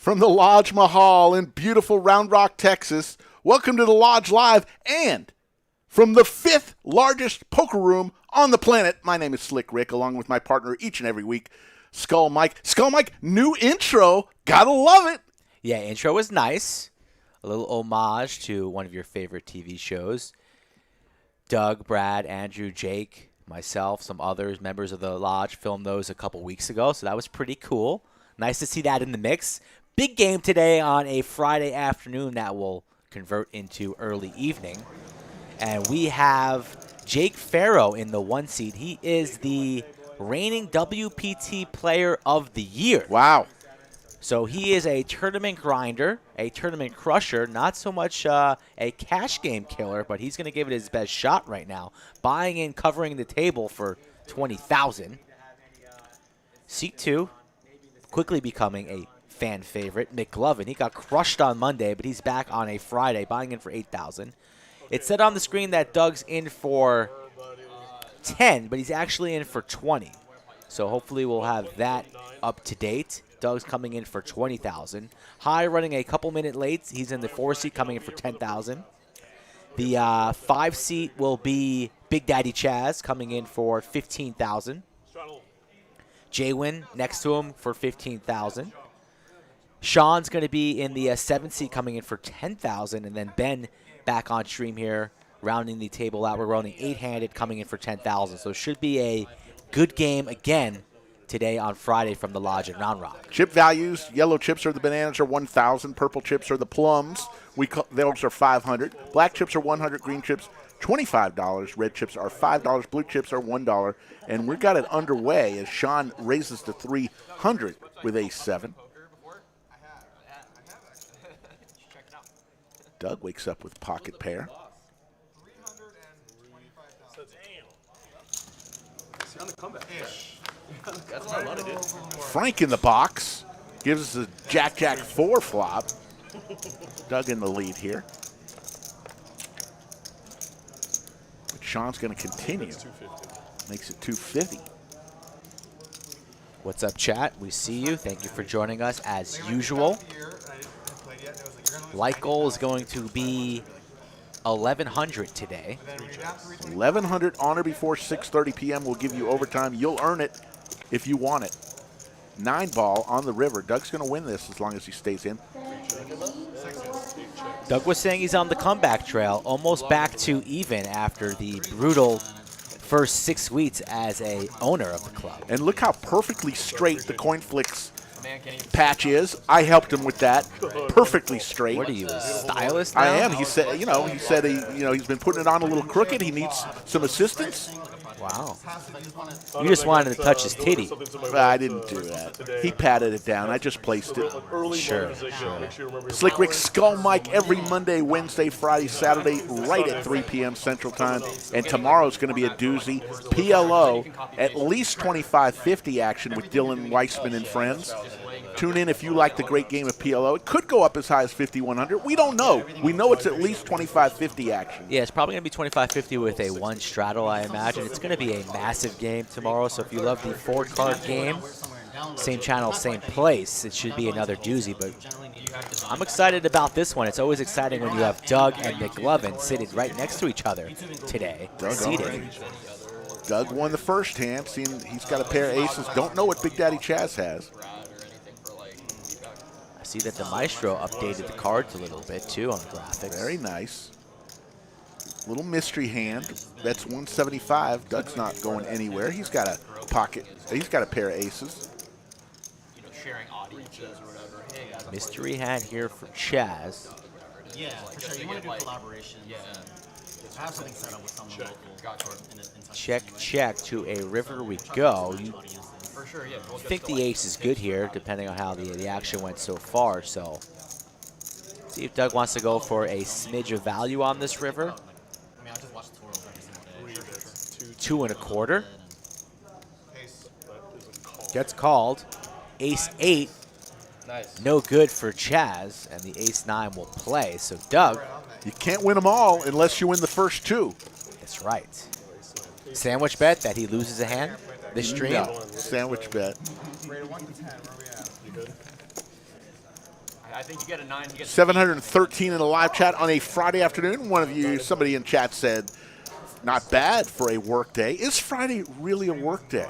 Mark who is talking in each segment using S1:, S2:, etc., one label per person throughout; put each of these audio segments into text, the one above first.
S1: from the Lodge Mahal in beautiful Round Rock, Texas. Welcome to the Lodge Live, and from the 5th largest poker room on the planet. My name is Slick Rick, along with my partner each and every week, Skull Mike. Skull Mike, new intro. Gotta love it.
S2: Yeah, intro was nice. A little homage to one of your favorite TV shows. Doug, Brad, Andrew, Jake, myself, some others, members of the Lodge, filmed those a couple weeks ago, so that was pretty cool. Nice to see that in the mix. Big game today on a Friday afternoon that will convert into early evening. And we have Jake Farrow in the 1 seed. He is the reigning WPT Player of the Year.
S1: Wow.
S2: So he is a tournament grinder, a tournament crusher, not so much a cash game killer, but he's going to give it his best shot right now, buying in, covering the table for $20,000. Seat 2, quickly becoming a fan favorite, McLovin. He got crushed on Monday, but he's back on a Friday, buying in for $8,000. It said on the screen that Doug's in for 10, but he's actually in for 20. So hopefully we'll have that up to date. Doug's coming in for 20,000. High running a couple minute late. He's in the 4 seat, coming in for 10,000. The 5 seat will be Big Daddy Chaz, coming in for 15,000. JWin next to him for 15,000. Sean's going to be in the 7 seat, coming in for 10,000, and then Ben back on stream here, rounding the table out. We're running 8-handed, coming in for 10,000. So it should be a good game again today on Friday from the Lodge at Round Rock.
S1: Chip values: yellow chips or the bananas are 1,000. Purple chips are the plums. Those are 500. Black chips are 100. Green chips $25. Red chips are $5. Blue chips are $1. And we've got it underway as Sean raises to 300 with ace-7. Doug wakes up with pocket pair. Frank in the box gives us a Jack-Jack 4 flop. Doug in the lead here. But Sean's going to continue. Makes it 250.
S2: What's up, chat? We see you. Thank you for joining us as usual. Light goal is going to be 1,100 today.
S1: 1,100 on or before 6:30 p.m. will give you overtime. You'll earn it if you want it. 9-ball on the river. Doug's going to win this as long as he stays in.
S2: Doug was saying he's on the comeback trail, almost back to even after the brutal first 6 weeks as a owner of the club.
S1: And look how perfectly straight the coin flicks patch is. I helped him with that. Perfectly straight.
S2: What are you, a stylist now?
S1: I am. He said, he's been putting it on a little crooked. He needs some assistance.
S2: Wow. You just wanted to touch his titty.
S1: I didn't do that. He patted it down. I just placed it.
S2: Sure.
S1: Slick Rick, Skull Mike every Monday, Wednesday, Friday, Saturday, right at 3 p.m. Central Time. And tomorrow's going to be a doozy. PLO, at least 25-50 action with Dylan Weissman and friends. Tune in if you like the great game of PLO. It could go up as high as 5,100. We don't know. We know it's at least 25-50 action.
S2: Yeah, it's probably going to be 25-50 with a 1 straddle, I imagine. It's going to be a massive game tomorrow, so if you love the 4-card game, same channel, same place, it should be another doozy. But I'm excited about this one. It's always exciting when you have Doug and McLovin sitting right next to each other today, seated.
S1: Doug won the first hand, seeing he's got a pair of aces. Don't know what Big Daddy Chaz has.
S2: I see that the Maestro updated the cards a little bit, too, on the graphics.
S1: Very nice. Little mystery hand. That's 175. Doug's not going anywhere. He's got a pocket. He's got a pair of aces.
S2: Mystery hand here for Chaz.
S3: Yeah, for sure. You want to do collaboration. Yeah. I have something set up with someone local.
S2: Check to a river we go. You
S3: For sure, yeah.
S2: think the ace is good here, depending on how the action went so far. So, see if Doug wants to go for a smidge of value on this river.
S3: I mean, I just watch tutorials every single day.
S2: 2 1/4. Gets called. Ace-8.
S3: Nice.
S2: No good for Chaz, and the ace-9 will play. So, Doug.
S1: You can't win them all unless you win the first 2.
S2: That's right. Sandwich bet that he loses a hand this stream?
S1: No, sandwich bet.
S4: I think you get a 9. You get
S1: 713 in the live chat on a Friday afternoon. One of you, somebody in chat said, not bad for a work day. Is Friday really a work day?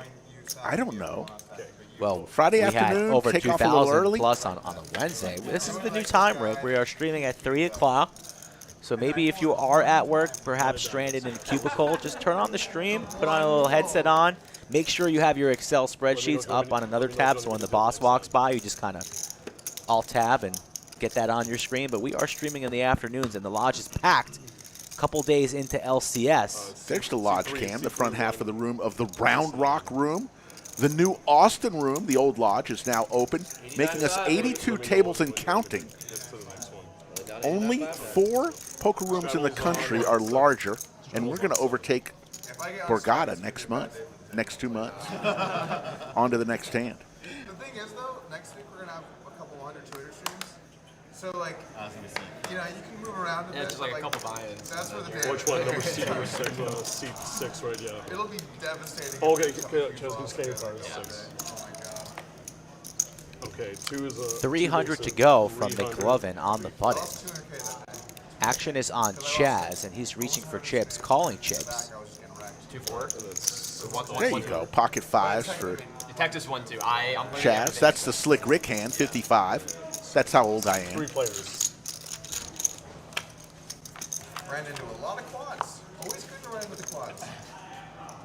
S1: I don't know.
S2: Well,
S1: Friday
S2: we
S1: afternoon,
S2: had over
S1: take off a little
S2: 2,000
S1: early.
S2: plus on a Wednesday. This is the new time, Rick. We are streaming at 3 o'clock. So maybe if you are at work, perhaps stranded in a cubicle, just turn on the stream, put on a little headset on. Make sure you have your Excel spreadsheets up on another tab, so when the boss walks by, you just kind of alt-tab and get that on your screen. But we are streaming in the afternoons, and the lodge is packed. Couple days into LCS.
S1: There's the lodge cam, the front half of the room of the Round Rock room. The new Austin room, the old lodge, is now open, making us 82 tables and counting. Only 4 poker rooms in the country are larger, and we're going to overtake Borgata next month, next 2 months. On to the next hand.
S5: The thing is, though, next week we're going to have a couple hundred Twitter streams. So, like, you know, you can move around a bit.
S4: just like a couple buy-ins.
S5: That's where the day.
S6: Which one? Number seat 6, right? Yeah.
S5: It'll be devastating.
S6: Oh, okay, Chaz can stay in front of 6.
S5: Oh, my God.
S6: Okay, 2 is a...
S2: 300 to go from
S6: 300.
S2: McLovin on the button.
S5: Lost 200K that day.
S2: Action is on Chaz, and he's reaching for chips, calling chips.
S5: I was just getting wrecked.
S4: 2-4.
S1: There you go. Pocket 5s for
S4: Detectives 1-2. I'm playing
S1: Chaz.
S4: everything.
S1: That's the Slick Rick hand, 55. That's how old I
S6: 3
S1: am.
S6: players.
S5: Ran into a lot of quads. Always good to run with the quads.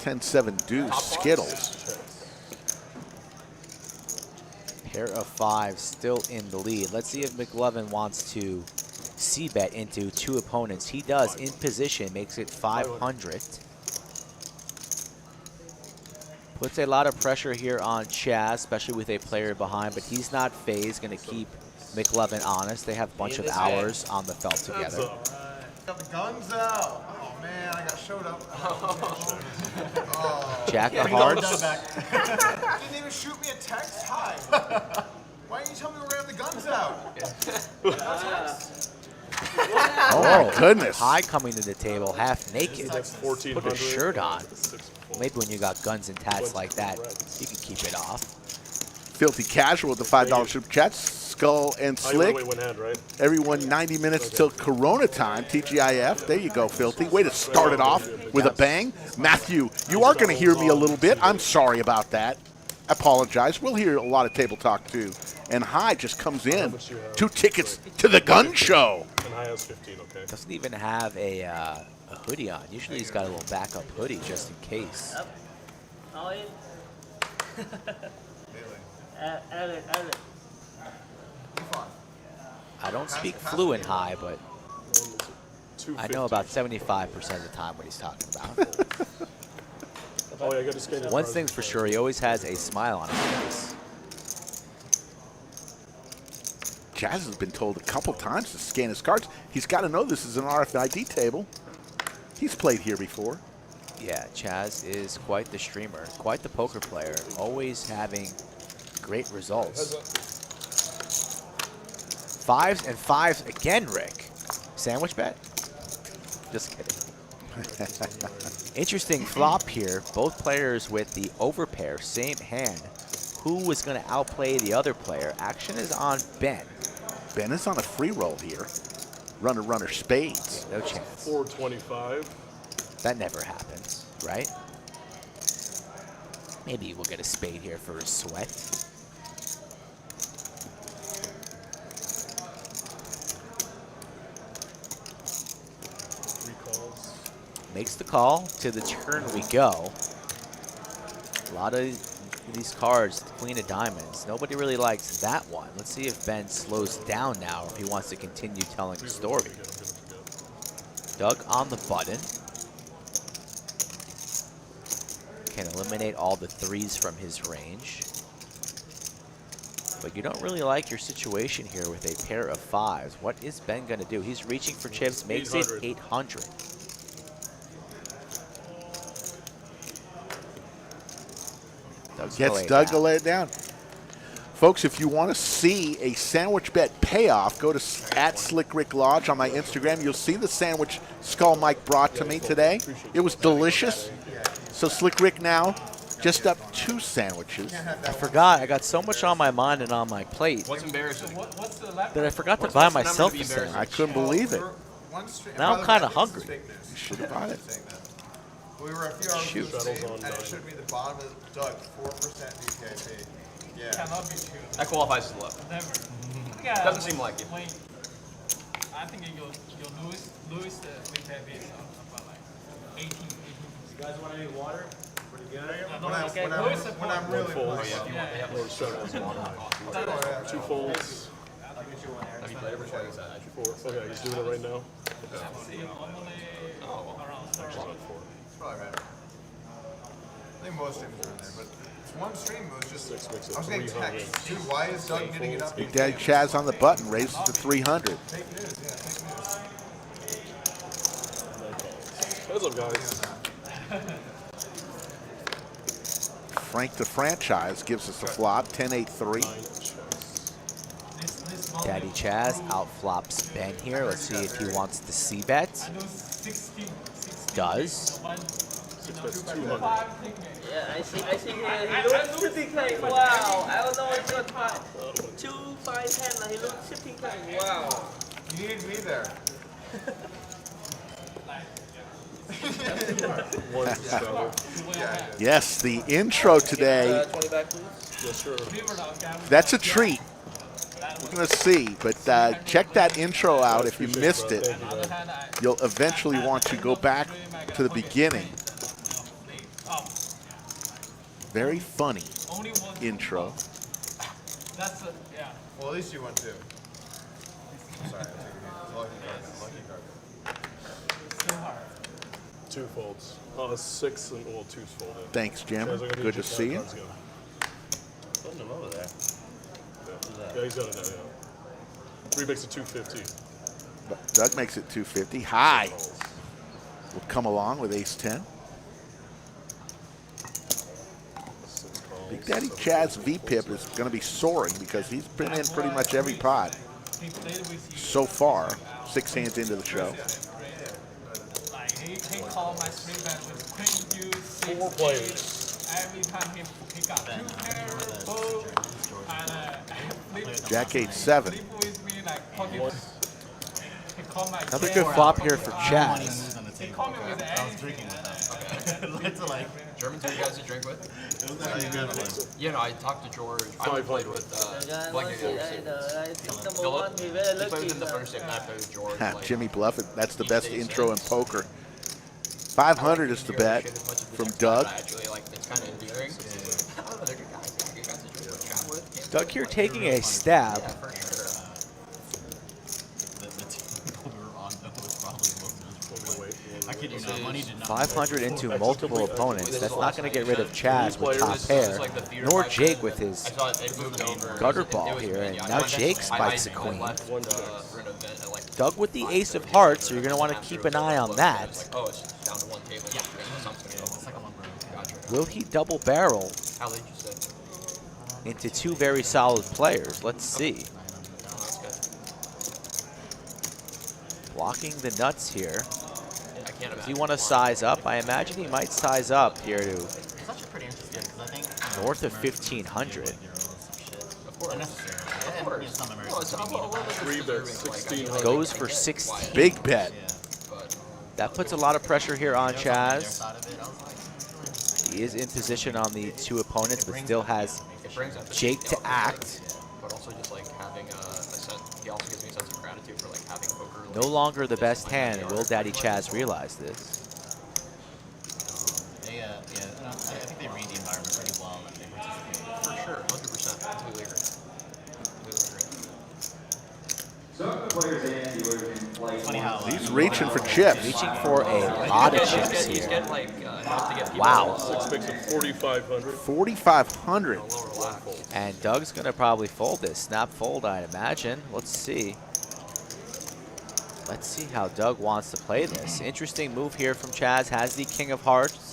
S1: 10-7 deuce, Skittles.
S2: Pair of 5s still in the lead. Let's see if McLovin wants to c-bet into 2 opponents. He does in position, makes it 500. Puts a lot of pressure here on Chaz, especially with a player behind, but he's not phased, going to keep McLovin honest. They have a bunch of hours on the felt together.
S5: Got the guns out. Oh, man, I got showed up.
S2: Jack of hearts.
S5: Didn't even shoot me a text. Hi. Why didn't you tell me we were going to have the guns out?
S1: Oh, my goodness.
S2: High coming to the table, half naked.
S6: That's 1,400.
S2: Put a shirt on.
S6: 6
S2: Maybe when you got guns and tats like that, you can keep it off.
S1: Filthy Casual with the $5 super chats. Skull and Slick.
S6: Win hand, right?
S1: Everyone 90 minutes till Corona time. TGIF. There you go, Filthy. Way to start it off with a bang. Matthew, you are going to hear me a little bit. I'm sorry about that. Apologize. We'll hear a lot of table talk, too. And High just comes in. 2 tickets to the gun show.
S6: And I has 15, okay.
S2: Doesn't even have a hoodie on. Usually he's got a little backup hoodie just in case.
S7: All in. Add it.
S2: I don't speak fluent High, but I know about 75% of the time what he's talking about.
S6: Oh, yeah, I got to skate.
S2: One thing's for sure, he always has a smile on his face.
S1: Chaz has been told a couple times to scan his cards. He's got to know this is an RFID table. He's played here before.
S2: Yeah, Chaz is quite the streamer, quite the poker player, always having great results. 5s and 5s again, Rick. Sandwich bet? Just kidding. Interesting flop here. Both players with the overpair, same hand. Who was going to outplay the other player? Action is on Ben.
S1: Ben is on a free roll here. Runner, spades.
S2: No chance.
S6: 425.
S2: That never happens, right? Maybe we'll get a spade here for a sweat. Makes the call. To the turn we go. A lot of these cards, the Queen of Diamonds. Nobody really likes that one. Let's see if Ben slows down now or if he wants to continue telling the story. Doug on the button. Can eliminate all the 3s from his range. But you don't really like your situation here with a pair of 5s. What is Ben going to do? He's reaching for chips, makes it 800.
S1: Gets Doug to lay it down. Folks, if you want to see a sandwich bet payoff, go to @SlickRickLodge on my Instagram. You'll see the sandwich Skull Mike brought to me today. It was delicious. So Slick Rick now Just up 2 sandwiches.
S2: I forgot. I got so much on my mind and on my plate
S4: What's embarrassing?
S2: that I forgot to buy myself a sandwich.
S1: I couldn't believe it.
S2: Now I'm kind of hungry.
S1: You should have bought it.
S5: We were a few hours
S1: Shoot.
S5: from the same, and it should be the bottom of the Doug, 4% DKP. Yeah.
S3: Cannot be true.
S4: That qualifies as low.
S3: Never.
S4: Doesn't seem like it.
S3: Wait. I think you'll lose the big daddy about like 18.
S7: You guys want any water? Pretty good.
S5: When I'm really
S6: folds.
S3: Yeah.
S6: Or shut it. 2 folds.
S3: I'll get you one, Eric.
S4: Have you played ever played as that?
S6: 4. Okay, he's doing it right now.
S3: See, normally around 4.
S6: Actually, not 4.
S5: It's probably better. I think most streams are in there, but it's one stream. It was just.
S6: 6 makes it
S5: I was getting
S6: 300.
S5: texts. Dude, why is Doug getting it up?
S1: Big Daddy Chaz on the button, raises to 300.
S5: Fake news, yeah, fake news.
S6: What's up, guys?
S1: Frank the Franchise gives us a flop, 10-8-3.
S2: Daddy Chaz outflops Ben here. Let's see if he wants to c-bet. Does.
S6: 6 bets 200.
S7: Yeah, I see here. He looks pretty clean. Wow. I don't know what's your time. 2, 5, 10. He looks pretty clean. Wow.
S5: You need me there.
S6: 1 travel.
S1: Yes, the intro today,
S7: 20 back, please.
S6: Yes, sir.
S1: that's a treat. We're going to see, but check that intro out if you missed it.
S6: Thank you, man.
S1: You'll eventually want to go back to the beginning. Very funny intro.
S3: That's a, yeah.
S5: Well, at least you won too. Sorry, I'll take it. Lucky card.
S6: 2 folds. 6 and 2's folded.
S1: Thanks, Jim.
S6: Guys, I gotta
S1: Good
S6: get
S1: to
S6: your
S1: see you.
S6: cards going.
S7: Putting him over there.
S6: Yeah, he's got it now, yeah. 3 makes it 250.
S1: Doug makes it 250. High will come along with ace-10.
S6: 6 calls.
S1: Big Daddy Chaz VPIP is going to be soaring because he's been in pretty much every pot so far, 6 hands into the show.
S3: Like he called my stream bet with queen deuce
S6: 4 players.
S3: every time he got 2 pair, both, and flip
S1: Jack 8-7.
S3: with me like pocket. He called my
S2: Another good flop here for Chaz.
S3: He called me with anything.
S4: It's like German two guys to drink with. Yeah, no, I talked to George. I
S6: 500.
S4: played with
S7: I think number
S4: Philip.
S7: 1, he very
S4: He played
S7: lucky.
S4: with him the first day. I played with George.
S1: Ha,
S4: like,
S1: Jimmy Bluff, that's the best intro in poker. 500 is the bet from Doug.
S4: Actually, like it's kind of endearing. I don't know, they're good guys. They're good guys to drink with, chat with.
S2: Doug here taking a stab.
S4: Yeah, for sure.
S3: I kid you not, money did not.
S2: 500 into multiple opponents. That's not going to get rid of Chaz with top pair, nor Jake with
S4: I
S2: his
S4: saw it moved over.
S2: gutter ball here. And now Jake spikes a
S4: I
S2: queen.
S4: left for an event at like,
S2: Doug with the ace of hearts, so you're going to want to keep an eye on that.
S4: oh, it's down to 1 table. Yeah, something's gonna go. It's like a lumber. Gotcha.
S2: Will he double barrel
S4: How late you say?
S2: into 2 very solid players? Let's see.
S4: That's good.
S2: Blocking the nuts here.
S4: I can't
S2: Does he
S4: imagine.
S2: want to size up? I imagine he might size up here to
S3: It's actually pretty interesting because I think
S2: north of 1,500.
S4: Of course.
S3: unnecessary.
S4: Of course. Well, it's a little bit
S6: 3 bets
S4: disturbing,
S6: 1600.
S2: Goes for 16.
S1: Big bet.
S4: but
S2: That puts a lot of pressure here on Chaz.
S3: Side of it, I was like,
S2: He is in position on the 2 opponents, but still has
S4: it brings up
S2: Jake to act.
S4: but also just like having a sense. He also gives me a sense of gratitude for like having poker.
S2: No longer the best hand, and will Daddy Chaz realize this?
S3: they, yeah, I think they read the environment pretty well and they participate.
S4: For sure, 100%. Completely agree.
S3: Funny how
S1: He's reaching for chips.
S2: Reaching for a lot of chips
S4: He's
S2: here.
S4: getting like enough to get people
S2: Wow.
S6: 6 makes it 4,500.
S1: 4,500.
S4: a little relaxed.
S2: And Doug's going to probably fold this. Snap fold, I'd imagine. Let's see. Let's see how Doug wants to play this. Interesting move here from Chaz. Has the king of hearts.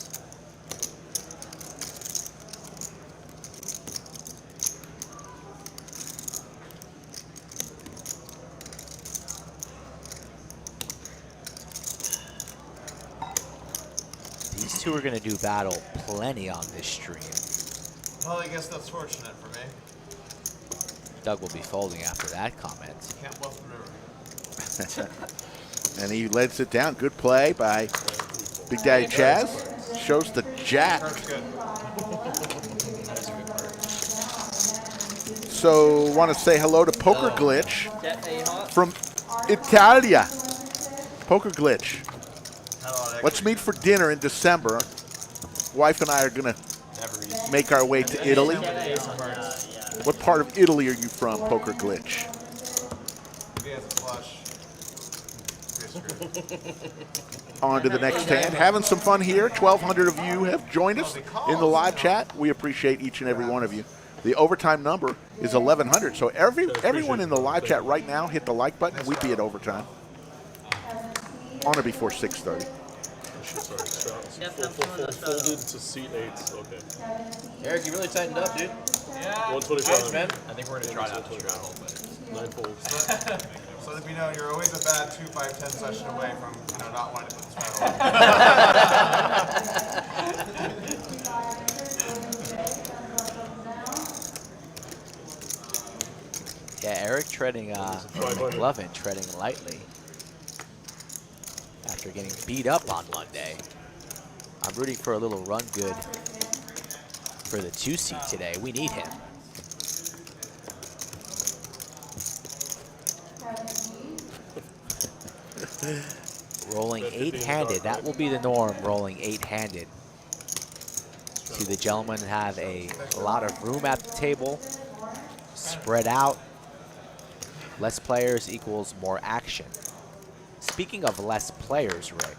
S2: These two are going to do battle plenty on this stream.
S5: Well, I guess that's fortunate for me.
S2: Doug will be folding after that comment.
S5: Can't bluff the river.
S1: And he lets it down. Good play by Big Daddy Chaz. Shows the jack.
S5: That's good.
S1: So want to say hello to Poker Glitch
S7: Jack A hot.
S1: from Italia. Poker Glitch.
S5: Hello,
S1: Let's meet for dinner in December. Wife and I are going to make our way to Italy. What part of Italy are you from, Poker Glitch?
S5: If he has a flush.
S1: On to the next hand. Having some fun here. 1,200 of you have joined us in the live chat. We appreciate each and every one of you. The overtime number is 1,100. So everyone in the live chat right now, hit the like button. We'd be at overtime. On or before 6:30.
S6: Folded to seat 8. Okay.
S3: Eric, you really tightened up, dude.
S6: 125.
S3: Man.
S4: I think we're gonna try not to straddle, but
S6: 9 folds.
S5: So that we know you're always a bad 2, 5, 10 session away from not wanting to put the straddle on.
S2: Yeah, Eric treading, McLovin treading lightly after getting beat up on Monday. I'm rooting for a little run good for the 2 seed today. We need him. Rolling 8-handed. That will be the norm, rolling 8-handed. See the gentlemen have a lot of room at the table. Spread out. Less players equals more action. Speaking of less players, Rick,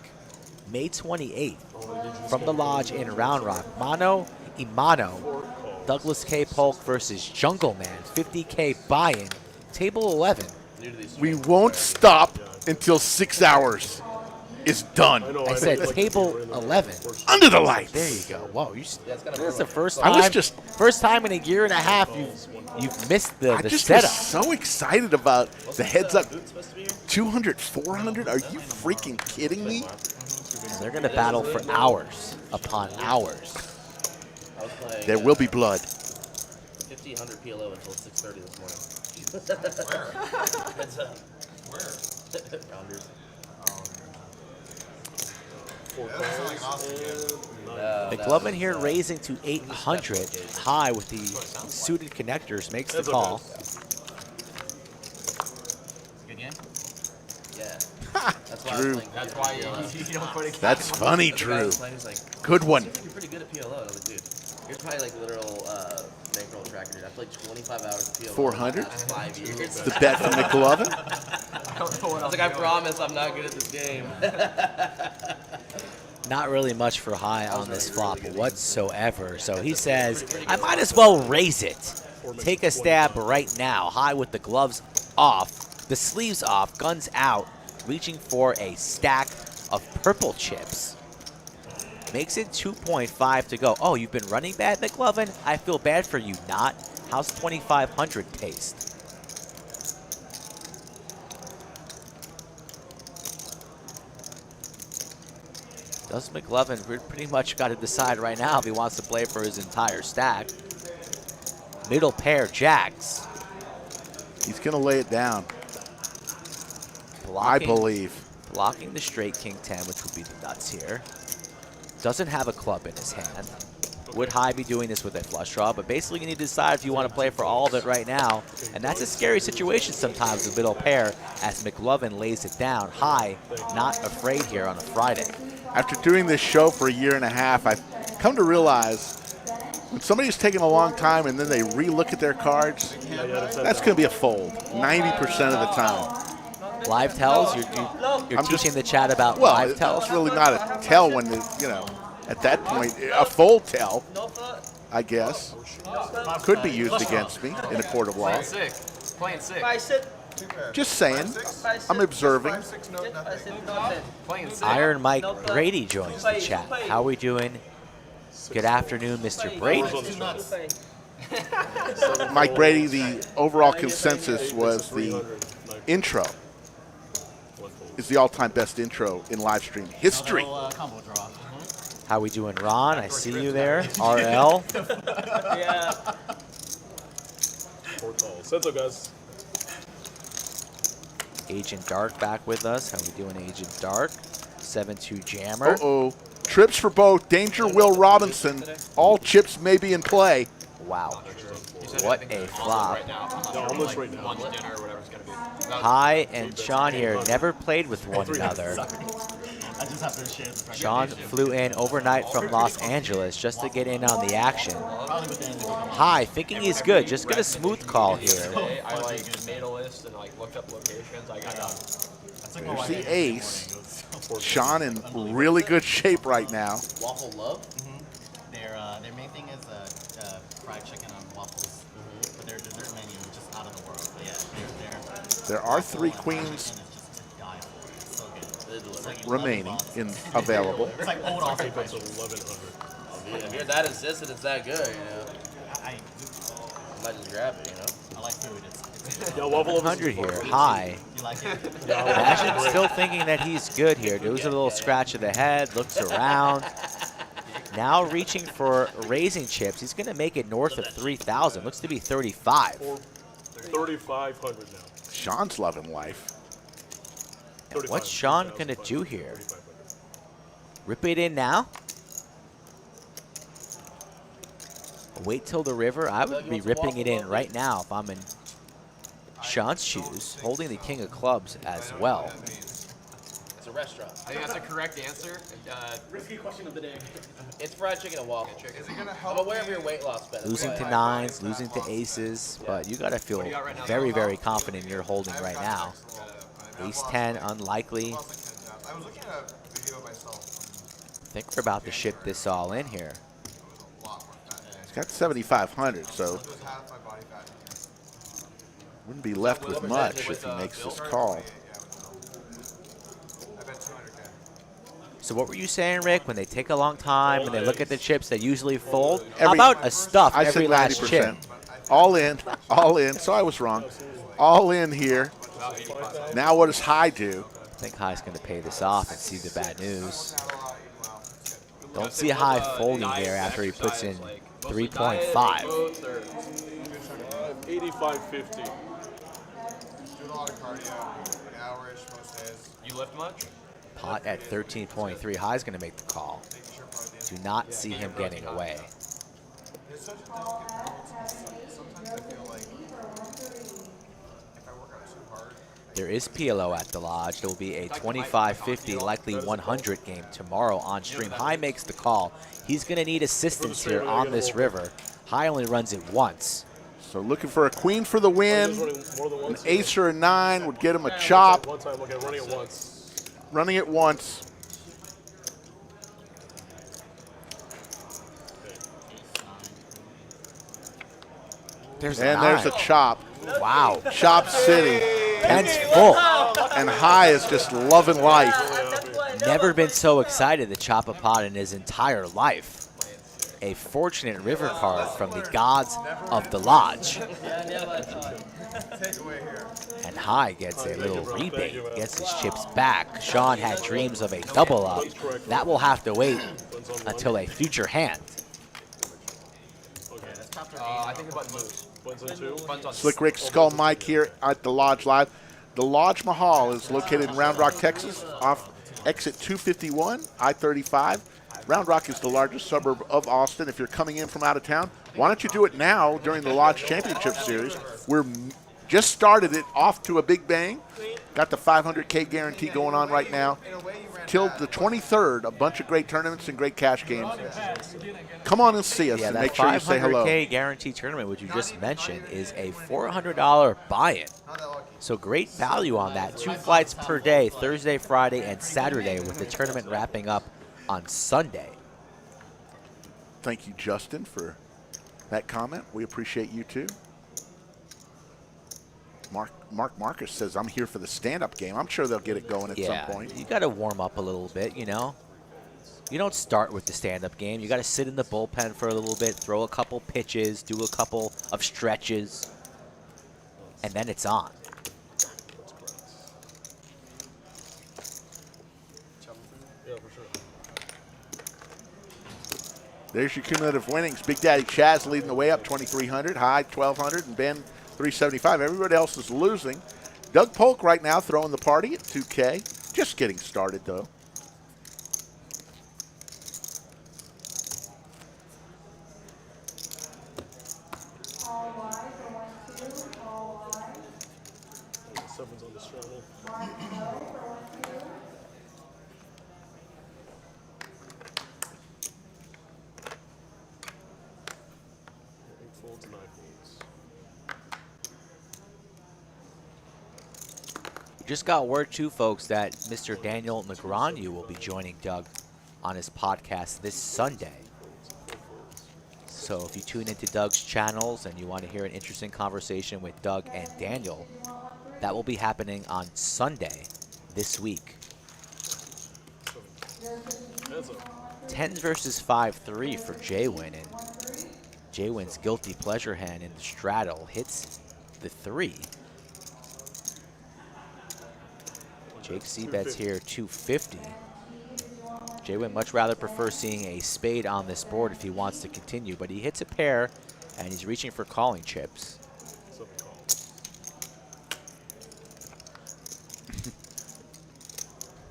S2: May 28th, from the Lodge in Round Rock, Mano y Mano, Douglas K. Polk versus Jungle Man, 50K buy-in, table 11.
S1: We won't stop until 6 hours is done.
S2: I said table 11.
S1: Under the lights.
S2: There you go. Whoa, that's the first
S1: I
S2: time.
S1: was just
S2: first time in a year and a half you've missed the
S1: just
S2: setup.
S1: was so excited about the heads up. 200, 400? Are you freaking kidding me?
S2: And they're going to battle for hours upon hours.
S3: I was playing,
S1: There will be blood.
S3: 1,500 PLO until 6:30 this morning. Heads up. Where? Rounders.
S2: McLovin here raising to 800 high with the suited connectors, makes the call.
S3: Good game? Yeah. That's why
S1: Drew.
S3: I was playing.
S4: that's why you don't put a
S1: That's funny,
S3: The guy
S1: Drew.
S3: was playing, he's like,
S1: Good one.
S3: you're pretty good at PLO. I was like, dude, you're probably like literal bankroll tracker, dude. I played 25 hours of PLO.
S1: 400?
S3: In the last 5 years.
S1: The bet from McLovin.
S4: I don't know what
S3: I was like, I promise I'm not good at this game.
S2: Not really much for high on this flop whatsoever. So he says, I might as well raise it. Take a stab right now. High with the gloves off, the sleeves off, guns out, reaching for a stack of purple chips. Makes it 2.5 to go. Oh, you've been running bad, McLovin? I feel bad for you, not. How's 2,500 taste? Does McLovin pretty much got to decide right now if he wants to play for his entire stack. Middle pair jacks.
S1: He's going to lay it down,
S2: Blocking,
S1: I believe.
S2: blocking the straight king 10, which would be the nuts here. Doesn't have a club in his hand. Would high be doing this with a flush draw, but basically you need to decide if you want to play for all of it right now. And that's a scary situation sometimes with middle pair as McLovin lays it down. High, not afraid here on a Friday.
S1: After doing this show for a year and a half, I've come to realize when somebody's taking a long time and then they re-look at their cards, that's going to be a fold 90% of the time.
S2: Live tells, you're
S1: I'm
S2: teaching
S1: just-
S2: the chat about
S1: Well,
S2: live tells.
S1: it's really not a tell when, at that point, a fold tell,
S7: No foot.
S1: I guess,
S7: No foot.
S1: could be used against me in a court of law.
S4: Playing sick. Playing sick.
S7: 5, 6.
S1: Just saying,
S7: 5, 6.
S1: I'm observing.
S5: 5, 6, no,
S7: 5,
S5: nothing.
S7: 6, nothing.
S4: Playing sick.
S2: Iron Mike Brady joins the chat. How are we doing? Good afternoon, Mr. Brady.
S1: Mike Brady, the overall consensus was the intro is the all-time best intro in live stream history.
S3: Combo draw.
S2: How we doing, Ron? I see you there. RL.
S7: Yeah.
S6: 4 calls. That's up, guys.
S2: Agent Dark back with us. How we doing, Agent Dark? 7-2 jammer.
S1: Uh-oh. Trips for both. Danger Will Robinson. All chips may be in play.
S2: Wow. What a flop.
S4: Right now.
S6: No, almost right now.
S4: Lunch, dinner, whatever it's going to be.
S2: Hi and Sean here never played with one another.
S3: I just have to share the pressure.
S2: Sean flew in overnight from Los Angeles just to get in on the action.
S3: Probably with the end of the
S2: Hi, thinking he's good. Just get a smooth call here.
S4: Today, I like made a list and like looked up locations. I got
S1: There's the ace. Sean in really good shape right now.
S3: Waffle Love. Their main thing is fried chicken on waffles, but their dessert menu is just out of the world. But yeah,
S1: There are 3 queens
S3: it's just to die for. It's so good. It's like
S1: remaining available.
S3: It's like old Aussie
S6: That's
S3: prices.
S6: 1100.
S8: If you're that insistent, it's that good, you know.
S3: I
S8: Might just grab it, you know.
S3: like food. It's
S6: Yeah, Waffle Love
S2: 100
S6: is
S2: here. Hi.
S3: you like it?
S2: Ashton's still thinking that he's good here. Does a little scratch of the head, looks around. Now reaching for raising chips. He's going to make it north of 3,000. Looks to be 35.
S6: 3,500 now.
S1: Sean's loving life.
S2: And what's Sean going to do here? Rip it in now? Wait till the river? I would be ripping it in right now if I'm in Sean's shoes, holding the king of clubs as well.
S8: It's a restaurant.
S4: I think that's the correct answer.
S3: Risky question of the day.
S8: It's fried chicken and waffles.
S5: Is it gonna
S8: I'm
S5: help?
S8: aware of your weight loss benefits.
S2: Losing to nines, losing to aces, but you got to feel very, very confident you're holding right now. Ace 10, unlikely.
S5: I was looking at a video of myself.
S2: I think we're about to ship this all in here.
S5: It was a lot more fat.
S1: He's got 7,500, so
S5: It was half my body fat.
S1: wouldn't be left with much if he makes this call.
S5: I bet 200K.
S2: So what were you saying, Rick? When they take a long time and they look at the chips, they usually fold? How
S1: Every-
S2: about a stuff
S1: I
S2: every
S1: said
S2: last
S1: 90%.
S2: chip?
S1: All in, all in. So I was wrong. All in here. Now what does High do?
S2: I think High's going to pay this off and see the bad news. Don't see High folding here after he puts in 3.5.
S6: 85.50.
S5: Doing a lot of cardio, an hour-ish most days.
S4: You lift much?
S2: Pot at 13.3. High's going to make the call. Do not see him getting away.
S5: It's such a delicate balance. Sometimes I feel like if I work out too hard,
S2: There is PLO at the Lodge. There will be a 25-50, likely 100 game tomorrow on stream. High makes the call. He's going to need assistance here on this river. High only runs it once.
S1: So looking for a queen for the win.
S6: Just running more than
S1: An
S6: once.
S1: ace or a 9 would get him a chop.
S6: One time, okay, running it once.
S1: Running it once.
S2: There's
S1: And there's a chop.
S2: Wow.
S1: Chop City.
S2: Pen's full.
S1: And High is just loving life.
S2: Never been so excited to chop a pot in his entire life. A fortunate river card from the gods of the Lodge. And High gets a little rebate, gets his chips back. Sean had dreams of a double up. That will have to wait until a future hand.
S4: I think about moves.
S6: Buns on 2.
S4: Buns on
S1: Slick Rick Skull Mike here at the Lodge Live. The Lodge Mahal is located in Round Rock, Texas, off exit 251, I-35. Round Rock is the largest suburb of Austin. If you're coming in from out of town, why don't you do it now during the Lodge Championship Series? We're just started it off to a big bang. Got the 500K guarantee going on right now. Till the 23rd, a bunch of great tournaments and great cash games. Come on and see us
S2: Yeah,
S1: and
S2: that
S1: make sure you say hello.
S2: 500K guarantee tournament, which you just mentioned, is a $400 buy-in. So great value on that. 2 flights per day, Thursday, Friday, and Saturday, with the tournament wrapping up on Sunday.
S1: Thank you, Justin, for that comment. We appreciate you too. Mark Marcus says, I'm here for the stand-up game. I'm sure they'll get it going at some point.
S2: You got to warm up a little bit, you know. You don't start with the stand-up game. You got to sit in the bullpen for a little bit, throw a couple pitches, do a couple of stretches, and then it's on.
S6: Yeah, for sure.
S1: There's your cumulative winnings. Big Daddy Chaz leading the way up 2,300, high 1,200, and Ben 375. Everybody else is losing. Doug Polk right now throwing the party at 2K. Just getting started, though.
S6: Seven's on the straddle. 8 folds, 9 folds.
S2: We just got word, too, folks, that Mr. Daniel Negreanu will be joining Doug on his podcast this Sunday. So if you tune into Doug's channels and you want to hear an interesting conversation with Doug and Daniel, that will be happening on Sunday this week. 10s versus 5-3 for JWin, and JWin's guilty pleasure hand in the straddle hits the 3. Jake C bets here 250. JWin much rather prefers seeing a spade on this board if he wants to continue, but he hits a pair and he's reaching for calling chips.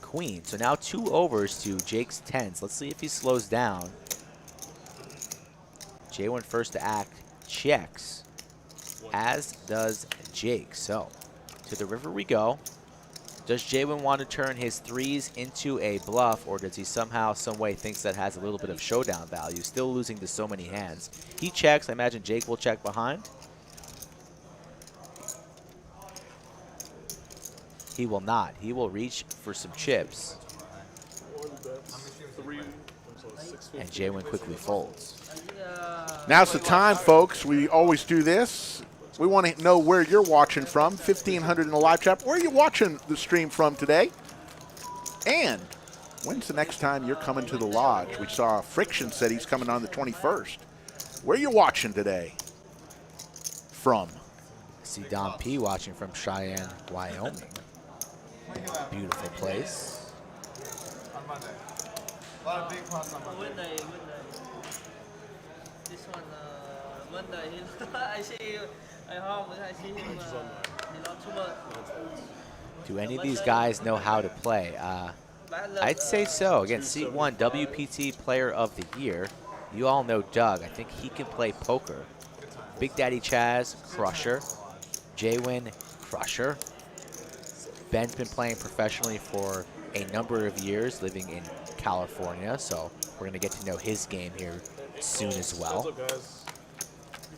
S2: Queen. So now 2 overs to Jake's 10s. Let's see if he slows down. JWin first to act checks, as does Jake. So to the river we go. Does JWin want to turn his 3s into a bluff, or does he somehow, some way thinks that has a little bit of showdown value, still losing to so many hands? He checks. I imagine Jake will check behind. He will not. He will reach for some chips. And JWin quickly folds.
S1: Now's the time, folks. We always do this. We want to know where you're watching from. 1,500 in the live chat. Where are you watching the stream from today? And when's the next time you're coming to the lodge? We saw Friction said he's coming on the 21st. Where are you watching today from?
S2: I see Don P watching from Cheyenne, Wyoming. Beautiful place.
S5: On Monday. A lot of big pots on Monday.
S7: Monday. This one, Monday. I see at home. I see him. He not too much.
S2: Do any of these guys know how to play? I'd say so. Again, Seat 1 WPT Player of the Year. You all know Doug. I think he can play poker. Big Daddy Chaz, crusher. JWin, crusher. Ben's been playing professionally for a number of years, living in California, so we're going to get to know his game here soon as well.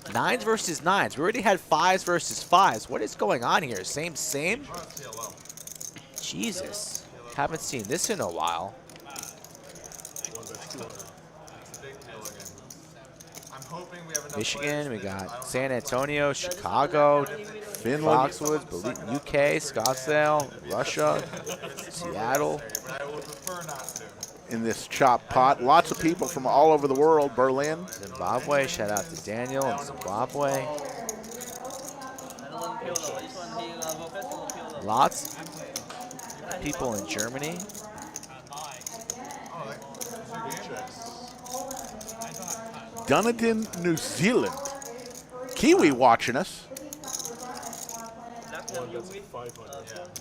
S2: 9s versus 9s. We already had 5s versus 5s. What is going on here? Same? Jesus. Haven't seen this in a while. Michigan, we got San Antonio, Chicago,
S1: Finland,
S2: Foxwoods, UK, Scottsdale, Russia, Seattle.
S1: In this chop pot, lots of people from all over the world. Berlin,
S2: Zimbabwe, shout out to Daniel in Zimbabwe. Lots of people in Germany.
S1: Dunedin, New Zealand. Kiwi watching us.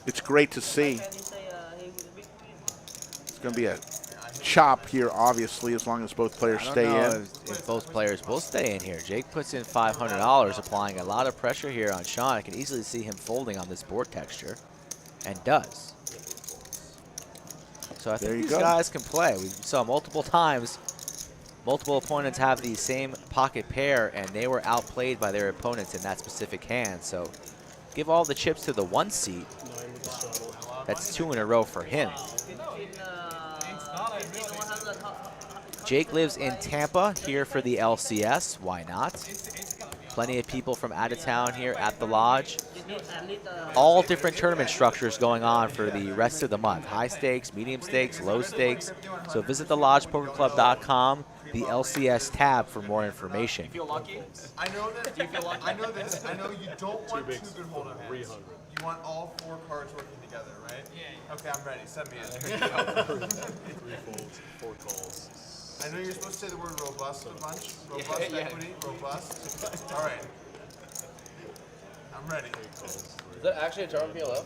S1: It's great to see. It's going to be a chop here, obviously, as long as both players stay in.
S2: If both players both stay in here. Jake puts in $500, applying a lot of pressure here on Sean. I can easily see him folding on this board texture, and does. So I think these guys can play. We saw multiple times, multiple opponents have the same pocket pair, and they were outplayed by their opponents in that specific hand. So give all the chips to the 1 seat. That's 2 in a row for him. Jake lives in Tampa, here for the LCS. Why not? Plenty of people from out of town here at the lodge. All different tournament structures going on for the rest of the month. High stakes, medium stakes, low stakes. So visit thelodgepokerclub.com, the LCS tab, for more information.
S5: I know that. I know this. I know you don't want 2 good hold'em hands. You want all 4 cards working together, right? Yeah. Okay, I'm ready. Send me in.
S6: 3 folds, 4 calls.
S5: I know you're supposed to say the word robust a bunch. Robust equity, robust. All right. I'm ready.
S8: Is that actually a tournament PLO?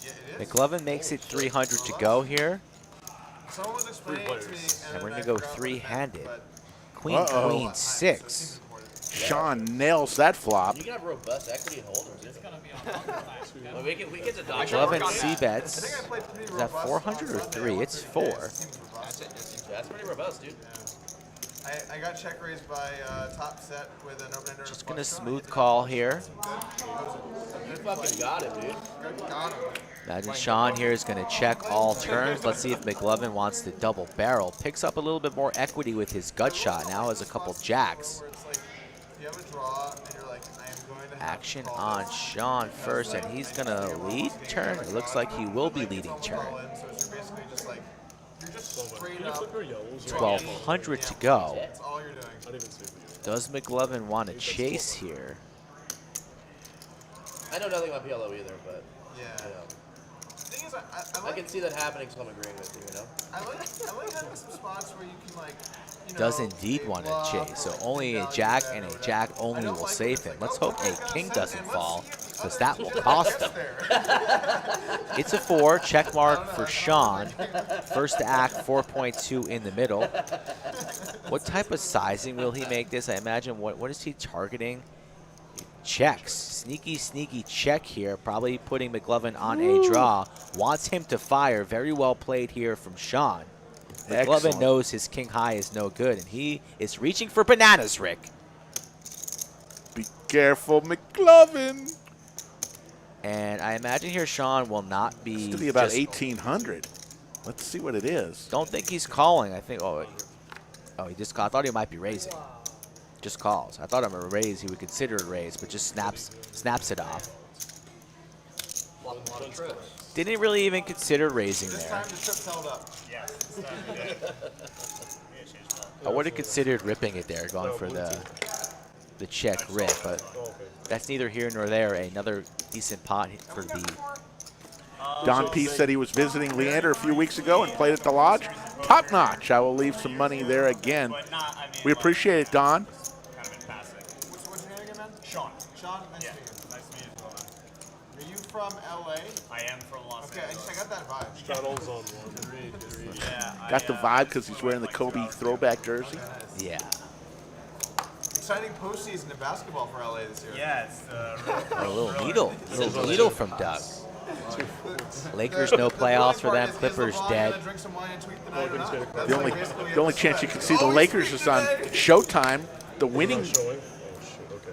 S5: Yeah, it is.
S2: McLovin makes it 300 to go here.
S5: Someone was explaining it to me,
S2: And we're
S5: then
S2: going
S5: I
S2: to go
S5: forgot what it meant,
S2: three-handed.
S5: but-
S2: Queen,
S1: Uh-oh.
S2: queen, 6.
S1: Sean nails that flop.
S8: You can have robust equity and hold. It's gonna be on well, we get to dodge.
S2: 11
S5: I
S2: C-bets.
S5: think I played pretty
S2: Is that
S5: robust
S2: 400 or
S5: on Sunday.
S2: 3?
S5: I
S2: It's
S5: wanted to
S2: 4.
S5: say it seems robust.
S8: That's pretty robust, dude.
S5: I got check raised by top set with an open-ender.
S2: Just going to smooth call here.
S8: You fucking got it, dude.
S5: Got him.
S2: Imagine Sean here is going to check all turns. Let's see if McLovin wants to double barrel. Picks up a little bit more equity with his gut shot. Now has a couple jacks.
S5: Where it's like, you have a draw, and you're like, I am going to have
S2: Action
S5: to call
S2: on
S5: this.
S2: Sean first, and he's going to lead turn. It looks like he will be leading turn.
S5: So it's basically just like, you're just straight up.
S6: Flipper yellows.
S2: 1,200 to go.
S5: That's all you're doing.
S6: I didn't even see it.
S2: Does McLovin want to chase here?
S8: I know nothing about PLO either, but
S5: Yeah.
S8: you know,
S5: The thing is, I
S8: I
S5: like
S8: can see that happening, so I'm agreeing with you. You know.
S5: I like having some spots where you can like, you know,
S2: Does indeed
S5: a
S2: want to
S5: bluff
S2: chase, so
S5: or
S2: only a
S5: value
S2: jack
S5: bet
S2: and
S5: or
S2: a
S5: whatever.
S2: jack
S5: I
S2: only
S5: don't
S2: will
S5: like
S2: save
S5: when
S2: him.
S5: it's
S2: Let's
S5: like,
S2: hope
S5: okay,
S2: a
S5: we got
S2: king
S5: set,
S2: doesn't
S5: and let's
S2: fall,
S5: see if the
S2: because
S5: other
S2: that
S5: two
S2: will
S5: can
S2: cost
S5: get
S2: him.
S5: there.
S2: It's a 4, check mark for Sean. First act, 4.2 in the middle. What type of sizing will he make this? I imagine, what is he targeting? Checks. Sneaky, sneaky check here. Probably putting McLovin on a draw. Wants him to fire. Very well played here from Sean. McLovin
S1: Excellent.
S2: knows his king high is no good, and he is reaching for bananas, Rick.
S1: Be careful, McLovin.
S2: And I imagine here Sean will not be.
S1: It's going to be about
S2: just-
S1: 1,800. Let's see what it is.
S2: Don't think he's calling. I think. Oh, he just called. I thought he might be raising. Just calls. I thought him a raise. He would consider a raise, but just snaps it off. Didn't really even consider raising
S5: This
S2: there.
S5: time the trip's held up.
S2: I would have considered ripping it there, going for the check rip, but that's neither here nor there. Another decent pot for the.
S1: Don P said he was visiting Leander a few weeks ago and played at the lodge. Top notch. I will leave some money there again. We appreciate it, Don.
S5: What's your name again, man?
S9: Sean.
S5: Sean, nice
S9: Yeah.
S5: to meet you.
S9: Nice to meet you as well, man.
S5: Are you from LA?
S9: I am from Los
S5: Okay,
S9: Angeles.
S5: I got that vibe.
S6: Straddles on one.
S9: Yeah,
S1: Got the vibe because he's wearing the Kobe throwback jersey.
S2: Yeah.
S5: Exciting postseason in basketball for LA this year.
S9: Yeah, it's
S2: A little needle from Doug. Lakers no playoffs for them. Clippers dead.
S1: The only chance you can see the Lakers is on Showtime, the winning
S6: Showing. Oh shit. Okay.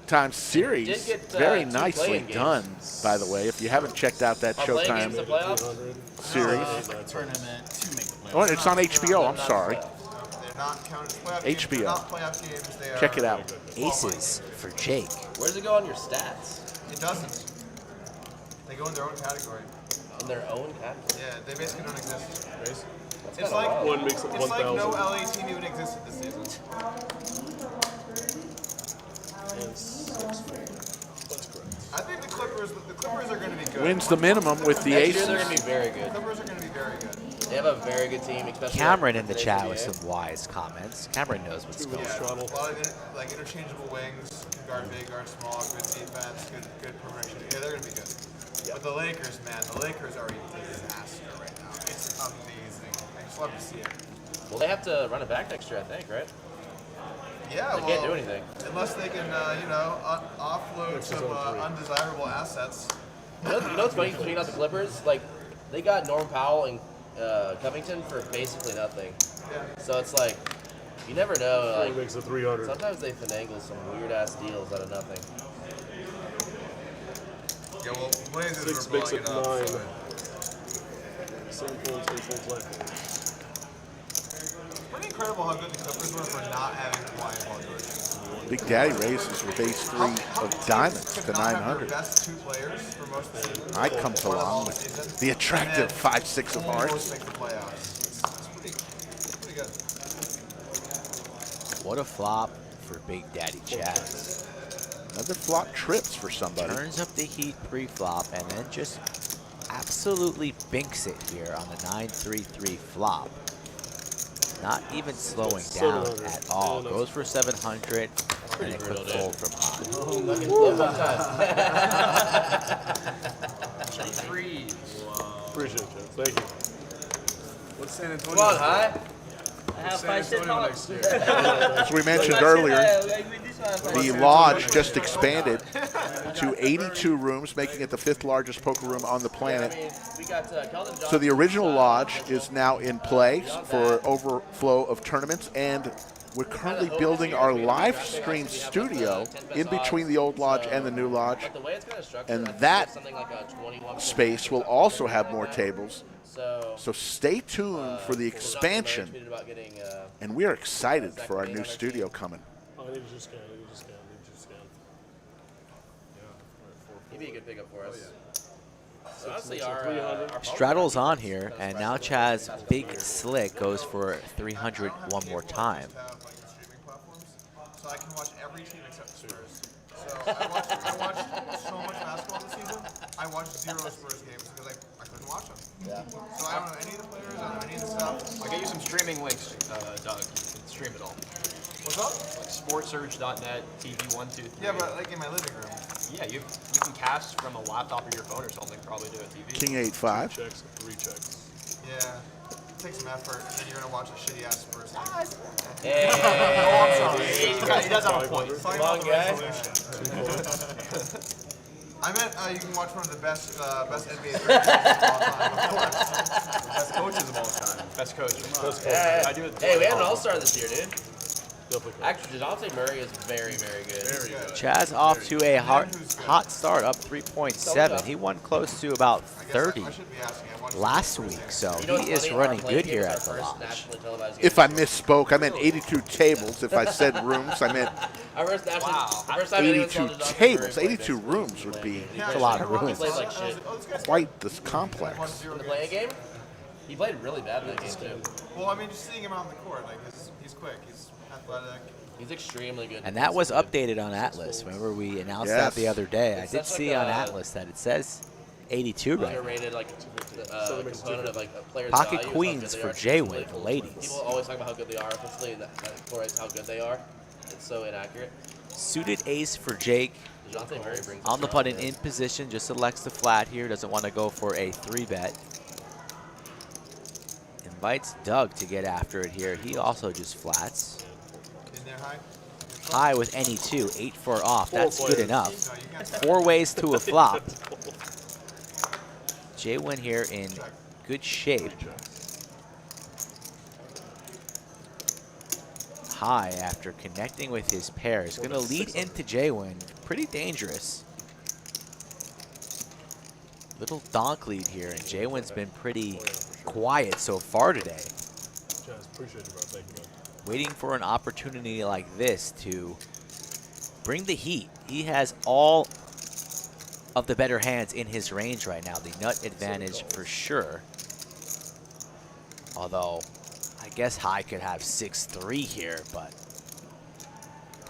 S1: time series.
S8: Did get,
S1: Very
S8: 2
S1: nicely
S8: play-in games.
S1: done, by the way. If you haven't checked out that
S8: Are playing games
S1: Showtime
S8: in playoffs?
S1: series.
S3: Tournament to make the playoffs.
S1: Oh, it's on HBO. I'm sorry.
S5: They're not counted as playoff
S1: HBO.
S5: games. They're not playoff games. They
S1: Check it
S5: are-
S1: out.
S2: Aces for Jake.
S8: Where's it go on your stats?
S5: It doesn't. They go in their own category.
S8: In their own category?
S5: Yeah, they basically don't exist.
S8: That's
S5: It's
S8: kinda
S5: like
S8: wild.
S6: One makes it
S5: it's like no
S6: 1,000.
S5: LA team even existed this season.
S6: And 6. That's correct.
S5: I think the Clippers are going to be good.
S1: Wins the minimum with the
S8: Next year
S1: aces.
S8: they're going to be very good.
S5: Clippers are going to be very good.
S8: They have a very good team, especially
S2: Cameron in the
S8: today's
S2: chat
S8: NBA.
S2: with some wise comments. Cameron knows what's going on.
S6: Straddle.
S5: A lot of like interchangeable wings, guard big, guard small, good defense, good perimeter shooting. Yeah, they're going to be good. But the Lakers, man, the Lakers are a disaster right now. It's amazing. I just love to see it.
S8: Well, they have to run it back next year, I think, right?
S5: Yeah,
S8: They can't do anything.
S5: Unless they can, offload some undesirable assets.
S8: You know what's funny? Speaking about the Clippers, like they got Norm Powell and Covington for basically nothing.
S5: Yeah.
S8: So it's like you never know.
S6: Only
S8: Like
S6: makes it 300.
S8: sometimes they finagle some weird ass deals out of nothing.
S5: Yeah, well, Blazers
S6: 6
S5: are
S6: makes
S5: blowing
S6: it
S5: it up.
S6: 9.
S5: So.
S6: 7 points, 8 points left.
S5: Pretty incredible how good the Clippers were for not having Kawhi Paul George.
S1: Big Daddy raises with ace 3 of diamonds to
S5: Could not have their
S1: 900.
S5: best 2 players for most of the season.
S1: I come to along with the attractive 5-6 of hearts.
S5: Almost make the playoffs. It's pretty good.
S2: What a flop for Big Daddy Chaz.
S1: Another flop trips for somebody.
S2: Turns up the heat pre-flop and then just absolutely binks it here on the 9-3-3 flop. Not even slowing down at all. Goes for 700 and a quick fold from High.
S4: Freeze.
S6: Appreciate it, Thank you.
S5: What's San Antonio?
S8: Come on, High.
S7: I have 5 cent
S5: next year?
S1: As we mentioned earlier, the lodge just expanded to 82 rooms, making it the 5th largest poker room on the planet.
S8: We got Keldon
S1: So the original lodge is now in play for overflow of tournaments, and we're currently building our live stream studio in between the old lodge and the new lodge.
S8: The way it's kind of structured,
S1: And
S8: I think
S1: that
S8: it's something like a 21%
S1: space will also have more tables.
S8: So
S1: So stay tuned for the expansion,
S8: tweeted about getting,
S1: and we are excited for our new studio coming.
S6: I need to just scan. I need to just scan. I need to just scan.
S8: he'd be a good pickup for us. So honestly, our
S2: Straddle's on here, and now Chaz Big Slick goes for 300 one more time.
S5: Have like streaming platforms, so I can watch every team except the Spurs. So I watched so much basketball this season. I watched 0 Spurs games because I couldn't watch them.
S8: Yeah.
S5: So I don't know any of the players. I don't know any of the stuff.
S4: I'll get you some streaming links, Doug. You can stream it all.
S5: What's up?
S4: Like sportsurge.net, TV123.
S5: Yeah, but like in my living room.
S4: Yeah, you can cast from a laptop or your phone or something, probably to a TV.
S1: King 8-5.
S6: Checks, 3 checks.
S5: Yeah. It takes some effort, and then you're gonna watch a shitty ass Spurs game.
S8: Hey,
S4: He does have a point.
S5: It's talking
S8: Come on,
S5: about the
S8: guys.
S5: resolution. I meant you can watch one of the best NBA players of all time, of course.
S4: Best coaches of all time. Best coach.
S8: Yeah.
S4: I do it.
S8: Hey, we had an all-star this year, dude.
S6: Definitely.
S8: Actually, DeJounte Murray is very, very good.
S5: Very good.
S2: Chaz off to a hot start, up 3.7. He won close to about 30
S5: I should be asking. I watched
S2: last week, so
S8: You know what's
S2: he is
S8: funny?
S2: running
S8: Our playing
S2: good
S8: game
S2: here
S8: is our
S2: at the
S8: first
S2: lodge.
S8: nationally televised game.
S1: If I misspoke, I meant 82 tables. If I said rooms, I meant
S8: Our first nationally,
S4: Wow.
S8: the first time anyone
S1: 82
S8: saw DeJounte
S1: tables.
S8: Murray play
S1: 82
S8: baseball.
S1: rooms would be
S2: That's a lot of
S8: He
S2: rooms.
S8: played like shit.
S5: Oh, this guy's
S1: quite this complex.
S8: In the playing game, he played really bad in that game too.
S5: well, I mean, just seeing him out on the court, like he's quick, he's athletic.
S8: He's extremely good.
S2: And that was updated on Atlas. Remember, we announced that the other day. I did see on Atlas that it says 82 right now.
S8: Underrated, like component of like a player's
S2: Pocket
S8: value is how
S2: queens
S8: good they
S2: for
S8: are
S2: JWin,
S8: defensively.
S2: the ladies.
S8: People always talk about how good they are offensively, and that correlates how good they are. It's so inaccurate.
S2: Suited ace for Jake.
S8: DeJounte Murray brings
S2: On the
S8: it
S2: button
S8: down,
S2: in position, just selects the flat here. Doesn't want to go for a 3-bet. Invites Doug to get after it here. He also just flats.
S5: In there, high.
S2: High with any 2, 8 for off. That's good
S6: players.
S2: enough.
S5: No, you can't.
S2: 4 ways to a flop. JWin here in good shape. High after connecting with his pair is going to lead into JWin. Pretty dangerous. Little donk lead here, and JWin's been pretty quiet so far today.
S6: Chaz, appreciate you, bro. Thank you, man.
S2: Waiting for an opportunity like this to bring the heat. He has all of the better hands in his range right now. The nut advantage for sure. Although, I guess High could have 6-3 here, but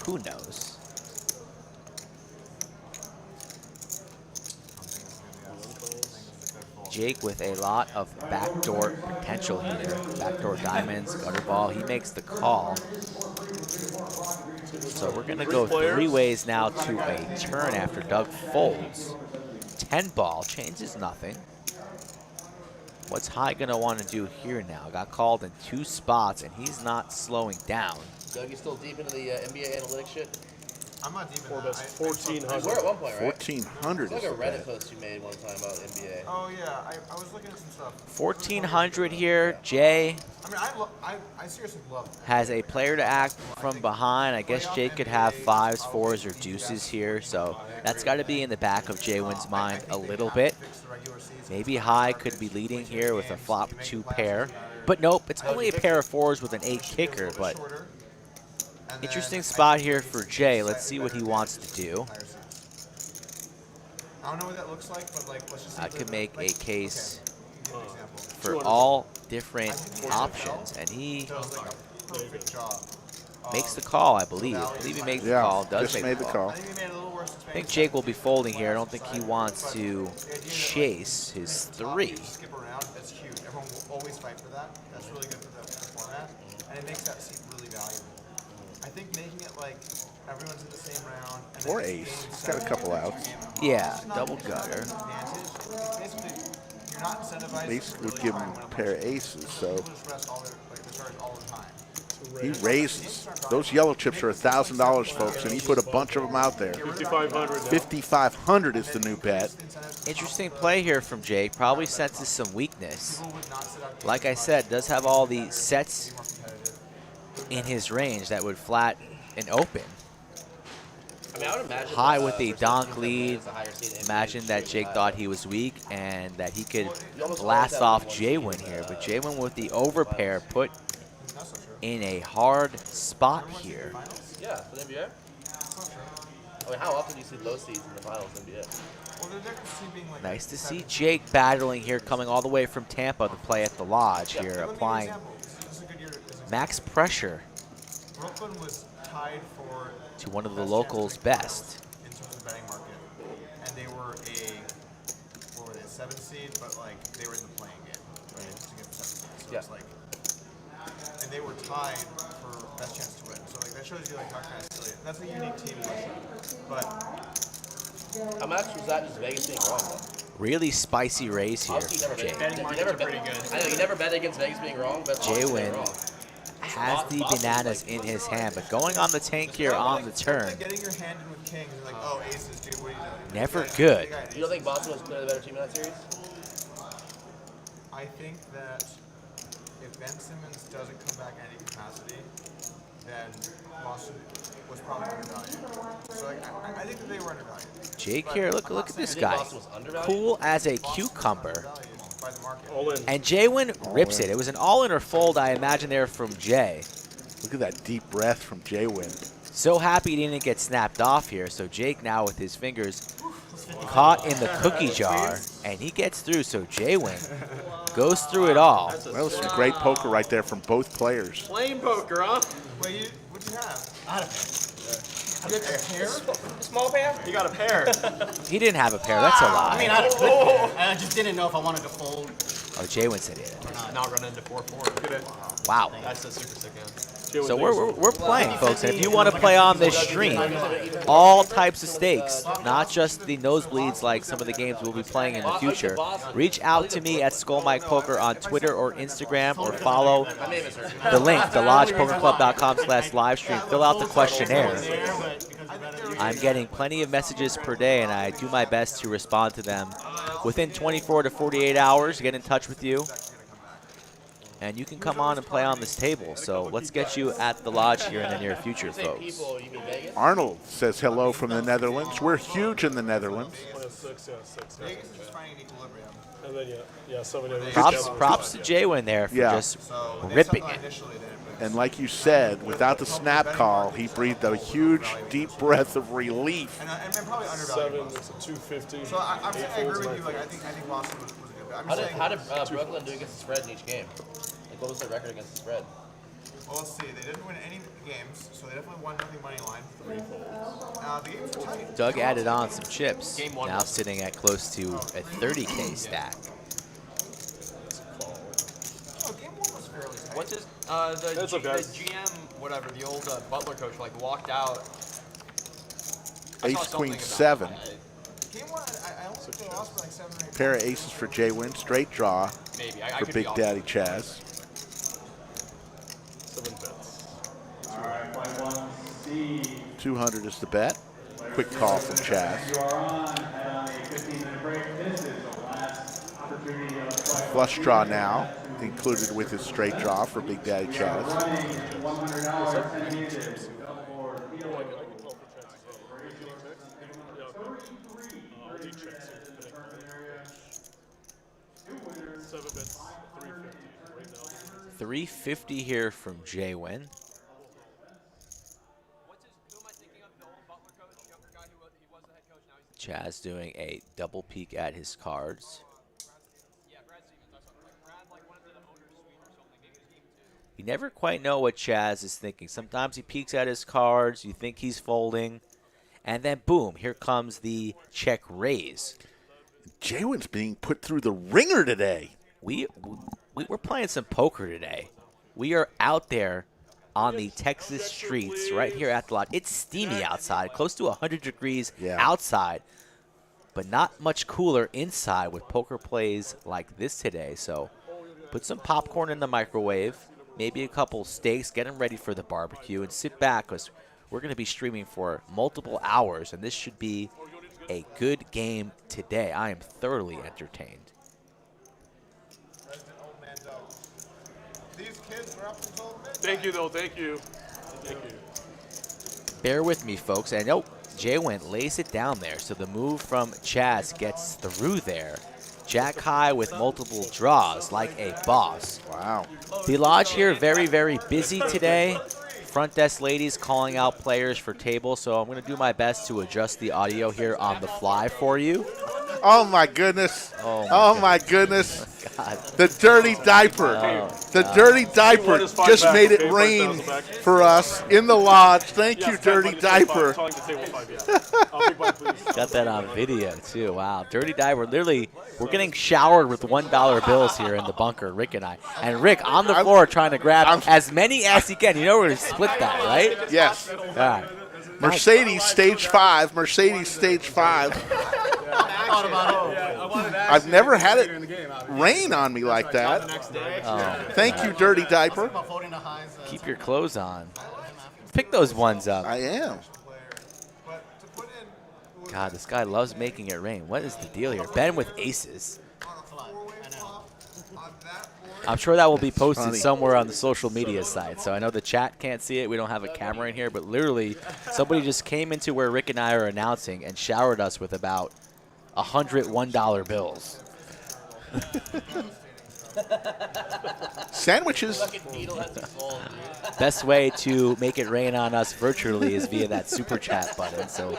S2: who knows? Jake with a lot of backdoor potential here. Backdoor diamonds, gutter ball. He makes the call. So we're going to go 3 ways now to a turn after Doug folds. 10 ball changes nothing. What's High going to want to do here now? Got called in 2 spots, and he's not slowing down.
S8: Doug, you still deep into the NBA analytics shit?
S5: I'm not deep in
S6: Four
S5: that.
S6: bets,
S8: You were
S6: 1,400.
S8: at one point, right?
S1: 1,400
S8: It's like
S1: is
S8: a
S1: the
S8: Reddit
S1: bet.
S8: post you made one time about NBA.
S5: Oh yeah, I was looking at some stuff.
S2: 1,400 here. Jay
S5: I mean, I seriously love it.
S2: has a player to act from behind. I guess Jake could have 5s, 4s, or deuces here, so that's got to be in the back of JWin's mind a little bit. Maybe High could be leading here with a flop 2 pair. But nope, it's only a pair of 4s with an 8 kicker, but interesting spot here for Jay. Let's see what he wants to do.
S5: I don't know what that looks like, but like, let's just.
S2: I could make a case
S5: Give me an example.
S2: for all different options, and he
S5: Does like a perfect job.
S2: makes the call, I believe. I believe he makes the call, does
S1: just
S2: make
S1: made
S2: the
S1: the
S2: call.
S1: call.
S5: I think he made it a little worse.
S2: I think Jake will be folding here. I don't think he wants to chase his 3.
S5: Skip around. That's huge. Everyone will always fight for that. That's really good for the format. and it makes that seat really valuable. I think making it like everyone's in the same round. And
S1: Or
S5: then
S1: ace.
S5: game
S1: He's got a couple outs.
S2: Yeah,
S5: it's not
S2: double
S5: really an
S2: gutter.
S5: advantage. Basically, you're not incentivized
S1: Ace
S5: to
S1: would
S5: really
S1: give
S5: try
S1: him
S5: and win
S1: a pair of
S5: bunch
S1: aces, so
S5: people just rest all their, like, the starters all the time.
S1: he raises. Those yellow chips are $1,000, folks, and he put a bunch of them out there.
S6: 5,500 now.
S1: 5,500 is the new bet.
S2: Interesting play here from Jake. Probably senses some weakness. Like I said, does have all the sets in his range that would flat and open.
S8: I mean, I would imagine
S2: High
S8: that,
S2: with the
S8: for some
S2: donk
S8: teams that
S2: lead.
S8: has a higher seed in
S2: Imagine
S8: NBA,
S2: that Jake
S8: should
S2: thought
S8: have
S2: he was weak and that he could
S8: You almost
S2: blast
S8: always have
S2: off
S8: one seed
S2: JWin
S8: in
S2: here.
S8: the,
S2: But JWin with the overpair put in a hard spot here.
S8: Yeah, for the NBA. I mean, how often do you see low seeds in the finals in the NBA?
S2: Nice to see Jake battling here, coming all the way from Tampa to play at the Lodge here, applying max pressure
S5: Brooklyn was tied for
S2: to one of the locals' best.
S5: in terms of betting market, and they were what were they, 7 seed, but like they were in the playing game, right, to get the 7 seed. So it's like, and they were tied for best chance to win. So like that shows you like how kind of silly. That's a unique team, but
S8: How much was that just Vegas being wrong, though?
S2: Really spicy raise here
S8: Obviously,
S2: from Jake.
S8: you never bet. I know you never bet against Vegas being wrong, but
S2: JWin has the bananas in his hand, but going on the tank here on the turn,
S5: getting your hand in with kings and like, oh, aces, dude, what are you doing?
S2: never good.
S8: You don't think Boston was clearly the better team in that series?
S5: I think that if Ben Simmons doesn't come back in any capacity, then Boston was probably undervalued. So like, I think that they were undervalued.
S2: Jake here, look at this
S8: You think
S2: guy.
S8: Boston was undervalued?
S2: Cool as a cucumber.
S5: Undervalued by the market.
S6: All in.
S2: And JWin rips it. It was an all-in or fold, I imagine, there from Jay.
S1: Look at that deep breath from JWin.
S2: So happy he didn't get snapped off here. So Jake now with his fingers caught in the cookie jar, and he gets through. So JWin goes through it all.
S1: That was some great poker right there from both players.
S9: Plain poker, huh?
S5: Wait, what'd you have?
S3: I had a pair.
S5: You had a pair?
S9: Small pair? You got a pair.
S2: He didn't have a pair. That's a lie.
S3: I mean, I had a pair. I just didn't know if I wanted to fold.
S2: Oh, JWin said he did.
S9: Not run into 4-4.
S2: Wow.
S9: That's a super sick hand.
S2: So we're playing, folks. And if you want to play on this stream, all types of stakes, not just the nosebleeds like some of the games we'll be playing in the future, reach out to me at Skull Mike Poker on Twitter or Instagram, or follow the link, thelodgepokerclub.com/livestream. Fill out the questionnaire. I'm getting plenty of messages per day, and I do my best to respond to them within 24 to 48 hours. Get in touch with you. And you can come on and play on this table. So let's get you at the Lodge here in the near future, folks.
S1: Arnold says hello from the Netherlands. We're huge in the Netherlands.
S5: Vegas is just finding an equilibrium.
S6: And then, yeah, 7
S2: Props to JWin there for just ripping it.
S5: Initially,
S1: And like you said, without the snap call, he breathed a huge, deep breath of relief.
S5: and probably undervalued.
S6: 7, it's a 250.
S5: So I'm saying I agree with you. Like I think Boston was a good bet. I'm just saying.
S8: How did Brooklyn do against the spread in each game? Like, what was their record against the spread?
S5: Well, let's see. They didn't win any games, so they definitely won nothing money line. 3 folds. The games were tight.
S2: Doug added on some chips, now sitting at close to a 30K stack.
S5: Oh, game 1 was fairly tight.
S9: What's his,
S6: That's okay.
S9: the GM, whatever, the old Butler coach, like walked out. I saw
S1: Ace,
S9: something
S1: queen,
S9: about
S1: 7.
S5: Game 1, I only think they lost for like 7 or 8.
S1: Pair of aces for JWin. Straight draw
S9: Maybe. I
S1: for
S9: could
S1: Big
S9: be off.
S1: Daddy Chaz.
S6: 7 bets.
S1: 200 is the bet. Quick call from Chaz. Flush draw now, included with his straight draw for Big Daddy Chaz.
S2: $350 here from JWin. Chaz doing a double peek at his cards. You never quite know what Chaz is thinking. Sometimes he peeks at his cards, you think he's folding, and then boom, here comes the check raise.
S1: JWin's being put through the ringer today.
S2: We're playing some poker today. We are out there on the Texas streets right here at the lot. It's steamy outside, close to 100 degrees outside, but not much cooler inside with poker plays like this today. So put some popcorn in the microwave, maybe a couple steaks, get them ready for the barbecue, and sit back because we're going to be streaming for multiple hours, and this should be a good game today. I am thoroughly entertained.
S6: Thank you, though. Thank you. Thank you.
S2: Bear with me, folks. And JWin lays it down there. So the move from Chaz gets through there. Jack high with multiple draws like a boss.
S1: Wow.
S2: The lodge here very, very busy today. Front desk ladies calling out players for tables. So I'm going to do my best to adjust the audio here on the fly for you.
S1: Oh, my goodness. Oh, my goodness.
S2: God.
S1: The dirty diaper. The dirty diaper just made it rain for us in the lodge. Thank you, dirty diaper.
S2: Got that on video, too. Wow. Dirty diaper. Literally, we're getting showered with $1 bills here in the bunker, Rick and I. And Rick on the floor trying to grab as many as he can. You know we're going to split that, right?
S1: Yes.
S2: All right.
S1: Mercedes stage 5. Mercedes stage 5. I've never had it rain on me like that. Thank you, dirty diaper.
S2: Keep your clothes on. Pick those ones up.
S1: I am.
S2: God, this guy loves making it rain. What is the deal here? Ben with aces. I'm sure that will be posted somewhere on the social media site. So I know the chat can't see it. We don't have a camera in here. But literally, somebody just came into where Rick and I are announcing and showered us with about 100 $1 bills.
S1: Sandwiches.
S2: Best way to make it rain on us virtually is via that super chat button. So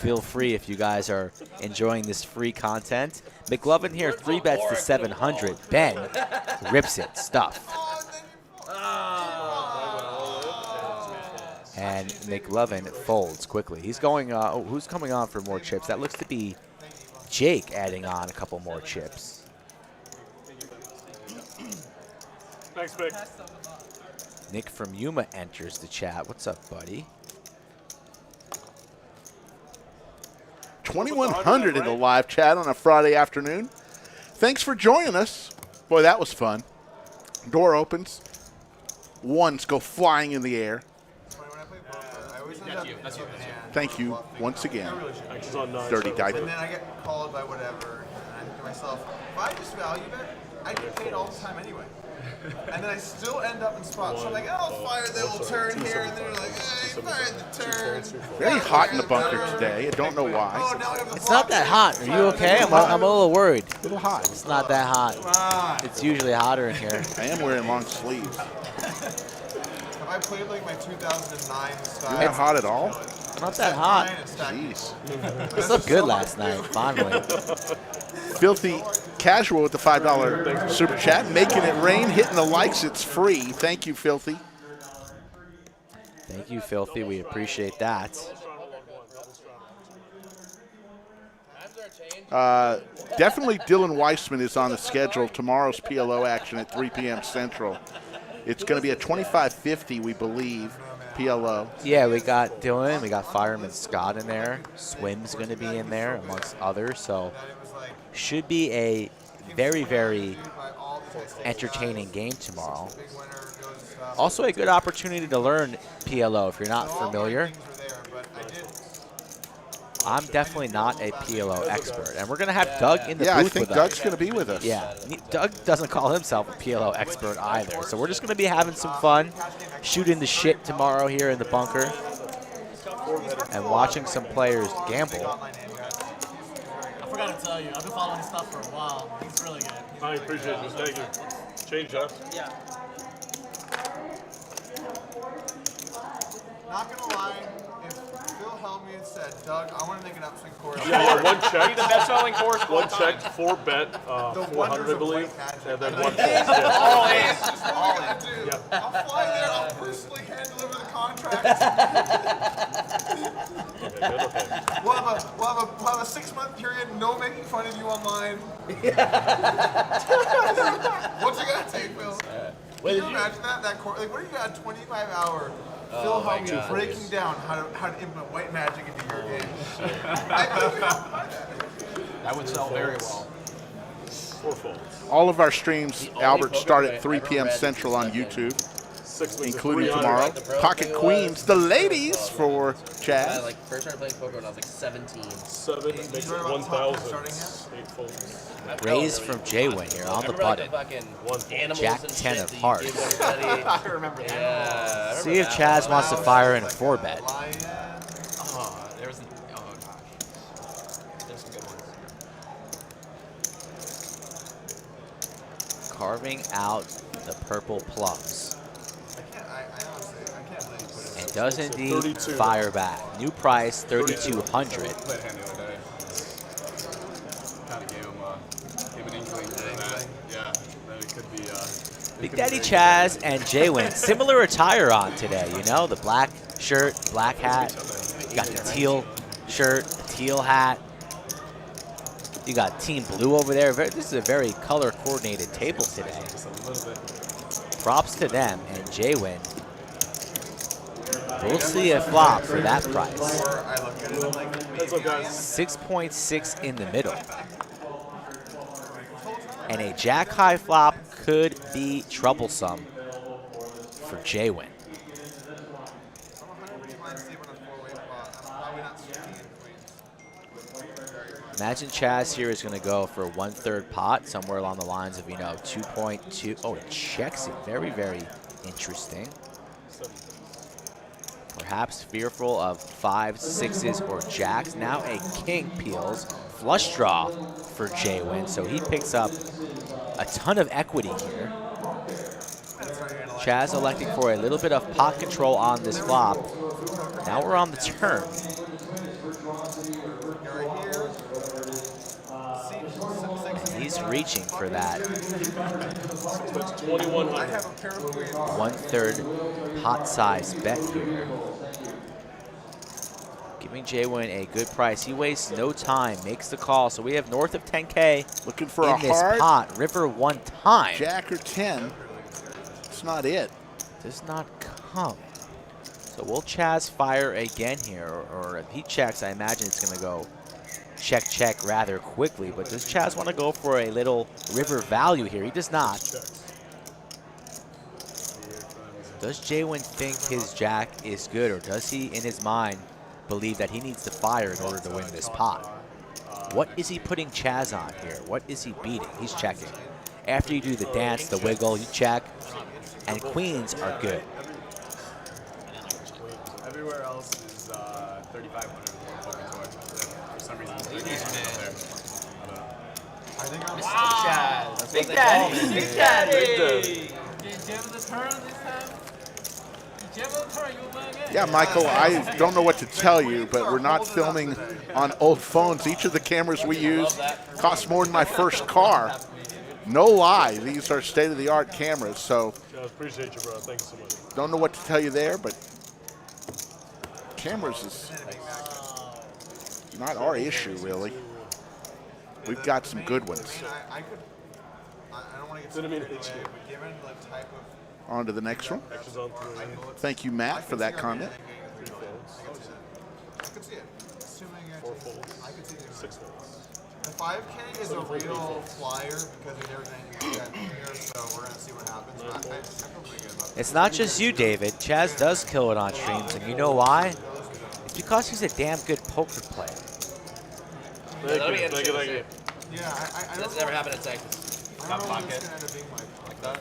S2: feel free if you guys are enjoying this free content. McLovin here, 3 bets to 700. Ben rips it. Stuff. And McLovin folds quickly. He's going, who's coming on for more chips? That looks to be Jake adding on a couple more chips.
S6: Thanks, Vic.
S2: Nick from Yuma enters the chat. What's up, buddy?
S1: 2,100 in the live chat on a Friday afternoon. Thanks for joining us. Boy, that was fun. Door opens. Ones go flying in the air. Thank you once again, dirty diaper.
S5: And then I get called by whatever, and I think to myself, if I just value bet, I get paid all the time anyway. And then I still end up in spots. So I'm like, oh, fire the little turn here, and they're like, hey, fire the turn.
S1: Very hot in the bunker today. I don't know why.
S5: Oh, now I have the
S2: It's not that hot. Are you okay? I'm a little worried.
S1: A little hot.
S2: It's not that hot. It's usually hotter in here.
S1: I am wearing long sleeves.
S5: Have I played like my 2009 style?
S1: You're not hot at all?
S2: Not that hot.
S1: Jeez.
S2: This looked good last night, finally.
S1: Filthy Casual with the $5 super chat. Making it rain, hitting the likes. It's free. Thank you, Filthy.
S2: Thank you, Filthy. We appreciate that.
S1: Definitely Dylan Weissman is on the schedule. Tomorrow's PLO action at 3 p.m. Central. It's going to be a 25-50, we believe, PLO.
S2: Yeah, we got Dylan. We got Fireman Scott in there. Swim's going to be in there, amongst others. So should be a very, very entertaining game tomorrow. Also a good opportunity to learn PLO if you're not familiar. I'm definitely not a PLO expert. And we're going to have Doug in the booth with us.
S1: Yeah, I think Doug's going to be with us.
S2: Yeah, Doug doesn't call himself a PLO expert either. So we're just going to be having some fun, shooting the shit tomorrow here in the bunker, and watching some players gamble.
S3: I forgot to tell you, I've been following his stuff for a while. He's really good.
S6: I appreciate it. Thank you. Change up.
S3: Yeah.
S5: Not gonna lie, if Phil held me and said, Doug, I want to make an upswing course.
S6: Yeah, one check.
S9: The best-selling course.
S6: One check, 4 bet, 400, I believe, and then 1
S9: All in.
S5: All in.
S6: Yeah.
S5: I'll fly there. I'll personally hand deliver the contract.
S6: Okay.
S5: We'll have a 6-month period, no making fun of you online. What's it gonna take, Phil?
S8: Wait,
S5: Can you
S8: did you?
S5: imagine that? That court, like, what if you got a 25-hour
S8: Oh
S5: Phil
S8: my
S5: Hellmuth
S8: God.
S5: breaking down how to implement white magic into your game?
S9: That would sell very well.
S6: 4 folds.
S1: All of our streams,
S8: The only
S1: Albert,
S8: poker
S1: start
S8: that I
S1: at 3
S8: ever
S1: p.m.
S8: read is
S1: Central on
S8: fucking-
S1: YouTube,
S6: 6 wins of
S1: including
S6: 300.
S1: tomorrow.
S8: Like the pro
S1: Pocket
S8: thing it
S1: Queens,
S8: was.
S1: the ladies
S8: Oh,
S1: for
S8: I
S1: Chaz.
S8: like first started playing poker when I was like 17.
S6: 7 makes it
S5: heard about top
S6: 1,000.
S5: starting yet?
S6: 8 folds.
S2: Raise from JWin here on the button.
S8: Animals
S2: Jack
S8: and
S2: 10
S8: shit
S2: of
S8: that you
S2: hearts.
S8: give everybody.
S9: I remember that.
S8: Yeah. I
S2: See
S8: remember
S2: if
S8: that
S2: Chaz
S8: one.
S2: wants to fire in a 4-bet.
S9: Oh, there was. Oh gosh. There's some good ones.
S2: Carving out the purple plums.
S5: I honestly, I can't believe you put it.
S2: And does indeed
S6: 32.
S2: fire back. New price, 3,200.
S10: Played hand the other day. Kind of gave him an inkling that, yeah, that it could be.
S2: Big Daddy Chaz and JWin, similar attire on today, you know, the black shirt, black hat. You got the teal shirt, the teal hat. You got Team Blue over there. This is a very color-coordinated table today.
S10: Just a little bit.
S2: Props to them and JWin. We'll see a flop for that price.
S5: Or I look at it and like,
S6: What's up, guys?
S2: 6.6 in the middle. And a jack high flop could be troublesome for JWin. Imagine Chaz here is going to go for 1/3 pot, somewhere along the lines of, you know, 2.2. Oh, he checks it. Very, very interesting. Perhaps fearful of 5s, 6s, or jacks. Now a king peels. Flush draw for JWin, so he picks up a ton of equity here. Chaz electing for a little bit of pot control on this flop. Now we're on the turn. And he's reaching for that
S6: That's 2,100.
S2: 1/3 pot size bet here. Giving JWin a good price. He wastes no time, makes the call. So we have north of 10K
S1: Looking for a
S2: in this
S1: hard
S2: pot. River one time.
S1: jack or 10. It's not it.
S2: Does not come. So will Chaz fire again here? Or if he checks, I imagine it's going to go check, check rather quickly. But does Chaz want to go for a little river value here? He does not. Does JWin think his jack is good, or does he, in his mind, believe that he needs to fire in order to win this pot? What is he putting Chaz on here? What is he beating? He's checking. After you do the dance, the wiggle, you check, and queens are good.
S10: Everywhere else is 3,500 for some reason.
S5: I think I'm
S9: Chaz.
S7: Big Daddy. Big Daddy.
S1: Yeah, Michael, I don't know what to tell you, but we're not filming on old phones. Each of the cameras we use costs more than my first car. No lie, these are state-of-the-art cameras, so
S6: Yeah, I appreciate you, bro. Thank you so much.
S1: don't know what to tell you there, but cameras is not our issue, really. We've got some good ones.
S5: I could. I don't want to get
S6: Didn't mean to
S5: carried
S6: hit
S5: away,
S6: you.
S5: but given the type of
S1: On to the next one.
S6: Actions on 3.
S1: Thank you, Matt, for that comment.
S6: 3 folds.
S5: I could see it. Assuming
S6: 4 folds.
S5: I could see it.
S6: 6 folds.
S5: The 5K is a real flyer because we never done anything like that here, so we're gonna see what happens. But I feel pretty good about
S2: It's not just you, David. Chaz does kill it on streams, and you know why? It's because he's a damn good poker player.
S8: That'll be
S6: Thank you,
S8: interesting to
S6: thank you.
S8: see.
S5: Yeah, I
S8: That's
S5: don't
S8: never
S5: know.
S8: happened in Texas.
S5: I don't know what it's gonna end up being like that.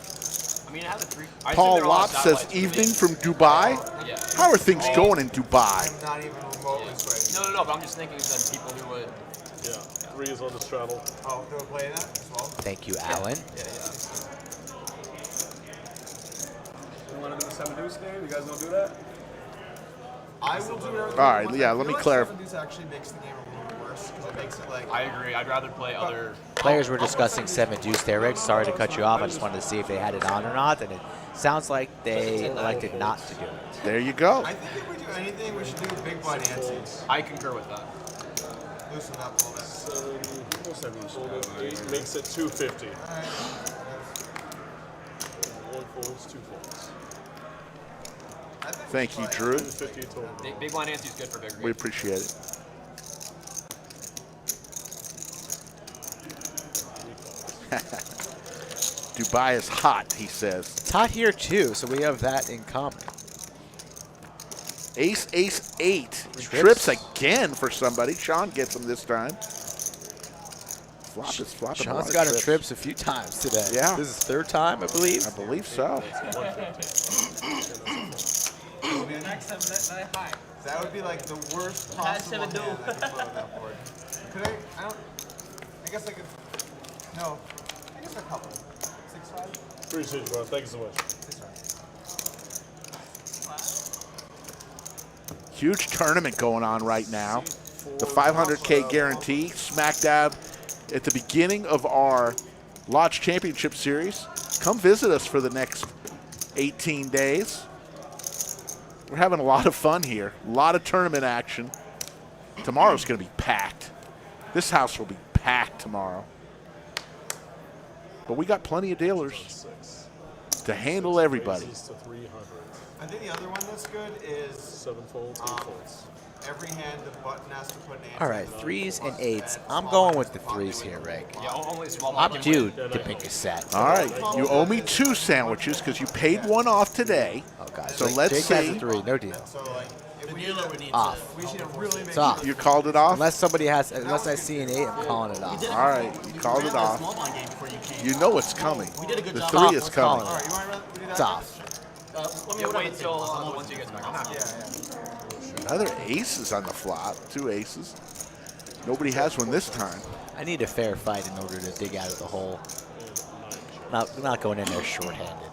S9: I mean, it has a 3.
S1: Paul Lopp says, evening from Dubai.
S9: Yeah.
S1: How are things going in Dubai?
S5: I'm not even remotely swayed.
S9: No, but I'm just thinking of people who would.
S6: Yeah, 3 is on the straddle.
S5: Oh, they're playing that as well.
S2: Thank you, Alan.
S10: You want to do the 7 deuce game? You guys don't do that?
S5: I will do everything.
S1: All right, yeah, let me clarify.
S5: This actually makes the game a little worse because it makes it like.
S9: I agree. I'd rather play other.
S2: Players were discussing 7 deuce there, Rick. Sorry to cut you off. I just wanted to see if they had it on or not, and it sounds like they elected not to do it.
S1: There you go.
S5: I think if we do anything, we should do a big blind antes.
S9: I concur with that.
S5: Loosen up a little bit.
S6: 8 makes it 250. folds, 2 folds.
S1: Thank you, Drew.
S6: 50 total.
S4: Big blind ante is good for bigger
S1: We
S4: games.
S1: appreciate it. Dubai is hot, he says.
S2: It's hot here too, so we have that in common.
S1: Ace, ace, 8.
S2: Trips.
S1: Trips again for somebody. Sean gets them this time. Flop is flopping.
S2: Sean's got him trips a few times today.
S1: Yeah.
S2: This is his 3rd time, I believe.
S1: I believe so.
S5: That would be like the worst possible hand I could put on that board. Could I? I don't. I guess I could. No. I guess a couple. 6-5.
S6: Appreciate you, bro. Thank you so much.
S5: 6-5.
S1: Huge tournament going on right now. The 500K guarantee, smack dab at the beginning of our Lodge Championship Series. Come visit us for the next 18 days. We're having a lot of fun here. A lot of tournament action. Tomorrow's going to be packed. This house will be packed tomorrow. But we got plenty of dealers to handle everybody.
S6: Aces to 300.
S5: I think the other one that's good is
S6: 7 folds, 8 folds.
S5: every hand the button has to put an answer.
S2: All right, 3s and 8s. I'm going with the 3s here, Rick.
S4: Yeah, only small
S2: I'm
S4: blind.
S2: due to pick a set.
S1: All right, you owe me 2 sandwiches because you paid one off today.
S2: Oh, God.
S1: So
S2: Jake,
S1: let's
S2: Jake has
S1: see.
S2: a 3, no deal.
S5: So like, if we
S2: Off.
S5: we should really make
S2: It's off.
S1: You called it off?
S2: Unless I see an 8, I'm calling it off.
S1: All right, you called it off. You know what's coming.
S3: We did a good
S1: The
S3: job.
S1: 3 is coming.
S5: All right, you want to do that?
S2: It's off.
S3: Let me
S4: Yeah, wait till once you get back. I'm happy.
S1: Another aces on the flop. 2 aces. Nobody has one this time.
S2: I need a fair fight in order to dig out of the hole. Not going in there shorthanded.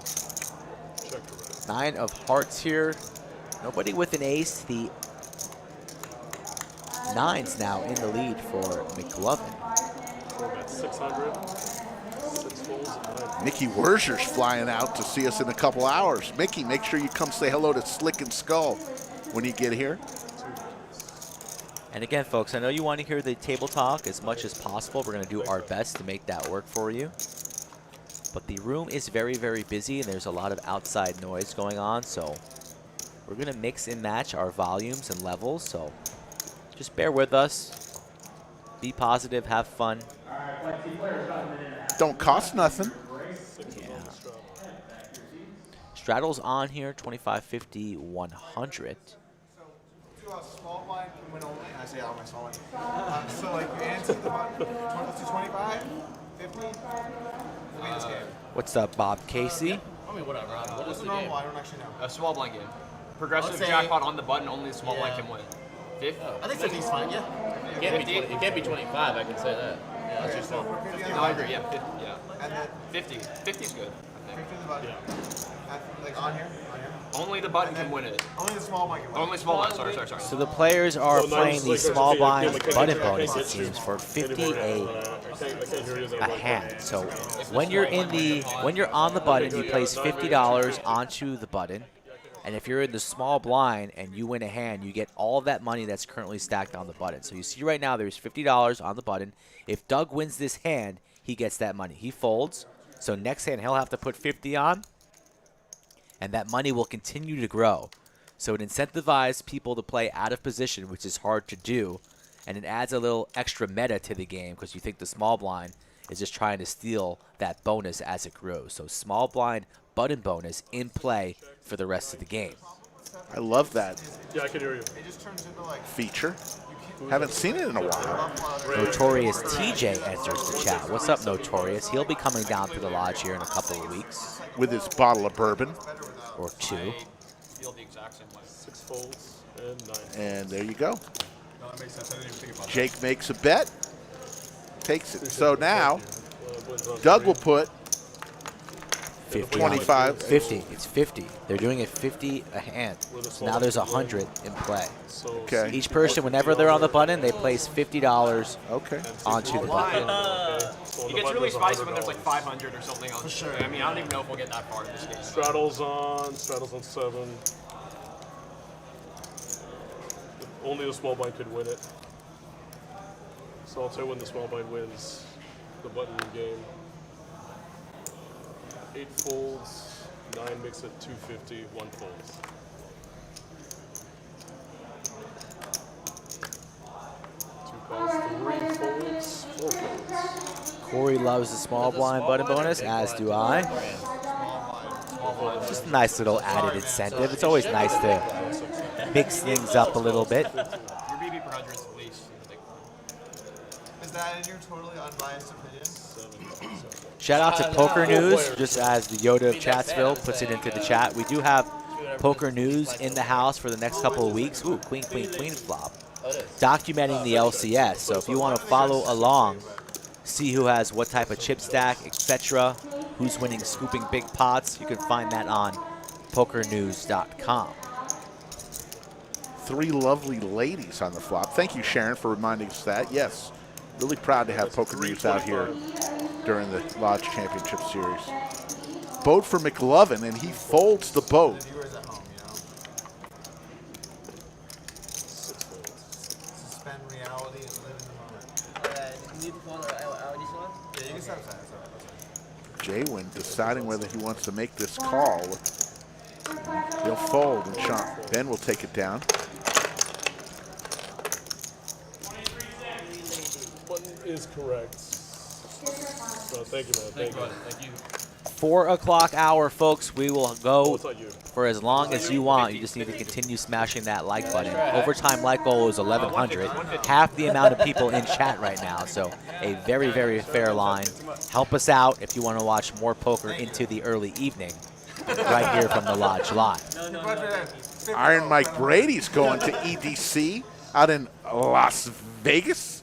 S2: 9 of hearts here. Nobody with an ace. The 9's now in the lead for McLovin.
S6: We're at 600. 6 folds.
S1: Mickey Werzer's flying out to see us in a couple hours. Mickey, make sure you come say hello to Slick and Skull when you get here.
S2: And again, folks, I know you want to hear the table talk as much as possible. We're going to do our best to make that work for you. But the room is very, very busy, and there's a lot of outside noise going on. So we're going to mix and match our volumes and levels. So just bear with us. Be positive. Have fun.
S1: Don't cost nothing.
S2: Yeah. Straddle's on here, 25, 50, 100.
S5: Small blind can win only. I say all my small blind. So like you answer the button, 25, 50. Win this game.
S2: What's up, Bob Casey?
S3: I mean, whatever. What
S5: What's
S3: is
S5: the
S3: the game?
S5: normal? I don't actually know.
S4: A small blind game. Progressive
S3: Let's say-
S4: jackpot on the button, only the small blind
S3: Yeah.
S4: can win. 50?
S3: I think 50's fine, yeah.
S8: It can't be 25, I can say that.
S3: Yeah, that's just fine.
S4: No, I agree. Yeah, 50. Yeah.
S5: And then
S4: 50. 50's good. I think.
S5: 50 the button. Like on here? On here?
S4: Only the button can win it.
S5: Only the small blind can win.
S4: Only small blind. Sorry.
S2: So the players are
S6: Oh, no,
S2: playing
S6: it's
S2: the
S6: like-
S2: small
S6: okay,
S2: blind
S6: okay,
S2: button
S6: okay,
S2: bonus,
S6: okay,
S2: it seems, for 50
S6: I can't hear you.
S2: a hand. So when you're on the button, you place $50 onto the button. And if you're in the small blind and you win a hand, you get all of that money that's currently stacked on the button. So you see right now there's $50 on the button. If Doug wins this hand, he gets that money. He folds. So next hand, he'll have to put 50 on. And that money will continue to grow. So it incentivizes people to play out of position, which is hard to do. And it adds a little extra meta to the game because you think the small blind is just trying to steal that bonus as it grows. So small blind button bonus in play for the rest of the game.
S1: I love that
S6: Yeah, I can hear you.
S5: It just turns into like
S1: feature. Haven't seen it in a while.
S2: Notorious TJ enters the chat. What's up, Notorious? He'll be coming down to the lodge here in a couple of weeks
S1: With his bottle of bourbon.
S2: or 2.
S4: I feel the exact same way.
S6: 6 folds and 9.
S1: And there you go.
S10: No, that makes sense. I didn't even think about
S1: Jake makes a bet. Takes it. So now,
S6: Wins on
S1: Doug
S6: 3.
S1: will put
S2: 50.
S1: 25.
S2: 50. It's 50. They're doing it 50 a hand. So now there's 100 in play.
S6: So
S1: Okay.
S2: Each person, whenever they're on the button, they place $50
S1: Okay.
S2: onto the button.
S6: So
S4: It gets really spicy when there's like 500 or something on. For
S3: sure.
S4: I mean, I don't even know if we'll get that far in this game.
S6: Straddle's on 7. Only the small blind could win it. So I'll tell you when the small blind wins the button game. 8 folds, 9 makes it 250, 1 folds. Two calls, 3 folds, 4 folds.
S2: Corey loves the small blind button bonus, as do I. Just a nice little added incentive. It's always nice to mix things up a little bit.
S9: Your BB per 100 is least in the big blind.
S5: Is that in your totally unbiased opinion?
S2: Shout out to Poker News, just as the Yoda of Chatsville puts it into the chat. We do have Poker News in the house for the next couple of weeks. Ooh, queen, queen, queen flop. Documenting the LCS. So if you want to follow along, see who has what type of chip stack, etc., who's winning scooping big pots, you can find that on pokernews.com.
S1: 3 lovely ladies on the flop. Thank you, Sharon, for reminding us that. Yes, really proud to have Poker News out here during the Lodge Championship Series. Boat for McLovin, and he folds the boat.
S5: The viewers at home, you know. Suspend reality and live in the moment.
S7: Need to follow this one?
S5: Yeah, you can stop signing.
S1: JWin deciding whether he wants to make this call. He'll fold, and Sean Ben will take it down.
S6: Button is correct. So thank you, man. Thank you.
S9: Thank you.
S2: 4 o'clock hour, folks. We will
S6: Oh,
S2: go
S6: it's not you.
S2: for as long as you want. You just need to continue smashing that like button. Overtime like goal is 1,100. Half the amount of people in chat right now. So a very, very fair line. Help us out if you want to watch more poker into the early evening. Right here from the Lodge Live.
S1: Iron Mike Brady's going to EDC out in Las Vegas.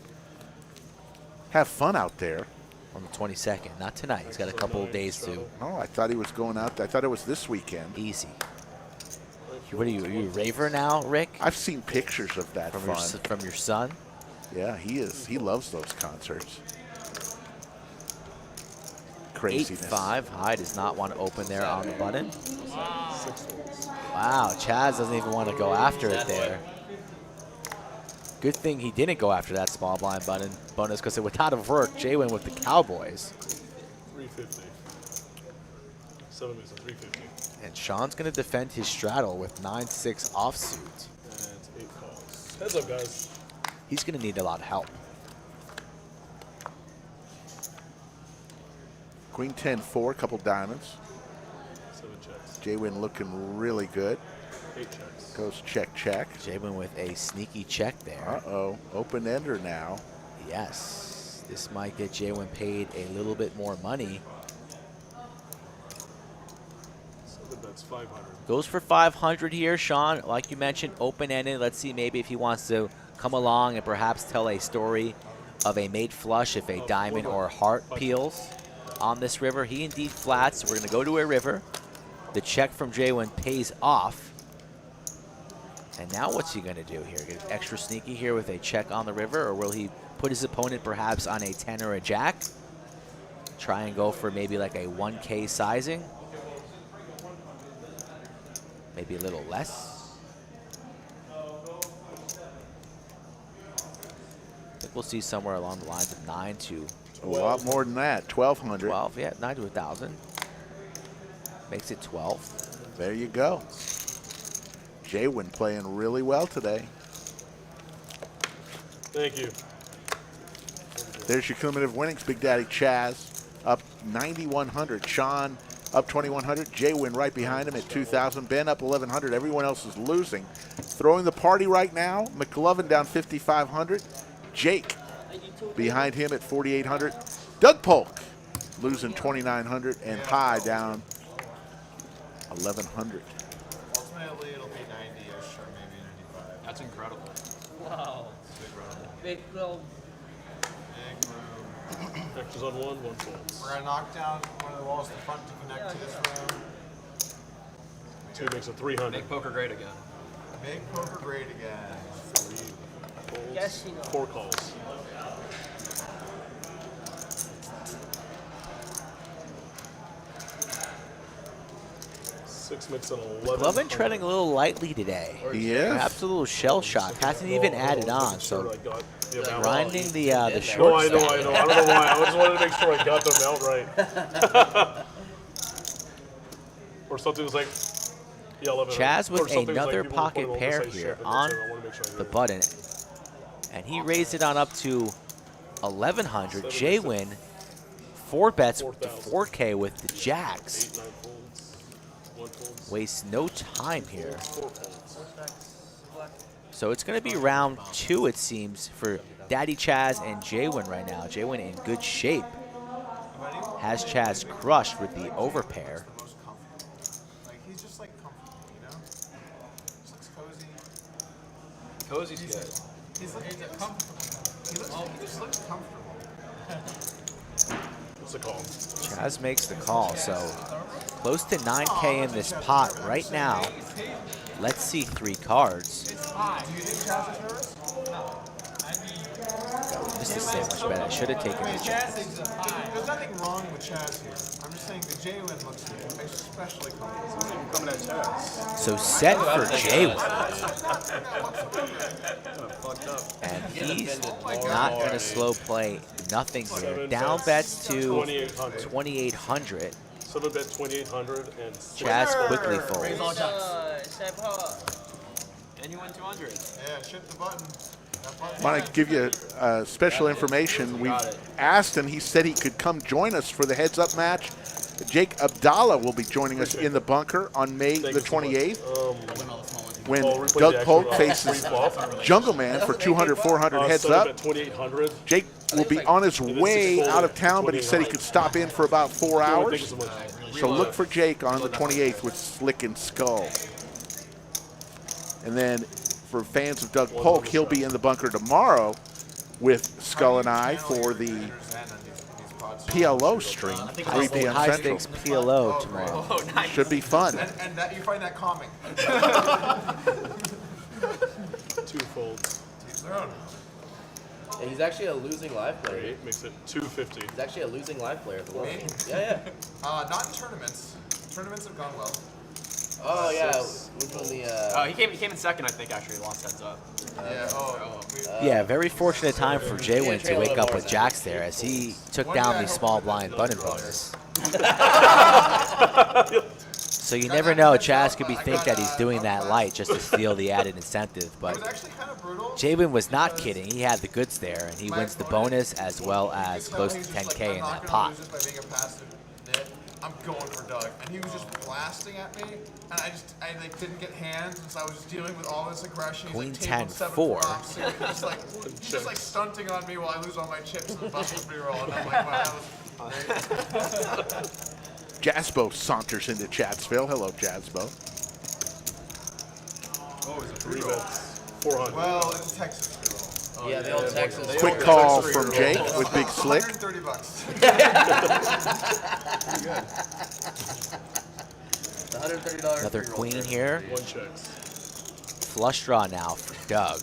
S1: Have fun out there.
S2: On the 22nd, not tonight. He's got a couple of days to.
S1: Oh, I thought he was going out. I thought it was this weekend.
S2: Easy. What are you a raver now, Rick?
S1: I've seen pictures of that
S2: From
S1: fun.
S2: from your son?
S1: Yeah, he is. He loves those concerts. Craziness.
S2: 8-5. High does not want to open there on the button. Wow, Chaz doesn't even want to go after it there. Good thing he didn't go after that small blind button bonus, because it would not have worked. JWin with the Cowboys.
S6: 350. 7 makes it 350.
S2: And Sean's going to defend his straddle with 9-6 offsuit.
S6: And it's 8 calls. Heads up, guys.
S2: He's going to need a lot of help.
S1: Queen 10-4, couple diamonds.
S6: 7 checks.
S1: JWin looking really good.
S6: 8 checks.
S1: Goes check, check.
S2: JWin with a sneaky check there.
S1: Uh-oh, open ender now.
S2: Yes, this might get JWin paid a little bit more money.
S6: 7 bets, 500.
S2: Goes for 500 here, Sean. Like you mentioned, open-ended. Let's see maybe if he wants to come along and perhaps tell a story of a made flush if a diamond or heart peels on this river. He indeed flats, so we're going to go to a river. The check from JWin pays off. And now what's he going to do here? Get extra sneaky here with a check on the river, or will he put his opponent perhaps on a 10 or a jack? Try and go for maybe like a 1K sizing. Maybe a little less. I think we'll see somewhere along the lines of 9 to
S1: A lot more than that, 1,200.
S2: 12. Yeah, 9 to 1,000. Makes it 12.
S1: There you go. JWin playing really well today.
S6: Thank you.
S1: There's your cumulative winnings. Big Daddy Chaz up 9,100. Sean up 2,100. JWin right behind him at 2,000. Ben up 1,100. Everyone else is losing. Throwing the party right now. McLovin down 5,500. Jake behind him at 4,800. Doug Polk losing 2,900. And High down 1,100.
S5: Ultimately, it'll be 90-ish or maybe 95.
S9: That's incredible.
S7: Wow. Big roll.
S5: Big room.
S6: Extras on 1 folds.
S5: We're going to knock down one of the walls at the front to connect to this room.
S6: 2 makes it 300.
S9: Make poker great again.
S5: Make poker great again.
S6: 3 folds.
S7: Yes, you know.
S6: 4 calls. Six makes it 11.
S2: McLovin treading a little lightly today.
S1: He is.
S2: Perhaps a little shell shock. Hasn't even added on. So grinding the
S6: No,
S2: short
S6: I know,
S2: stack.
S6: I know. I don't know why. I just wanted to make sure I got them out right. Or something that's like, yeah, 11.
S2: Chaz
S6: or
S2: with
S6: something that's
S2: another
S6: people
S2: pocket
S6: put it
S2: pair
S6: the size
S2: here
S6: ship,
S2: on
S6: I wanna make sure I hear
S2: the
S6: it.
S2: button. And he raised it on up to 1,100. JWin, 4 bets to 4K with the jacks.
S6: 8, 9 folds. 1 folds.
S2: Wastes no time here.
S6: 4 folds.
S2: So it's going to be round 2, it seems, for Daddy Chaz and JWin right now. JWin in good shape. Has Chaz crushed with the overpair.
S5: The most comfortable. Like he's just like comfortable, you know. Just looks cozy.
S9: Cozy's good.
S5: He's comfortable. He just looks comfortable.
S6: What's the call?
S2: Chaz makes the call, so close to 9K in this pot right now. Let's see 3 cards.
S5: Do you think Chaz is nervous?
S2: This is so much better. I should have taken the check.
S5: There's nothing wrong with Chaz here. I'm just saying the JWin looks especially comfortable.
S10: Coming at Chaz.
S2: So set for JWin.
S10: Fucked up.
S2: And he's not going to slow play nothing here. Down bets to 2,800.
S6: 7 bet 2,800 and
S2: Chaz quickly folds.
S9: And you win 200.
S5: Yeah, ship the button.
S1: I want to give you special information. We've asked him. He said he could come join us for the heads-up match. Jake Abdallah will be joining us in the bunker on May the 28th when Doug Polk faces Jungle Man for 200, 400 heads up.
S6: 2,800.
S1: Jake will be on his way out of town, but he said he could stop in for about 4 hours. So look for Jake on the 28th with Slick and Skull. And then for fans of Doug Polk, he'll be in the bunker tomorrow with Skull and I for the PLO stream, 3 p.m.
S2: High
S1: Central.
S2: stakes PLO tomorrow.
S9: Oh, nice.
S1: Should be fun.
S5: And that you find that calming.
S6: 2 folds.
S8: Yeah, he's actually a losing live player.
S6: 8 makes it 250.
S8: He's actually a losing live player at the moment.
S5: Me?
S8: Yeah.
S5: Not in tournaments. Tournaments have gone well.
S8: Oh yeah, which one the?
S9: Oh, he came in second, I think. Actually, lost heads up.
S2: Yeah, very fortunate time for JWin to wake up with jacks there as he took down the small blind button bonus. So you never know. Chaz could think that he's doing that light just to steal the added incentive, but JWin was not kidding. He had the goods there, and he wins the bonus as well as close to 10K in that pot.
S5: I'm going for Doug, and he was just blasting at me, and I like didn't get hands, and so I was just dealing with all this aggression. He's
S2: Queen
S5: like,
S2: 10-4.
S5: He's just like stunting on me while I lose all my chips in the bubble pre-roll, and I'm like, wow, that was
S1: Jasbo saunters into Chatsville. Hello, Jasbo.
S5: Oh, it's a
S6: 3 bets 400.
S5: Well, it's a Texas pre-roll.
S8: Yeah, the old Texas.
S1: Quick call from Jake with Big Slick.
S5: $130.
S8: $130.
S2: Another queen here.
S6: 1 checks.
S2: Flush draw now for Doug.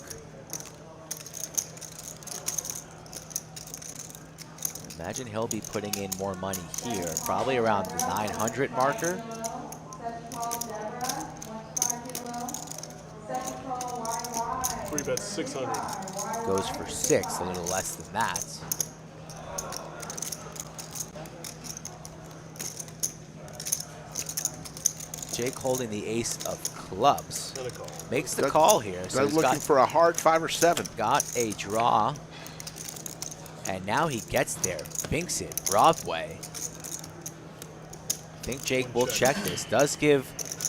S2: Imagine he'll be putting in more money here, probably around the 900 marker.
S6: 3 bets 600.
S2: Goes for 6, a little less than that. Jake holding the ace of clubs. Makes the call here. So
S1: Doug
S2: he's
S1: looking
S2: got,
S1: for a hard 5 or 7.
S2: got a draw. And now he gets there. Binks it Broadway. I think Jake will check this. Does give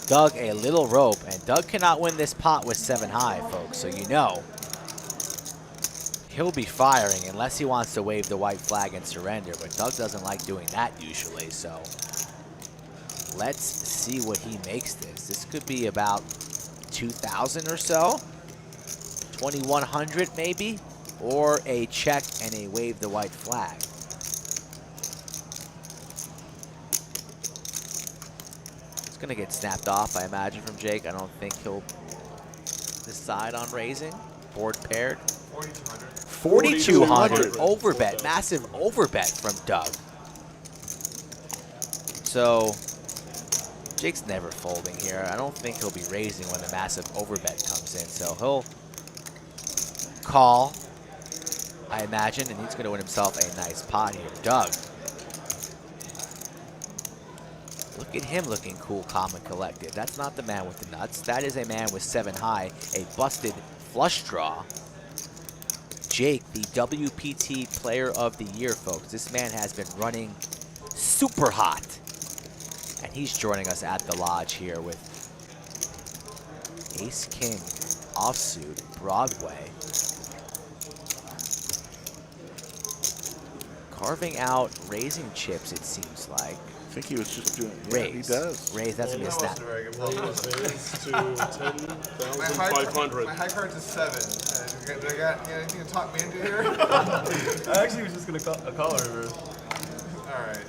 S2: Doug a little rope. And Doug cannot win this pot with 7 high, folks. So you know he'll be firing unless he wants to wave the white flag and surrender. But Doug doesn't like doing that usually. So let's see what he makes this. This could be about 2,000 or so. 2,100 maybe. Or a check and a wave the white flag. It's going to get snapped off, I imagine, from Jake. I don't think he'll decide on raising. Board paired. 4,200. Overbet. Massive overbet from Doug. So Jake's never folding here. I don't think he'll be raising when the massive overbet comes in. So he'll call, I imagine, and he's going to win himself a nice pot here. Doug Look at him looking cool, calm, and collected. That's not the man with the nuts. That is a man with 7 high, a busted flush draw. Jake, the WPT Player of the Year, folks. This man has been running super hot. And he's joining us at the lodge here with Ace King offsuit, Broadway. Carving out raising chips, it seems like.
S1: I think he was just doing
S2: raise.
S1: He does.
S2: Raise, that's going to be a snap.
S6: Raise to 10,500.
S5: My high card's a 7. Did I got anything to talk me into here?
S10: I actually was just gonna call her reverse.
S5: All right.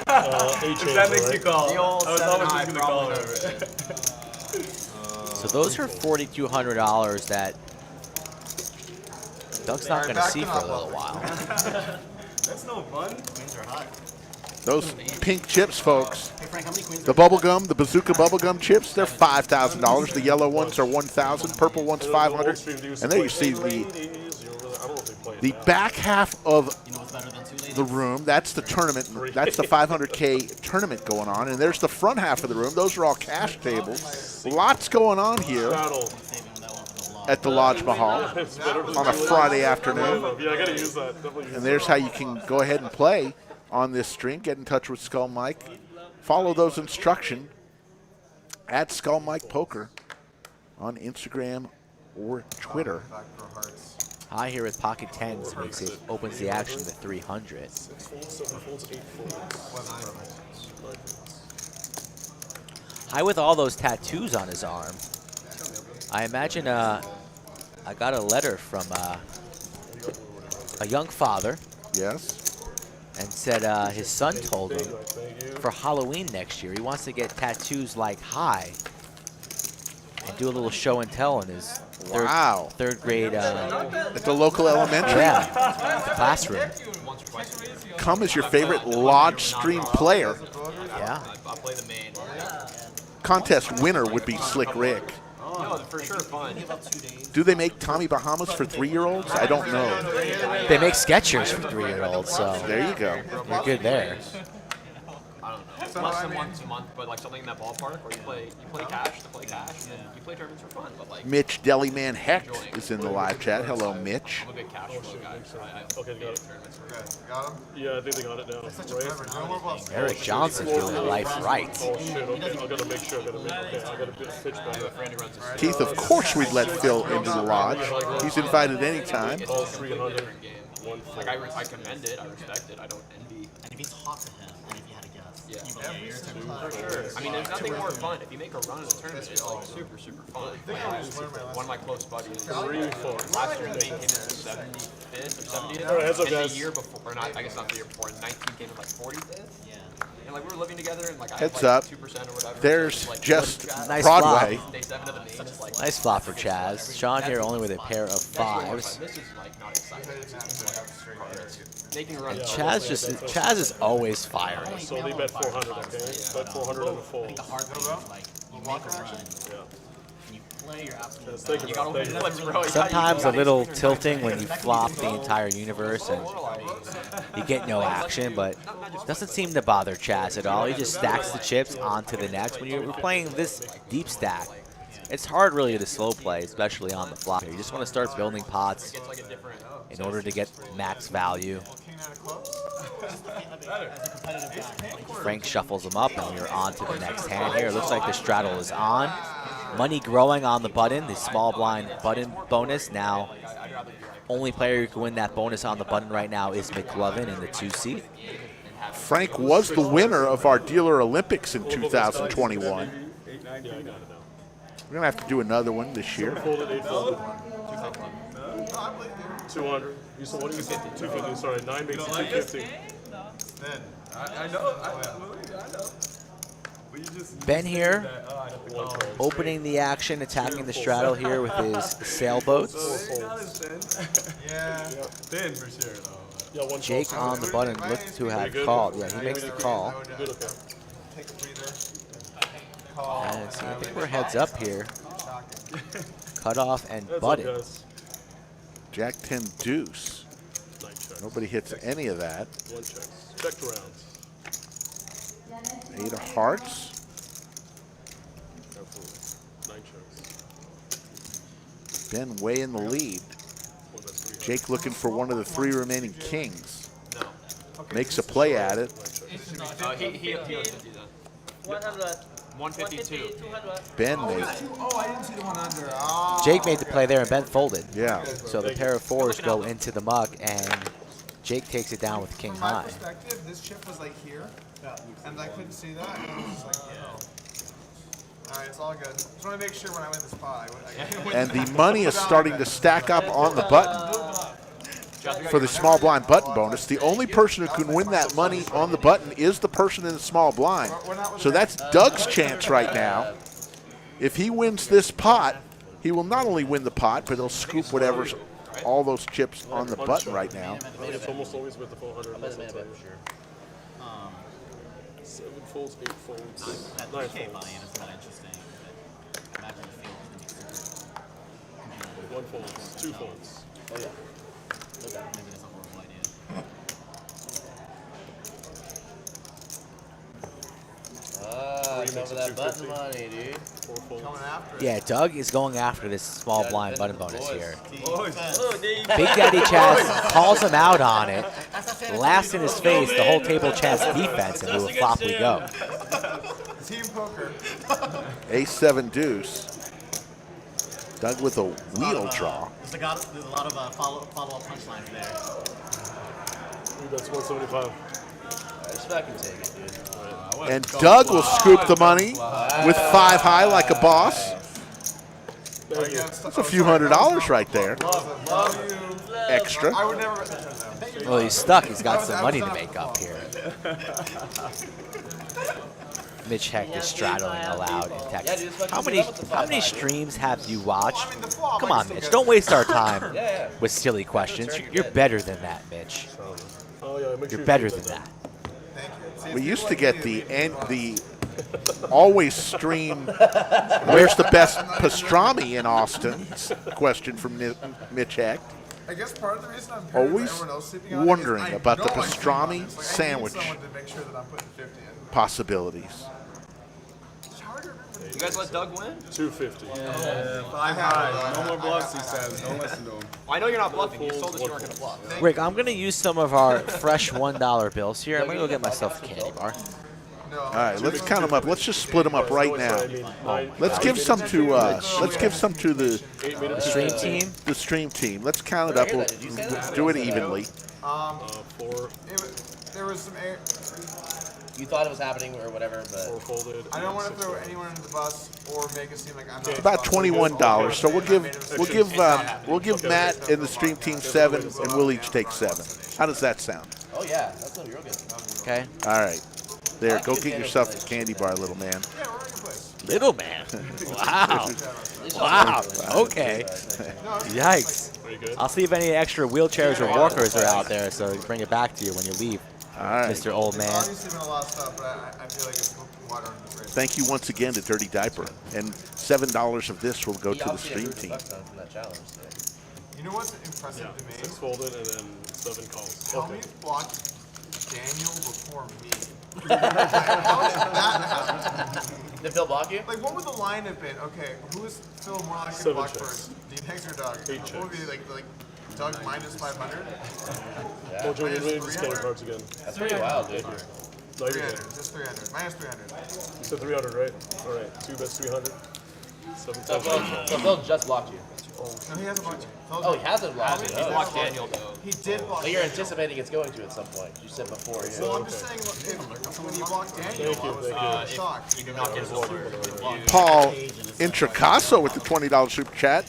S10: That makes you call.
S9: The old
S10: I was
S9: 7
S10: almost
S9: high
S10: just gonna call her.
S2: So those are $4,200 that Doug's not going to see for a little while.
S10: That's no fun.
S3: Queens are hot.
S1: Those pink chips, folks.
S3: Hey Frank, how many queens
S1: The bubble gum, the bazooka bubble gum chips, they're $5,000. The yellow ones are $1,000. Purple ones $500. And there you see the back half of the room. That's the tournament. That's the 500K tournament going on. And there's the front half of the room. Those are all cash tables. Lots going on here at the Lodge Mahal on a Friday afternoon.
S6: Yeah, I gotta use that.
S1: And there's how you can go ahead and play on this stream. Get in touch with Skull Mike. Follow those instructions at Skull Mike Poker on Instagram or Twitter.
S2: High here with pocket 10s makes it, opens the action to 300. High with all those tattoos on his arm. I imagine I got a letter from a young father.
S1: Yes.
S2: And said his son told him for Halloween next year he wants to get tattoos like High and do a little show and tell in his third grade
S1: at the local elementary.
S2: Yeah, classroom.
S1: Come as your favorite Lodge stream player.
S2: Yeah.
S9: I'll play the main.
S1: Contest winner would be Slick Rick.
S9: No, for sure fun.
S1: Do they make Tommy Bahamas for 3-year-olds? I don't know.
S2: They make Skechers for 3-year-olds, so
S1: there you go.
S2: You're good there.
S9: I don't know. Less than once a month, but like something in that ballpark where you play cash to play cash, and then you play tournaments for fun. But like
S1: Mitch Deliman Heck is in the live chat. Hello, Mitch.
S9: I'm a big cash flow guy, so I
S6: Okay, got it.
S5: Got him?
S6: Yeah, I think they got it now. Right?
S2: Eric Johnson doing life right.
S6: Oh shit, okay, I gotta make sure, I gotta pitch back.
S1: Keith, of course we'd let Phil into the lodge. He's invited anytime.
S6: All 300.
S9: Like I commend it, I respect it, I don't envy.
S3: And if he's hot to him, and if you had to guess,
S9: Yeah.
S3: you're
S9: For sure. I mean, there's nothing more fun. If you make a run in a tournament, it's like super, super fun. Like, one of my close buddies, last year the main came in 75th or 70th.
S6: All right, heads up,
S9: and
S6: guys.
S9: the year before, or not, I guess not the year before, 19 came in like 45th.
S3: Yeah.
S9: And like we were living together, and like I
S1: Heads
S9: had like
S1: up.
S9: 2% or whatever.
S1: There's
S9: so, like,
S1: just
S2: Nice
S1: Broadway.
S2: flop.
S9: Day 7 of the main is like
S2: Nice flop for Chaz. Sean here only with a pair of fives.
S9: This is like not exciting. Making a run.
S2: Chaz is always firing.
S6: So they bet 400, okay? Bet 400 on the fold.
S3: The hard thing is like you make a run, and you play your absolute
S6: Thank
S3: best.
S6: you,
S9: You gotta
S6: bro.
S9: win
S6: Thank you.
S9: flips, bro.
S2: Sometimes a little tilting when you flop the entire universe and you get no action, but doesn't seem to bother Chaz at all. He just stacks the chips onto the next. When you're playing this deep stack, it's hard really to slow play, especially on the flop. You just want to start building pots in order to get max value. Frank shuffles them up, and we're on to the next hand here. Looks like the straddle is on. Money growing on the button, the small blind button bonus. Now, only player who can win that bonus on the button right now is McLovin in the 2 seat.
S1: Frank was the winner of our Dealer Olympics in 2021. We're going to have to do another one this year.
S6: Folded, 8 folded. 200. You said what? 250. Sorry, 9 makes it 250.
S10: I know. But you just
S2: Ben here,
S10: that,
S2: opening the action, attacking the straddle here with his sailboats.
S5: Yeah.
S10: Ben for sure, though.
S6: Yeah, one
S2: Jake
S6: fold.
S2: on the button looks to have called. Yeah, he makes the call.
S6: Good, okay.
S5: Take a breather. Call.
S2: And see, I think we're heads up here. Cutoff and
S6: Heads up,
S2: button.
S6: guys.
S1: Jack 10 deuce.
S6: Nine checks.
S1: Nobody hits any of that.
S6: One check. Checked rounds.
S1: 8 of hearts.
S6: Nine shows.
S1: Ben way in the lead. Jake looking for one of the 3 remaining kings. Makes a play at it.
S9: He doesn't do that.
S7: 100.
S9: 152.
S7: 200.
S1: Ben made.
S5: Oh, I didn't see the one under. Oh,
S2: Jake made the play there and Ben folded.
S1: Yeah.
S2: So the pair of 4s go into the muck, and Jake takes it down with king
S5: From my
S2: high.
S5: perspective, this chip was like here, and I couldn't see that. And I was just like, oh. All right, it's all good. Just want to make sure when I win the spot, I win.
S1: And the money is starting to stack up on the button for the small blind button bonus. The only person who can win that money on the button is the person in the small blind. So that's Doug's chance right now. If he wins this pot, he will not only win the pot, but he'll scoop whatever's all those chips on the button right now.
S6: It's almost always with the 400.
S8: I'm in a for sure.
S6: 7 folds, 8 folds,
S3: That
S6: 9
S3: DK
S6: folds.
S3: buy-in is not interesting. But imagine the field is gonna be
S6: 1 folds, 2 folds.
S8: Oh yeah.
S3: maybe that's a horrible idea.
S8: Some of that button money, dude.
S6: 4 folds.
S5: Coming after it.
S2: Yeah, Doug is going after this small blind button bonus here.
S7: Oh, there you
S2: Big Daddy Chaz calls him out on it, laughs in his face the whole table Chaz defense, and to a flop we go.
S5: Team poker.
S1: Ace-7 deuce. Doug with a wheel draw.
S3: There's a lot of follow-up punchlines there.
S6: Ooh, that's 175.
S8: I just fucking take it, dude.
S1: And Doug will scoop the money with 5 high like a boss. That's a few $100 right there. Extra.
S5: I would never bet the turn though.
S2: Well, he's stuck. He's got some money to make up here. Mitch Heck is straddling aloud in Texas. How many streams have you watched? Come on, Mitch. Don't waste our time with silly questions. You're better than that, Mitch.
S6: Oh, yeah, make sure
S2: You're
S6: you
S2: better
S6: keep
S2: than that.
S1: We used to get the always stream, where's the best pastrami in Austin? Question from Mitch Hecht.
S5: I guess part of the reason I'm paired with
S1: Always
S5: everyone else sleeping on it is
S1: wondering
S5: I
S1: about the
S5: know I sleep on
S1: pastrami
S5: it. It's like
S1: sandwich
S5: I need someone to make sure that I'm putting 50 in.
S1: possibilities.
S5: It's hard to remember.
S9: You guys let Doug win?
S6: 250.
S5: I have
S10: No more bluffs, he says. Don't listen to him.
S9: Well, I know you're not bluffing. You just told us you weren't going to bluff.
S2: Rick, I'm going to use some of our fresh $1 bills here. I'm going to go get myself a candy bar.
S1: All right, let's count them up. Let's just split them up right now. Let's give some to the
S2: Stream team?
S1: The stream team. Let's count it up. We'll do it evenly.
S6: 4.
S5: There was some air.
S8: You thought it was happening or whatever,
S6: 4
S8: but
S6: folded.
S5: I don't want to throw anyone under the bus or make it seem like I'm not.
S1: It's about $21. So we'll give Matt and the stream team 7, and we'll each take 7. How does that sound?
S8: oh yeah, that's not real good.
S2: Okay.
S1: All right. There, go get yourself a candy bar, little man.
S5: Yeah, we're in a good place.
S2: Little man. Wow. Wow. Okay. Yikes.
S6: Very good.
S2: I'll see if any extra wheelchairs or walkers are out there, so bring it back to you when you leave,
S1: All right.
S2: Mr. Old
S5: There's
S2: Man.
S5: obviously been a lot of stuff, but I feel like it's water under the bridge.
S1: Thank you once again to Dirty Diaper. And $7 of this will go
S8: He
S1: to the
S8: obviously
S1: stream
S8: improved
S1: team.
S8: the buck ton from that challenge. So.
S5: You know what's impressive
S6: Yeah,
S5: to me?
S6: 6 folded and then 7 calls.
S5: Tell
S6: Okay.
S5: me you blocked Daniel before me. How did that happen?
S8: Did Phil block you?
S5: Like, what would the line have been? Okay, who is Phil more likely to
S6: 7
S5: block
S6: checks.
S5: first? D-Tex or Doug?
S6: 8
S5: What would be
S6: checks.
S5: like Doug minus 500?
S6: Oh, Joe, you're
S5: Minus
S6: ready to scan
S5: 300?
S6: cards again.
S8: That's pretty wild, dude.
S6: No, you're
S5: 300,
S6: good.
S5: just 300. Minus 300.
S6: You said 300, right? All right. 2 bets 300. 7
S8: So
S6: times.
S8: Phil just blocked you.
S5: No, he hasn't blocked you.
S8: Oh, he hasn't blocked you.
S9: He blocked Daniel, though.
S5: He did block
S8: But you're anticipating it's going to at some point. You said before. Yeah.
S5: Well, I'm just saying, look, when you blocked Daniel,
S6: Thank you,
S5: I was
S6: thank
S5: shocked.
S9: You do not get a silver.
S1: Paul Intracaso with the $20 super chat.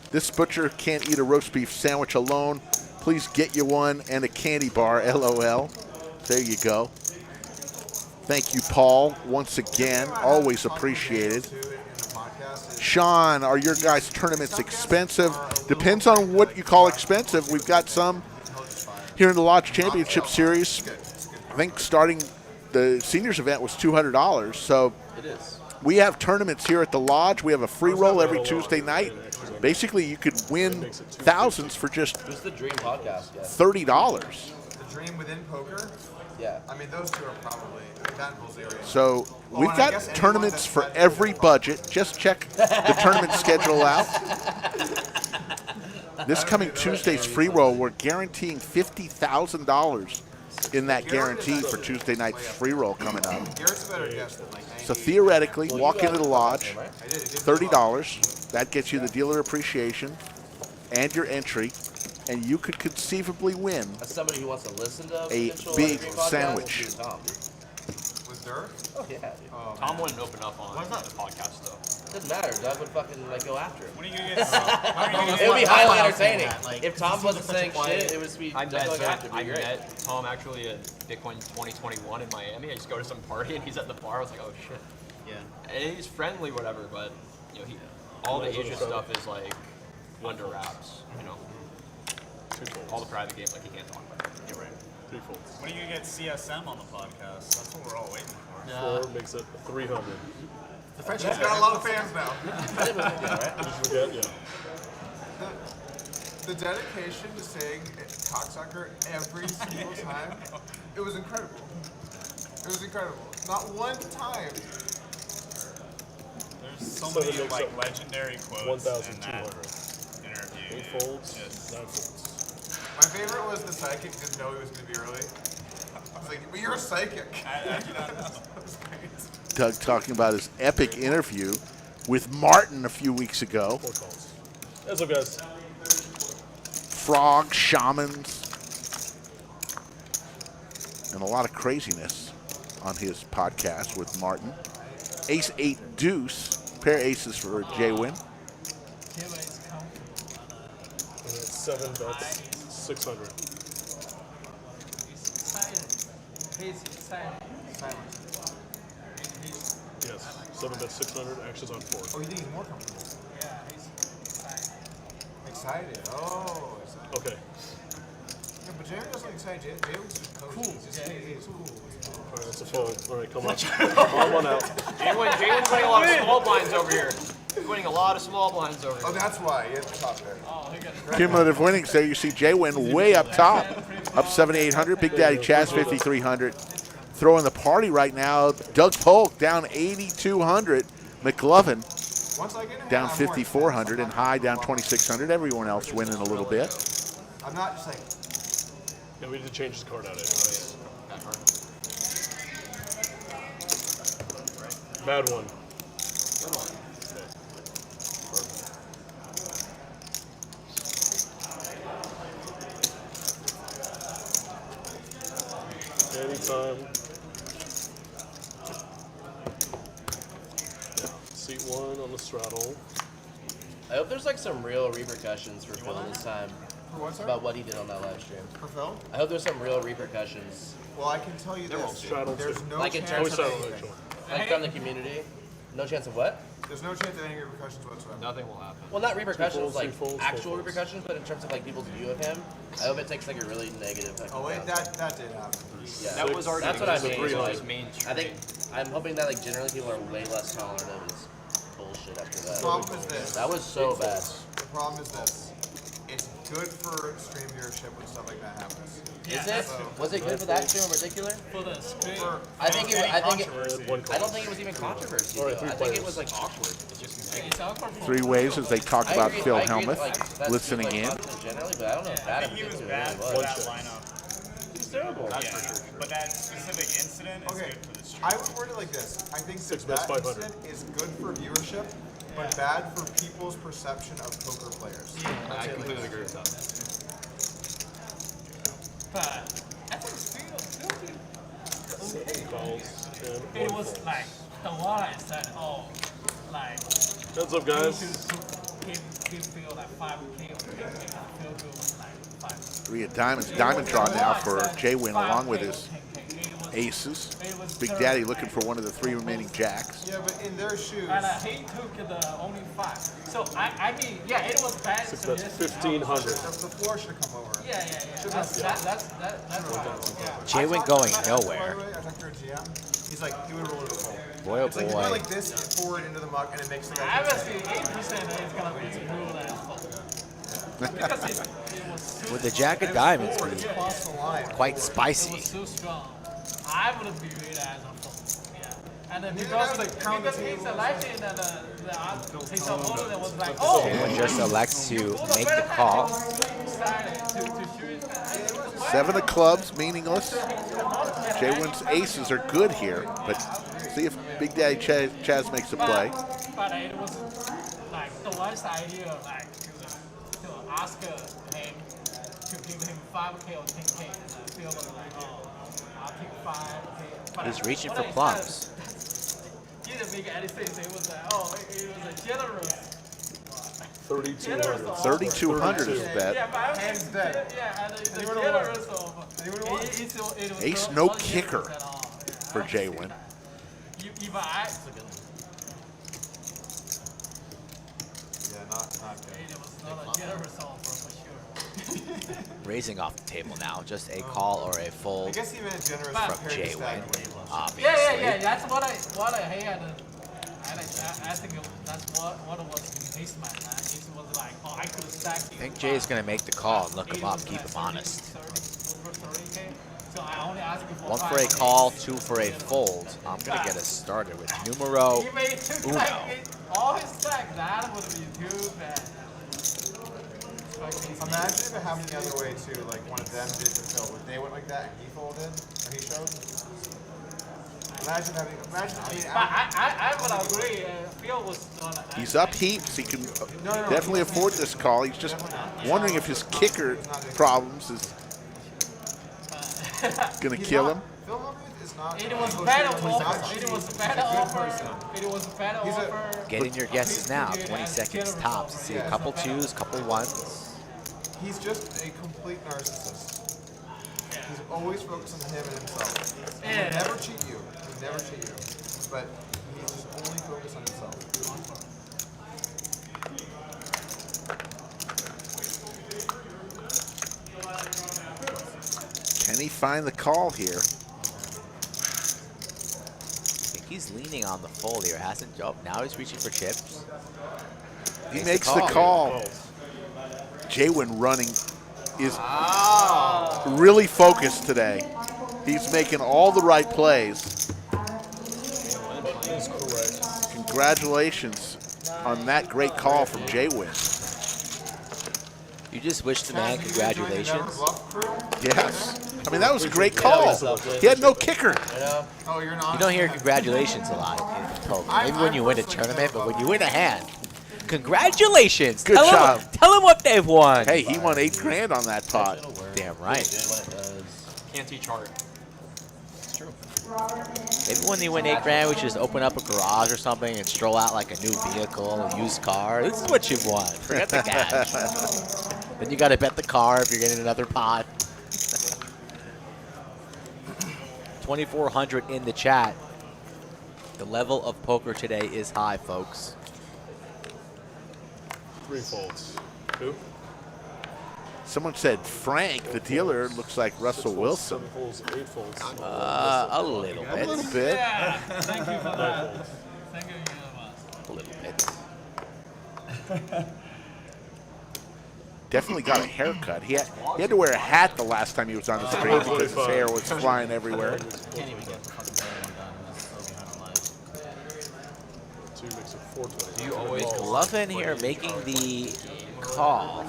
S1: This butcher can't eat a roast beef sandwich alone. Please get you one and a candy bar, LOL. There you go. Thank you, Paul, once again. Always appreciated. Sean, are your guys' tournaments expensive? Depends on what you call expensive. We've got some here in the Lodge Championship Series. I think starting the seniors event was $200. So
S8: It is.
S1: we have tournaments here at the Lodge. We have a free roll every Tuesday night. Basically, you could win thousands for just
S8: Who's the Dream podcast guy?
S1: $30.
S5: The dream within poker.
S8: Yeah.
S5: I mean, those two are probably that and Bulgaria.
S1: So we've
S5: and I
S1: got
S5: guess anyone
S1: tournaments
S5: that's
S1: for
S5: bet-
S1: every budget. Just check the tournament schedule out. This coming Tuesday's free roll, we're guaranteeing $50,000 in that guarantee for Tuesday night's free roll coming up.
S5: Garrett's a better guess than like
S1: So theoretically, walk into the lodge, $30. That gets you the dealer appreciation and your entry, and you could conceivably win
S8: As somebody who wants to listen to
S1: a
S8: potential
S1: big
S8: MMA podcasts,
S1: sandwich.
S8: it's Tom.
S5: with Dirk.
S8: Oh yeah, dude.
S9: Tom wouldn't open up on the podcast though.
S8: Doesn't matter. Doug would fucking like go after him.
S3: When are you gonna get?
S8: It would be highly entertaining.
S3: That, like,
S8: If Tom
S3: he
S8: wasn't
S3: seems like
S8: saying
S3: such a quiet-
S8: shit, it would be
S9: I
S8: Doug going after
S9: I
S8: him. It'd be great.
S9: met Tom actually at Bitcoin 2021 in Miami. I just go to some party and he's at the bar. I was like, oh shit.
S3: Yeah.
S9: And he's friendly, whatever, but you know, all the Asia stuff is like under wraps. You know, all the private games like he can't talk about.
S3: You're right.
S6: 3 folds.
S3: When are you gonna get CSM on the podcast? That's what we're all waiting for.
S6: 4 makes it 300.
S5: The Frenchie's got a lot of fans now.
S6: Did you forget? Yeah.
S5: The dedication to saying cocksucker every single time, it was incredible. It was incredible. Not one time.
S3: There's so
S6: So
S3: many
S6: it makes
S3: like
S6: up
S3: legendary quotes in that
S6: 1,200.
S3: interview.
S6: 8 folds,
S3: Yes.
S6: 9 folds.
S5: My favorite was the psychic didn't know he was going to be early. I was like, but you're a psychic. That was great.
S1: Doug talking about his epic interview with Martin a few weeks ago.
S6: 4 calls. What's up, guys?
S1: Frog shamans, and a lot of craziness on his podcast with Martin. Ace 8 deuce, pair aces for JWin.
S6: And it's 7 bets, 600. Yes, 7 bets, 600. Actions on 4.
S5: Oh, you think he's more comfortable? Excited. Oh, excited.
S6: Okay.
S5: Yeah, but Jalen doesn't look excited. Jalen's just cool. He's just cool.
S6: All right, that's a fold. All right, come on. Calm one out.
S9: Jalen's winning a lot of small blinds over here. He's winning a lot of small blinds over
S5: Oh,
S9: here.
S5: that's why. He has the top there.
S1: Cumulative winnings there. You see JWin way up top, up 7,800. Big Daddy Chaz 5,300. Throwing the party right now. Doug Polk down 8,200. McLovin
S5: Once I get in,
S1: down
S5: I'm more
S1: 5,400, and
S5: intense.
S1: High down 2,600. Everyone else winning a little bit.
S5: I'm not just like,
S6: Yeah, we need to change his card out anyways. Bad one. Anytime. Yeah. Seat 1 on the straddle.
S8: I hope there's like some real repercussions for Phil this time
S5: for what, sir?
S8: about what he did on that live stream.
S5: For Phil?
S8: I hope there's some real repercussions,
S5: Well, I can tell you this.
S6: Straddle
S5: There's
S6: too.
S5: no
S8: Like in
S5: chance
S8: terms
S5: of
S8: of-
S6: Straddle,
S5: anything.
S6: actually.
S8: like from the community. No chance of what?
S5: There's no chance of any repercussions whatsoever.
S9: Nothing will happen.
S8: Well, not repercussions,
S6: folds,
S8: like
S6: 3 folds, 4
S8: actual
S6: folds.
S8: repercussions, but in terms of like people's view of him, I hope it takes like a really negative.
S5: Oh wait, that did happen.
S8: Yeah.
S9: That was already
S8: That's what I
S9: the
S8: mean.
S9: reason
S8: Like,
S9: his mainstream.
S8: I think I'm hoping that like generally people are way less tolerant of his bullshit after
S5: The
S8: that.
S5: problem is this.
S8: That was so bad.
S5: The problem is this. It's good for stream viewership when stuff like that happens.
S8: Is it? Was it good for that stream in particular?
S3: For the screen.
S8: I think it. I think it.
S6: One
S8: I don't think it was even controversy.
S6: All right,
S8: Though.
S6: 3
S8: I think it
S6: players.
S8: was like awkward. It's just
S1: Three ways as they talk about Phil
S8: I agree
S1: Hellmuth
S8: that, like, that's
S1: listening
S8: good,
S1: in.
S8: like, content generally, but I don't know if that
S3: I think he was
S8: particular
S3: bad
S8: really
S3: for
S8: was.
S3: that
S6: check.
S3: lineup.
S8: It's terrible.
S3: But that specific incident is
S5: Okay,
S3: good for the stream.
S5: I would word it like this. I think
S6: 6
S5: that
S6: bets, 500.
S5: incident is good for viewership, but bad for people's perception of poker players.
S9: I completely agree with that.
S11: But I think Speed was filthy.
S6: 7 calls and
S11: It
S6: 1
S11: was
S6: fold.
S11: like the one I said, oh, like
S6: Heads up, guys.
S11: give Phil like 5K or make Phil do like 5.
S1: 3 of diamonds. Diamond draw now for JWin along with his aces. Big Daddy looking for one of the 3 remaining jacks.
S5: Yeah, but in their shoes.
S11: And he took the only 5. So I mean, yeah, it was bad.
S6: 6
S11: so
S6: bets,
S11: yes,
S6: 1,500.
S5: The floor should have come over.
S11: Yeah. That's right.
S2: JWin going nowhere.
S5: By the way, I talked to our GM. He's like, he would roll it a fold.
S2: Boy, oh
S5: It's like you go
S2: boy.
S5: like this forward into the muck, and it makes the
S11: I
S5: guy.
S11: was saying 8% is gonna be ruled as fold. Because it was
S2: With the jack of diamonds,
S5: Forward,
S2: be
S5: across the line.
S2: quite
S11: it
S2: spicy.
S11: was so strong. I would view it as a fold. Yeah. And then because he's selecting and his opponent was like, oh,
S2: JWin just elects to make the call.
S1: Seven of clubs, meaningless. JWin's aces are good here, but see if Big Daddy Chaz makes a play.
S11: But it was like the worst idea, like to ask him to give him 5K or 10K, and I feel like, oh, I'll take 5K. But
S2: He's reaching for
S11: I
S2: plums.
S11: He didn't make any sense. It was like, oh, it was a generous.
S6: 3,200.
S1: 3,200 is bet.
S11: Yeah, but hands dead. Yeah, and it's a generous of.
S1: Ace no kicker for JWin.
S11: Even I.
S5: Yeah, not good.
S11: It was not a generous offer for sure.
S2: Raising off the table now. Just a call or a
S5: I
S2: fold
S5: guess he meant generous
S2: from
S5: compared to
S2: JWin,
S5: stack.
S2: obviously.
S11: Yeah. That's what I had. I think that's what was in his mind. It was like, oh, I could stack.
S2: I think Jay's going to make the call and look him up, keep him honest.
S11: So I only asked him for
S2: 1 for a call, 2 for a fold. I'm going to get us started with numero
S11: He made two
S2: uno.
S11: all his stacks. That would be too bad.
S5: Imagine if it happened the other way too, like one of them did the fill, but they went like that and he folded, or he showed. Imagine, I mean,
S11: But I would agree. Phil was gonna.
S1: He's up heaps. He can definitely afford this call. He's just wondering if his kicker problems is going to kill him.
S5: Phil Hellmuth is not.
S11: It was better offer. It was better offer. It was better offer.
S2: Get in your guesses now, 20 seconds tops. See a couple twos, couple ones.
S5: He's just a complete narcissist. He's always focused on him and himself. He will never cheat you. He will never cheat you. But he's just only focused on himself.
S1: Can he find the call here?
S2: I think he's leaning on the fold here. Hasn't jumped. Now he's reaching for chips.
S1: He makes the call. JWin running is really focused today. He's making all the right plays. Congratulations on that great call from JWin.
S2: You just wish the man congratulations.
S1: Yes. I mean, that was a great call. He had no kicker.
S5: Oh, you're not.
S2: You don't hear congratulations a lot in poker. Maybe when you win a tournament, but when you win a hand, congratulations.
S1: Good job.
S2: Tell them what they've won.
S1: Hey, he won 8 grand on that pot.
S2: Damn right.
S9: Can't teach hard.
S2: Maybe when you win 8 grand, we should just open up a garage or something and stroll out like a new vehicle, a used car. This is what you've won. Forget the cash. Then you got to bet the car if you're getting another pot. 2,400 in the chat. The level of poker today is high, folks.
S6: 3 folds. 2?
S1: Someone said Frank, the dealer, looks like Russell
S6: 6 folds,
S1: Wilson.
S6: 7 folds, 8 folds.
S2: A little bit.
S1: A little bit.
S11: Yeah, thank you for that. Thank you very much.
S2: A little bit.
S1: Definitely got a haircut. He had to wear a hat the last time he was on the screen because his hair was flying everywhere.
S3: Can't even get the fucking third one done. That's so behind on life.
S6: 2 makes it 420.
S9: Do you always
S2: McLovin here making the call.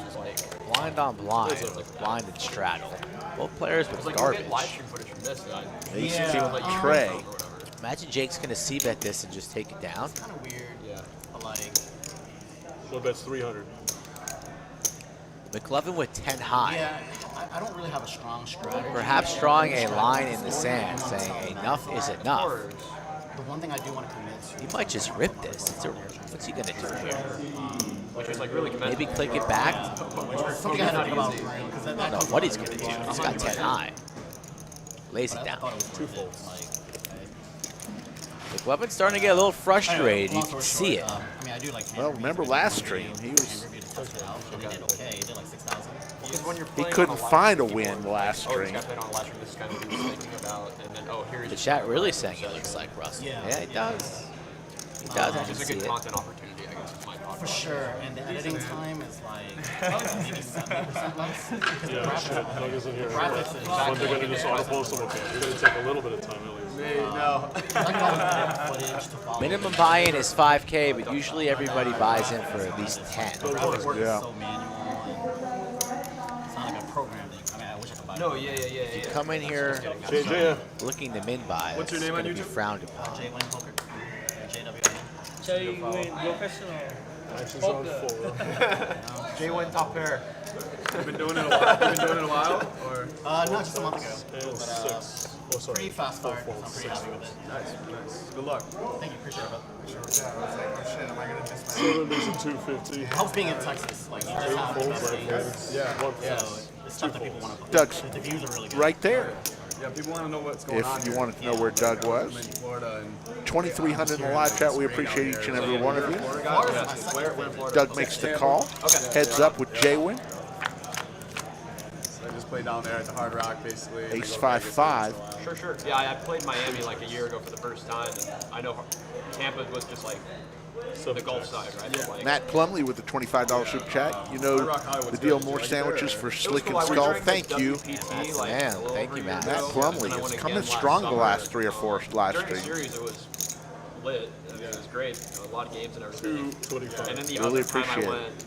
S2: Blind on blind, blind and straddle. Both players with
S9: like we'll get live
S2: garbage.
S9: stream footage from this side.
S1: Ace king Trey.
S2: Imagine Jake's going to c-bet this and just take it down.
S3: Kind of weird.
S9: Yeah.
S3: But like,
S6: One bet's 300.
S2: McLovin with 10 high.
S3: yeah, I don't really have a strong strategy.
S2: Perhaps drawing a line in the sand saying enough is enough.
S3: The one thing I do want to commit to.
S2: He might just rip this. What's he going to do here?
S9: Which is like really commendable.
S2: Maybe click it back?
S3: Something I had to think about. Because
S2: I don't know what he's going to do. He's got 10 high. Lays it down.
S6: 2 folds.
S2: McLovin's starting to get a little frustrated. You can see it.
S3: I mean, I do like.
S1: Well, remember last stream, he was
S3: He did okay. He did like 6,000.
S9: Because when you're
S1: he
S9: playing
S1: couldn't
S9: on a live
S1: find a
S9: stream,
S1: win last
S9: oh, this
S1: stream.
S9: guy played on a live stream. This is kind of what he was thinking about, and then here's
S2: The chat really saying he looks like Russell.
S3: Yeah.
S2: Yeah, he does. He does. I can
S9: It's a
S2: see
S9: good
S2: it.
S9: content opportunity, I guess, is my thought.
S3: For sure, and the editing time is like maybe 70% less. Because the graphics,
S6: Doug isn't here.
S3: graphics is
S6: But
S3: exactly
S6: they're going to just auto-post them. Okay, you're going to take a little bit of time at least.
S2: Minimum buy-in is 5K, but usually everybody buys in for at least 10.
S3: The graphics work
S1: Yeah.
S3: is so manual, and it's not like a program thing. I mean, I wish I could buy it.
S9: No, yeah.
S2: Come in here looking to min buy.
S10: What's your name on
S2: Be
S10: YouTube?
S2: frowned upon.
S3: JWin Poker. JWin.
S7: JWin professional.
S6: Actions on 4.
S5: JWin top pair.
S10: You've been doing it a while. You've been doing it a while, or
S3: No, just a month ago.
S6: And 6. Oh, sorry.
S3: Pretty fast start, so I'm pretty happy with it.
S10: nice. Good luck.
S3: Thank you, appreciate it, bro.
S5: Yeah, I was like, oh shit, am I gonna miss my
S6: 7 makes it 250.
S3: It helps being in Texas. Like, you just have the best things.
S10: Yeah.
S6: One
S3: So
S6: pass.
S3: it's stuff that people want to play.
S1: Doug's
S3: The views are really good.
S1: right there.
S10: Yeah, people want to know what's going on.
S1: If you
S10: here.
S1: wanted to know where Doug was.
S10: I'm in Florida and
S1: 2,300 in the live chat. We appreciate each and every one of you.
S10: Florida guys. Where in Florida?
S1: Doug makes the call. Heads up with JWin.
S10: So I just play down there at the Hard Rock, basically. and
S1: Ace
S10: go to
S1: 5-5.
S10: Vegas.
S9: Sure. Yeah, I played Miami like a year ago for the first time, and I know Tampa was just like the Gulf side, right?
S10: Yeah.
S9: Like,
S1: Matt Plumley with the $25 super chat. You know the deal. More sandwiches for Slick and Skull. Thank you.
S9: WPT, like,
S2: Man,
S9: a little
S2: thank
S9: over
S2: you,
S9: a
S2: Matt.
S9: year
S1: Matt
S9: ago,
S1: Plumley
S9: and I
S1: is
S9: went
S1: coming
S9: again
S1: strong the
S9: summer.
S1: last 3 or 4 live
S9: During the
S1: streams.
S9: series, it was lit. I mean, it was great. A lot of games and everything.
S6: 225.
S9: And then the
S1: Really
S9: other time I
S1: appreciate
S9: went,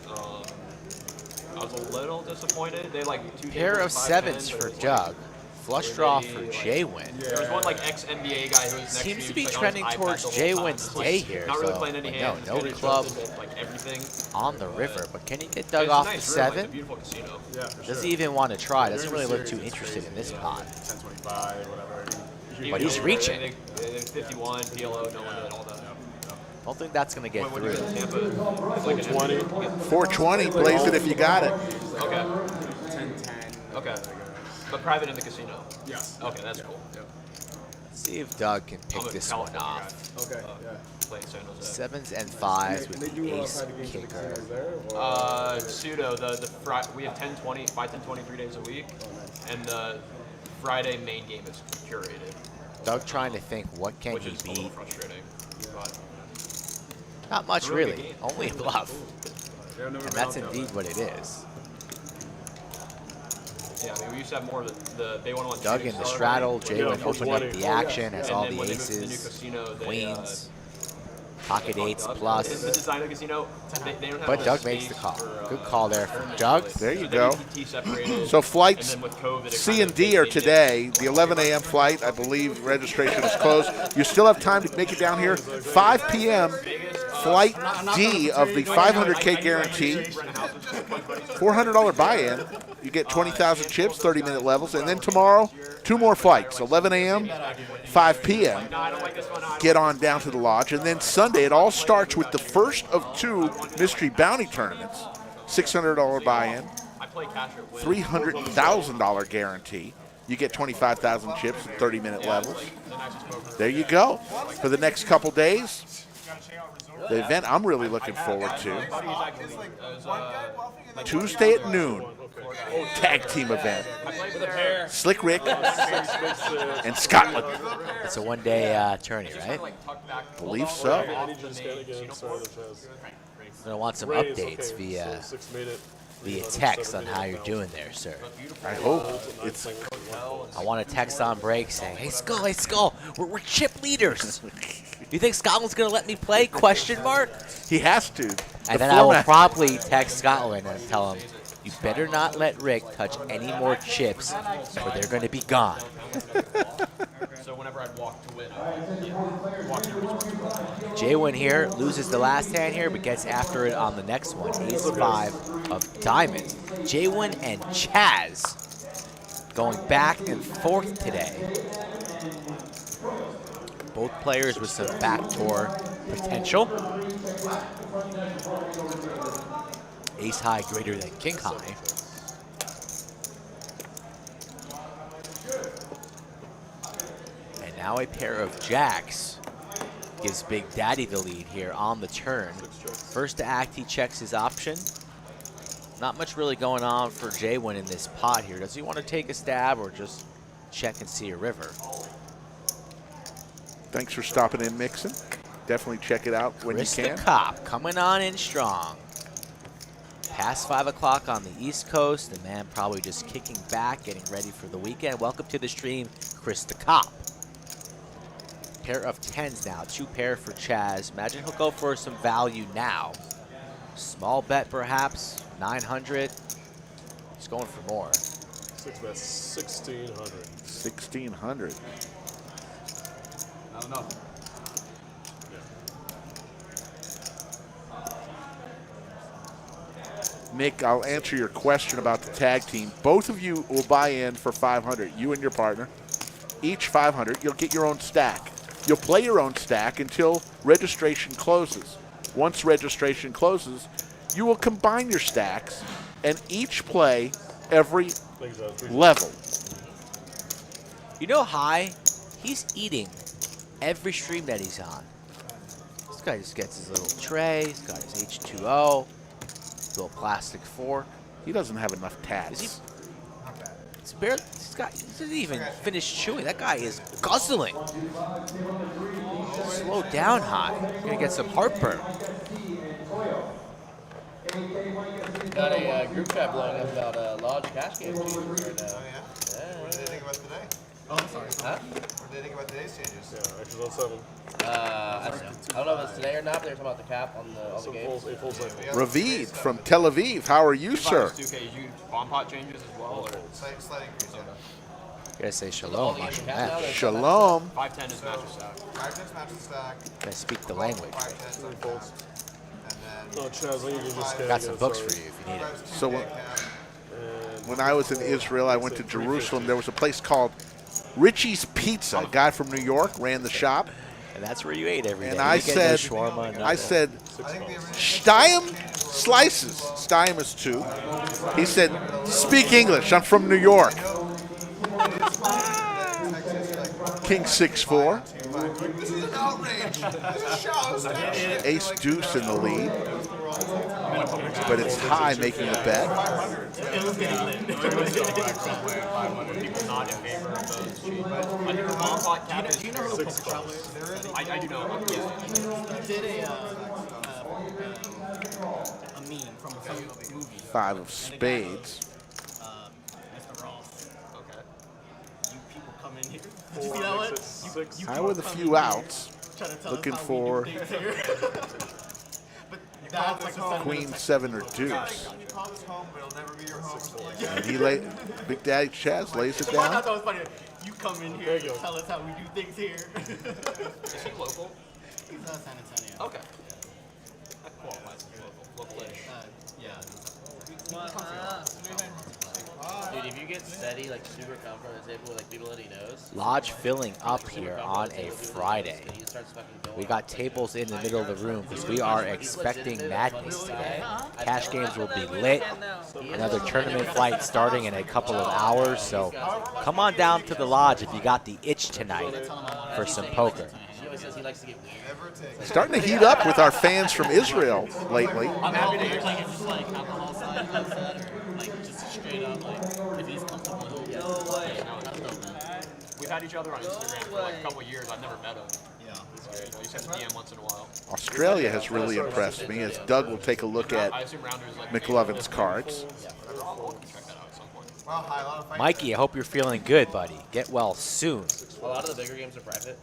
S9: I was a little disappointed. They like 2
S2: Pair
S9: tables
S2: of
S9: with 5
S2: sevens
S9: but it
S2: for
S9: was, like,
S2: Doug. Flush draw for
S9: maybe, like,
S2: JWin.
S9: There was one like ex-NBA guy who was next
S2: Seems
S9: to
S2: to
S9: me.
S2: be
S9: like, on
S2: trending
S9: his iPad
S2: towards
S9: the whole
S2: JWin's
S9: time. Like,
S2: day here.
S9: Not really
S2: so,
S9: playing any
S2: like,
S9: hands.
S2: no
S9: getting
S2: club
S9: tilted with, like everything.
S2: on the river. But can he get Doug
S9: It's a
S2: off
S9: nice
S2: the
S9: room, like, a
S2: 7?
S9: beautiful casino.
S10: Yeah, for
S2: Does
S10: sure.
S2: he even want to try? Doesn't
S10: During
S2: really
S10: the
S2: look too
S10: series, it's
S2: interested in this
S10: crazy,
S2: pot.
S10: 1025, whatever.
S2: But he's reaching.
S9: They 51, PLO, no one did all that.
S2: Don't think that's going to get
S9: When
S2: through.
S9: you're in Tampa, it's like an
S6: 20.
S1: 420. Blaze it if you got it.
S9: Okay.
S10: 1010.
S9: Okay. But private in the casino.
S10: Yes.
S9: Okay, that's cool.
S2: Let's see if Doug can
S9: I'm
S2: pick
S9: a
S2: this one
S9: California
S2: off.
S10: Okay, yeah.
S9: Playing San Jose.
S2: 7s and 5s
S10: They
S2: with
S10: do
S2: the ace
S10: private games at the
S2: kicker.
S10: casinos there? Or?
S9: Pseudo, we have 10-20, 5-10-20 3 days a week. And the Friday main game is curated,
S2: Doug trying to think, what can
S9: which
S2: he
S9: is a little
S2: beat?
S9: frustrating. But
S2: Not much,
S9: Really good
S2: really.
S9: game.
S2: Only a bluff.
S10: Yeah, I've never
S2: And
S10: been
S2: that's
S10: out there,
S2: indeed
S10: but-
S2: what it is.
S9: yeah, I mean, we used to have more of the day 1
S2: Doug in the straddle, JWin
S6: for
S2: opening up
S6: 20.
S2: the action, has
S9: And
S2: all
S9: then
S2: the
S9: when they moved to the new
S2: aces,
S9: casino, they,
S2: queens, pocket eights
S9: The
S2: plus.
S9: design of the casino, they don't have
S2: But
S9: enough
S2: Doug makes the
S9: space
S2: call.
S9: for,
S2: Good call there from Doug.
S1: There you
S9: the
S1: go.
S9: WPT separated,
S1: So flights
S9: and then with COVID, it
S1: C
S9: kind
S1: and
S9: of
S1: D are
S9: made it-
S1: today. The 11 a.m. flight, I believe registration is closed. You still have time to make it down here. 5 p.m. Flight D of the 500K guarantee. $400 buy-in. You get 20,000 chips, 30-minute levels, and then tomorrow, 2 more flights. 11 a.m., 5 p.m. Get on down to the lodge, and then Sunday it all starts with the first of 2 mystery bounty tournaments. $600 buy-in.
S9: I play cash at win.
S1: $300,000 guarantee. You get 25,000 chips and 30-minute levels. There you go. For the next couple days, the event I'm really looking forward to. Tuesday at noon, tag team event. Slick Rick and Scotland.
S2: It's a one-day tourney, right?
S1: Believe so.
S6: I need you to scan again. Sorry, the Chaz.
S2: I'm going to want some
S6: Raise,
S2: updates
S6: okay,
S2: via
S6: so 6 made it.
S2: text on how you're doing there, sir.
S1: I hope it's.
S2: I want a text on break saying, hey, Skull, we're chip leaders. You think Scotland's going to let me play? Question mark.
S1: He has to.
S2: And then I will promptly text Scotland and tell him, you better not let Rick touch any more chips or they're going to be gone.
S9: So whenever I'd walk to win, walk to
S2: JWin here loses the last hand here, but gets after it on the next one. Ace-5 of diamonds. JWin and Chaz going back and forth today. Both players with some backdoor potential. Ace high greater than king high. And now a pair of jacks gives Big Daddy the lead here on the turn. First to act, he checks his option. Not much really going on for JWin in this pot here. Does he want to take a stab or just check and see a river?
S1: Thanks for stopping in, Mixon. definitely check it out when
S2: Chris
S1: you
S2: the
S1: can.
S2: Cop coming on in strong. Past 5 o'clock on the East Coast. The man probably just kicking back, getting ready for the weekend. Welcome to the stream, Chris the Cop. Pair of 10s now, 2 pair for Chaz. Imagine he'll go for some value now. Small bet perhaps, 900. He's going for more.
S6: 1600.
S1: 1600.
S10: Not enough.
S1: Nick, I'll answer your question about the tag team. Both of you will buy in for 500. You and your partner, each 500. You'll get your own stack. You'll play your own stack until registration closes. Once registration closes, you will combine your stacks and each play every level.
S2: You know, High, he's eating every stream that he's on. This guy just gets his little tray. He's got his H2O, little plastic fork.
S1: He doesn't have enough tats.
S2: It's barely, he doesn't even finish chewing. That guy is guzzling. Slow down, High. You're going to get some heartburn.
S8: Got a group chat blowing up about Lodge cash game right now.
S5: Oh, yeah? What did they think about today? Oh, I'm sorry.
S8: Huh?
S5: What did they think about today's changes?
S6: Yeah, X's on 7.
S8: I don't know if it's today or not, but they were talking about the cap on the games.
S1: Ravid from Tel Aviv, how are you, sir?
S9: 2K, you bomb pot changes as well? Or?
S5: Slight increase, yeah.
S2: Gotta say shalom, Mashallah.
S1: Shalom.
S9: 510 is match stack.
S5: 510's match stack.
S2: Gotta speak the language.
S5: 510's on cap. And then
S6: Oh, Chaz, I think you just
S2: got some books for you if you need it.
S1: So when I was in Israel, I went to Jerusalem. There was a place called Richie's Pizza. A guy from New York ran the shop.
S2: And that's where you ate every day.
S1: And
S2: You
S1: I
S2: get no
S1: said,
S2: shawarma,
S1: I
S2: nothing.
S1: said, Steim slices. Steim is 2. He said, speak English. I'm from New York. King 6-4.
S5: this is an outrage. This shows
S1: Ace deuce in the lead. But it's High making a bet.
S9: People not in favor of those cheap. I think the bomb pot cap is.
S5: Do you know who Poker Traveler is?
S9: I do know.
S5: He did a meme from some movie.
S1: 5 of spades.
S5: Mr. Ross.
S9: Okay.
S5: You people come in here. Did you see that one?
S1: High with a few outs. Looking for Queen 7 or deuce.
S5: You call this home, but it'll never be your home.
S1: And he Big Daddy Chaz lays it
S5: I
S1: down.
S5: thought that was funny. You come in here and tell us how we do things here.
S9: Is he local?
S5: He's San Antonio.
S9: Okay. That qualifies as local. Local-ish.
S5: Yeah.
S8: Dude, if you get steady, like super confident on the table with like people that he knows.
S2: Lodge filling up here on a Friday. We got tables in the middle of the room because we are expecting madness today. Cash games will be lit. Another tournament flight starting in a couple of hours. So come on down to the Lodge if you got the itch tonight for some poker.
S8: He always says he likes to get weird.
S1: Starting to heat up with our fans from Israel lately.
S5: I'm happy to hear like it's just like alcohol side instead, or like just straight up like if he's comfortable.
S7: No way.
S9: We've had each other on Instagram for like a couple years. I've never met him.
S5: Yeah.
S9: He's great. He sends me DM once in a while.
S1: Australia has really impressed me as Doug will take a look at
S9: I assume Rounder's like
S1: McLovin's cards.
S9: check that out at some point.
S5: Wow, high, a lot of fights.
S2: Mikey, I hope you're feeling good, buddy. Get well soon.
S8: A lot of the bigger games are private.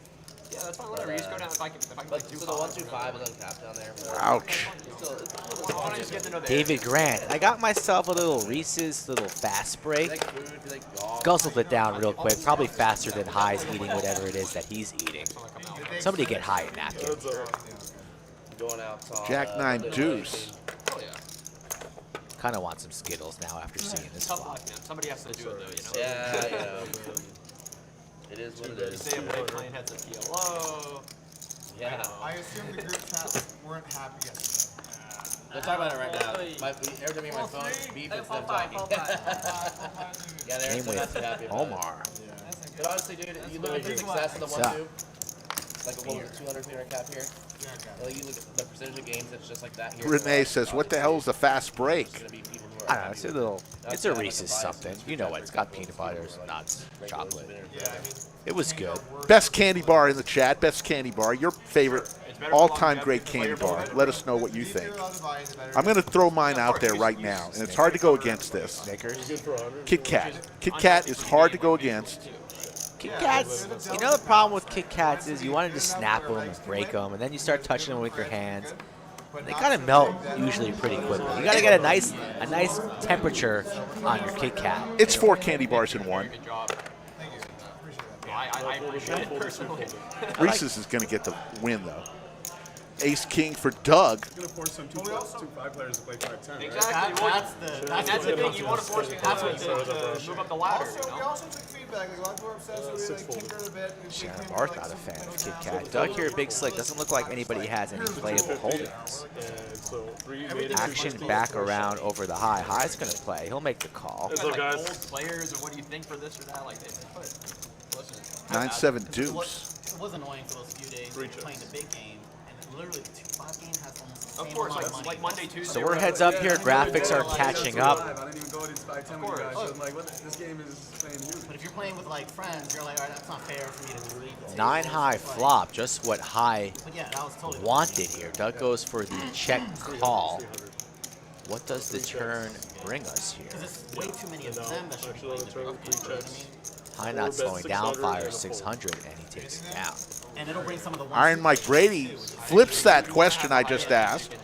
S9: Yeah, that's fine. Whatever. You just go down if I can
S8: But
S9: like
S8: so
S9: do
S8: the 125 is uncapped down there.
S1: Ouch.
S9: I want to just get to know the
S2: David Grant. I got myself a little Reese's little fast break.
S8: Like food, like golf.
S2: Guzzled it down real quick, probably faster than High's eating whatever it is that he's eating. Somebody get High a napkin.
S8: Going out on,
S1: Jack 9 deuce.
S9: Oh yeah.
S2: Kind of want some Skittles now after seeing this
S9: Tough
S2: flop.
S9: luck, man. Somebody has to do it though, you know.
S8: Yeah, you know. It is what it is.
S9: Stay up late playing heads of PLO.
S8: Yeah.
S5: I assume the group chat weren't happy yesterday.
S8: Let's talk about it right now. Every time my phone beep, it's them talking. Yeah, they're
S2: Same
S8: so not too
S2: with
S8: happy about it.
S2: Omar.
S8: But honestly, dude, you look at the success of the
S2: What's up?
S8: 1-2. Like what was it, 200 300 cap here. Like you look at the percentage of games that's just like that here.
S1: Renee says, what the hell is a fast break?
S8: It's gonna be people who are
S2: I don't know. It's a little. It's a Reese's something. You know what? It's got peanut butter, nuts, chocolate.
S5: Yeah, I mean,
S2: It was good.
S1: Best candy bar in the chat. Best candy bar. Your favorite all-time great candy bar. Let us know what you think. I'm going to throw mine out there right now, and it's hard to go against this.
S2: Snickers.
S1: Kit Kat. Kit Kat is hard to go against.
S2: Kit Kats, you know the problem with Kit Kats is you want to just snap them and break them, and then you start touching them with your hands. They kind of melt usually pretty quickly. You got to get a nice temperature on your Kit Kat.
S1: It's 4 candy bars in one.
S9: I appreciate it personally.
S1: Reese's is going to get the win, though. Ace King for Doug.
S10: It's gonna force some two 5 players to play 5-10, right?
S9: Exactly. That's the thing. You want to force people to move up the ladder.
S5: We also took feedback. Like, a lot of people are upset, so we like tinkered a bit. And
S2: Shannon Barth not a fan of Kit Kat. Doug here, Big Slick. Doesn't look like anybody has any playable holdings. Action back around over the high. High's going to play. He'll make the call.
S9: Like old players, or what do you think for this or that? Like, listen.
S1: 9-7 deuce.
S3: It was annoying for those few days playing the big game, and literally the 2-5 game has almost the same
S9: Of course,
S3: amount of money.
S9: like Monday, Tuesday.
S2: So we're heads up here. Graphics are catching up.
S10: I didn't even go to these 5-10 with you guys. So I'm like, this game is playing huge.
S3: But if you're playing with like friends, you're like, all right, that's not fair for me to leave.
S2: 9 high flop, just what High
S3: But yeah, that was totally
S2: wanted here. Doug goes for the check call. What does the turn bring us here?
S3: Because it's way too many of them that should be playing the big game. You know what I mean?
S2: High not slowing down, fires 600, and he takes it down.
S3: And it'll bring some of the
S1: Iron Mike Brady flips that question I just asked.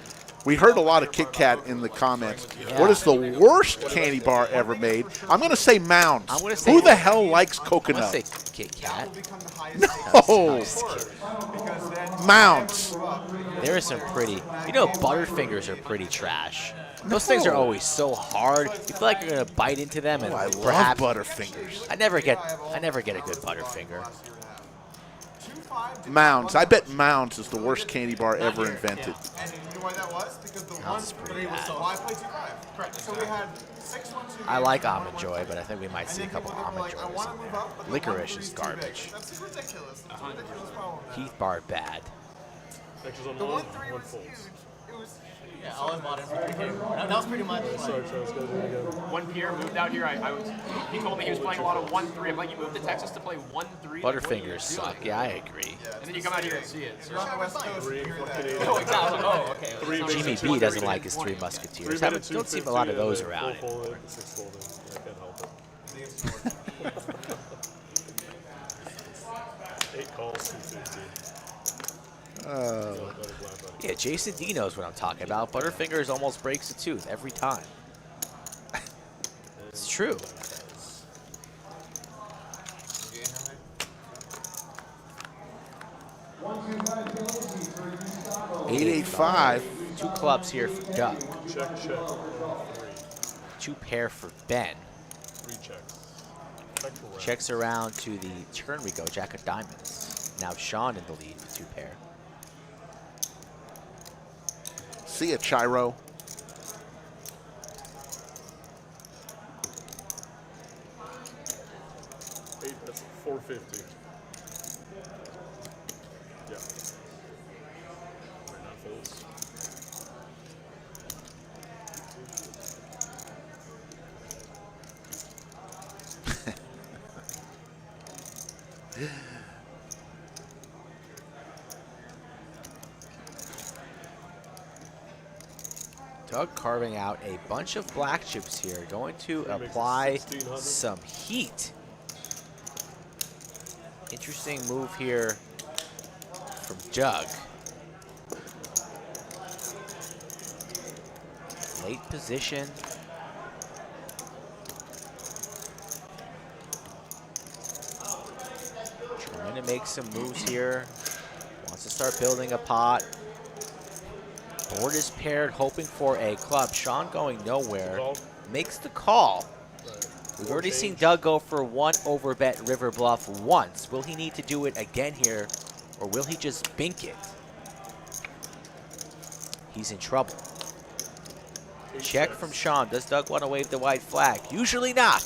S1: We heard a lot of Kit Kat in the comments. What is the worst candy bar ever made? I'm going to say Mounds.
S2: I'm gonna say,
S1: who the hell likes
S2: I'm
S1: coconut?
S2: going to say Kit Kat.
S1: No. Mounds.
S2: There are some pretty, you know, Butterfingers are pretty trash. Those things are always so hard. You feel like you're gonna bite into them, and
S1: I
S2: perhaps
S1: love Butterfingers.
S2: I never get a good Butterfinger.
S1: Mounds. I bet Mounds is the worst candy bar ever invented.
S5: And you know why that was? Because the
S2: Mounds is pretty bad.
S5: so I played 2-5. Correct. So we had 6-1-2.
S2: I like Almond Joy, but I think we might see a couple Almond Joys in there. Licorice is garbage.
S5: That's ridiculous. That's a ridiculous problem.
S2: Heath Bar bad.
S5: The 1-3 was huge. It was.
S3: Yeah, I always bought it for 3K. That was pretty much.
S9: One peer moved out here. He told me he was playing a lot of 1-3. I'm like, you moved to Texas to play 1-3?
S2: Butterfingers suck. Yeah, I agree.
S9: And then you come out here and see it.
S5: You're on the West Coast. You hear that.
S9: Oh, exactly. Oh, okay.
S2: Jimmy B doesn't like his Three Musketeers. Don't see a lot of those around anymore. Yeah, Jason D knows what I'm talking about. Butterfingers almost breaks a tooth every time. It's true.
S1: Eight, 8-5.
S2: 2 clubs here for Doug.
S6: Check.
S2: 2 pair for Ben.
S6: 3 checks.
S2: Checks around to the turn we go, Jack of Diamonds. Now Sean in the lead with 2 pair.
S1: See ya, Chiro.
S6: That's 450. Yeah. Right, 9 folds.
S2: Doug carving out a bunch of black chips here, going to apply some heat. Interesting move here from Doug. Late position. Trying to make some moves here. Wants to start building a pot. Board is paired, hoping for a club. Sean going nowhere. Makes the call. We've already seen Doug go for 1 overbet river bluff once. Will he need to do it again here, or will he just bink it? He's in trouble. Check from Sean. Does Doug want to wave the white flag? Usually not.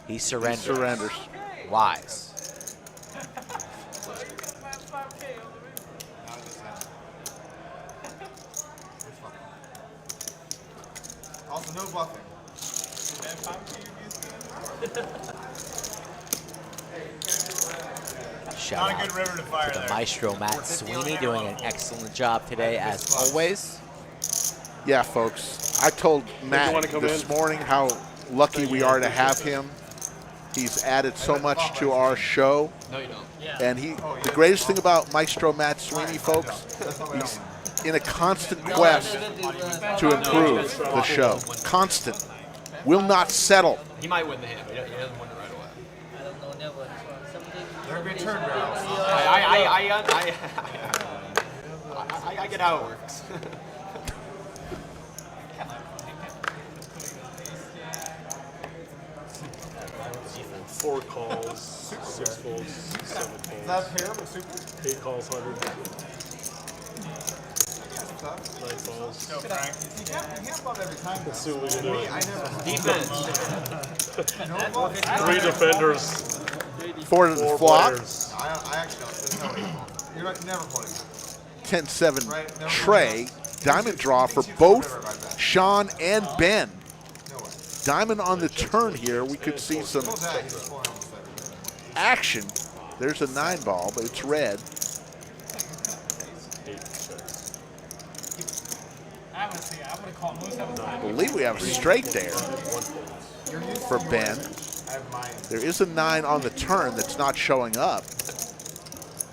S2: He surrenders.
S1: He surrenders.
S2: Wise.
S5: Also, no bluffing.
S2: Shout
S5: Not a good river to fire
S2: out to the
S5: there.
S2: maestro Matt Sweeney doing an excellent job today as always.
S1: Yeah, folks. I told Matt
S6: wanna come
S1: this
S6: in?
S1: morning how lucky we are to have him. He's added so much to our show.
S9: No, you don't.
S1: And the greatest thing about Maestro Matt Sweeney, folks, he's in a constant quest to improve the show. Constant. Will not settle.
S9: He might win the hand, but he doesn't win it right away.
S7: I don't know, never. Something.
S5: They're a good turn barrels.
S9: I get how it works.
S6: 4 calls, 6 folds, 7
S5: Is
S6: folds.
S5: that pair with super?
S6: 8 calls, 100. 9 falls.
S5: No, Frank. You can't bluff every time.
S6: Let's see what we can do.
S5: I never.
S9: Defense.
S5: No bluff.
S6: 3 defenders,
S1: 4 to the
S6: 4
S1: flop.
S6: players.
S5: I actually don't. There's no way. You're never putting.
S1: 10-7
S5: Right, no,
S1: Trey. Diamond draw for both Sean and Ben.
S5: No way.
S1: Diamond on the turn here. We could see some
S5: Pull that. He's pulling almost everything.
S1: action. There's a 9 ball, but it's red.
S6: 8 checks.
S11: I would say I would have called most of
S1: I believe we have a straight there for Ben.
S5: I have mine.
S1: There is a 9 on the turn that's not showing up.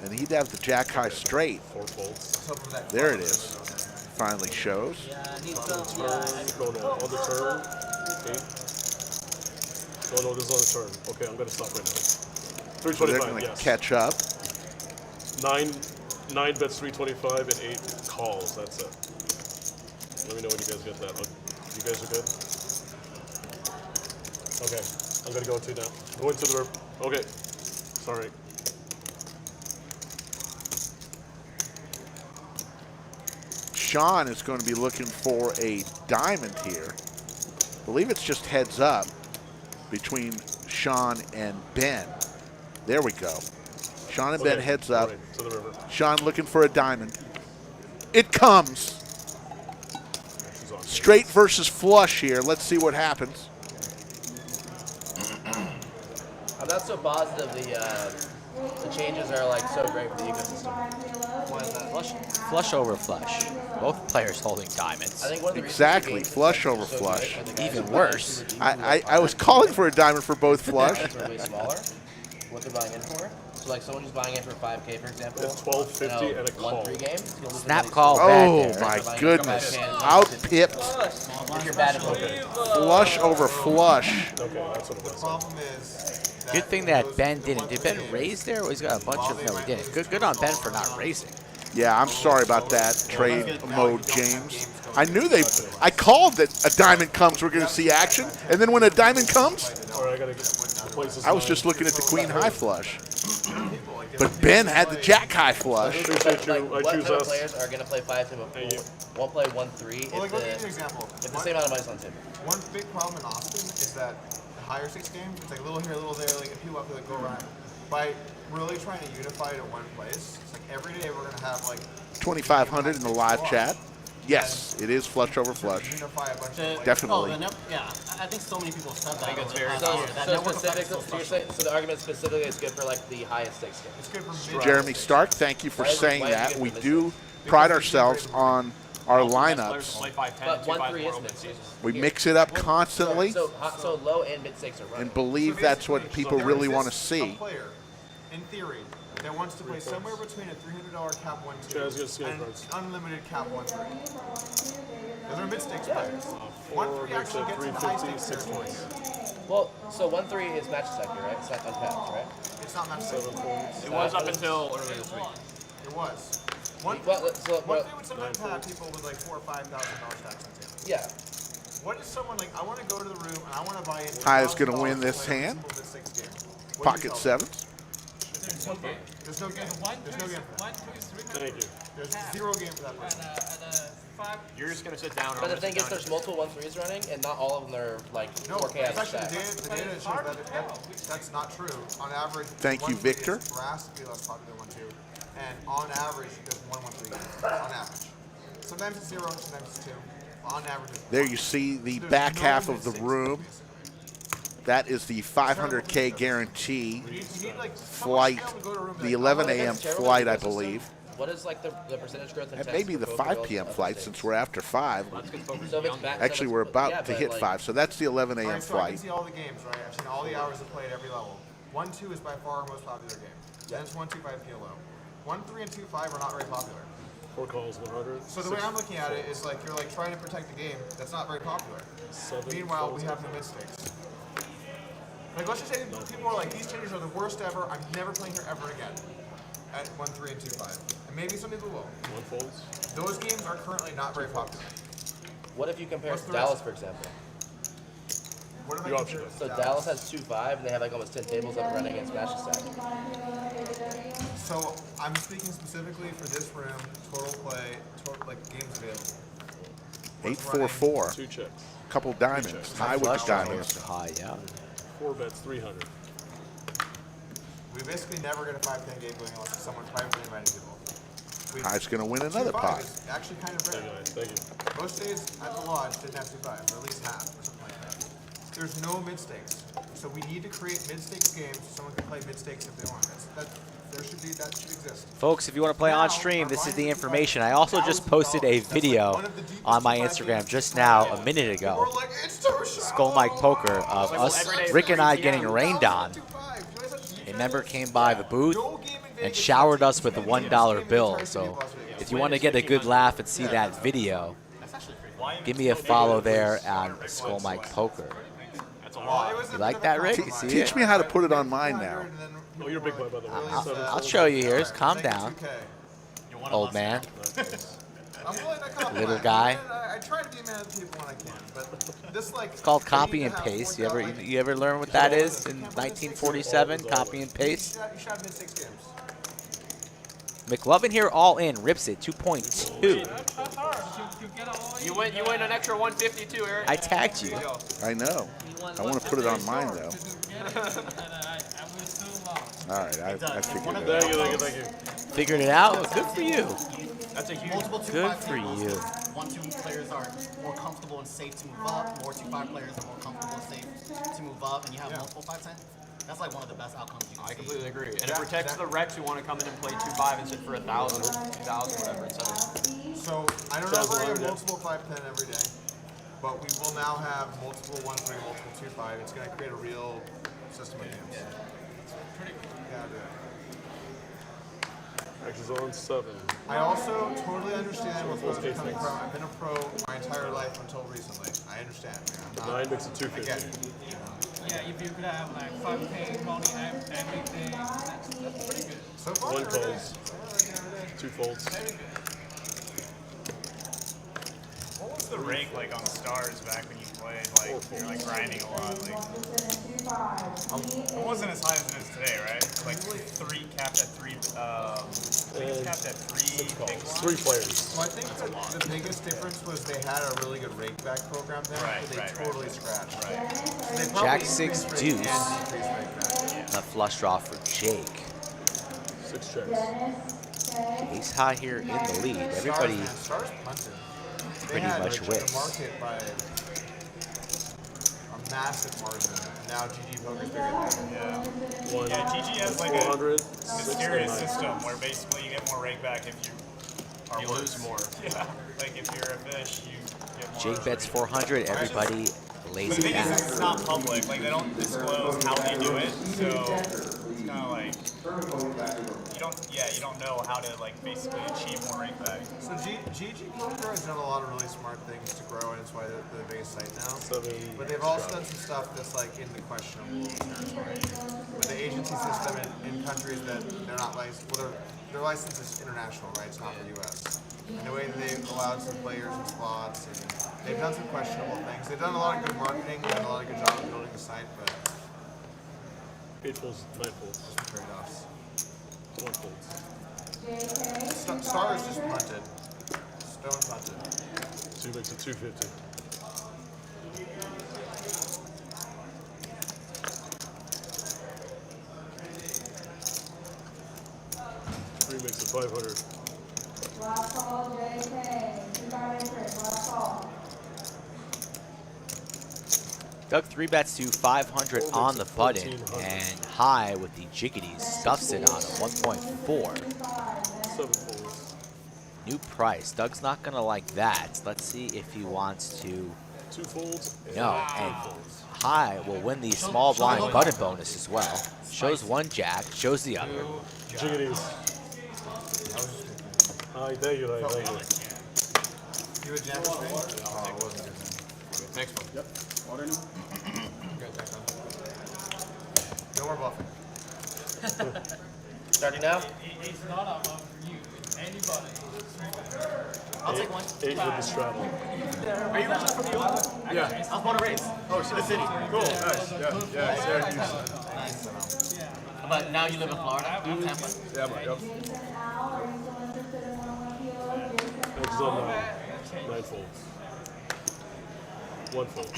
S1: And he'd have the jack high straight.
S6: 4 folds.
S1: There it is. Finally shows.
S7: Yeah, I need some.
S6: No, on the turn. 8. No, this is on the turn. Okay, I'm going to stop right now.
S1: So they're
S6: 325,
S1: going to
S6: yes.
S1: catch up.
S6: 9 bets 325 and 8 calls. That's it. Let me know when you guys get that. You guys are good? Okay, I'm going to go into now. Go into the river. Okay, sorry.
S1: Sean is going to be looking for a diamond here. I believe it's just heads up between Sean and Ben. There we go. Sean and Ben
S6: Okay,
S1: heads up.
S6: right, to the river.
S1: Sean looking for a diamond. It comes.
S6: She's on.
S1: Straight versus flush here. Let's see what happens.
S8: I'm not so positive the changes are like so great for the ecosystem.
S2: Flush over flush. Both players holding diamonds.
S8: I think one of the reasons
S1: Exactly,
S8: the games
S1: flush
S8: are
S1: over
S8: so
S1: flush.
S8: good are the guys
S2: Even
S8: who
S2: worse.
S8: buy super deep
S1: I was calling for a diamond for both flush.
S8: are way smaller. What they're buying in for. So like someone who's buying in for 5K, for example.
S6: It's 12.50 and a call.
S8: 1-3 game. he's gonna lose
S2: Snap
S8: money.
S2: call
S1: Oh
S2: back there.
S1: my goodness. Out-pipped.
S8: If you're bad at poker.
S1: Flush over flush.
S6: Okay, that's what it was.
S5: Problem is.
S2: Good thing that Ben didn't. Did Ben raise there? Or he's got a bunch of. No, he didn't. Good on Ben for not raising.
S1: Yeah, I'm sorry about that, trade mode, James. I knew I called that a diamond comes, we're going to see action. And then when a diamond comes,
S6: All right, I got to get the places.
S1: I was just looking at the queen high flush. But Ben had the jack high flush.
S6: Appreciate you.
S8: Like,
S6: I
S8: what
S6: choose
S8: type of
S6: us.
S8: players are going to play 5 table
S6: Thank you.
S8: pool? Won't play 1-3
S5: Well, like,
S8: if
S5: let me give you an example.
S8: the same amount of money's on the table.
S5: One big problem in Austin is that the higher stakes games, it's like a little here, a little there, like people have to like go around. By really trying to unify it in one place, it's like every day we're gonna have like
S1: 2,500 in the live chat. Yes, it is flush over flush.
S5: unify a bunch of like,
S1: Definitely.
S3: Yeah, I think so many people said that.
S9: think it's very
S8: So the argument specifically is good for like the highest stakes game.
S5: it's good for mid.
S1: Jeremy Stark, thank you for
S8: Why is it-
S1: saying
S8: why is it
S1: that.
S8: good
S1: We
S8: for
S1: do pride ourselves on our lineups.
S9: Play 5-10,
S8: But
S9: 2-5
S8: 1-3
S9: more
S8: is
S9: open
S8: mid.
S9: season.
S1: We mix it up constantly
S8: So low and mid stakes are running.
S1: and believe that's what people really want to see.
S5: A player, in theory, that wants to play somewhere between a $300 cap 1-2
S6: Chaz gets skin
S5: and
S6: cards.
S5: unlimited cap 1-3. Those are mid stakes players.
S6: 4
S5: 1-3
S6: makes
S5: actually
S6: it
S5: gets into high
S6: 350,
S5: stakes
S6: 6
S5: territory.
S6: points.
S8: Well, so 1-3 is match sector, right? It's not untapped, right?
S5: It's not match stakes.
S6: 7 folds.
S9: It was up until earlier this week.
S5: It was. One
S8: Well, so,
S5: thing would sometimes have people with like $4,000 or $5,000 stacks on the table.
S8: yeah.
S5: What is someone like? I want to go to the room and I want to buy it.
S1: High is gonna win this
S5: play a
S1: hand.
S5: simple mid-stakes game. What do you
S1: Pocket
S5: tell them?
S1: sevens.
S5: There's no game. There's no game for that.
S11: 1, 2, 3,
S6: Thank you.
S5: There's zero game for that person.
S11: and 5.
S9: You're just gonna sit down. or
S8: But the
S9: I'm
S8: thing
S9: gonna
S8: is,
S9: sit
S8: there's
S9: down.
S8: multiple 1-3s running, and not all of them are like
S5: No,
S8: 4K
S5: it's
S8: average
S5: actually
S8: stacks.
S5: the data shows that's not true. On average,
S1: Thank you,
S5: 1-3
S1: Victor.
S5: is drastically less popular than 1-2, and on average, there's 1-1-3 games. On average, sometimes it's 0, sometimes it's 2. On average, it's
S1: There
S5: 1.
S1: you see the
S5: There's
S1: back
S5: no
S1: half of the
S5: mid-stakes
S1: room.
S5: basically.
S1: That is the 500K guarantee
S5: You need like
S1: flight, the 11 a.m. flight, I believe.
S8: What is like the percentage growth in
S1: And
S8: Texas
S1: maybe
S8: for
S1: the
S8: poker
S1: 5
S8: goes
S1: p.m.
S8: up
S1: flight
S8: to
S1: since we're after 5.
S8: So if it's back,
S1: Actually, we're about to hit
S8: like,
S1: 5, so that's the 11 a.m.
S5: Alright, so I can
S1: flight.
S5: see all the games, right? I've seen all the hours of play at every level. 1-2 is by far our most popular game. Then it's 1-2 by PLO. 1-3 and 2-5 are not very popular.
S6: 4 calls, 100.
S5: So the way I'm looking at it is like you're like trying to protect the game that's not very popular.
S6: 7
S5: Meanwhile,
S6: folds.
S5: we have no mistakes. Like let's just say people are like, these changes are the worst ever. I'm never playing here ever again. At 1-3 and 2-5, and maybe some people will.
S6: 1 folds.
S5: Those games are currently not very popular.
S8: What if you compare
S5: What's
S8: to
S5: the rest?
S8: Dallas, for example?
S5: What if
S6: Your
S5: I
S6: option.
S5: compare it to
S8: So Dallas has 2-5, and they have like almost 10 tables up running against Smash Attack.
S5: So I'm speaking specifically for this room, total play, total like games available.
S1: 844.
S6: 2 checks.
S1: Couple diamonds. High with
S2: Flush draw here
S1: diamonds.
S2: is high, yeah.
S6: 4 bets, 300.
S5: We basically never get a 5-10 game going unless someone's privately inviting people.
S1: High's going to win another
S5: 2-5
S1: pot.
S5: is actually kind of rare.
S6: Thank you.
S5: Most days at the lodge didn't have 2-5, or at least half, or something like that. There's no mid-stakes. So we need to create mid-stakes games so someone can play mid-stakes if they want. That should exist.
S2: Folks, if you want to play on stream, this is the information. I also just posted a video on my Instagram just now, a minute ago. Skull Mike Poker of us, Rick and I getting rained on. A member came by the booth and showered us with a $1 bill. So if you want to get a good laugh and see that video, give me a follow there on Skull Mike Poker. You like that, Rick? You see
S1: Teach
S2: it?
S1: me how to put it on mine now.
S6: Oh, you're a big boy, by the way.
S2: I'll show you here. Calm down, old man. Little guy.
S5: I try to be a man of the people when I can, but this like
S2: It's called copy and paste. You ever learn what that is in 1947? Copy and paste.
S5: You should have mid-stakes games.
S2: McLovin here all in, rips it 2.2.
S9: You win an extra 152, Eric.
S2: I tagged you.
S1: I know. I want to put it on mine, though. All right, I figured it out.
S6: Thank you.
S2: Figured it out? Good for you.
S3: That's a huge multiple 2-5
S2: Good for
S3: tables.
S2: you.
S3: 1-2 players are more comfortable and safe to move up. More 2-5 players are more comfortable and safe to move up, and you have multiple 5-10. That's like one of the best outcomes you can see.
S9: I completely agree. And it protects the Rex who want to come in and play 2-5 and sit for 1,000 or 2,000, whatever, instead of.
S5: So I don't know if we're going to have multiple 5-10 every day, but we will now have multiple 1-3, multiple 2-5. It's going to create a real system of games. Yeah, dude.
S6: X is on 7.
S5: I also totally understand where folks are coming from. I've been a pro my entire life until recently. I understand, man. I'm not,
S6: 9 makes it 250.
S5: I get it.
S11: Yeah, if you could have like 5K money everything, that's pretty good.
S5: So far,
S6: 1
S5: every day.
S6: calls. 2 folds.
S12: What was the rake like on stars back when you played? Like you're like grinding a lot. Like it wasn't as high as it is today, right? Like 3 capped at 3. Capped at 3.
S6: 3 players.
S5: Well, I think the biggest difference was they had a really good rake back program then, but they totally scratched.
S12: Right.
S5: So they probably
S2: Jack 6
S5: increased rake
S2: deuce.
S5: and decreased rake back.
S2: A flush draw for Jake.
S6: 6 checks.
S2: Ace high here in the lead. Everybody
S5: Stars punted.
S2: pretty much
S5: the
S2: whips.
S5: market by a massive margin. Now GG Poker's bigger than
S6: One.
S12: Yeah, GG has like a
S6: 400.
S12: mysterious system where basically you get more rake back if you are
S9: lose more.
S12: Yeah. Like if you're a fish, you get more.
S2: Jake bets 400. Everybody lays
S12: But the
S2: it
S12: thing is, it's
S2: back.
S12: not public. Like they don't disclose how they do it, so it's kind of like you don't know how to like basically achieve more rake back.
S5: So GG Poker has done a lot of really smart things to grow, and it's why they're the biggest site now.
S6: 7.
S5: But they've also done some stuff that's like in the questionable territory. With the agency system in countries that they're not licensed, well, their license is international, right? It's not for U.S. And the way that they've allowed some players and spots, and they've done some questionable things. They've done a lot of good marketing, they've done a lot of good job of building the site, but
S6: 8 folds, 9 folds.
S5: some trade-offs.
S6: 1 folds.
S5: Stars just punted. Stone punted.
S6: 2 makes it 250. 3 makes it 500.
S13: Last call, JK. You got it, Chris. Last call.
S2: Doug 3-bets to 500 on the button, and High with the jiggity stuffs it on him, 1.4.
S6: 7 folds.
S2: New price. Doug's not going to like that. Let's see if he wants to.
S6: 2 folds.
S2: No, and High will win the small blind button bonus as well. Shows one jack, shows the other.
S6: Jiggities. Thank you.
S5: You would jam this thing? Oh, it wasn't good.
S10: Next one.
S6: Yep.
S10: Water now?
S5: Good, thanks, man. No more bluffing.
S8: Starting now?
S11: It's not a bluff for you. It's anybody.
S3: I'll take one.
S6: 8 with the straddle.
S3: Are you originally from New York?
S10: Yeah.
S3: I'm born and raised.
S10: Oh, City City. Cool. Nice. Yeah. Syracuse.
S3: Nice. But now you live in Florida? Tampa?
S10: Yeah, man. Yep.
S6: Next on 9 folds. 1 fold.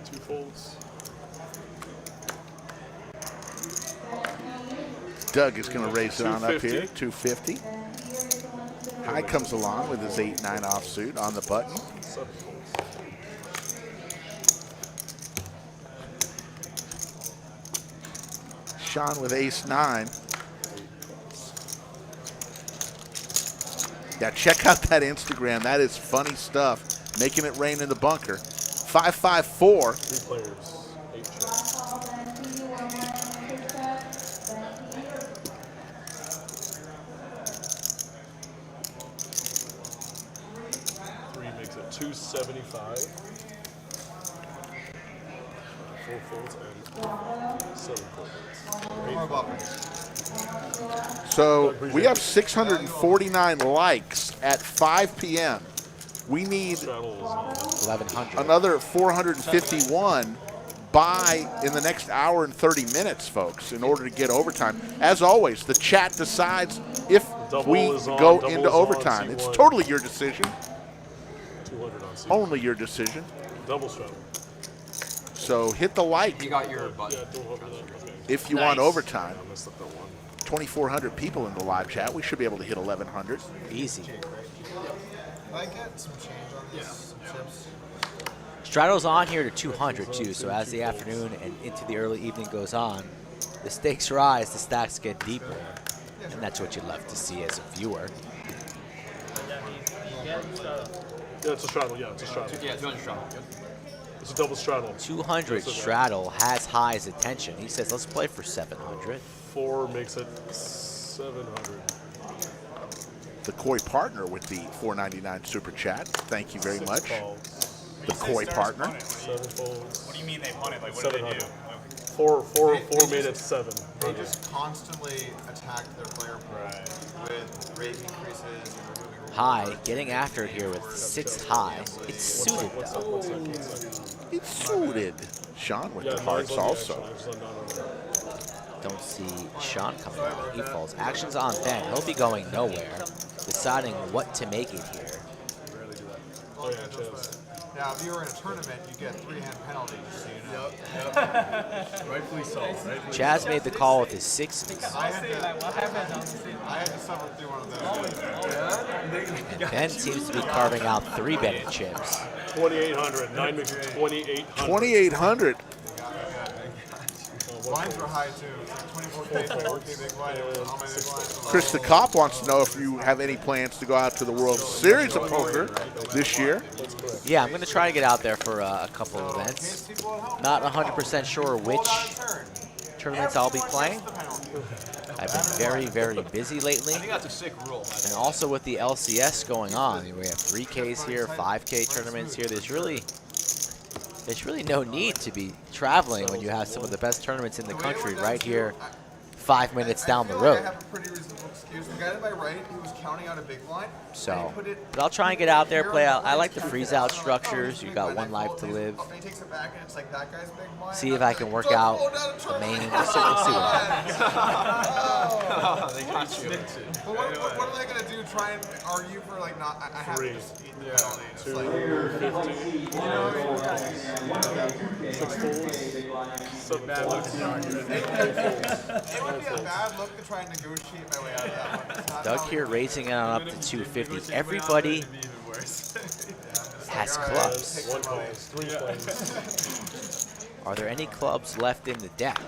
S6: 2 folds.
S1: Doug is going to raise it on up here,
S6: 250.
S1: 250. High comes along with his 8-9 offsuit on the button.
S6: 7 folds.
S1: Sean with ace-9. Yeah, check out that Instagram. That is funny stuff. Making it rain in the bunker. 554.
S6: 3 players. 8 chips. 3 makes it 275. 4 folds and 7 folds.
S5: More bluffing.
S1: So we have 649 likes at 5 p.m. We need
S2: 1,100.
S1: another 451 by in the next hour and 30 minutes, folks, in order to get overtime. As always, the chat decides if we go into overtime. It's totally your decision.
S6: 200 on C1.
S1: Only your decision.
S6: Double straddle.
S1: So hit the like
S4: You got your button.
S6: Yeah, don't hover that. Okay.
S1: if you want overtime.
S6: I messed up that one.
S1: 2,400 people in the live chat. We should be able to hit 1,100.
S2: Easy.
S5: Can I get some change on this? Some chips?
S2: Straddle's on here to 200 too, so as the afternoon and into the early evening goes on, the stakes rise, the stacks get deeper, and that's what you love to see as a viewer.
S6: Yeah, it's a straddle. Yeah, it's a straddle.
S4: Yeah, 200 straddle. Yep.
S6: It's a double straddle.
S2: 200 straddle has High's attention. He says, let's play for 700.
S6: 4 makes it 700.
S1: The Koi partner with the 499 super chat. Thank you very much. The Koi partner.
S6: 7 folds.
S12: What do you mean they punted? Like, what did they do?
S6: 4 made it 7.
S5: They just constantly attack their player pool with rate increases and removing
S2: High getting after it here with 6 high. It's suited though.
S1: It's suited. Sean with the hearts also.
S2: Don't see Sean coming out. He falls. Action's on Ben. He'll be going nowhere, deciding what to make it here.
S6: Oh, yeah, Chaz.
S5: Now, if you were in a tournament, you get 3-hand penalties, so you know.
S10: Rightfully so.
S2: Chaz made the call with his 6s.
S5: I had to suffer through one of those.
S2: Ben seems to be carving out 3-betting chips.
S6: 2,800. 9 makes it 2,800.
S1: 2,800.
S5: Blinds were high too. 24K, 24K big blind. It was on my big blind.
S1: Chris the Cop wants to know if you have any plans to go out to the World Series of Poker this year.
S2: Yeah, I'm going to try to get out there for a couple of events. Not 100% sure which tournaments I'll be playing. I've been very, very busy lately.
S4: I think that's a sick rule.
S2: And also with the LCS going on, we have 3Ks here, 5K tournaments here. There's really no need to be traveling when you have some of the best tournaments in the country right here 5 minutes down the road.
S5: I have a pretty reasonable excuse. The guy to my right, he was counting out a big blind.
S2: So, but I'll try and get out there, play out. I like the freeze out structures. You got one life to live.
S5: And he takes it back, and it's like that guy's big blind.
S2: See if I can work out the main. We'll see what happens.
S4: They got you.
S5: But what are they gonna do? Try and argue for like not? I have to just eat the penalty. It's like,
S6: 6 folds. 7 folds.
S5: it would be a bad look to try and negotiate my way out of that one.
S2: Doug here raising it on up to 250. Everybody As clubs.
S6: One calls, 3 plays.
S2: Are there any clubs left in the deck?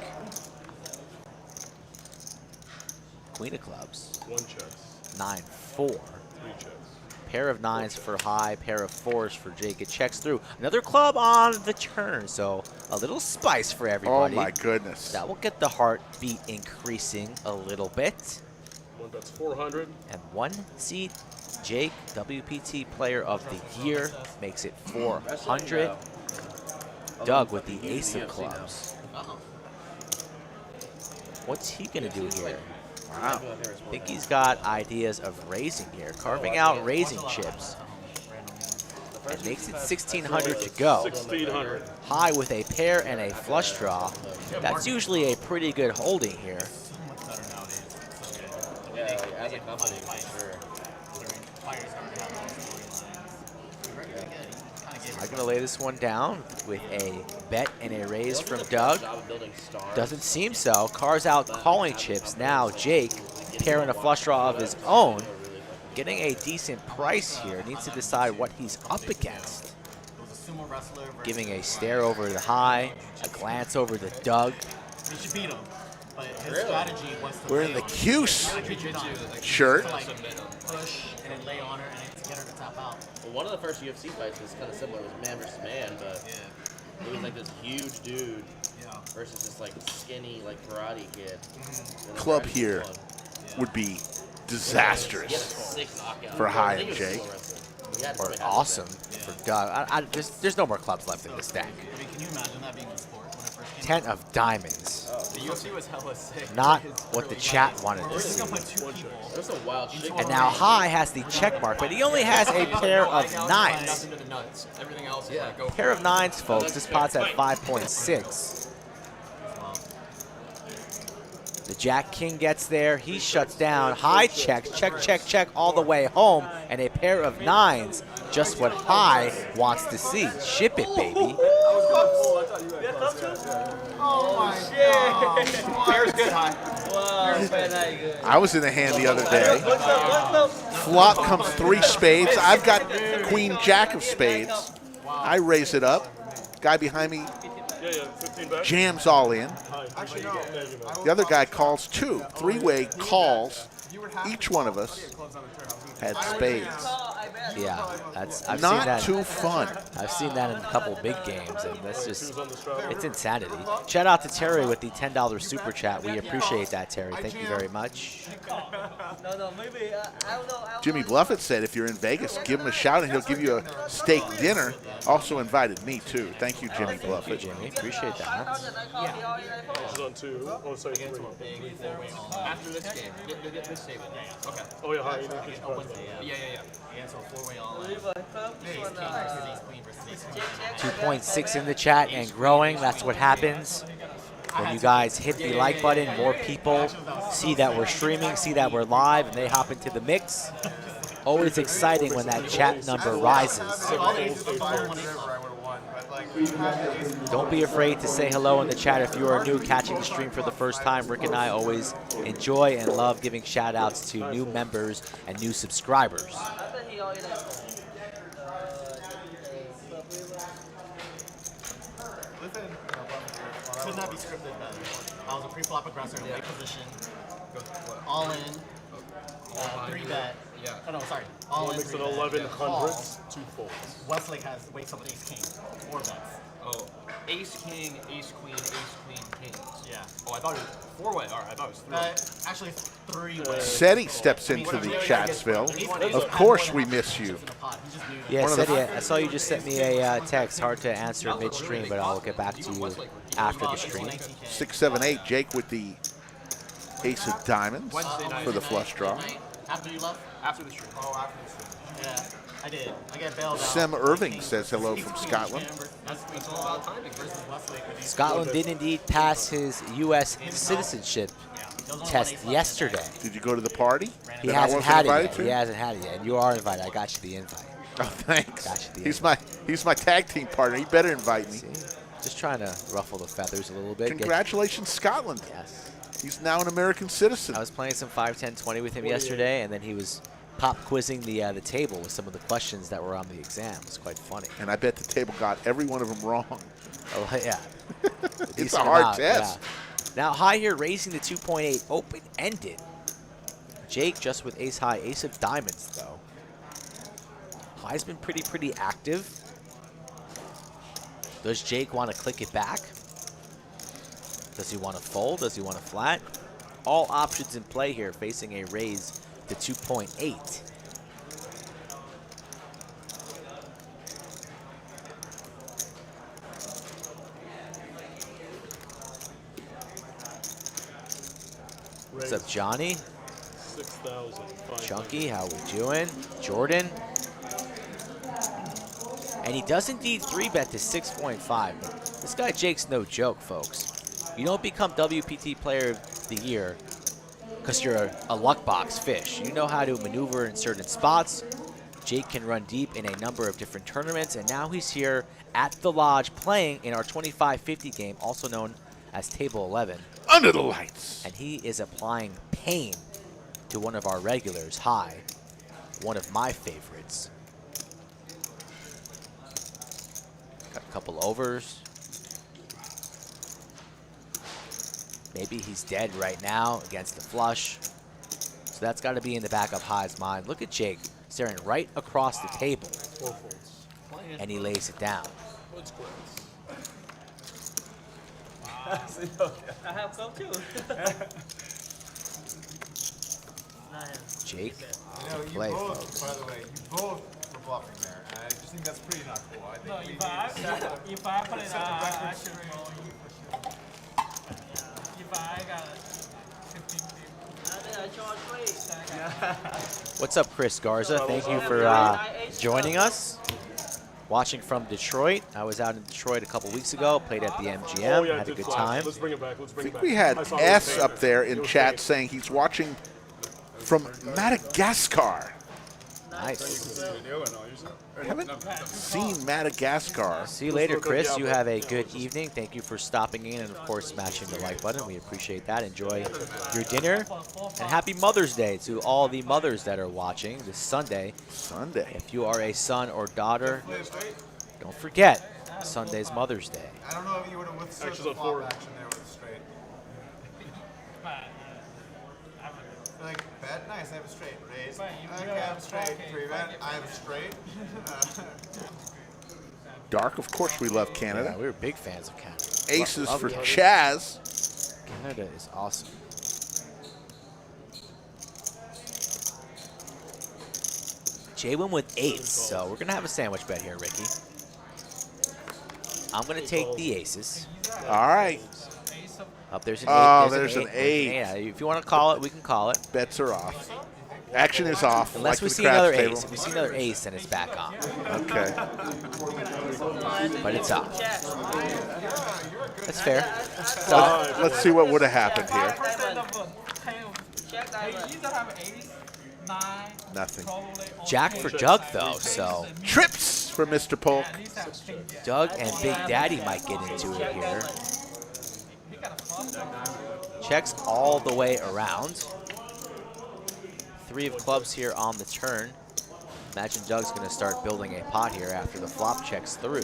S2: Queen of clubs.
S6: 1 checks.
S2: 9-4.
S6: 3 checks.
S2: Pair of 9s for high, pair of 4s for Jake. It checks through. Another club on the turn, so a little spice for everybody.
S1: Oh my goodness.
S2: That will get the heartbeat increasing a little bit.
S6: One bet's 400.
S2: And 1 seat, Jake, WPT Player of the Year, makes it 400. Doug with the ace of clubs. What's he gonna do here? Wow. I think he's got ideas of raising here, carving out raising chips. It makes it 1,600 to go.
S6: 1,600.
S2: High with a pair and a flush draw. That's usually a pretty good holding here.
S8: Yeah, as a company, for sure.
S2: I'm gonna lay this one down with a bet and a raise from Doug. Doesn't seem so. Carves out calling chips. Now Jake, pair and a flush draw of his own, getting a decent price here. Needs to decide what he's up against. Giving a stare over the high, a glance over the Doug.
S3: He should beat him, but his strategy was to
S1: We're in the Cuse shirt.
S3: push and then lay on her and get her to tap out.
S8: Well, one of the first UFC fights was kind of similar. It was man versus man, but it was like this huge dude versus this like skinny like karate kid.
S1: Club here would be disastrous for High and Jake.
S2: Or awesome for Doug. There's no more clubs left in this deck.
S3: I mean, can you imagine that being a sport when it first came
S2: 10 of diamonds.
S9: The UFC was hella sick.
S2: Not what the chat wanted to see.
S8: There's a wild shit.
S2: And now High has the check mark, but he only has a pair of 9s.
S9: Everything else is like go
S2: Pair of 9s, folks. This pot's at 5.6. The Jack King gets there. He shuts down. High checks. Check, check, check all the way home. And a pair of 9s. Just what High wants to see. Ship it, baby.
S11: Oh my god.
S9: Pair's good, High.
S7: Wow, very good.
S1: I was in the hand the other day. Flop comes 3 spades. I've got Queen Jack of spades. I raise it up. Guy behind me jams all in. The other guy calls 2. 3-way calls. Each one of us had spades.
S2: Yeah, I've seen
S1: Not
S2: that.
S1: too fun.
S2: I've seen that in a couple big games, and that's just, it's insanity. Shout out to Terry with the $10 super chat. We appreciate that, Terry. Thank you very much.
S7: No, maybe I don't know.
S1: Jimmy Bluffett said if you're in Vegas, give him a shout and he'll give you a steak dinner. Also invited me too. Thank you, Jimmy Bluffett.
S2: Jimmy, appreciate that.
S6: This is on 2. Oh, sorry, 3.
S9: After this game, you'll get this statement. Okay.
S6: Oh, yeah, High. You need to
S9: Yeah.
S3: Yeah, so 4-way all in.
S2: 2.6 in the chat and growing. That's what happens when you guys hit the like button. More people see that we're streaming, see that we're live, and they hop into the mix. Always exciting when that chat number rises. Don't be afraid to say hello in the chat if you are new, catching the stream for the first time. Rick and I always enjoy and love giving shout outs to new members and new subscribers.
S3: Could not be scripted better. I was a pre-flop aggressor in late position. All in. 3-bet.
S9: Yeah.
S3: Oh, no, sorry. All in.
S6: Makes it
S3: 3-bet.
S6: 1100. 2 folds.
S3: Westlake wakes up with ace king. 4 bets.
S9: Oh, ace, king, ace, queen, kings.
S3: Yeah.
S9: Oh, I thought it was 4-way. All right, I thought it was 3.
S3: Actually, it's 3-way.
S1: Seti steps into the chatsville. Of course we miss you.
S2: Yeah, Seti, I saw you just sent me a text. Hard to answer midstream, but I'll get back to you after the stream.
S1: 6, 7, 8. Jake with the ace of diamonds for the flush draw.
S3: After you left?
S9: After the stream.
S3: Oh, after the stream. Yeah, I did. I get bailed out.
S1: Sem Irving says hello from Scotland.
S3: It's all about timing versus Westlake.
S2: Scotland did indeed pass his U.S. citizenship test yesterday.
S1: Did you go to the party?
S2: He
S1: that I
S2: hasn't
S1: wasn't
S2: had it
S1: invited
S2: yet.
S1: to?
S2: He hasn't had it yet. And you are invited. I got you the invite.
S1: Oh, thanks.
S2: Got you the
S1: He's my tag team partner. He better invite me.
S2: See? Just trying to ruffle the feathers a little bit.
S1: Congratulations, Scotland.
S2: Yes.
S1: He's now an American citizen.
S2: I was playing some 5, 10, 20 with him yesterday, and then he was pop quizzing the table with some of the questions that were on the exam. It's quite funny.
S1: And I bet the table got every one of them wrong.
S2: Oh, yeah.
S1: It's a hard test.
S2: Yeah. Now high here, raising to 2.8, open-ended. Jake just with ace high, ace of diamonds though. High's been pretty active. Does Jake want to click it back? Does he want to fold? Does he want to flat? All options in play here, facing a raise to 2.8. What's up, Johnny?
S6: 6,000.
S2: Chunky, how we doing? Jordan. And he does indeed 3-bet to 6.5. But this guy Jake's no joke, folks. You don't become WPT Player of the Year because you're a luck box fish. You know how to maneuver in certain spots. Jake can run deep in a number of different tournaments, and now he's here at the Lodge playing in our 2550 game, also known as Table 11.
S1: Under the lights.
S2: And he is applying pain to one of our regulars, High, one of my favorites. Got a couple overs. Maybe he's dead right now against the flush. So that's got to be in the back of High's mind. Look at Jake staring right across the table. And he lays it down.
S7: I have some too.
S2: Jake,
S5: You know, you
S2: play,
S5: both,
S2: folks.
S5: by the way, you both were bluffing there. And I just think that's pretty not cool. I think
S11: No,
S5: we need
S11: if I
S5: to set the,
S11: if I put it
S5: set the
S11: I
S5: record
S11: should
S5: straight.
S11: roll you for sure. If I got 15
S7: I think I charge free.
S2: What's up, Chris Garza? Thank you for joining us. Watching from Detroit. I was out in Detroit a couple weeks ago, played at the MGM,
S6: Oh, yeah,
S2: had a
S6: did
S2: good
S6: flash.
S2: time.
S6: Let's bring it back. Let's
S1: I
S6: bring it
S1: think
S6: back.
S1: we had
S6: I saw it was
S1: S
S6: fainting.
S1: up there
S6: It
S1: in
S6: was
S1: chat
S6: fainting.
S1: saying he's watching from Madagascar.
S2: Nice.
S1: Haven't seen Madagascar.
S2: See you later, Chris. You have a good evening. Thank you for stopping in and, of course, smashing the like button. We appreciate that. Enjoy your dinner. And happy Mother's Day to all the mothers that are watching this Sunday. If you are a son or daughter, don't forget, Sunday's Mother's Day.
S5: I don't know if you would have withstood
S6: Actions
S5: the
S6: on
S5: flop
S6: four.
S5: action there with a straight. You're like, bet, nice, I have a straight. Raise, okay, I have a straight. 3-bet, I have a straight.
S1: Dark, of course we love Canada.
S2: Yeah, we were big fans of Canada.
S1: Aces
S2: Love
S1: for
S2: Canada.
S1: Chaz.
S2: Canada is awesome. JWin with 8s, so we're going to have a sandwich bet here, Ricky. I'm going to take the aces.
S1: All right.
S2: Up there's an
S1: Oh,
S2: 8.
S1: there's an 8.
S2: Yeah, if you want to call it, we can call it.
S1: Bets are off. Action is off.
S2: Unless
S1: like
S2: we
S1: the
S2: see another
S1: craps
S2: ace.
S1: table.
S2: If we see another ace, then it's back on.
S1: Okay.
S2: But it's up. That's fair. It's up.
S1: Let's see what would have happened here.
S11: 5% of a tail. They either have 8, 9,
S1: Nothing.
S11: probably, or
S2: Jack for Doug, though, so
S1: Trips for Mr. Polk.
S2: Doug and Big Daddy might get into it here. Checks all the way around. 3 of clubs here on the turn. Imagine Doug's going to start building a pot here after the flop checks through.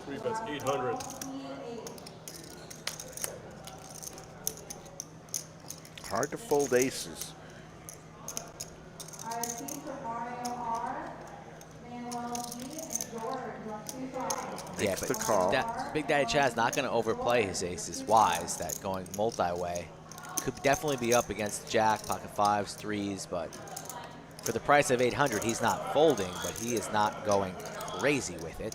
S6: 3-bets 800.
S1: Hard to fold aces.
S2: Yeah,
S1: Makes
S2: but
S1: the call.
S2: Big Daddy Chaz not going to overplay his aces wise. That going multi-way could definitely be up against Jack, pocket 5s, 3s, but for the price of 800, he's not folding, but he is not going crazy with it.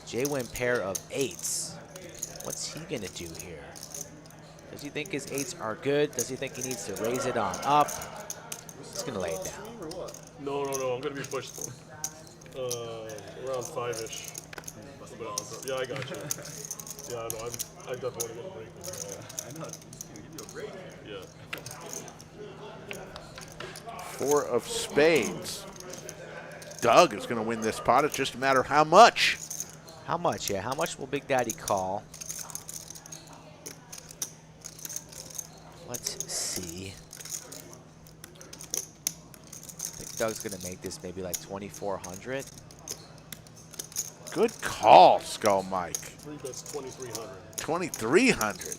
S2: JWin pair of 8s. What's he going to do here? Does he think his 8s are good? Does he think he needs to raise it on up? He's going to lay it down.
S6: No. I'm going to be pushed around 5-ish. Yeah, I got you. Yeah, no, I definitely want to get a break.
S10: I know. It's going to give you a break.
S6: Yeah.
S1: 4 of spades. Doug is going to win this pot. It's just a matter of how much.
S2: How much? Yeah, how much will Big Daddy call? Doug's going to make this maybe like 2,400.
S1: Good call, Skull Mike.
S6: 3 bets 2,300.
S1: 2,300.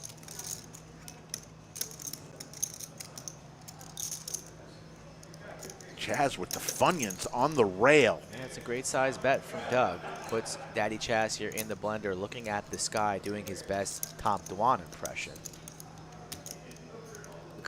S1: Chaz with the Funyuns on the rail.
S2: Yeah, it's a great size bet from Doug. Puts Daddy Chaz here in the blender, looking at the sky, doing his best Tom Dwan impression.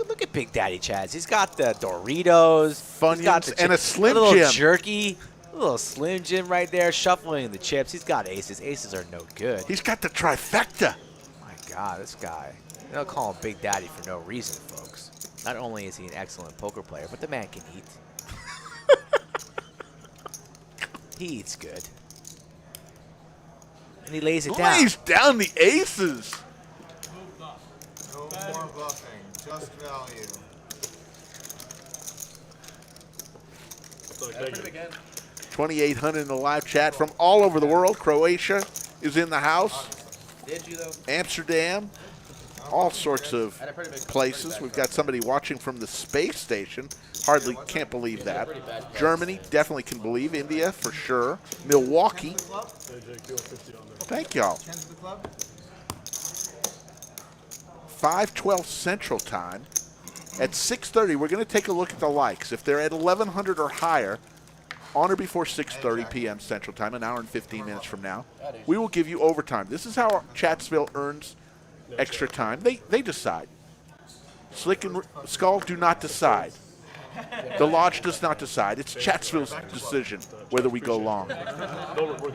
S2: Look at Big Daddy Chaz. He's got the Doritos,
S1: Funyuns,
S2: he's got the
S1: and a Slim
S2: a little
S1: Jim.
S2: jerky, a little Slim Jim right there, shuffling the chips. He's got aces. Aces are no good.
S1: He's got the trifecta.
S2: My God, this guy. They don't call him Big Daddy for no reason, folks. Not only is he an excellent poker player, but the man can eat. He eats good. And he lays it down.
S1: Lays down the aces.
S5: No more bluffing, just value.
S6: Thank you.
S1: 2,800 in the live chat from all over the world. Croatia is in the house.
S8: Did you though?
S1: Amsterdam, all sorts of places. We've got somebody watching from the space station. Hardly can't believe that. Germany, definitely can believe. India, for sure. Milwaukee. Thank y'all. 5:12 Central Time. At 6:30, we're going to take a look at the likes. If they're at 1,100 or higher, on or before 6:30 p.m. Central Time, an hour and 15 minutes from now, we will give you overtime. This is how Chatsville earns extra time. They decide. Slick and Skull do not decide. The Lodge does not decide. It's Chatsville's decision whether we go long.
S6: No, we're good.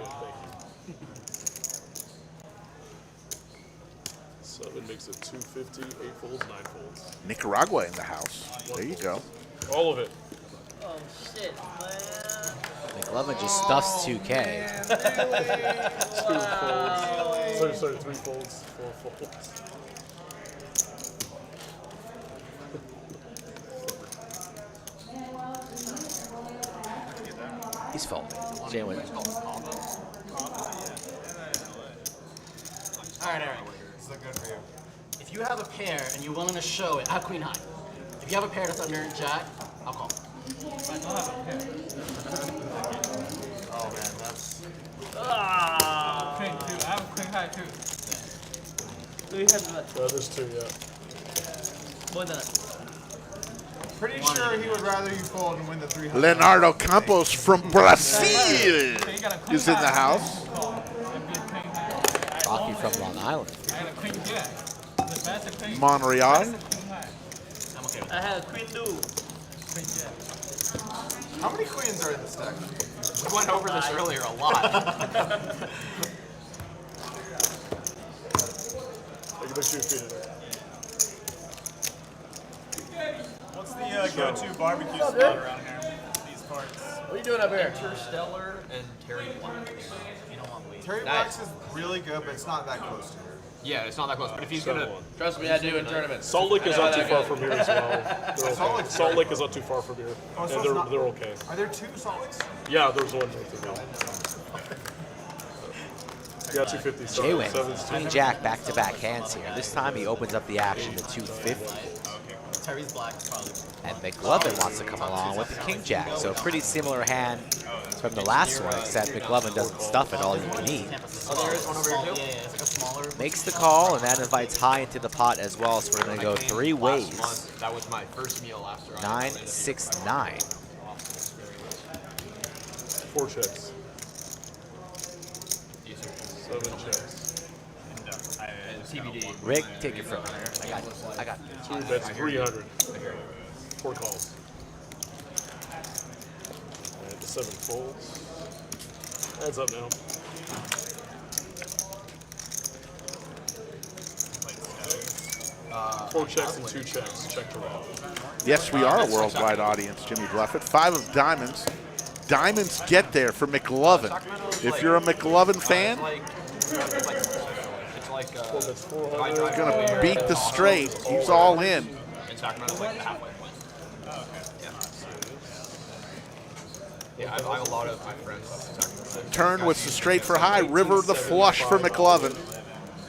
S6: 7 makes it 250, 8 folds, 9 folds.
S1: Nicaragua in the house. There you go.
S6: All of it.
S7: Oh shit, man.
S2: McLovin just stuffs 2K.
S6: 2 folds. Sorry, 3 folds, 4 folds.
S2: He's folding. JWin.
S3: Alright.
S5: This is good for you.
S3: If you have a pair and you're willing to show it, I have queen high. If you have a pair that's under jack, I'll call.
S5: Oh man, that's.
S11: Queen 2. I have a queen high too.
S7: Do you have what?
S6: There's 2, yeah.
S7: More than
S5: Pretty sure he would rather you fold and win the 300.
S1: Leonardo Campos from Brazil is in the house.
S2: Rocky from Long Island.
S11: I had a queen jack. The best queen.
S1: Montreal.
S11: Queen high.
S3: I'm okay with
S7: I had a queen 2.
S11: Queen jack.
S5: How many queens are in this deck?
S9: We went over this earlier a lot.
S12: What's the go-to barbecue spot around here? These parts.
S8: What are you doing up here?
S9: Interstellar and Terry Black.
S3: You don't want to
S5: Terry Black's is really good, but it's not that close to her.
S9: Yeah, it's not that close. But if he's gonna,
S8: Trust me, I do in tournaments.
S6: Salt Lake is not too far from here as well. They're
S5: Salt
S6: okay.
S5: Lake's
S6: Salt
S5: very
S6: Lake is not too far from here.
S5: Oh, so
S6: And
S5: it's not-
S6: they're okay.
S5: Are there 2 Salt Lakes?
S6: Yeah, there's one right there. Yeah, 250. Sorry.
S2: JWin.
S6: 7's
S2: Queen Jack back-to-back hands here. This time he opens up the action to 250.
S3: Terry's black, probably.
S2: And McLovin wants to come along with the King Jack. So a pretty similar hand from the last one, except McLovin doesn't stuff it all you can eat.
S9: oh, there is one over here too.
S3: Yeah, it's like a smaller.
S2: Makes the call, and that invites high into the pot as well. So we're going to go 3
S9: Last
S2: ways.
S9: month, that was my first meal after.
S2: 9, 6, 9.
S6: 4 checks. 7 checks.
S9: TBD.
S2: Rick, take it from here. I got
S6: 2 bets 300. 4 calls. And the 7 folds. Adds up now. Four checks and 2 checks. Check to round.
S1: Yes, we are a worldwide audience, Jimmy Bluffett. 5 of diamonds. Diamonds get there for McLovin. If you're a McLovin fan,
S9: It's like
S1: he's going to beat the straight. He's all in.
S9: in Sacramento's like the halfway point. Yeah, I have a lot of my friends in Sacramento.
S1: Turn was the straight for high. River the flush for McLovin.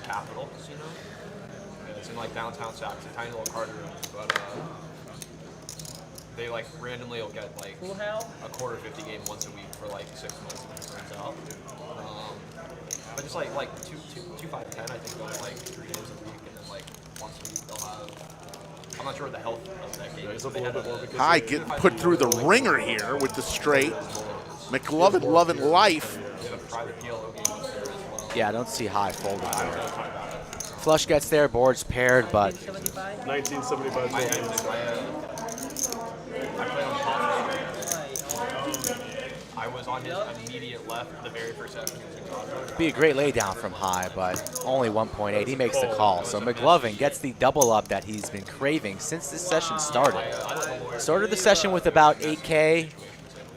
S9: Capital Casino. It's in like downtown Sac. It's a tiny little card room, but
S4: they like randomly will get like
S7: Full health.
S4: a quarter 50 game once a week for like 6 months and it turns out. But just like 2, 5, 10, I think they'll like 3 games a week, and then like once a week they'll have. I'm not sure what the health of that game is.
S1: High getting put through the ringer here with the straight. McLovin loving life.
S2: Yeah, I don't see High folding here. Flush gets there, board's paired, but
S4: 1975. I was on his immediate left the very first session.
S2: be a great laydown from High, but only 1.8. He makes the call. So McLovin gets the double up that he's been craving since this session started. Started the session with about 8K.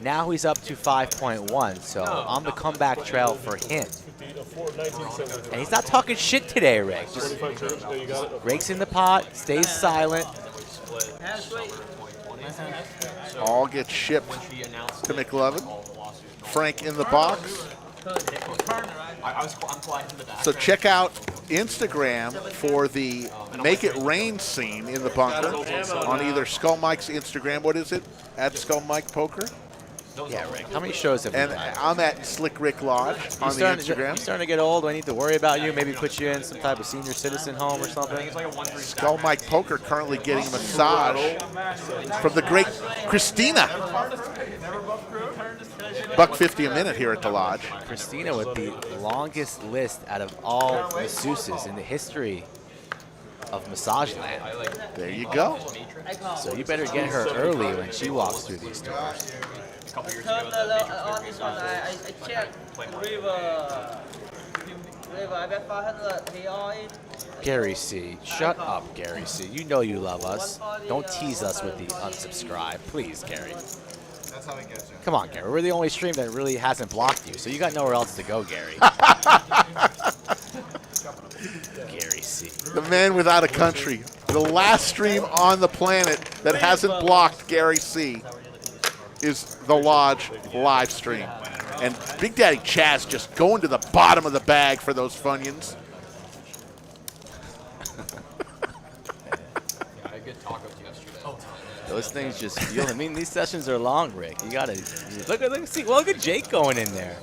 S2: Now he's up to 5.1. So on the comeback trail for him. And he's not talking shit today, Rick. Just rakes in the pot, stays silent.
S1: All gets shipped to McLovin. Frank in the box. So check out Instagram for the Make It Rain scene in the bunker on either Skull Mike's Instagram. What is it? At Skull Mike Poker?
S2: Yeah, Rick. How many shows have we
S1: And
S2: done?
S1: I'm at Slick Rick Lodge on the Instagram.
S2: You starting to get old? Do I need to worry about you? Maybe put you in some type of senior citizen home or something?
S1: Skull Mike Poker currently getting a massage from the great Christina. $1.50 a minute here at the lodge.
S2: Christina with the longest list out of all masseuses in the history of Massage Land.
S1: There you go.
S2: So you better get her early when she walks through these doors.
S7: On this one, I checked River. I bet 500. He all in.
S2: Gary C. Shut up, Gary C. You know you love us. Don't tease us with the unsubscribe. Please, Gary.
S5: That's how he gets you.
S2: Come on, Gary. We're the only stream that really hasn't blocked you, so you got nowhere else to go, Gary. Gary C.
S1: The man without a country. The last stream on the planet that hasn't blocked Gary C. is the Lodge live stream. And Big Daddy Chaz just going to the bottom of the bag for those Funyuns.
S2: Those things just feel. I mean, these sessions are long, Rick. You gotta look at Jake going in there.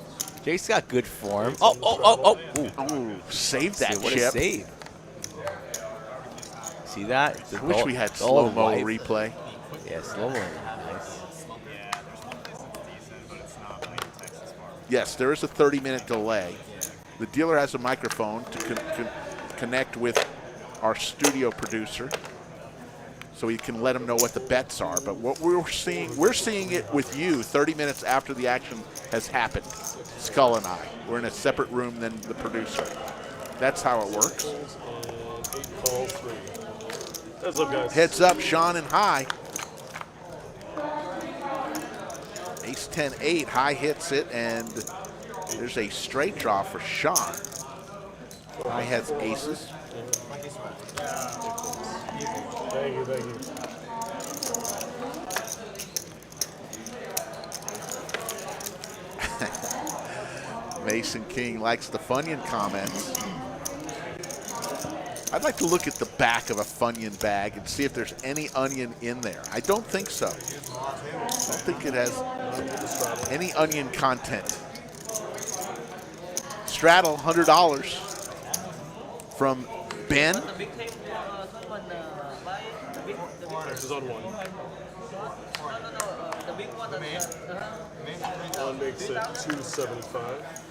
S2: Jake's got good form. Oh!
S1: Ooh, saved that
S2: what
S1: chip.
S2: a save. See that?
S1: I wish we had slow-mo replay.
S2: Yeah, slow-mo. Nice.
S1: Yes, there is a 30-minute delay. The dealer has a microphone to connect with our studio producer, so we can let him know what the bets are. But what we're seeing it with you 30 minutes after the action has happened. Skull and I. We're in a separate room than the producer. That's how it works.
S6: Heads up, guys.
S1: Heads up, Sean and High. Ace 10-8, High hits it, and there's a straight draw for Sean. High has aces.
S6: Thank you.
S1: Mason King likes the Funyun comments. I'd like to look at the back of a Funyun bag and see if there's any onion in there. I don't think so. I don't think it has any onion content. Straddle, $100 from Ben.
S6: This is on one.
S7: The big one.
S6: One makes it 275.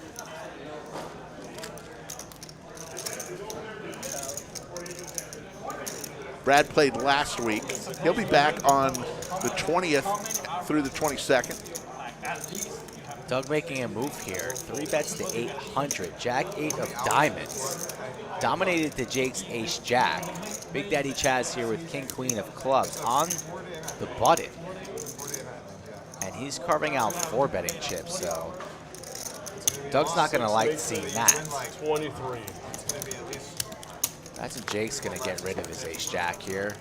S1: Brad played last week. He'll be back on the 20th through the 22nd.
S2: Doug making a move here. 3 bets to 800. Jack 8 of diamonds. Dominated to Jake's ace jack. Big Daddy Chaz here with king queen of clubs on the button. And he's carving out 4 betting chips, so Doug's not going to like seeing that.
S6: 23.
S2: That's what Jake's going to get rid of his ace jack here.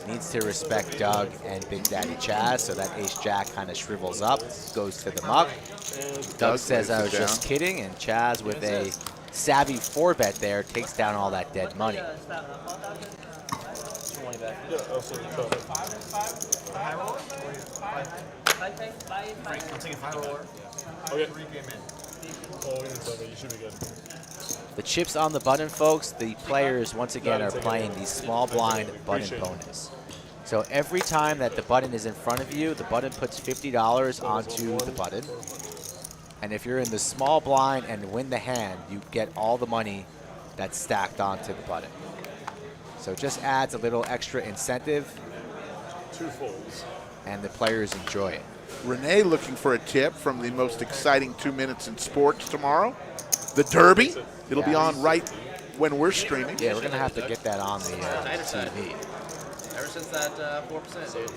S2: Needs to respect Doug and Big Daddy Chaz, so that ace jack kind of shrivels up, goes to the muck. Doug says, I was just kidding, and Chaz with a savvy 4 bet there takes down all that dead money.
S8: exactly.
S6: Yeah, absolutely. Perfect.
S5: High roller?
S3: I'm taking 5 roller.
S6: Okay.
S5: 3 game in.
S6: Oh, you tell me. You should be good.
S2: The chips on the button, folks. The players, once again, are playing these small blind button bonus. So every time that the button is in front of you, the button puts $50 onto the button. And if you're in the small blind and win the hand, you get all the money that's stacked onto the button. So it just adds a little extra incentive.
S6: 2 folds.
S2: And the players enjoy it.
S1: Renee looking for a tip from the most exciting 2 minutes in sports tomorrow. The Derby. It'll be on right when we're streaming.
S2: Yeah, we're going to have to get that on the TV.
S8: Ever since that 4%, dude.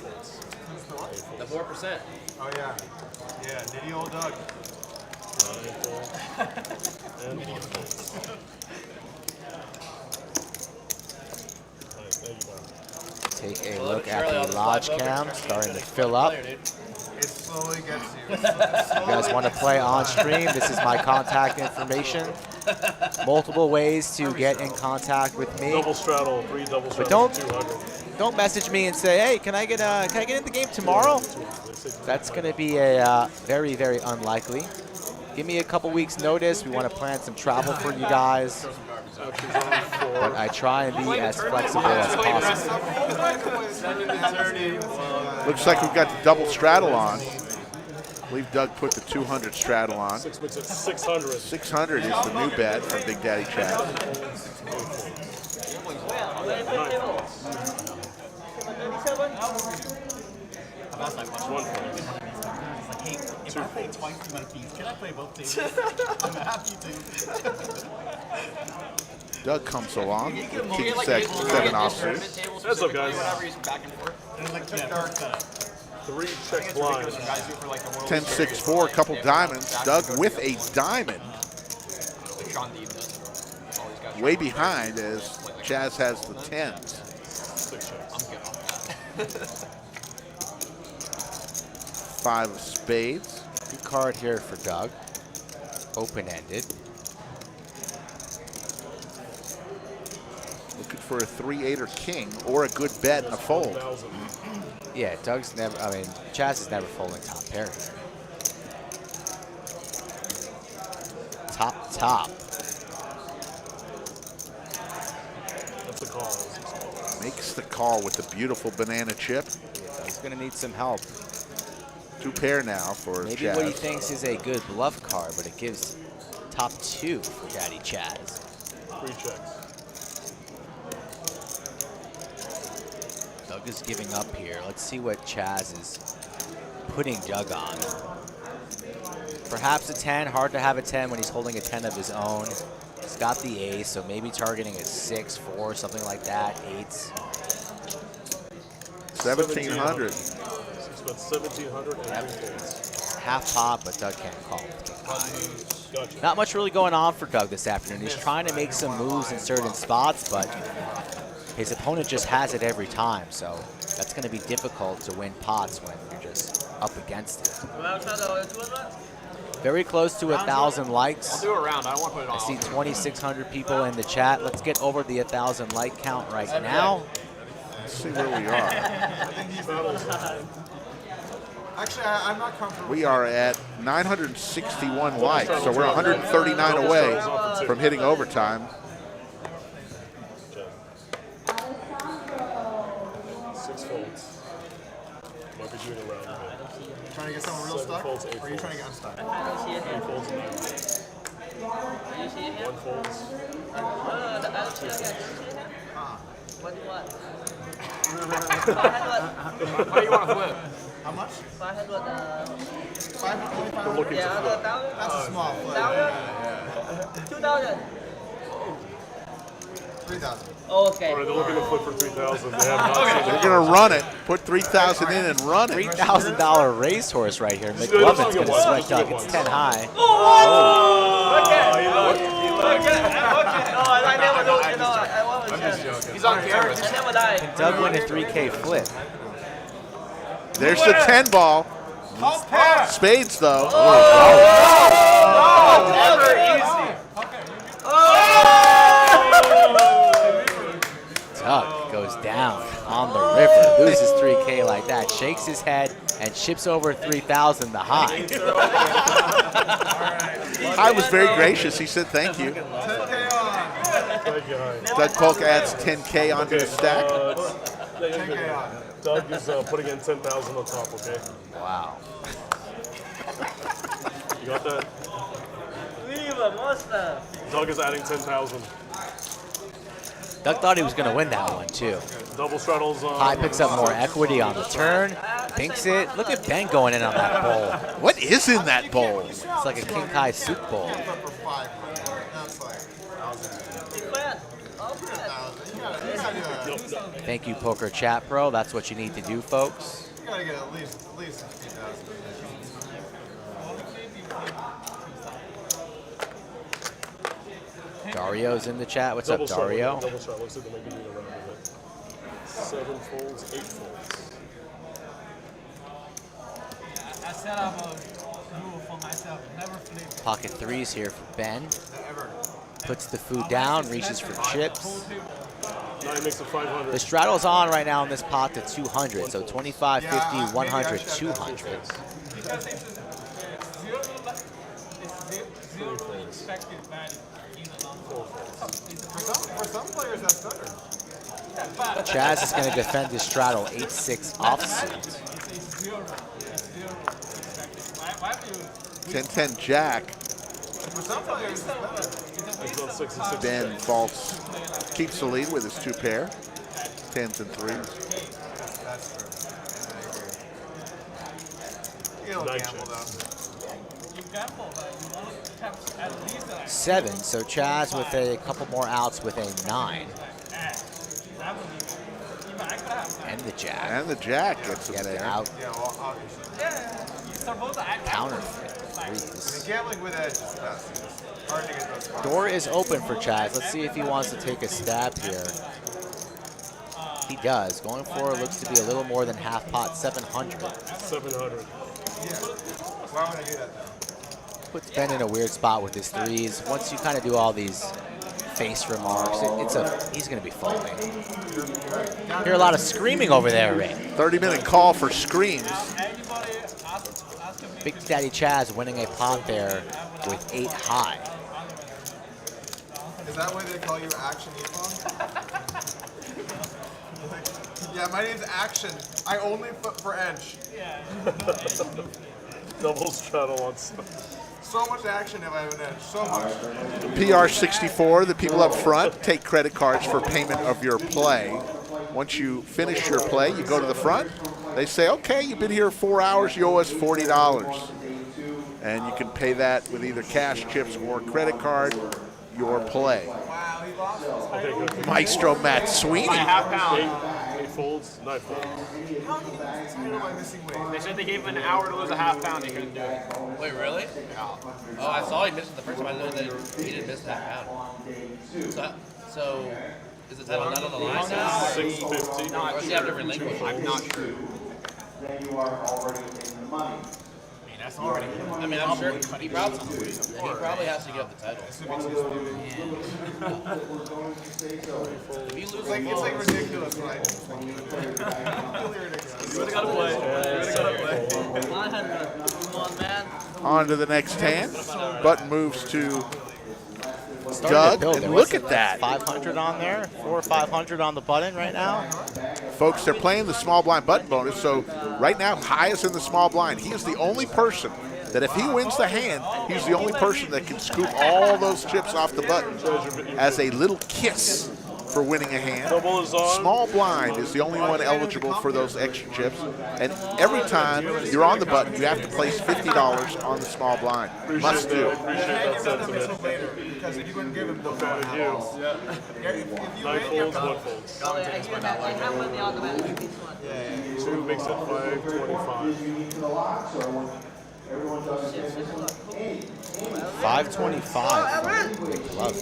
S8: The 4%.
S5: Oh, yeah. Yeah, nitty old Doug.
S2: Take a look at the lodge cam, starting to fill up.
S5: It slowly gets you.
S2: You guys want to play on stream? This is my contact information. Multiple ways to get in contact with me.
S6: Double straddle, 3 double straddle,
S2: But
S6: 200.
S2: don't message me and say, hey, can I get in the game tomorrow? That's going to be a very, very unlikely. Give me a couple weeks notice. We want to plan some travel for you guys. But I try and be as flexible as possible.
S1: Looks like we've got the double straddle on. I believe Doug put the 200 straddle on.
S6: 600.
S1: 600 is the new bet from Big Daddy Chaz.
S3: Hey, if I play twice the amount of fees, can I play both tables? I'm happy to.
S1: Doug comes along.
S4: You
S1: King
S4: get like
S1: 7 offsuit.
S6: That's okay, guys.
S4: Whatever, he's back and forth.
S3: There's like 2 dark setup.
S6: 3 check blind.
S1: 10-6-4, a couple diamonds. Doug with a diamond. Way behind as Chaz has the 10s.
S4: I'm good on that.
S1: 5 of spades.
S2: Good card here for Doug. Open-ended.
S1: Looking for a 3-8 or king or a good bet and a fold.
S2: Yeah, Doug's never, Chaz is never folding top pair here. Top.
S6: That's the call.
S1: Makes the call with the beautiful banana chip.
S2: Yeah, he's going to need some help.
S1: 2 pair now for
S2: Maybe
S1: Chaz.
S2: what he thinks is a good bluff card, but it gives top 2 for Daddy Chaz.
S6: 3 checks.
S2: Doug is giving up here. Let's see what Chaz is putting Doug on. Perhaps a 10. Hard to have a 10 when he's holding a 10 of his own. He's got the ace, so maybe targeting a 6, 4, something like that. 8s.
S1: 1,700.
S6: 1,700 and 3 folds.
S2: Half pot, but Doug can't call.
S6: Gotcha.
S2: Not much really going on for Doug this afternoon. He's trying to make some moves in certain spots, but his opponent just has it every time, so that's going to be difficult to win pots when you're just up against it. Very close to 1,000 likes.
S4: I'll do a round. I don't want to put it on.
S2: I see 2,600 people in the chat. Let's get over the 1,000 like count right now.
S1: Let's see where we are.
S5: Actually, I'm not comfortable.
S1: We are at 961 likes, so we're 139 away from hitting overtime.
S6: 6 folds. Might be doing a round.
S5: Trying to get someone real
S6: 7
S5: stuck?
S6: folds, 8
S5: Or are you
S6: folds.
S5: trying to get unstuck?
S6: 3 folds and 9 folds. 1 folds.
S7: What?
S4: What do you want to flip?
S5: How much?
S7: 500.
S5: 500?
S6: We're looking to flip.
S5: That's a small flip.
S7: 2,000.
S5: 3,000.
S7: Okay.
S6: All right, they're looking to flip for 3,000. They have not seen
S1: They're
S6: it.
S1: going to run it. Put 3,000 in and run it.
S2: $3,000 racehorse right here. McLovin's going to sweat Doug. It's 10 high.
S7: Okay. I never do. You know, I want to share.
S4: He's on camera.
S7: I never die.
S2: Doug win a 3K flip.
S1: There's the 10 ball. Spades, though.
S7: Never easy.
S2: Doug goes down on shakes his head, and chips over 3,000 the high.
S1: I was very gracious. He said thank you. Doug Polk adds 10K onto his stack.
S6: Doug is putting in 10,000 on top, okay?
S2: Wow.
S6: You got that?
S7: Viva Monster!
S6: Doug is adding 10,000.
S2: Doug thought he was going to win that one, too.
S6: Double straddles on.
S2: High picks up more equity on the turn. Thinks it. Look at Ben going in on that bowl.
S1: What is in that bowl?
S2: It's like a King Kai soup bowl. Thank you, Poker Chat Pro. That's what you need to do, folks.
S5: You gotta get at least 50,000.
S2: Dario's in the chat. What's
S6: Double
S2: up, Dario?
S6: Double straddle. Looks like they might be doing a round of it. 7 folds, 8 folds.
S11: I set up a rule for myself, never flip.
S2: Pocket threes here for Ben. Puts the food down, reaches for chips.
S6: Now he makes it 500.
S2: The straddle's on right now in this pot to 200, so 25, 50, 100, 200.
S11: Because it's zero expected value in the long run.
S5: For some players, that's better.
S2: Chaz is going to defend his straddle 8-6 offsuit.
S11: It's zero expected.
S1: 10-10 jack.
S5: For some players, it's better.
S1: Ben faults, keeps the lead with his 2 pair. 10s and 3s.
S5: That's true. You don't gamble, though.
S11: You gamble, but you want to have at least a
S2: 7, so Chaz with a couple more outs with a 9. And the jack.
S1: And the jack gets him
S2: Get it
S1: there.
S2: out.
S5: Yeah, well, obviously.
S11: you're supposed to act
S2: Counterfeit.
S5: I mean,
S2: Threes.
S5: gambling with edge is best. It's hard to get those cards.
S2: Door is open for Chaz. Let's see if he wants to take a stab here. He does. Going for it looks to be a little more than half pot, 700.
S6: 700.
S5: Why would I do that, though?
S2: Puts Ben in a weird spot with his threes. Once you kind of do all these face remarks, he's going to be folding. Hear a lot of screaming over there, Ray.
S1: 30-minute call for screams.
S2: Big Daddy Chaz winning a pot there with 8 high.
S5: Is that why they call you Action Yvonne? Yeah, my name's Action. I only put for edge.
S6: Double straddle on stuff.
S5: So much action if I have an edge. So much.
S1: PR64, the people up front take credit cards for payment of your play. Once you finish your play, you go to the front. They say, okay, you've been here 4 hours, you owe us $40. And you can pay that with either cash, chips, or credit card, your play.
S5: Wow, he lost.
S6: Okay, good.
S1: Maestro Matt Sweeney.
S9: Half pound.
S6: 8 folds, 9 folds.
S5: How did he lose this title by missing weight?
S9: They said they gave him an hour to lose a half pound. He couldn't do it.
S8: Wait, really?
S9: Yeah.
S8: Oh, I saw he missed it the first time. I know that he didn't miss that pound. So is the title not on the line now?
S6: 650.
S8: Or does he have different language?
S9: I'm not sure.
S14: Then you are already in the money.
S9: That's already.
S8: I mean, I'm sure he probably has to give up the title.
S5: If you lose, it's like ridiculous, right? Completely ridiculous. You
S7: gotta play. You gotta play. 100. Come on, man.
S1: On to the next hand. Button moves to
S2: Starting
S1: Doug,
S2: to build
S1: and
S2: there.
S1: look
S2: What's
S1: at that.
S2: 500 on there, 4 or 500 on the button right now.
S1: Folks, they're playing the small blind button bonus, so right now, High is in the small blind. He is the only person that if he wins the hand, he's the only person that can scoop all those chips off the button as a little kiss for winning a hand.
S6: Double is on.
S1: Small blind is the only one eligible for those extra chips. And every time you're on the button, you have to place $50 on the small blind. Must do.
S6: Appreciate that sentiment.
S5: Because you wouldn't give him the
S6: Thank you. 9 folds, 1 folds.
S7: I have money on the back. This one.
S6: 2 makes it 525.
S2: 525 from McLovin.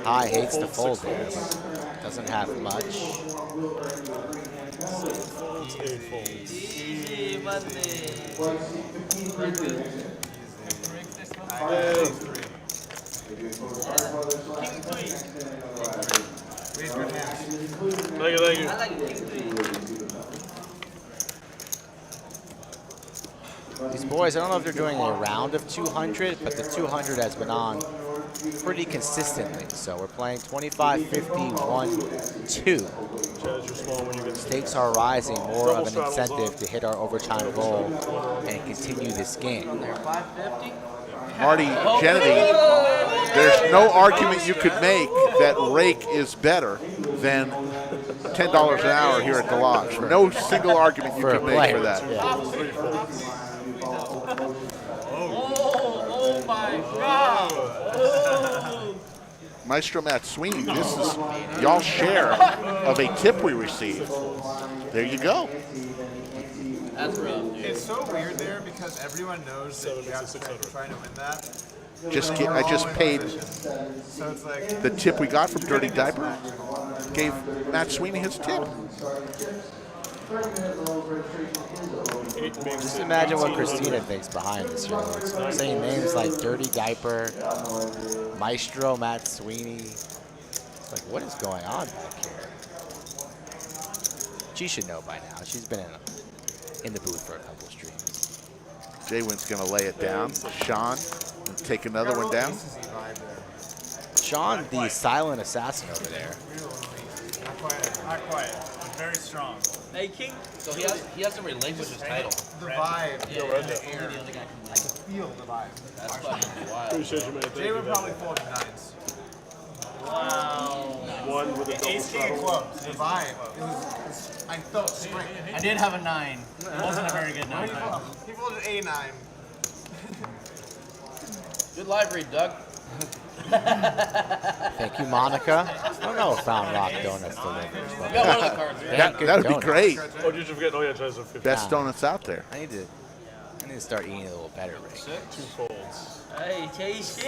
S2: High hates to fold there, but doesn't have much.
S6: 6 folds, 8 folds.
S7: Easy money.
S6: Hey.
S7: King 3.
S5: We had good hands.
S6: Thank you, thank you.
S7: I like king three.
S2: These boys, I don't know if they're doing a round of 200, but the 200 has been on pretty consistently. So we're playing 25, 50, 1, 2. Stakes are rising, more of an incentive to hit our overtime goal and continue this game.
S7: They're 550.
S1: Marty Kennedy, there's no argument you could make that rake is better than $10 an hour here at the lodge. No single argument you could make for that.
S11: Oh my God!
S1: Maestro Matt Sweeney, this is y'all's share of a tip we received. There you go.
S8: That's rough, dude.
S5: It's so weird there because everyone knows that you have to try to win that.
S1: I just paid
S5: So it's like
S1: the tip we got from Dirty Diaper. Gave Matt Sweeney his tip.
S2: Just imagine what Christina thinks behind this, you know, saying names like Dirty Diaper, Maestro Matt Sweeney. It's like, what is going on back here? She should know by now. She's been in the booth for a couple of streams.
S1: JWin's going to lay it down. Sean, take another one down.
S2: Sean, the silent assassin over there.
S12: Not quiet. But very strong.
S7: Hey, king.
S8: So he has to relinquish his title.
S5: the vibe.
S8: Yeah,
S5: in the air.
S8: the other guy can
S5: I can feel the vibe.
S8: That's fucking wild.
S6: Appreciate you, man.
S5: Jay would probably fold nines.
S7: Wow.
S6: One with a double
S12: Ace king
S6: straddle.
S12: clubs.
S5: The vibe. It was, I felt straight.
S3: I did have a 9. It wasn't a very good 9.
S5: He folded a 9.
S8: Good live read, Doug.
S2: Thank you, Monica. I don't know if Round Rock Donuts delivers.
S8: We got one of the cards, right?
S1: That would be great.
S6: Oh, did you forget? Oh, yeah, Chaz, 50.
S1: Best donuts out there.
S2: I need to start eating a little better, Rick.
S6: 2 folds.
S7: Hey, JC.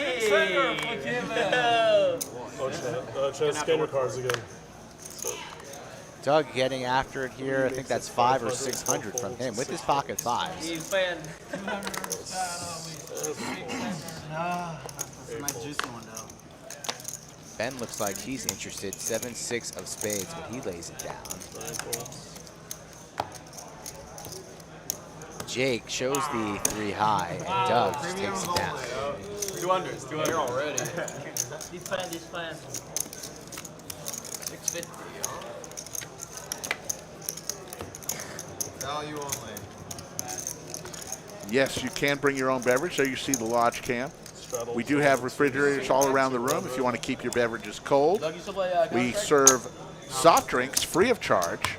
S6: Oh, Chaz, scan your cards again.
S2: Doug getting after it here. I think that's 500 or 600 from him with his pocket fives.
S7: He fan.
S3: That's a nice juicy one, though.
S2: Ben looks like he's interested. 7-6 of spades, but he lays it down. Jake shows the 3 high, and Doug just takes it down.
S9: 200s, 200 already.
S7: This fan.
S9: 650, huh?
S5: Value only.
S1: Yes, you can bring your own beverage. There you see the lodge can. We do have refrigerators all around the room if you want to keep your beverages cold.
S8: Doug, you still play
S1: We
S8: Counter-Strike?
S1: serve soft drinks free of charge.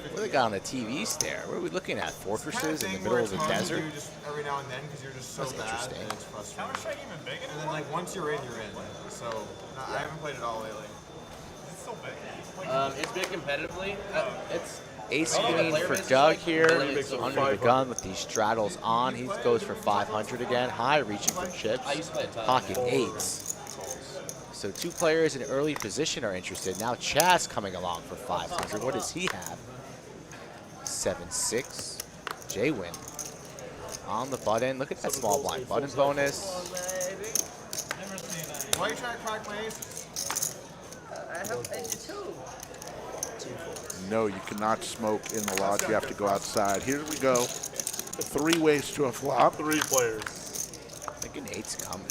S2: What do they got on the TV stare? What are we looking at? Fortresses in the middle of the desert?
S5: Just every now and then because you're just so
S2: That's
S5: bad
S2: interesting.
S5: and it's frustrating.
S12: Counter-Strike even big
S5: And then like once you're in, you're in. So I haven't played it all lately.
S12: It's still big.
S8: It's big competitively. It's
S2: Ace
S8: I don't know,
S2: queen
S8: the player
S2: for
S8: base is
S2: Doug
S8: like
S2: here,
S8: really big, so
S2: under the gun with these straddles on. He goes for 500 again, high reaching for chips,
S8: I used to play a ton.
S2: pocket 8s. So 2 players in early position are interested. Now Chaz coming along for 500. What does he have? 7-6. JWin on the button. Look at that small blind button bonus.
S5: Why are you trying to crack my aces?
S7: I have 82.
S1: No, you cannot smoke in the lodge. You have to go outside. Here we go. 3 ways to a flop.
S6: 3 players.
S2: I think an 8's coming.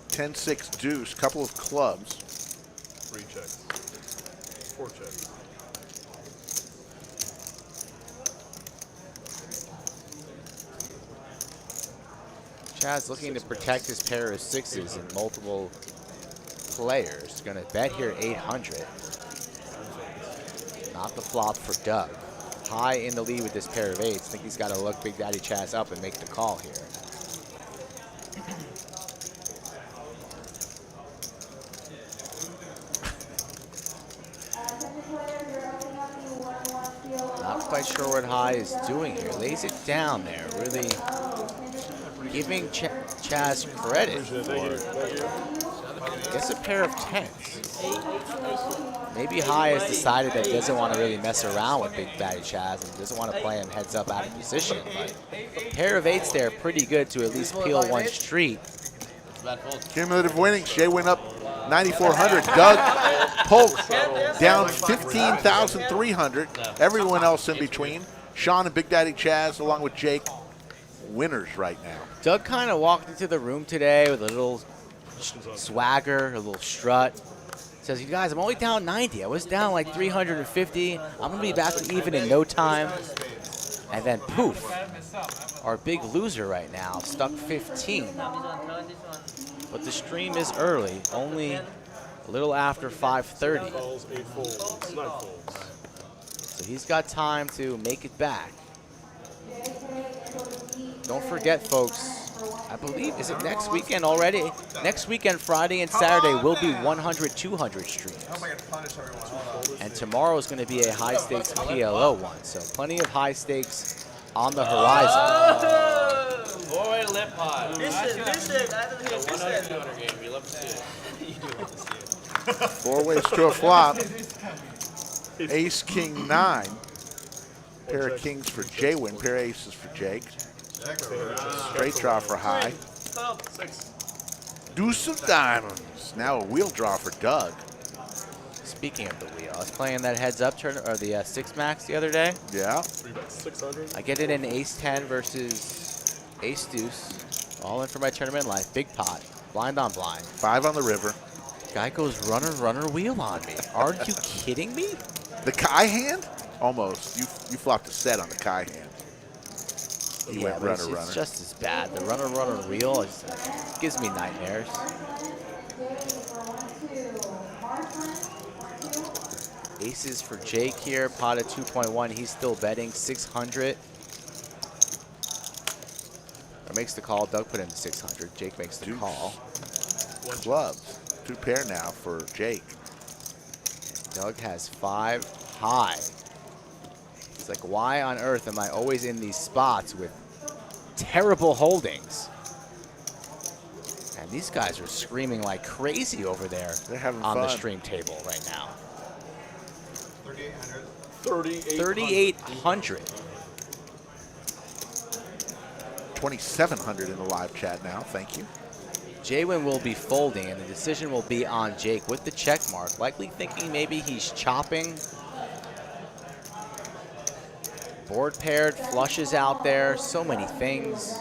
S1: 10-6 deuce, couple of clubs.
S6: 3 checks. 4 checks.
S2: Chaz looking to protect his pair of 6s in multiple players. Going to bet here 800. Not the flop for Doug. High in the lead with this pair of 8s. I think he's got to look Big Daddy Chaz up and make the call here. Not quite sure what High is doing here. Lays it down there. Really giving Chaz credit for, I guess, a pair of 10s. Maybe High has decided that he doesn't want to really mess around with Big Daddy Chaz and doesn't want to play him heads up out of position. But a pair of 8s there, pretty good to at least peel one street.
S1: Cumulative winnings. JWin up 9,400. Doug Polk down 15,300. Everyone else in between. Sean and Big Daddy Chaz, along with Jake, winners right now.
S2: Doug kind of walked into the room today with a little swagger, a little strut. Says, you guys, I'm only down 90. I was down like 350. I'm going to be back to even in no time. And then poof, our big loser right now, stuck 15. But the stream is early, only a little after 5:30. So he's got time to make it back. Don't forget, folks, I believe, is it next weekend already? Next weekend, Friday and Saturday, will be 100, 200 streams. And tomorrow is going to be a high-stakes PLO one. So plenty of high stakes on the horizon.
S8: Boy, lip pod.
S7: Listen, I don't hear
S8: The 100 200 game. You love to see it.
S3: You do love to see it.
S1: 4 ways to a flop. Ace, king, 9. Pair of kings for JWin, pair of aces for Jake. Straight draw for high. Deuce of diamonds. Now a wheel draw for Doug.
S2: Speaking of the wheel, I was playing that heads-up turn or the 6 max the other day.
S1: Yeah.
S6: 600.
S2: I get it in ace 10 versus ace deuce. All in for my tournament life. Big pot. Blind on blind.
S1: 5 on the river.
S2: Guy goes runner, runner, wheel on me. Are you kidding me?
S1: The Kai hand? Almost. You flopped a set on the Kai hand. You
S2: Yeah,
S1: went
S2: but
S1: runner,
S2: it's
S1: runner.
S2: just as bad. The runner, runner, wheel gives me nightmares. Aces for Jake here. Pot at 2.1. He's still betting 600. Or makes the call. Doug put in 600. Jake makes the call.
S1: Clubs. 2 pair now for Jake.
S2: Doug has 5 high. It's like, why on earth am I always in these spots with terrible holdings? And these guys are screaming like crazy over there.
S1: They're having
S2: on the
S1: fun.
S2: stream table right now.
S5: 3,800.
S2: 3,800.
S1: 2,700 in the live chat now. Thank you.
S2: JWin will be folding, and the decision will be on Jake with the check mark, likely thinking maybe he's chopping. Board paired, flushes out there, so many things.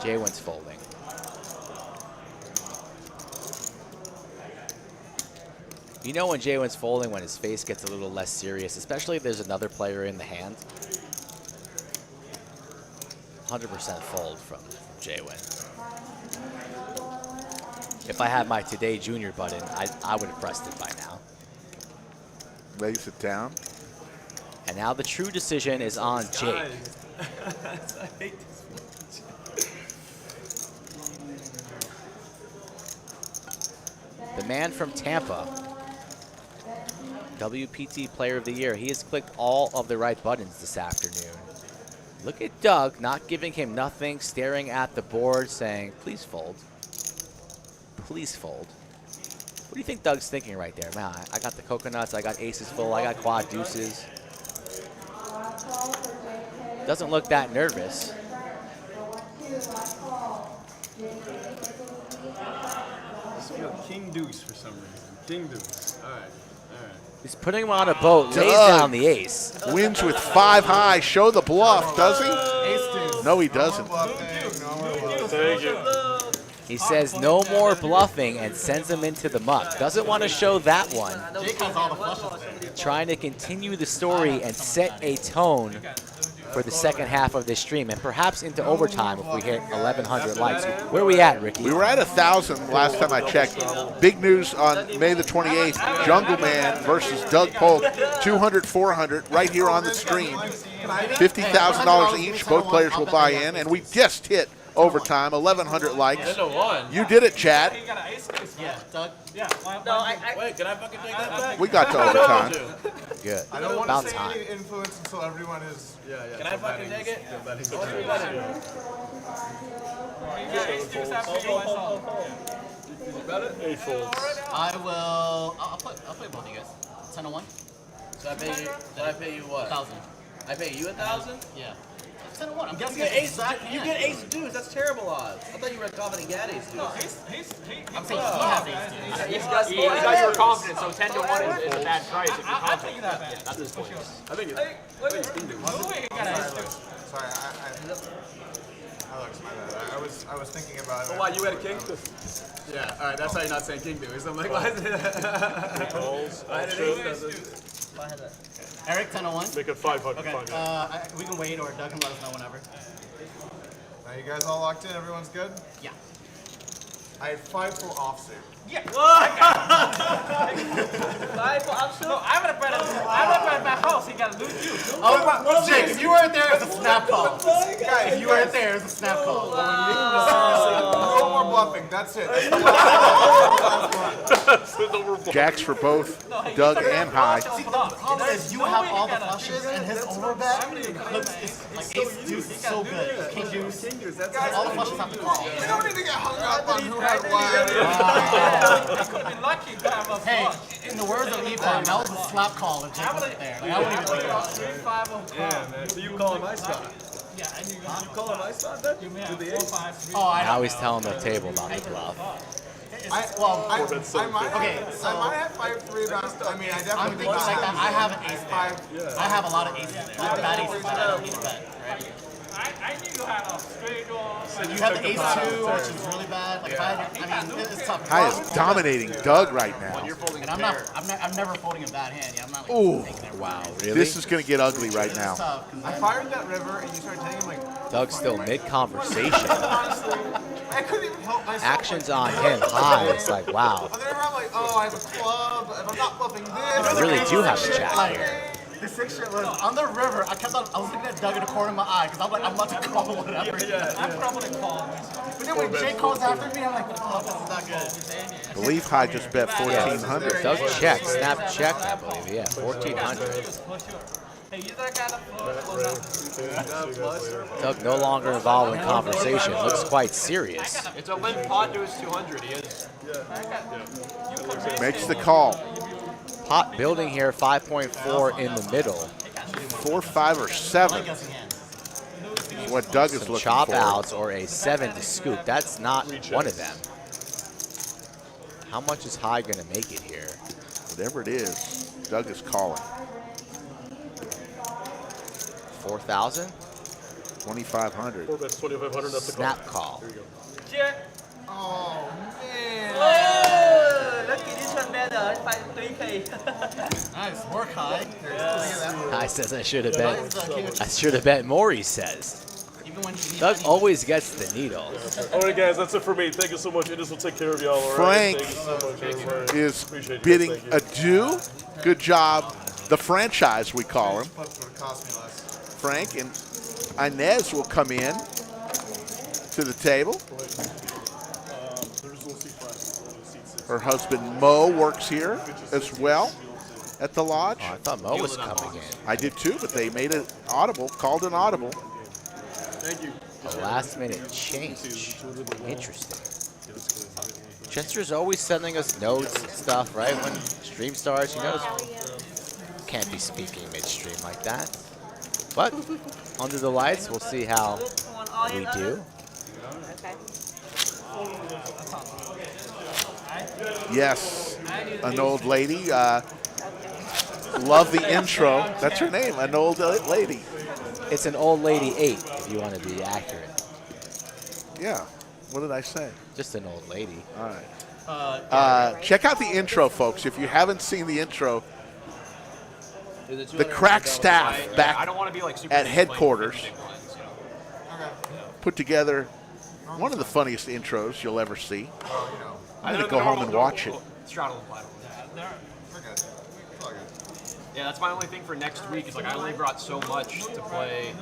S2: JWin's folding. You know when JWin's folding, when his face gets a little less serious, especially if there's another player in the hand. 100% fold from JWin. If I had my Today Junior button, I would have pressed it by now.
S1: Lays it down.
S2: And now the true decision is on Jake.
S9: I hate this
S2: The man from Tampa, WPT Player of the Year. He has clicked all of the right buttons this afternoon. Look at Doug, not giving him nothing, staring at the board, saying, please fold. Please fold. What do you think Doug's thinking right there? Man, I got the coconuts, I got aces full, I got quad deuces. Doesn't look that nervous.
S10: Just feel king deuce for some reason. King deuce. All right.
S2: He's putting him on a boat, lays
S1: Doug
S2: down the ace.
S1: Wins with 5 high. Show the bluff, does he? No, he doesn't.
S2: He says no more bluffing and sends him into the muck. Doesn't want to show that one.
S3: Jake has all the flushes.
S2: Trying to continue the story and set a tone for the second half of this stream and perhaps into overtime if we hit 1,100 likes. Where are we at, Ricky?
S1: We were at 1,000 last time I checked. Big news on May the 28th. Jungle Man versus Doug Polk. 200, 400 right here on the stream. $50,000 each. Both players will buy in. And we just hit overtime, 1,100 likes. You did it, Chad.
S3: Yeah, Doug.
S11: Yeah.
S7: No,
S8: Wait, can I fucking take that back?
S1: We got to overtime.
S2: Good.
S5: I don't want
S2: About
S5: to say
S2: time.
S5: any influence until everyone is.
S8: Can I fucking take it?
S6: Eight folds.
S3: I'll play both of you guys. 10 to 1.
S8: Did I pay you what?
S3: 1,000.
S8: I pay you 1,000?
S3: Yeah. 10 to 1. I'm
S8: You
S3: guessing
S8: get
S3: it's
S8: ace.
S3: exact
S8: You get ace deuce. That's terrible odds. I thought you were confident you had ace deuce.
S3: I'm saying he has ace deuce.
S9: You guys were confident, so 10 to 1 is a bad price if you're
S11: I
S9: confident.
S11: think that bad.
S9: Yeah, that's his point.
S10: I think it's king deuce.
S11: No way he got ace deuce.
S5: Sorry, Alex, my bad. I was thinking about it.
S10: Oh, wow, you had a king? Yeah, all right, that's how you're not saying king deuce. I'm like, why is it?
S6: Calls.
S10: I had an ace deuce.
S3: Eric, 10 to 1.
S6: Make it 500.
S3: Okay.
S6: Fine.
S3: We can wait, or Doug can let us know whenever.
S5: Now you guys all locked in? Everyone's good?
S3: Yeah.
S5: I have 5 full offsuit.
S11: Yeah.
S7: 5 for offsuit?
S11: No, I'm gonna bet my house. He gotta lose you.
S3: Oh, Jake, if you weren't there, it's a snap call. Guys, if you weren't there, it's a snap call.
S5: No more bluffing. That's it.
S1: Jacks for both Doug and High.
S3: See, the problem is you have all the flushes, and his overbet looks like ace deuce is so good. King deuce. Guys, all the flushes have to call.
S5: We don't need to get hung up on who had what.
S11: I could be lucky to have a
S3: Hey,
S11: flush.
S3: in the words of Ephon, that was a slap call if Jake wasn't there. Like, I wouldn't even think about it.
S11: 3, 5 of
S10: Yeah, man. So you calling my spot?
S11: Yeah, and you
S10: You calling my spot then?
S11: give me a
S10: With the
S11: 4,
S10: ace?
S11: 5, 3.
S3: Oh, I
S2: Now
S3: know.
S2: he's telling the table about the bluff.
S5: I might
S3: Okay,
S5: I might have 5-3 about. I mean, I
S3: I'm
S5: definitely
S3: thinking like that. I have an ace there. I have a lot of aces there. I have bad aces that I don't need to bet. Right?
S11: I knew you had a straight on.
S3: And you have the ace 2, which is really bad. Like, if I mean, it's tough.
S1: High is dominating Doug right now.
S3: And I'm never folding a bad hand. Yeah, I'm not like
S1: Ooh.
S3: taking it.
S2: Wow, really?
S1: This is going to get ugly right
S3: It's
S1: now.
S3: tough, 'cause
S5: I fired that river and you started taking like.
S2: Doug's still mid-conversation.
S5: Honestly, I couldn't even help myself.
S2: Action's on him high. It's like, wow.
S5: And then I'm like, oh, I have a club. If I'm not bluffing this.
S2: I really do have a jack
S3: Like,
S2: here.
S3: the 6 shit was on the river. I was looking at Doug in the corner of my eye because I'm like, I'm about to call whatever.
S11: I'm probably calling this.
S3: But then when Jake calls after me, I'm like, oh, this is not good.
S1: I believe High just bet 1,400.
S2: Doug check, snap check, I believe. Yeah, 1,400.
S11: For sure. Hey, you that got a flush?
S2: Doug no longer involved in conversation. Looks quite serious.
S9: It's a limp pot to his 200. He is.
S1: Makes the call.
S2: Pot building here, 5.4 in the middle.
S1: 4, 5, or 7 is what Doug is
S2: Some
S1: looking
S2: chop
S1: for.
S2: outs or a 7 to scoop. That's not one of them. How much is High going to make it here?
S1: Whatever it is, Doug is calling.
S2: 4,000?
S1: 2,500.
S6: 4 bets, 2,500. That's a call.
S2: Snap call.
S11: Check.
S5: Oh man.
S7: Oh, lucky this one better. 3K.
S3: Nice work, High.
S2: High says I should have bet. I should have bet more, he says.
S3: Even when you
S2: Doug always gets the needle.
S6: All right, guys, that's it for me. Thank you so much. Idris will take care of y'all. All right?
S1: Frank
S6: Thank you so much, everybody.
S1: is
S6: Appreciate you guys.
S1: bidding
S6: Thank you.
S1: adieu. Good job. The franchise, we call him.
S5: Flips would cost me less.
S1: Frank and Inez will come in to the table. Her husband Mo works here as well at the lodge.
S2: Oh, I thought Mo was coming in.
S1: I did too, but they made an audible, called an audible.
S10: Thank you.
S2: A last minute change. Interesting. Chester's always sending us notes and stuff, right? When stream starts, you notice can't be speaking midstream like that. But under the lights, we'll see how we do.
S1: Yes, an old lady. Love the intro. That's her name, an old lady.
S2: It's an old lady 8, if you want to be accurate.
S1: Yeah. What did I say?
S2: Just an old lady.
S1: All right. Check out the intro, folks. If you haven't seen the intro, the crack staff
S9: I
S1: back
S9: don't want to be like super
S1: at
S9: deep
S1: headquarters
S9: playing big blinds, you know.
S1: put together one of the funniest intros you'll ever see. I'm going to go
S9: They're
S1: home
S9: all-
S1: and
S9: they're
S1: watch
S9: all-
S1: it.
S9: Straddle and pladdle.
S5: We're good. It's all good.
S9: Yeah, that's my only thing for next week. Is like I only brought so much to play.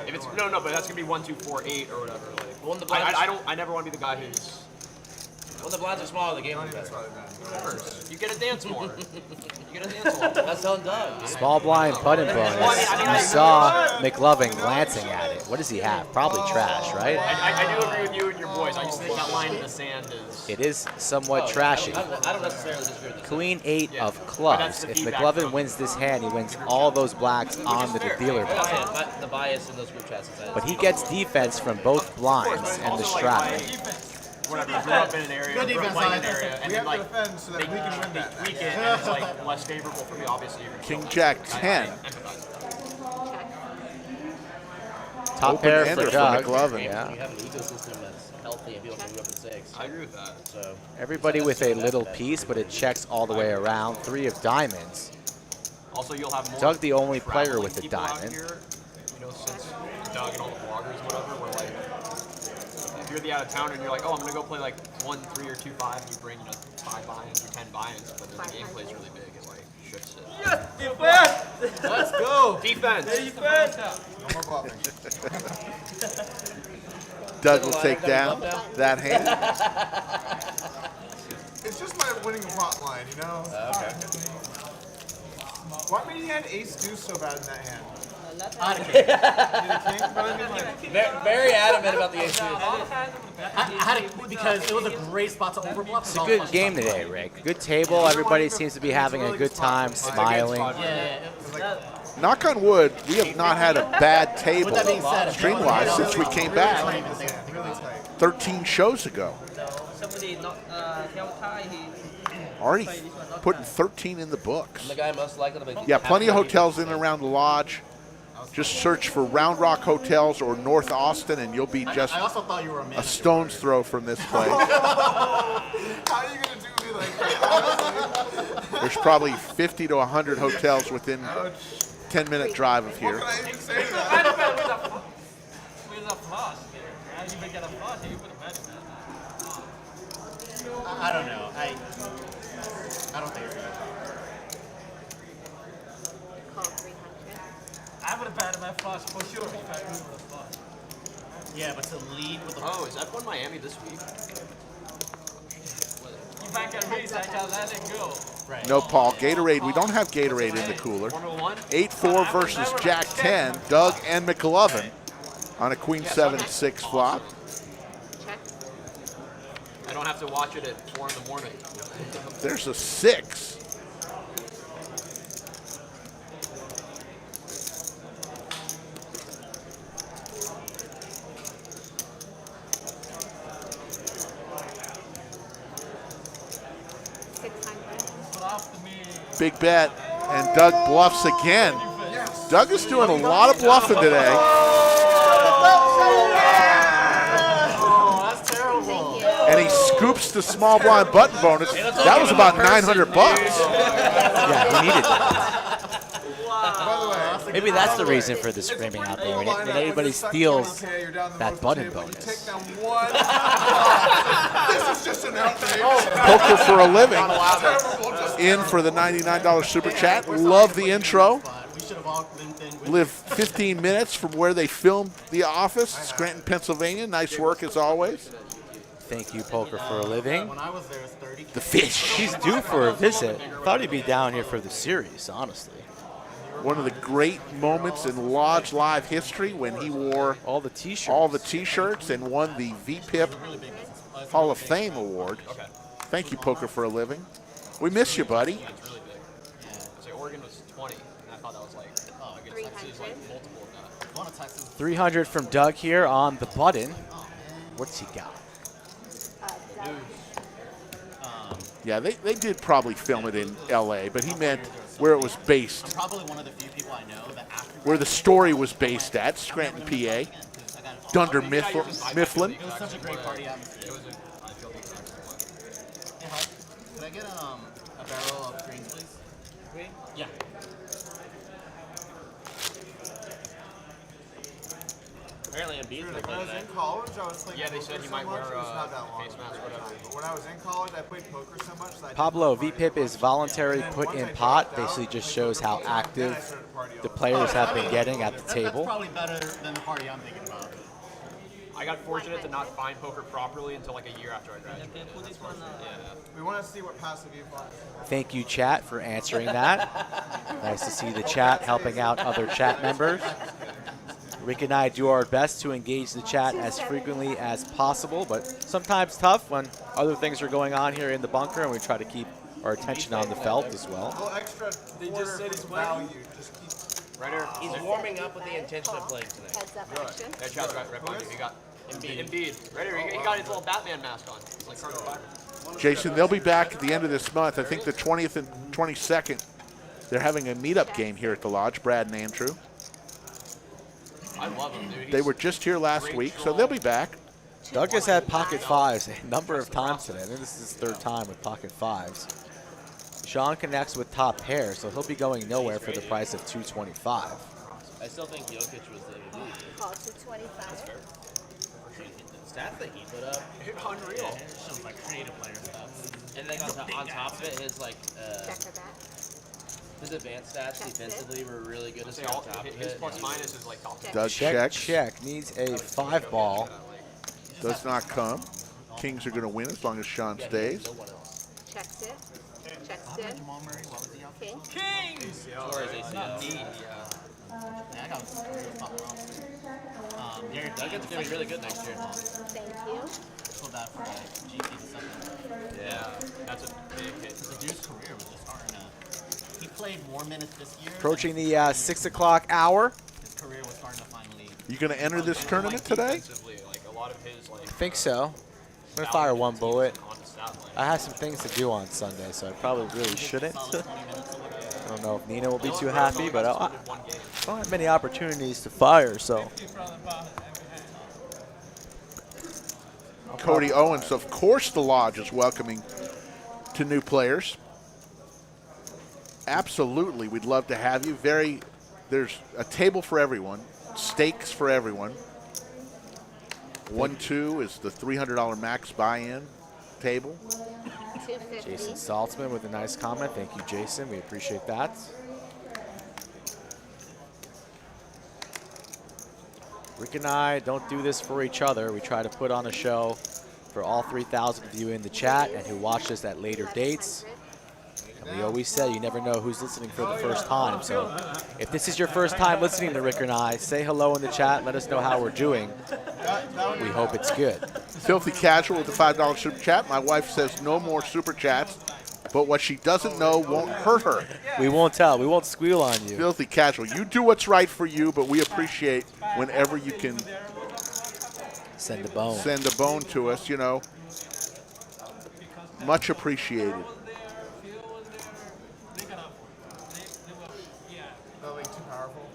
S9: If it's no, but that's gonna be 1, 2, 4, 8 or whatever. Like, I never want to be the guy who's
S8: When the blinds are smaller, the game is better.
S9: Of course. You get a dance more. You get a dance more.
S8: That's telling Doug. Dude.
S2: Small blind button bonus. You saw McLovin glancing at it. What does he have? Probably trash, right?
S9: I do agree with you and your boys. I just think that line in the sand is...
S2: It is somewhat trashy.
S8: I don't necessarily disagree with this.
S2: Queen 8 of clubs. If McLovin wins this hand, he wins all those blacks on the dealer button.
S8: The bias in those group chats is that.
S2: But he gets defense from both blinds and the strap.
S9: Whatever, you grew up in an area,
S5: Good
S9: grew up
S5: defense,
S9: playing
S5: guys.
S9: an area, and
S5: We
S9: then
S5: have to
S9: like
S5: defend so that we can win that.
S9: tweak it, and it's like less favorable for me. Obviously, you're
S1: King Jack 10.
S2: Top
S1: Open
S2: pair
S1: ender
S2: for Doug.
S1: McLovin.
S8: You
S2: Yeah.
S8: have an ecosystem that's healthy and people can move up in 6.
S9: I agree with that.
S8: So
S2: Everybody with a little piece, but it checks all the way around. 3 of diamonds.
S9: Also, you'll have more.
S2: Doug, the only player
S9: traveling
S2: with a
S9: people out
S2: diamond.
S9: here, you know, since Doug and all the bloggers, and whatever, were like, if you're the out of towner and you're like, oh, I'm gonna go play like 1, 3, or 2, 5, and you bring 5 buy-ins or 10 buy-ins, but then the gameplay is really big. It like shifts it.
S7: Yes, defense!
S9: Let's go defense.
S7: Defense!
S5: No more bluffing.
S1: Doug will take down that hand.
S5: It's just my winning pot line, you know?
S8: okay.
S5: Why did he had ace deuce so bad in that hand?
S8: Out of king.
S5: Did he king? But I mean, like,
S8: Very adamant about the ace deuce.
S15: I had it because it was a great spot to overbluff.
S2: It's a good game today, Rick. Good table. Everybody seems to be having a good time, smiling.
S1: Knock on wood, we have not had a bad table
S15: With that being said,
S1: stream-wise since we came back
S5: really tight.
S1: 13 shows ago.
S7: Somebody not tell Ty he
S1: Already putting 13 in the books.
S8: The guy most likely to be.
S1: Yeah, plenty of hotels in and around the lodge. Just search for Round Rock Hotels or North Austin, and you'll be just
S15: I also thought you were a
S1: a
S15: manager.
S1: stone's throw from this place.
S5: How are you going to do me like that?
S1: There's probably 50 to 100 hotels within 10-minute drive of here.
S5: What can I even say to that?
S11: With a flush there. How you even get a flush? You put a bet, man.
S15: I don't know. I don't think it's good.
S13: Call 300.
S11: I would have batted my flush for sure if I moved with a flush.
S15: Yeah, but to lead with a
S9: Oh, is F1 Miami this week?
S11: You back at race, I can let it go.
S15: right.
S1: No, Paul. Gatorade. We don't have Gatorade in the cooler.
S9: Formula 1?
S1: 8-4 versus Jack 10. Doug and McLovin on a Queen 7-6 flop.
S13: Check.
S9: I don't have to watch it at 4 in the morning.
S1: There's a 6. Big bet, and Doug bluffs again. Doug is doing a lot of bluffing today.
S15: Oh, that's terrible.
S1: And he scoops the small blind button bonus. That was about 900 bucks.
S2: Yeah, he needed that.
S5: By the way,
S2: Maybe that's the reason for the screaming out there. When everybody steals that button
S5: You
S2: bonus.
S5: take down one. This is just an outrage.
S1: Poker for a living. In for the $99 super chat. Love the intro.
S15: We should have all been
S1: Live 15 minutes from where they filmed The Office, Scranton, Pennsylvania. Nice work as always.
S2: Thank you, Poker for a living.
S15: When I was there, it was 30.
S1: The fish.
S2: He's due for a visit. Thought he'd be down here for the series, honestly.
S1: One of the great moments in Lodge Live history when he wore
S2: all the T-shirts
S1: and won the VPIP Hall of Fame award. Thank you, Poker for a living. We miss you, buddy.
S9: It's really big. So Oregon was 20, and I thought that was like, Texas, like multiple of that.
S2: 300 from Doug here on the button. What's he got?
S1: Yeah, they did probably film it in L.A., but he meant where it was based,
S15: I'm probably one of the few people I know that after
S1: where the story was based at, Scranton, PA. Dunder Mifflin.
S15: it was such a great party atmosphere. Hey, Hart, could I get a barrel of greens, please? Green? Yeah.
S8: Apparently I'm beating
S5: When I was in college, I was playing
S9: Yeah, they
S5: poker
S9: said he
S5: so
S9: might
S5: much,
S9: wear
S5: it was not that long
S9: face mask or
S5: ago.
S9: whatever.
S5: But when I was in college, I played poker so much that I
S2: Pablo,
S5: didn't
S2: VPIP is voluntary put in pot. Basically just shows how active the players have been getting at the
S15: That's
S2: table.
S15: probably better than the party I'm thinking about.
S9: I got fortunate to not find poker properly until like a year after I graduated. Yeah.
S5: We want to see what passive you find.
S2: Thank you, chat, for answering that. Nice to see the chat helping out other chat members. Rick and I do our best to engage the chat as frequently as possible, but sometimes tough when other things are going on here in the bunker, and we try to keep our attention on the felt as well.
S5: A little extra value. Just keep.
S9: Right here.
S8: He's warming up with the intention of playing tonight.
S13: Heads up action.
S9: That shot's right behind you. He got Embiid. Right here. He got his little Batman mask on. It's like Carter Fiber.
S1: Jason, they'll be back at the end of this month. I think the 20th and 22nd, they're having a meetup game here at the Lodge, Brad and Andrew.
S9: I love him, dude.
S1: They were just here last week, so they'll be back.
S2: Doug has had pocket fives a number of times today. I think this is his third time with pocket fives. Sean connects with top pair, so he'll be going nowhere for the price of $225.
S8: I still think Jokic was the MVP.
S13: Call 225.
S8: The stats that he put up,
S9: unreal.
S7: Shows like creative player stuff.
S8: And then on top of it, his like
S13: Checker back.
S8: his advanced stats defensively were really good. On top of
S9: His
S8: it.
S9: plus minus is like top.
S1: Doug checks.
S2: Check. Needs a 5-ball.
S1: Does not come. Kings are going to win as long as Sean stays.
S13: Checks it. Checks in. King.
S7: King!
S8: Or his ACL.
S3: Yeah, I got Gary
S8: Duggan's gonna be really good next year.
S13: Thank you.
S3: feel bad for GP to something.
S9: Yeah, that's a big hit.
S3: The dude's career was just starting to. He played more minutes this year.
S2: Approaching the 6 o'clock hour.
S3: His career was starting to finally.
S1: You going to enter this tournament today?
S9: Like a lot of his, like,
S2: I think so. I'm going to fire one bullet. I have some things to do on Sunday, so I probably really shouldn't. I don't know if Nina will be too happy, but I don't have many opportunities to fire, so.
S1: Cody Owens, of course the Lodge is welcoming to new players. Absolutely, we'd love to have you. There's a table for everyone, steaks for everyone. 1-2 is the $300 max buy-in table.
S2: Jason Saltzman with a nice comment. Thank you, Jason. We appreciate that. Rick and I don't do this for each other. We try to put on a show for all 3,000 of you in the chat and who watch us at later dates. And we always say you never know who's listening for the first time. So if this is your first time listening to Rick and I, say hello in the chat. Let us know how we're doing. We hope it's good.
S1: Filthy Casual with the $5 super chat. My wife says no more super chats, but what she doesn't know won't hurt her.
S2: We won't tell. We won't squeal on you.
S1: Filthy Casual. You do what's right for you, but we appreciate whenever you can
S2: send a bone.
S1: Send a bone to us, you know. Much appreciated.
S5: Not like too powerful.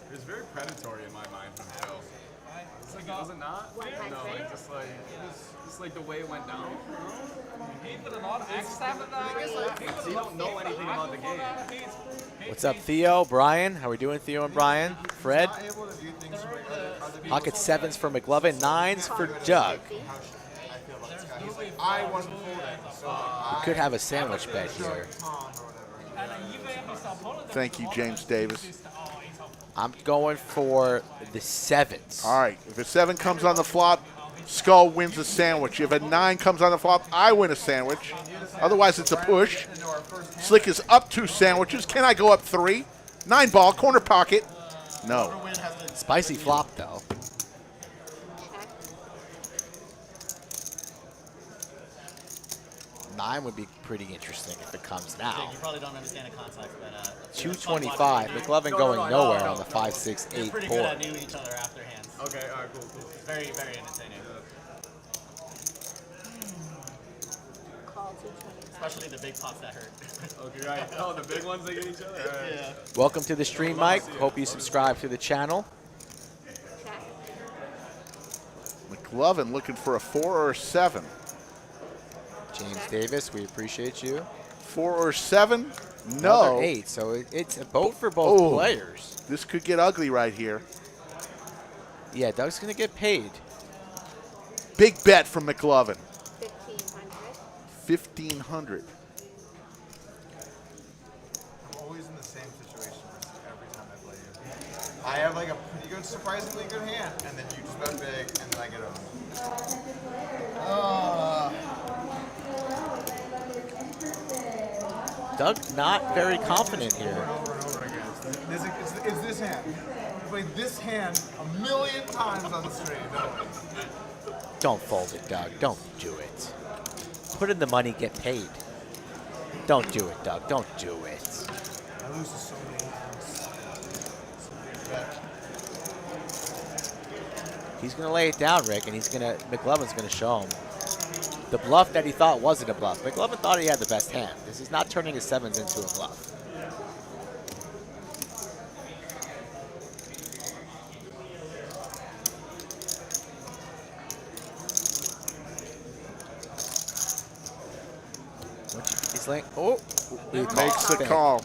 S10: It was very predatory in my mind from Phil. It's like, was it not? No, like just like the way it went down.
S11: He put a lot of extra stuff in that.
S10: You don't know anything about the game.
S2: What's up, Theo? Brian? How we doing, Theo and Brian? Fred? Pocket 7s for McLovin, 9s for Doug.
S5: I wasn't folding, so
S2: We could have a sandwich bet here.
S1: Thank you, James Davis.
S2: I'm going for the 7s.
S1: All right, if a 7 comes on the flop, Skull wins a sandwich. If a 9 comes on the flop, I win a sandwich. Otherwise, it's a push. Slick is up 2 sandwiches. Can I go up 3? 9 ball, corner pocket. No.
S2: Spicy flop, though. Nine would be pretty interesting if it comes now.
S3: You probably don't understand the context, but
S2: 225. McLovin going nowhere on the 5, 6, 8
S3: We're pretty good at
S2: board.
S3: knowing each other after hands.
S10: Okay, all right, cool.
S3: Very, very entertaining.
S13: Call 225.
S3: Especially the big pots that hurt.
S10: Okay, right. Oh, the big ones that get each other? All right.
S3: Yeah.
S2: Welcome to the stream, Mike. Hope you subscribe to the channel.
S1: McLovin looking for a 4 or a 7.
S2: James Davis, we appreciate you.
S1: 4 or 7? No.
S2: Another 8, so it's a vote for both players.
S1: This could get ugly right here.
S2: Yeah, Doug's going to get paid.
S1: Big bet from McLovin.
S13: 1,500.
S1: 1,500.
S5: I'm always in the same situation every time I play you. I have like a pretty good, surprisingly good hand, and then you just bet big, and then I get a.
S2: Doug not very confident here.
S5: Over and over again. It's this hand. I played this hand a million times on the stream.
S2: Don't fold it, Doug. Don't do it. Put in the money, get paid. Don't do it, Doug. Don't do it.
S5: I lose to so many hands.
S2: He's going to lay it down, Rick, and McLovin's going to show him the bluff that he thought wasn't a bluff. McLovin thought he had the best hand. This is not turning his sevens into a bluff. He's like, oh,
S1: he makes the call.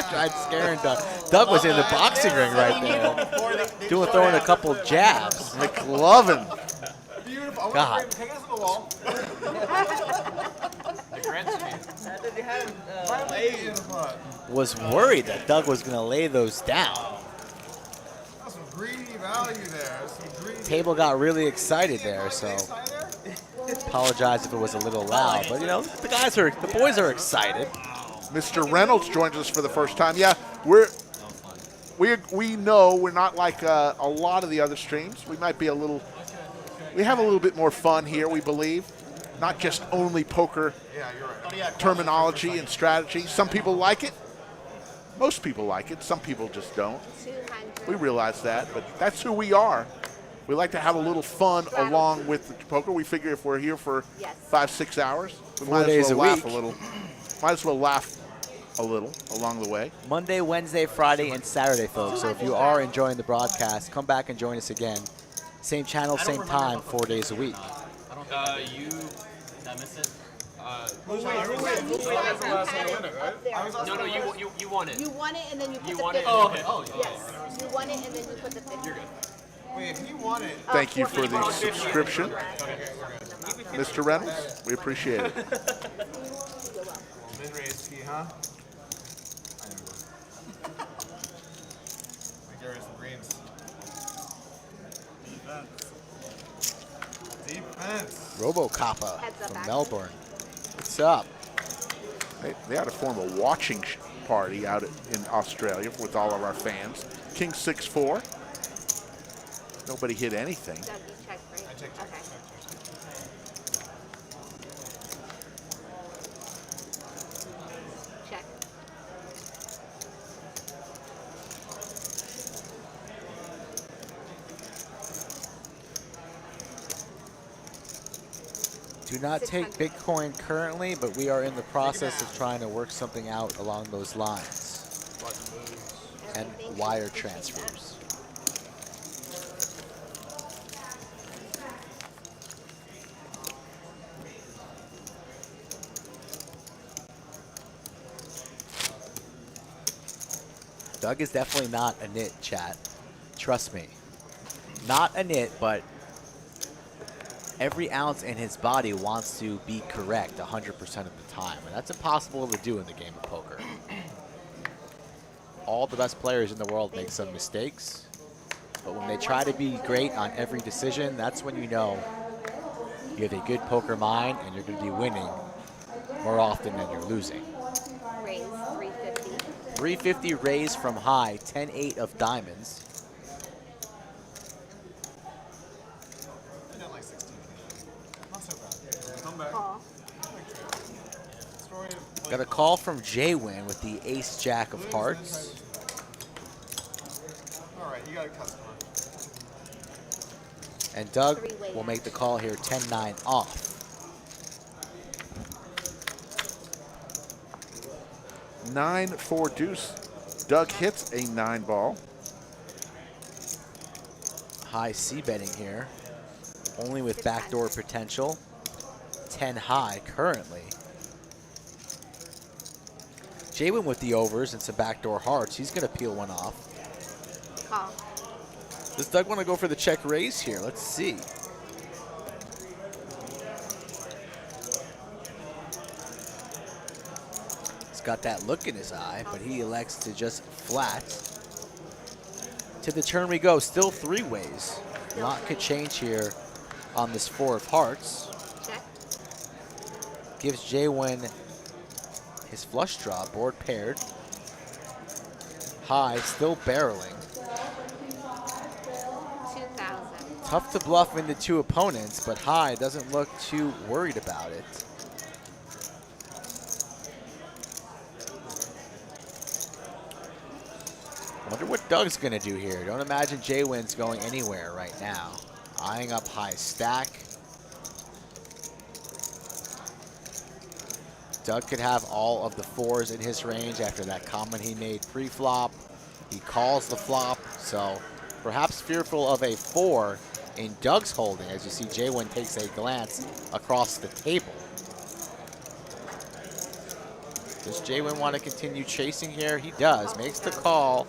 S2: Tried scaring Doug. Doug was in the boxing ring right there, throwing a couple jabs.
S1: McLovin.
S5: Beautiful.
S2: God.
S5: Take us to the wall.
S2: Was worried that Doug was going to lay those down.
S5: That's some greedy value there. Some greedy.
S2: Table got really excited there, so apologize if it was a little loud. But you know, the boys are excited.
S1: Mr. Reynolds joins us for the first time. Yeah, we know we're not like a lot of the other streams. We might be we have a little bit more fun here, we believe. Not just only poker terminology and strategy. Some people like it. Most people like it. Some people just don't. We realize that, but that's who we are. We like to have a little fun along with the poker. We figure if we're here for 5-6 hours, we
S2: 4
S1: might
S2: days
S1: as
S2: a
S1: well laugh
S2: week.
S1: a little. Might as well laugh a little along the way.
S2: Monday, Wednesday, Friday, and Saturday, folks. So if you are enjoying the broadcast, come back and join us again. Same channel, same time, 4 days a week.
S3: Did I miss it?
S9: No, you won it.
S13: You won it and then you put
S9: You
S13: the
S9: won it?
S13: 50.
S9: Oh, okay. Oh, yeah.
S13: Yes. You won it and then you put the 50.
S9: You're good.
S5: Wait, if he won it.
S1: Thank you for the subscription, Mr. Reynolds. We appreciate it.
S5: Mid-raise key, huh? There is some greens. Defense.
S2: RoboCoppa from Melbourne. What's up?
S1: They ought to form a watching party out in Australia with all of our fans. King 6-4. Nobody hit anything.
S13: Doug, you check, right?
S5: I check.
S13: Okay. Check.
S2: Do not take Bitcoin currently, but we are in the process of trying to work something out along those lines. And wire transfers. Doug is definitely not a nit, chat. Trust me. Not a nit, but every ounce in his body wants to be correct 100% of the time. And that's impossible to do in the game of poker. All the best players in the world make some mistakes. But when they try to be great on every decision, that's when you know you have a good poker mind and you're going to be winning more often than you're losing.
S13: Raise 350.
S2: 350 raise from high, 10-8 of diamonds.
S5: Like 16. Not so bad. Come back.
S13: Call.
S2: Got a call from JWin with the ace-jack of hearts.
S5: All right, you got a customer.
S2: And Doug will make the call here, 10-9 off.
S1: Nine, 4 deuce. Doug hits a 9 ball.
S2: High C betting here, only with backdoor potential. 10 high currently. JWin with the overs and some backdoor hearts. He's going to peel one off.
S13: Call.
S2: Does Doug want to go for the check raise here? Let's see. He's got that look in his eye, but he elects to just flat. To the turn we go, still three ways. A lot could change here on this four of hearts.
S13: Check.
S2: Gives JWin his flush draw, board paired. High, still barreling.
S13: 2,000.
S2: Tough to bluff into two opponents, but High doesn't look too worried about it. Wonder what Doug's gonna do here. Don't imagine JWin's going anywhere right now. Eyeing up High stack. Doug could have all of the fours in his range after that comment he made pre-flop. He calls the flop, so perhaps fearful of a four in Doug's holding as you see JWin takes a glance across the table. Does JWin want to continue chasing here? He does. Makes the call.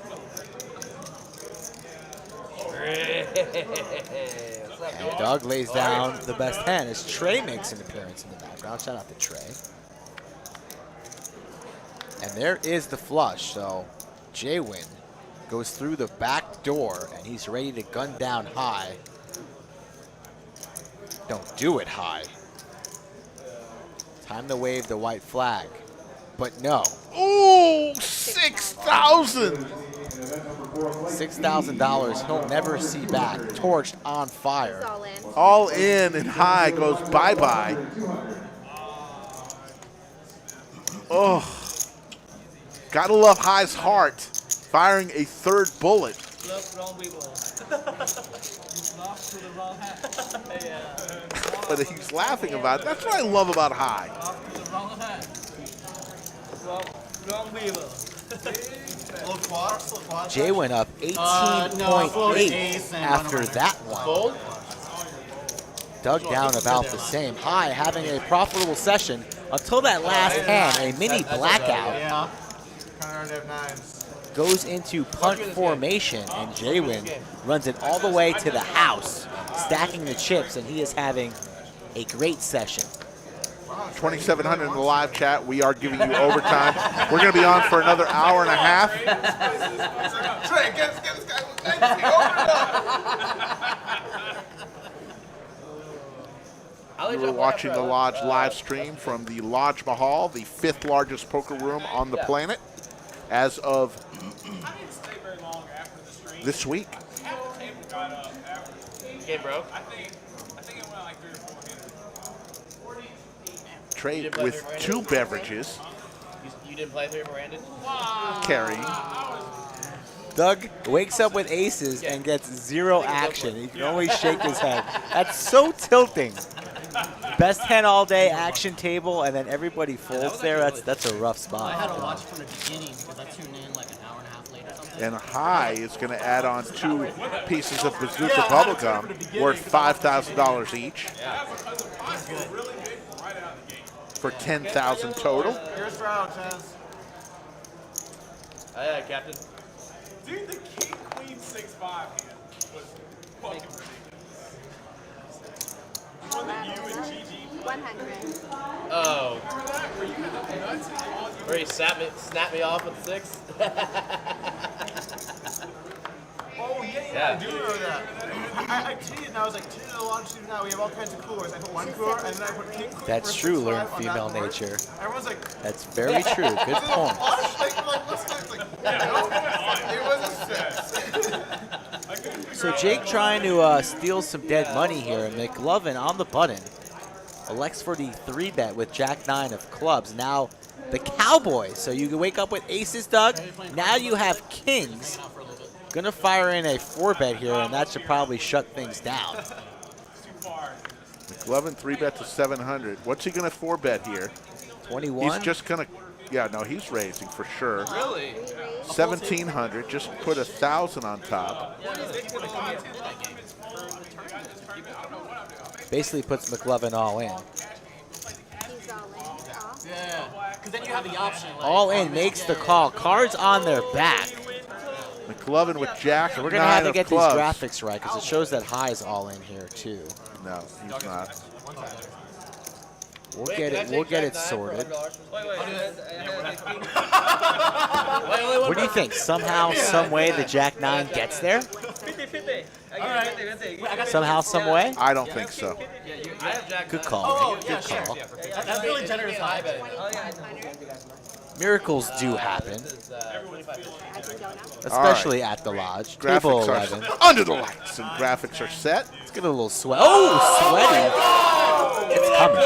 S2: And Doug lays down the best hand as Trey makes an appearance in the background. Shout out to Trey. And there is the flush. So JWin goes through the back door and he's ready to gun down High. Don't do it, High. Time to wave the white flag. But no.
S1: Ooh, 6,000.
S2: $6,000 he'll never see back. Torched on fire.
S1: All in and High goes bye-bye. Oh, gotta love High's heart. Firing a third bullet. But he's laughing about it. That's what I love about High.
S2: JWin up 18.8 after that one. Doug down about the same. High having a profitable session until that last hand, a mini blackout. Goes into punt formation, and JWin runs it all the way to the house, stacking the chips, and he is having a great session.
S1: 2,700 in the live chat. We are giving you overtime. We're going to be on for another hour and a half.
S5: Trey, get this guy.
S1: You were watching the Lodge live stream from the Lodge Mahal, the 5th largest poker room on the planet, as of this week.
S8: Okay, bro.
S1: Trey with 2 beverages.
S8: You didn't play 3 handed?
S1: Carrying.
S2: Doug wakes up with aces and gets 0 action. He can only shake his head. That's so tilting. Best hand all day, action table, and then everybody folds there. That's a rough spot.
S3: I had to watch from the beginning because I tuned in like an hour and a half late or something.
S1: And High is going to add on 2 pieces of Bazooka Bubblegum worth $5,000 each for $10,000 total.
S5: Here's your out, Chaz.
S8: Aye, aye, Captain.
S12: Dude, the King Queen 6-5 hand was fucking ridiculous. The one that you and Gigi
S13: 100.
S8: Oh. Where he snapped me off with 6?
S5: Oh, yeah, I do remember that. I cheated and I was like, cheated the longitude now. We have all kinds of coolers. I put 1 cooler and then I put King Queen.
S2: That's
S5: for
S2: true,
S5: 6-5
S2: learn
S5: on
S2: female
S5: that board.
S2: nature.
S5: Everyone's like,
S2: That's very true. Good point.
S5: What's this? Like, it was a 6.
S2: So Jake trying to steal some dead money here, and McLovin on the button. Elects for the 3-bet with Jack-9 of clubs. Now the Cowboy. So you can wake up with aces, Doug. Now you have kings. Gonna fire in a 4-bet here, and that should probably shut things down.
S1: McLovin 3-bet to 700. What's he going to 4-bet here?
S2: 21?
S1: He's just going to, yeah, no, he's raising for sure.
S9: Really?
S1: 1,700, just put 1,000 on top.
S2: Basically puts McLovin all in.
S13: He's all in. Off.
S5: Yeah,
S3: Because then you have the option. Like,
S2: All in makes the call. Cards on their back.
S1: McLovin with Jack.
S2: So we're going to have to get these
S1: clubs.
S2: graphics right because it shows that high's all in here too.
S1: No, he's not.
S2: We'll get it sorted. What do you think? Somehow, some way the Jack 9 gets there?
S7: 50-50.
S2: Somehow, some way?
S1: I don't think so.
S2: Good call. Rick. Good call.
S3: That's really generous high bet.
S2: Miracles do happen, especially at the lodge. Table
S1: Graphics
S2: 11.
S1: are under the lights, and graphics are set.
S2: Let's get a little sweat. Oh, sweaty. It's coming.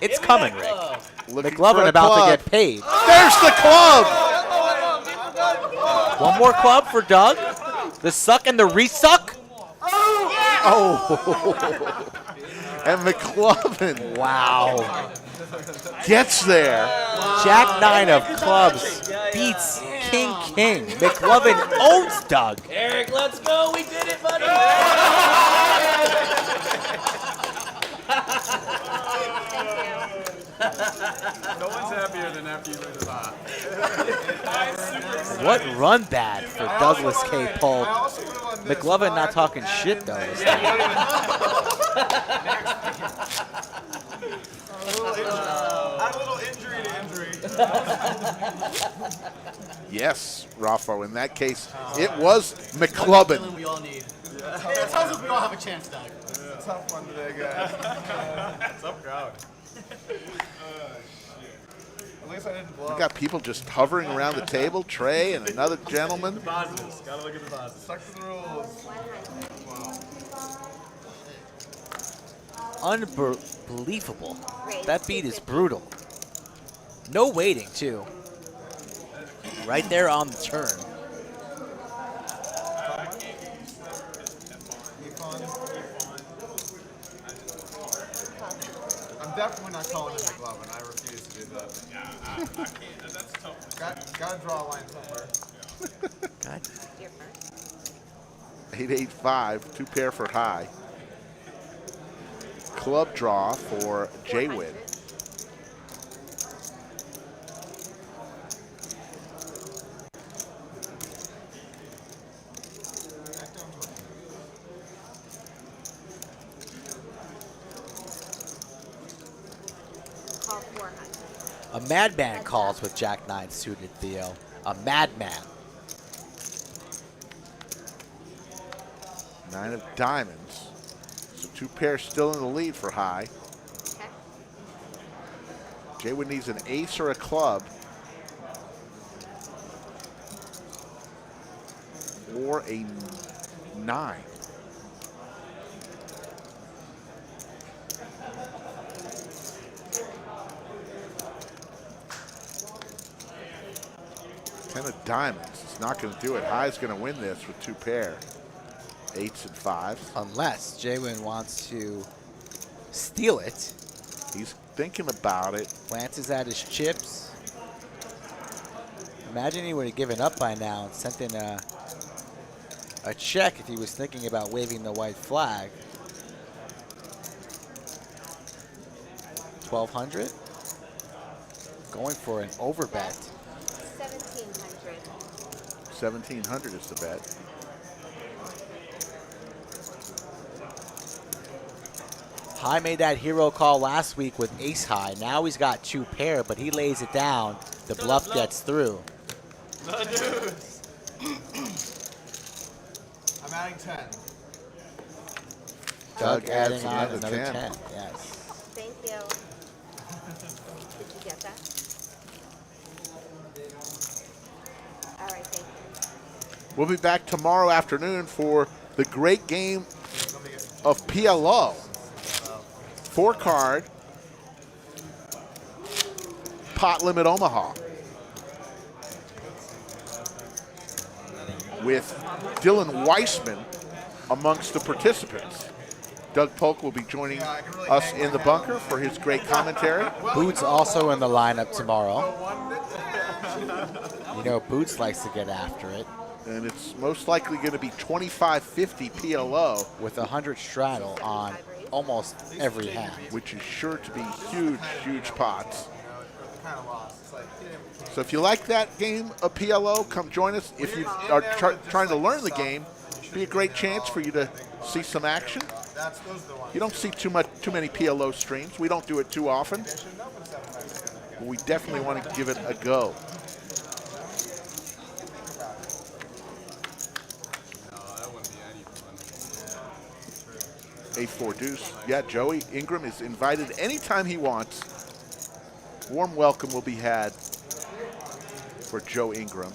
S2: It's coming, Rick. McLovin about to get paid.
S1: There's the club.
S2: One more club for Doug. The suck and the resuck.
S1: Oh. And McLovin.
S2: Wow.
S1: Gets there.
S2: Jack 9 of clubs beats King. McLovin owns Doug.
S7: Eric, let's go. We did it, buddy.
S10: No one's happier than after you lose a lot.
S2: What run bad for Douglas K. Polk. McLovin not talking shit, though. This time.
S5: Add a little injury to injury.
S1: Yes, Raffo. In that case, it was McLovin.
S3: We all need. It tells us we all have a chance, Doug.
S5: Tough one today, guys.
S10: Tough crowd.
S5: At least I didn't blow.
S1: We got people just hovering around the table. Trey and another gentleman.
S10: Positives. Gotta look at the positives.
S5: Stuck to the rules.
S2: Unbelievable. That beat is brutal. No waiting, too. Right there on the turn.
S5: I'm definitely not calling him McLovin. I refuse to do that.
S10: Yeah, I can't. That's tough.
S5: Gotta draw a line somewhere.
S2: God.
S1: 885, two pair for high. Club draw for JWin.
S13: Call 400.
S2: A madman calls with Jack 9 suited, Theo. A madman.
S1: 9 of diamonds. So two pairs still in the lead for high. JWin needs an ace or a club. Or a 9. Ten of diamonds. It's not going to do it. High's going to win this with two pair. 8s and 5s.
S2: Unless JWin wants to steal it.
S1: He's thinking about it.
S2: Glances at his chips. Imagine he would have given up by now and sent in a check if he was thinking about waving the white flag. 1,200. Going for an overbet.
S13: 1,700.
S1: 1,700 is the bet.
S2: High made that hero call last week with ace high. Now he's got two pair, but he lays it down. The bluff gets through.
S5: The deuce. I'm adding 10.
S2: Doug adding on
S1: another
S2: another
S1: 10.
S2: 10. Yes.
S13: Thank you. Did you get that? All right, thank you.
S1: We'll be back tomorrow afternoon for the great game of PLO. 4-card pot limit Omaha with Dylan Weissman amongst the participants. Doug Polk will be joining us in the bunker for his great commentary.
S2: Boots also in the lineup tomorrow. You know, Boots likes to get after it.
S1: And it's most likely going to be 25-50 PLO.
S2: With 100 straddle on almost every hand.
S1: Which is sure to be huge, huge pots.
S5: kind of lost. It's like,
S1: So if you like that game of PLO, come join us. If you are trying to learn the game, be a great chance for you to see some action.
S5: those are the ones.
S1: You don't see too many PLO streams. We don't do it too often. But we definitely want to give it a go. A4 deuce. Yeah, Joey Ingram is invited anytime he wants. Warm welcome will be had for Joe Ingram,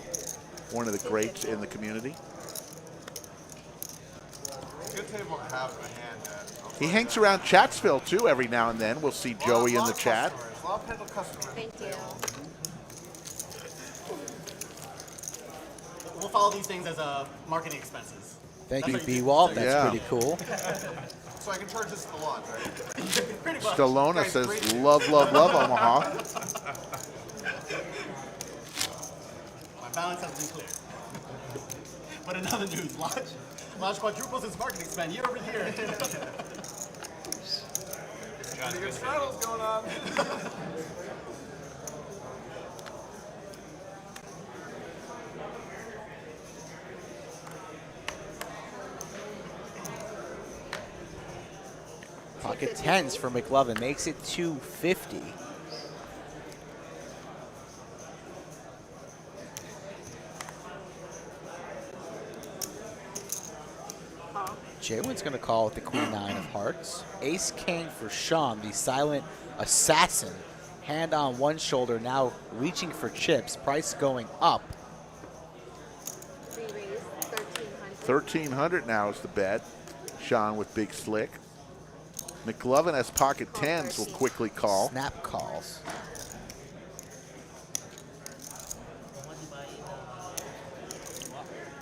S1: one of the greats in the community.
S5: Good table to have in the hand.
S1: He hangs around Chatsville too every now and then. We'll see Joey in the chat.
S5: A lot of potential customers.
S13: Thank you.
S3: We'll follow these things as marketing expenses.
S2: Thank you, B-Walt. That's pretty cool.
S5: So I can charge this a lot, right? Pretty much.
S1: Stallona says, love, love, love Omaha.
S3: My balance has been clear. But in other news, Lodge quadruples its marketing spend year over year.
S5: Good straddles going on.
S2: Pocket tens for McLovin makes it 250. JWin's going to call with the queen nine of hearts. Ace king for Sean, the silent assassin. Hand on one shoulder, now reaching for chips. Price going up.
S1: 1,300 now is the bet. Sean with big slick. McLovin has pocket tens will quickly call.
S2: Snap calls.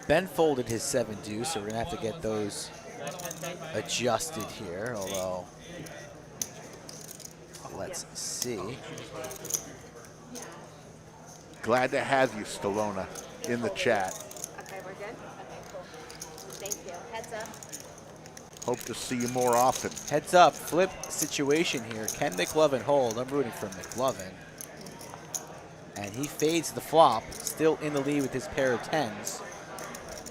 S2: Ben folded his 7 deuce, so we're going to have to get those adjusted here, although let's see.
S1: Glad to have you, Stallona, in the chat.
S13: Okay, we're good? Okay, cool. Thank you. Heads up.
S1: Hope to see you more often.
S2: Heads up, flip situation here. Can McLovin hold? I'm rooting for McLovin. And he fades the flop, still in the lead with his pair of tens.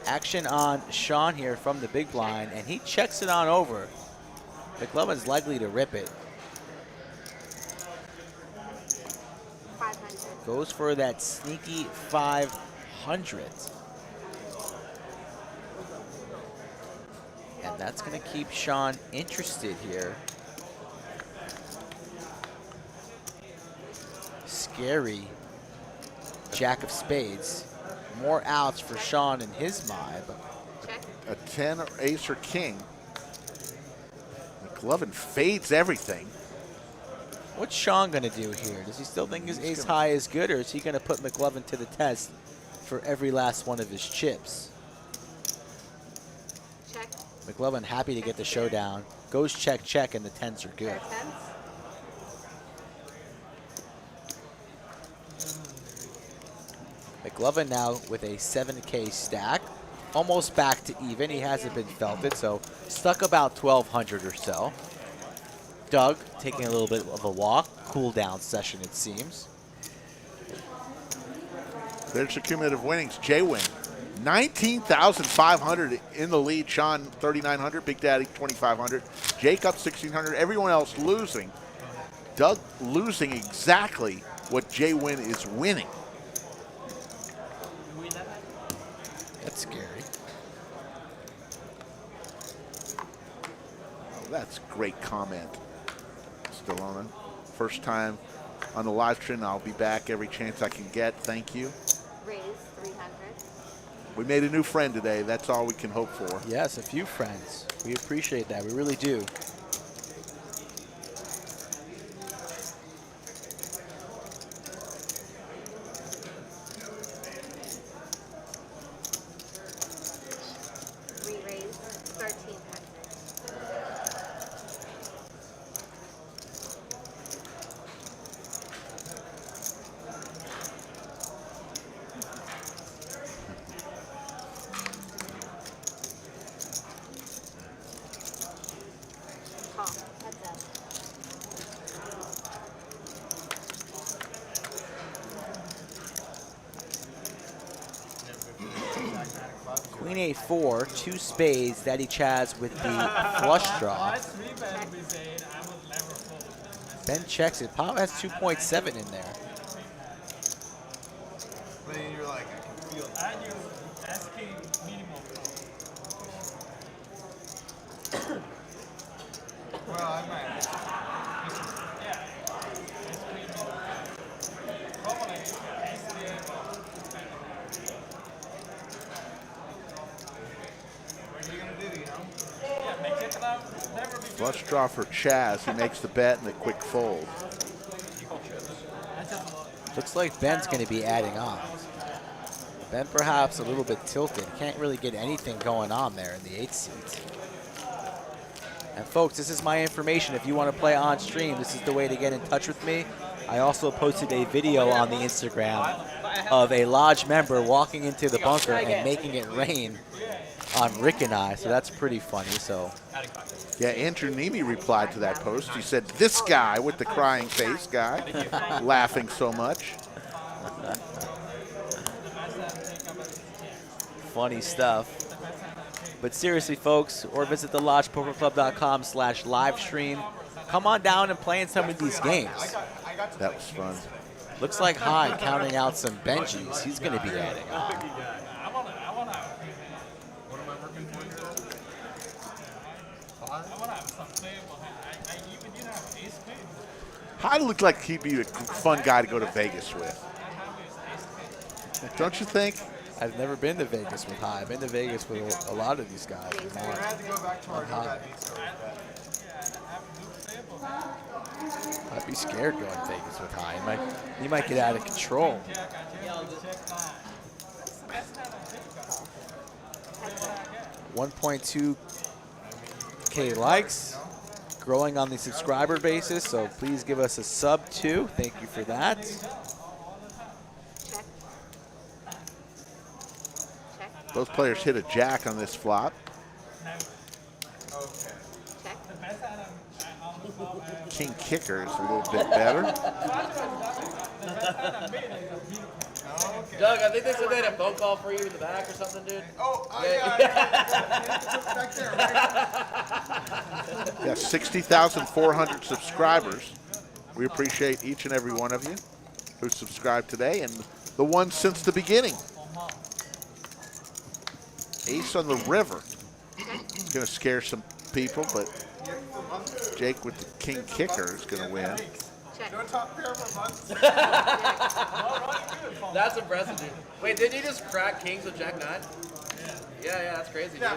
S2: Action on Sean here from the big blind, and he checks it on over. McLovin's likely to rip it.
S13: 500.
S2: Goes for that sneaky 500. And that's going to keep Sean interested here. Scary jack of spades. More outs for Sean in his mind.
S1: A 10 or ace or king. McLovin fades everything.
S2: What's Sean going to do here? Does he still think his ace high is good, or is he going to put McLovin to the test for every last one of his chips?
S13: Check.
S2: McLovin happy to get the showdown. Goes check, check, and the tens are good. McLovin now with a 7K stack. Almost back to even. He hasn't been felted, so stuck about 1,200 or so. Doug taking a little bit of a walk. Cool down session, it seems.
S1: There's the cumulative winnings. JWin, 19,500 in the lead. Sean, 3,900. Big Daddy, 2,500. Jacob, 1,600. Everyone else losing. Doug losing exactly what JWin is winning.
S2: That's scary.
S1: Oh, that's great comment, Stallona. First time on the live stream. I'll be back every chance I can get. Thank you.
S13: Raise 300.
S1: We made a new friend today. That's all we can hope for.
S2: Yes, a few friends. We appreciate that. We really do.
S13: Re-raise 1,300.
S2: Queen 8-4, 2 spades, Daddy Chaz with the flush draw. Ben checks it. Pop has 2.7 in there.
S5: But then you're like, I can feel it.
S11: And you asking minimum.
S5: Well, I might.
S11: Yeah. Probably
S5: What are you gonna do, you know?
S11: yeah, make it up. Never be
S1: Flush draw for Chaz. He makes the bet and the quick fold.
S2: Looks like Ben's going to be adding on. Ben perhaps a little bit tilted. Can't really get anything going on there in the 8th seat. And folks, this is my information. If you want to play on stream, this is the way to get in touch with me. I also posted a video on the Instagram of a lodge member walking into the bunker and making it rain on Rick and I, so that's pretty funny. So,
S1: yeah, Andrew Nemi replied to that post. He said, "This guy with the crying face guy, laughing so much."
S2: funny stuff. But seriously, folks, or visit the lodgepokerclub.com/livestream. Come on down and play in some of these games.
S1: That was fun.
S2: Looks like Hyde counting out some Benjis. He's going to be adding on.
S11: I wanna have some playable hand. I even didn't have ace queen.
S1: Hyde looked like he'd be a fun guy to go to Vegas with. Don't you think?
S2: I've never been to Vegas with Hyde. I've been to Vegas with a lot of these guys.
S5: We're gonna have to go back to our
S2: I'd be scared going to Vegas with Hyde. He might get out of control. 1.2K likes, growing on the subscriber basis, so please give us a sub too. Thank you for that.
S1: Both players hit a jack on this flop. King kicker is a little bit better.
S8: Doug, I think they said they had a phone call for you in the back or something, dude.
S5: Oh,
S1: Yeah, 60,400 subscribers. We appreciate each and every one of you who subscribed today and the ones since the beginning. Ace on the river. Gonna scare some people, but Jake with the king kicker is gonna win.
S8: That's impressive, dude. Wait, didn't you just crack kings with Jack 9? Yeah, that's crazy, dude.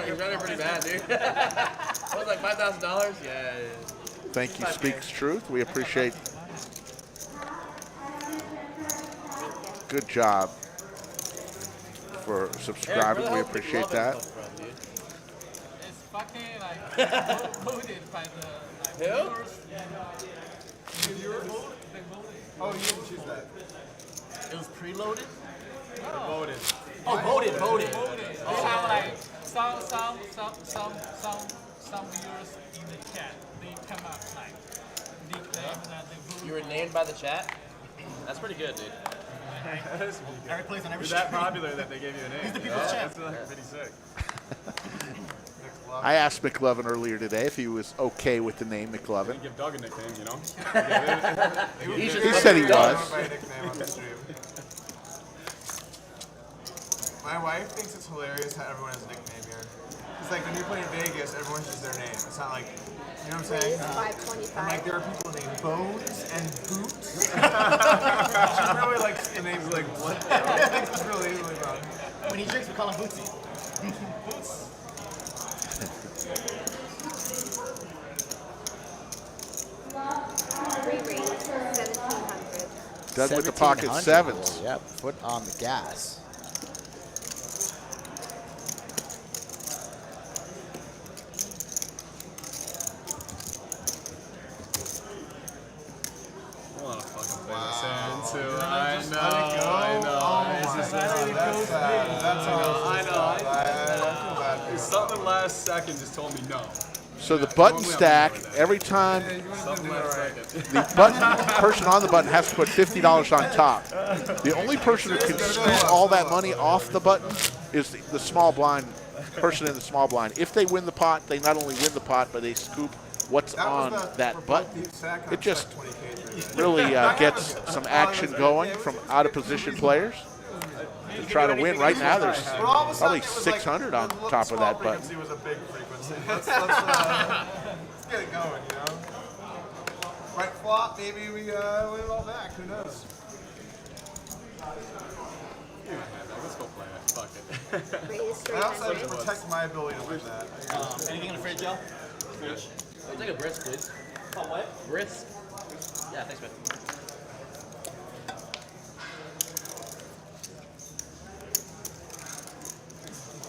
S8: He's running pretty bad, dude. What was like $5,000? Yeah.
S1: Thank you, Speaks Truth. We appreciate. Good job for subscribing. We appreciate that.
S11: It's fucking like voted by the viewers.
S5: Oh, you didn't choose that.
S15: It was preloaded?
S5: Voted.
S15: Oh, voted.
S11: They have like some viewers in the chat. They come up like declare that they voted.
S8: You were named by the chat? That's pretty good, dude.
S15: Eric plays on every
S10: You're that
S15: stream.
S10: popular that they gave you a name.
S15: He's the people's champ.
S10: That's pretty sick.
S1: I asked McLovin earlier today if he was okay with the name McLovin.
S10: Give Doug a nickname, you know?
S1: He said he was.
S5: My wife thinks it's hilarious how everyone has a nickname here. It's like when you play in Vegas, everyone's just their name. It's not like, you know what I'm saying? I'm like, there are people named Bones and Boots. She really likes the names like what? I think it's really easily about.
S15: When he drinks, we call him Bootsy.
S5: Boots.
S1: Doug with the pocket sevens.
S2: Yep, foot on the gas.
S10: What a fucking Vegas hand, too. I know. Something last second just told me no.
S1: So the button stack, every time the person on the button has to put $50 on top. The only person who can squeeze all that money off the button is the small blind person in the small blind. If they win the pot, they not only win the pot, but they scoop what's on that button. It just really gets some action going from out of position players to try to win. Right now, there's probably 600 on top of that button.
S5: Frequency was a big frequency. Let's get it going, you know. Right flop, maybe we win it all back. Who knows?
S10: Let's go play it. Fuck it.
S5: I also have to protect my ability to win that.
S3: Anything in the fridge, Joe?
S8: Fridge? I'll take a brisk, please.
S3: Oh, what?
S8: Brisk.
S3: Yeah, thanks, man.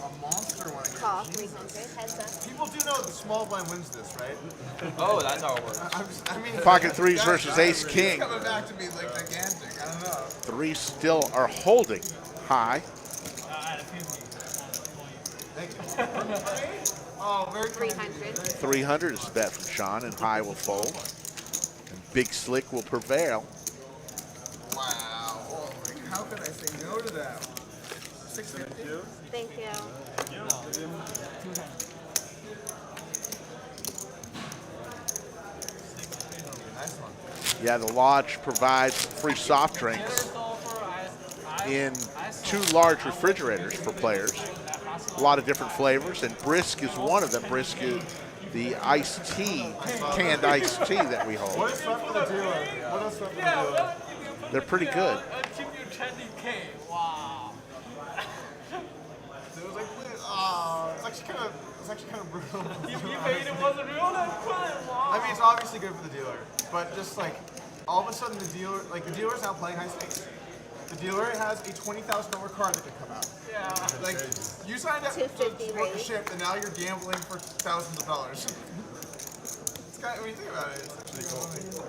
S5: A monster one again.
S13: Call 300. Heads up.
S5: People do know the small blind wins this, right?
S9: Oh, that's how it works.
S5: I mean,
S1: Pocket threes
S5: that
S1: versus
S5: guy
S1: ace
S5: is
S1: king.
S5: coming back to be like gigantic. I don't know.
S1: Three still are holding high.
S5: Thank you. Oh, very
S13: 300.
S1: 300 is the bet from Sean, and high will fold. And Big Slick will prevail.
S5: Wow. Oh, how could I say no to that? 650.
S13: Thank you.
S5: Nice one.
S1: Yeah, the lodge provides free soft drinks in 2 large refrigerators for players. A lot of different flavors, and Brisk is one of them. Brisk is the iced tea, canned iced tea that we hold.
S5: What is left for the dealer? What is left for the dealer?
S1: They're pretty good.
S11: Wow.
S5: It was like, it's actually kind of brutal.
S11: You made it wasn't real, that's fine. Wow.
S5: I mean, it's obviously good for the dealer, but just like all of a sudden the dealer's now playing high stakes. The dealer has a $20,000 card that could come out.
S11: Yeah.
S5: Like you signed up to book a ship, and now you're gambling for thousands of dollars. It's kind of, when you think about it, it's actually cool.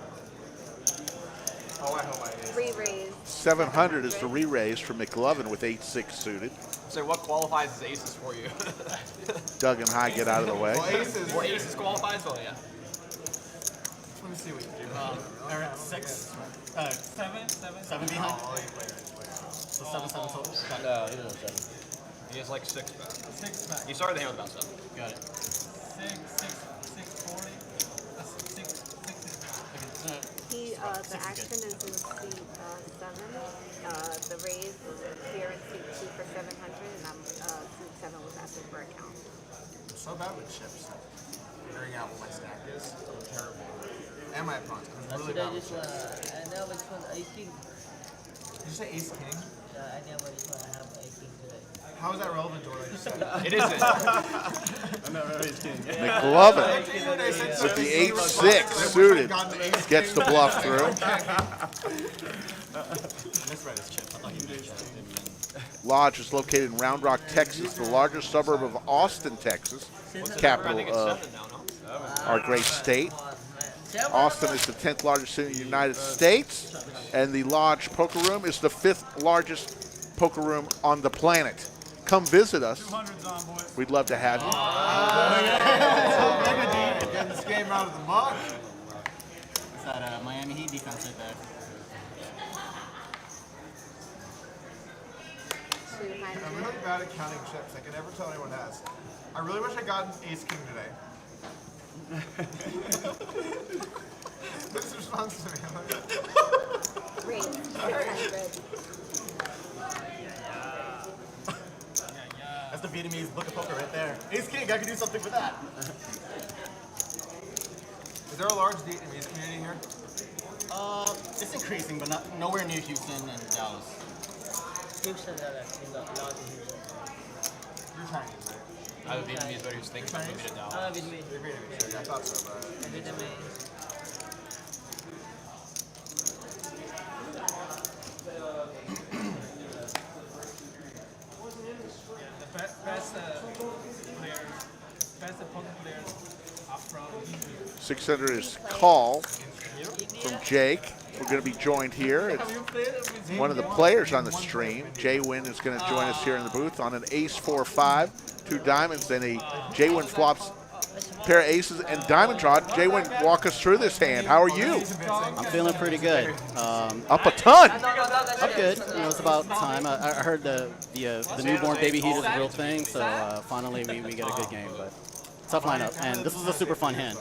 S5: Oh, I hope I did.
S13: Re-raise.
S1: 700 is the re-raise for McLovin with 8-6 suited.
S9: So what qualifies as aces for you?
S1: Doug and High get out of the way.
S5: Well, aces.
S9: Well, aces qualifies? Well, yeah.
S5: Let me see what you do.
S3: They're at 6. 7 behind. So 7 total.
S8: No, he doesn't have 7.
S9: He has like 6 bet.
S11: 6 bet.
S9: He started the hand with about 7.
S3: Got it.
S11: 640.
S13: The action is in seat 7. The raise was here in seat 2 for 700, and seat 7 was asking for a count.
S5: I'm so bad with chips. Figuring out what my stack is. I'm terrible. And my opponent. I'm really bad with chips.
S7: I know which one ace king.
S5: Did you say ace king?
S7: I know which one I have ace king today.
S5: How is that relevant to what I just said?
S9: It isn't.
S10: I'm not really king.
S1: McLovin with the 8-6 suited gets the bluff through.
S3: Misread his chip. I thought he did chip.
S1: Lodge is located in Round Rock, Texas, the largest suburb of Austin, Texas, capital of our great state. Austin is the 10th largest city in the United States, and the Lodge Poker Room is the 5th largest poker room on the planet. Come visit us. We'd love to have you.
S5: Getting this game out of the mud.
S3: It's that Miami Heat defense right there.
S13: 200.
S5: I'm really bad at counting chips. I can never tell anyone has. I really wish I got an ace king today. This response to me.
S13: Raise 600.
S3: That's the Vietnamese book of poker right there. Ace king, I can do something with that.
S5: Is there a large Vietnamese community here?
S3: It's increasing, but nowhere near Houston and Dallas.
S7: Houston, in the large Houston.
S5: You're Chinese, right?
S9: I have a Vietnamese buddy who's thinking about moving to Dallas.
S7: Vietnamese.
S5: You're Vietnamese. Okay, I thought so, but...
S7: Vietnamese.
S11: Best poker players are from India.
S1: 600 is call from Jake. We're going to be joined here. It's one of the players on the stream. JWin is going to join us here in the booth on an ace 4-5, 2 diamonds, and a JWin flops pair of aces and diamond draw. JWin, walk us through this hand. How are you?
S16: I'm feeling pretty good.
S1: Up a ton.
S16: I'm good. You know, it's about time. I heard the newborn baby heat is a real thing, so finally we get a good game. But tough lineup, and this is a super fun hand.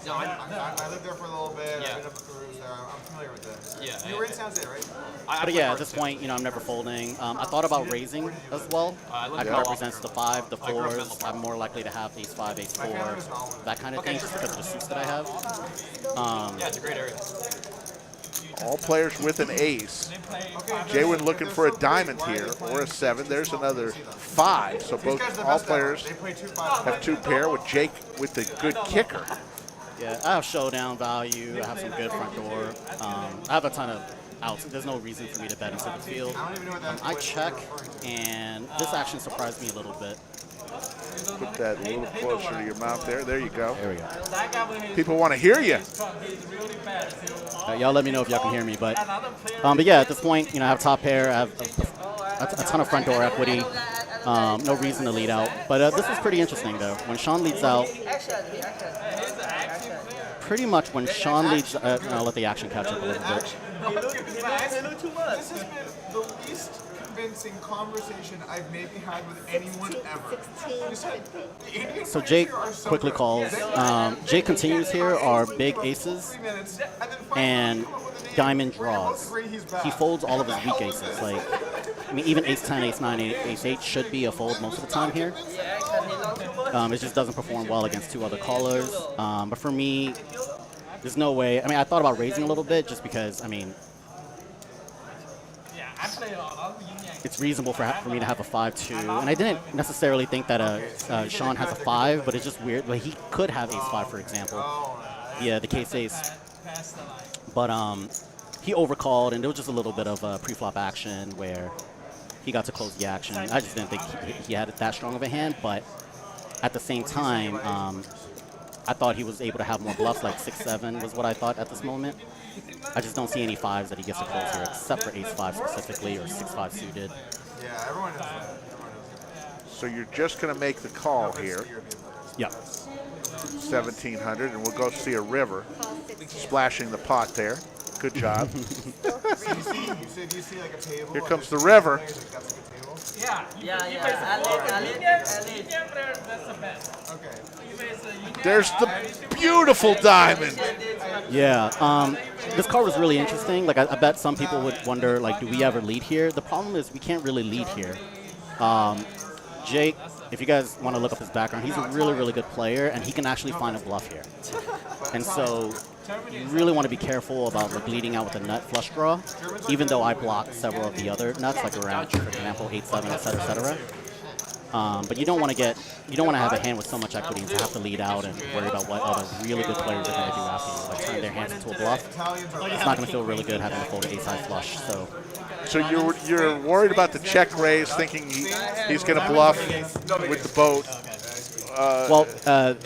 S5: No, I lived there for a little bit. I've been up the roofs there. I'm familiar with this.
S9: Yeah.
S5: You were in San Jose, right?
S16: But yeah, at this point, you know, I'm never folding. I thought about raising as well. I represents the 5, the 4s. I'm more likely to have ace 5, ace 4, that kind of thing, just because of the suits that I have.
S9: Yeah, it's a great area.
S1: All players with an ace. JWin looking for a diamond here or a 7. There's another 5. So all players have 2 pair with Jake with the good kicker.
S16: Yeah, I have showdown value. I have some good front door. I have a ton of outs. There's no reason for me to bet into the field. I check, and this action surprised me a little bit.
S1: Put that a little closer to your mouth there. There you go.
S16: There we go.
S1: People want to hear you.
S16: Y'all let me know if y'all can hear me. But yeah, at this point, you know, I have top pair. I have a ton of front door equity. No reason to lead out. But this is pretty interesting, though. When Sean leads out, pretty much when Sean leads, I'll let the action catch up a little bit.
S5: This has been the least convincing conversation I've maybe had with anyone ever.
S16: So Jake quickly calls. Jake continues here are big aces and diamond draws. He folds all of his weak aces. Like, I mean, even ace 10, ace 9, ace 8 should be a fold most of the time here. It just doesn't perform well against 2 other callers. But for me, there's no way. I mean, I thought about raising a little bit just because, I mean, it's reasonable for me to have a 5-2. And I didn't necessarily think that Sean has a 5, but it's just weird. Like, he could have ace 5, for example. Yeah, the case ace. But he overcalled, and there was just a little bit of a pre-flop action where he got to close the action. I just didn't think he had that strong of a hand, but at the same time, I thought he was able to have more bluffs, like 6-7 was what I thought at this moment. I just don't see any 5s that he gets to close here, except for ace 5 specifically, or 6-5 suited.
S5: Yeah, everyone knows that.
S1: So you're just going to make the call here.
S16: Yep.
S1: 1,700, and we'll go see a river splashing the pot there. Good job. Here comes the river. There's the beautiful diamond.
S16: Yeah, this card was really interesting. Like, I bet some people would wonder, like, do we ever lead here? The problem is we can't really lead here. Jake, if you guys want to look up his background, he's a really, really good player, and he can actually find a bluff here. And so you really want to be careful about, like, leading out with a nut flush draw, even though I blocked several of the other nuts, like around, for example, 8-7, etc., etc. But you don't want to have a hand with so much equity and to have to lead out and worry about what other really good players are going to do after you, like turn their hands into a bluff. It's not going to feel really good having to fold an ace-high flush.
S1: So you're worried about the check raise, thinking he's going to bluff with the boat.
S16: Well,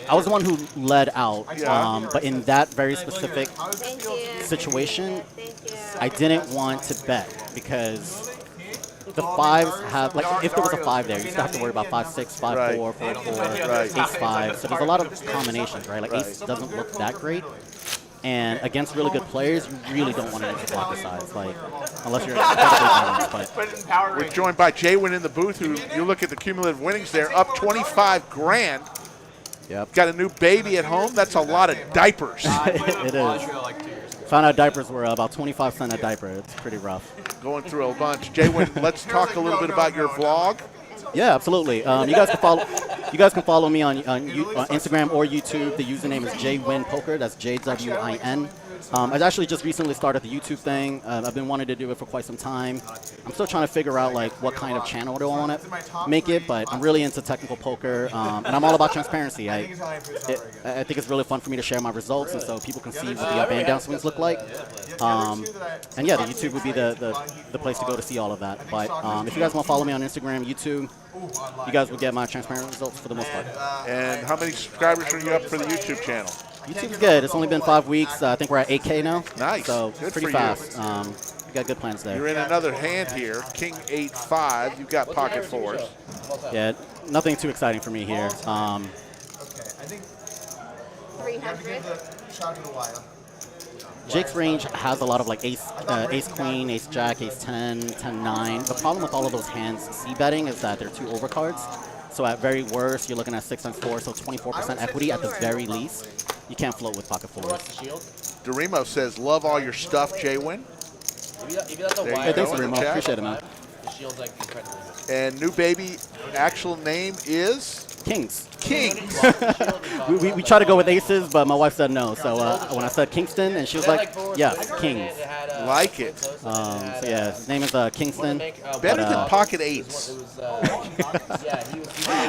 S16: I was the one who led out, but in that very specific situation, I didn't want to bet because the 5s have, like, if there was a 5 there, you still have to worry about 5-6, 5-4, 4-4, ace-5. So there's a lot of combinations, right? Like, ace doesn't look that great. And against really good players, you really don't want to use blocker size, like, unless you're incredibly balanced.
S1: We're joined by JWin in the booth, who you look at the cumulative winnings there, up 25 grand.
S16: Yep.
S1: Got a new baby at home. That's a lot of diapers.
S16: It is. Found out diapers were about 25 cents a diaper. It's pretty rough.
S1: Going through a bunch. JWin, let's talk a little bit about your vlog.
S16: Yeah, absolutely. You guys can follow me on Instagram or YouTube. The username is JWin Poker. That's JWin. I actually just recently started the YouTube thing. I've been wanting to do it for quite some time. I'm still trying to figure out, like, what kind of channel do I want to make it, but I'm really into technical poker, and I'm all about transparency. I think it's really fun for me to share my results, and so people can see what the up and down swings look like. And yeah, the YouTube would be the place to go to see all of that. But if you guys want to follow me on Instagram, YouTube, you guys will get my transparent results for the most part.
S1: And how many subscribers are you up for the YouTube channel?
S16: YouTube's good. It's only been 5 weeks. I think we're at 8K now.
S1: Nice.
S16: So
S1: good
S16: pretty
S1: for
S16: fast. We got good plans there.
S1: You're in another hand here, King 8-5. You've got pocket 4s.
S16: Yeah, nothing too exciting for me here.
S13: 300.
S5: Shout to the wire.
S16: Jake's range has a lot of like ace queen, ace jack, ace 10, 10 9. The problem with all of those hands C betting is that they're two overcards. So at very worst, you're looking at 6 times 4, so 24% equity at the very least. You can't float with pocket fours.
S1: Dorimo says, love all your stuff, JWin.
S8: If you let the
S1: There you
S8: wire
S1: go
S16: thanks,
S1: in the
S16: Dorimo.
S1: chat.
S16: Appreciate it, man.
S8: the shield's like incredible.
S1: And new baby, actual name is?
S16: Kings.
S1: Kings.
S16: we tried to go with aces, but my wife said no. So when I said Kingston, and she was like, yes, Kings.
S1: Like it.
S16: So yeah, his name is Kingston.
S1: Better than pocket eights.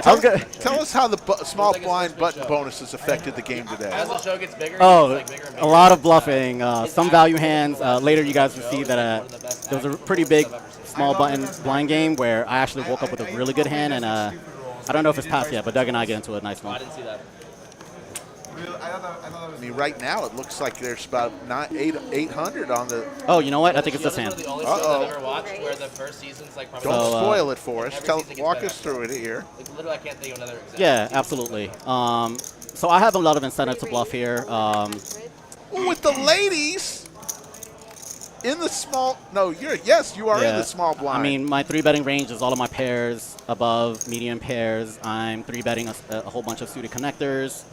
S1: Tell us how the small blind button bonuses affected the game today.
S8: As the show gets bigger,
S16: Oh, a lot of bluffing. Some value hands. Later, you guys will see that there was a pretty big small button blind game where I actually woke up with a really good hand, and I don't know if it's passed yet, but Doug and I get into a nice one.
S8: I didn't see that.
S1: I mean, right now it looks like there's about 800 on the.
S16: Oh, you know what? I think it's this hand.
S8: The only shows I've ever watched where the first season's like probably.
S1: Don't spoil it for us. Walk us through it here.
S8: Like, literally, I can't think of another example.
S16: Yeah, absolutely. So I have a lot of incentive to bluff here.
S1: With the ladies in the small. No, you are in the small blind.
S16: I mean, my 3-betting range is all of my pairs above medium pairs. I'm 3-betting a whole bunch of suited connectors.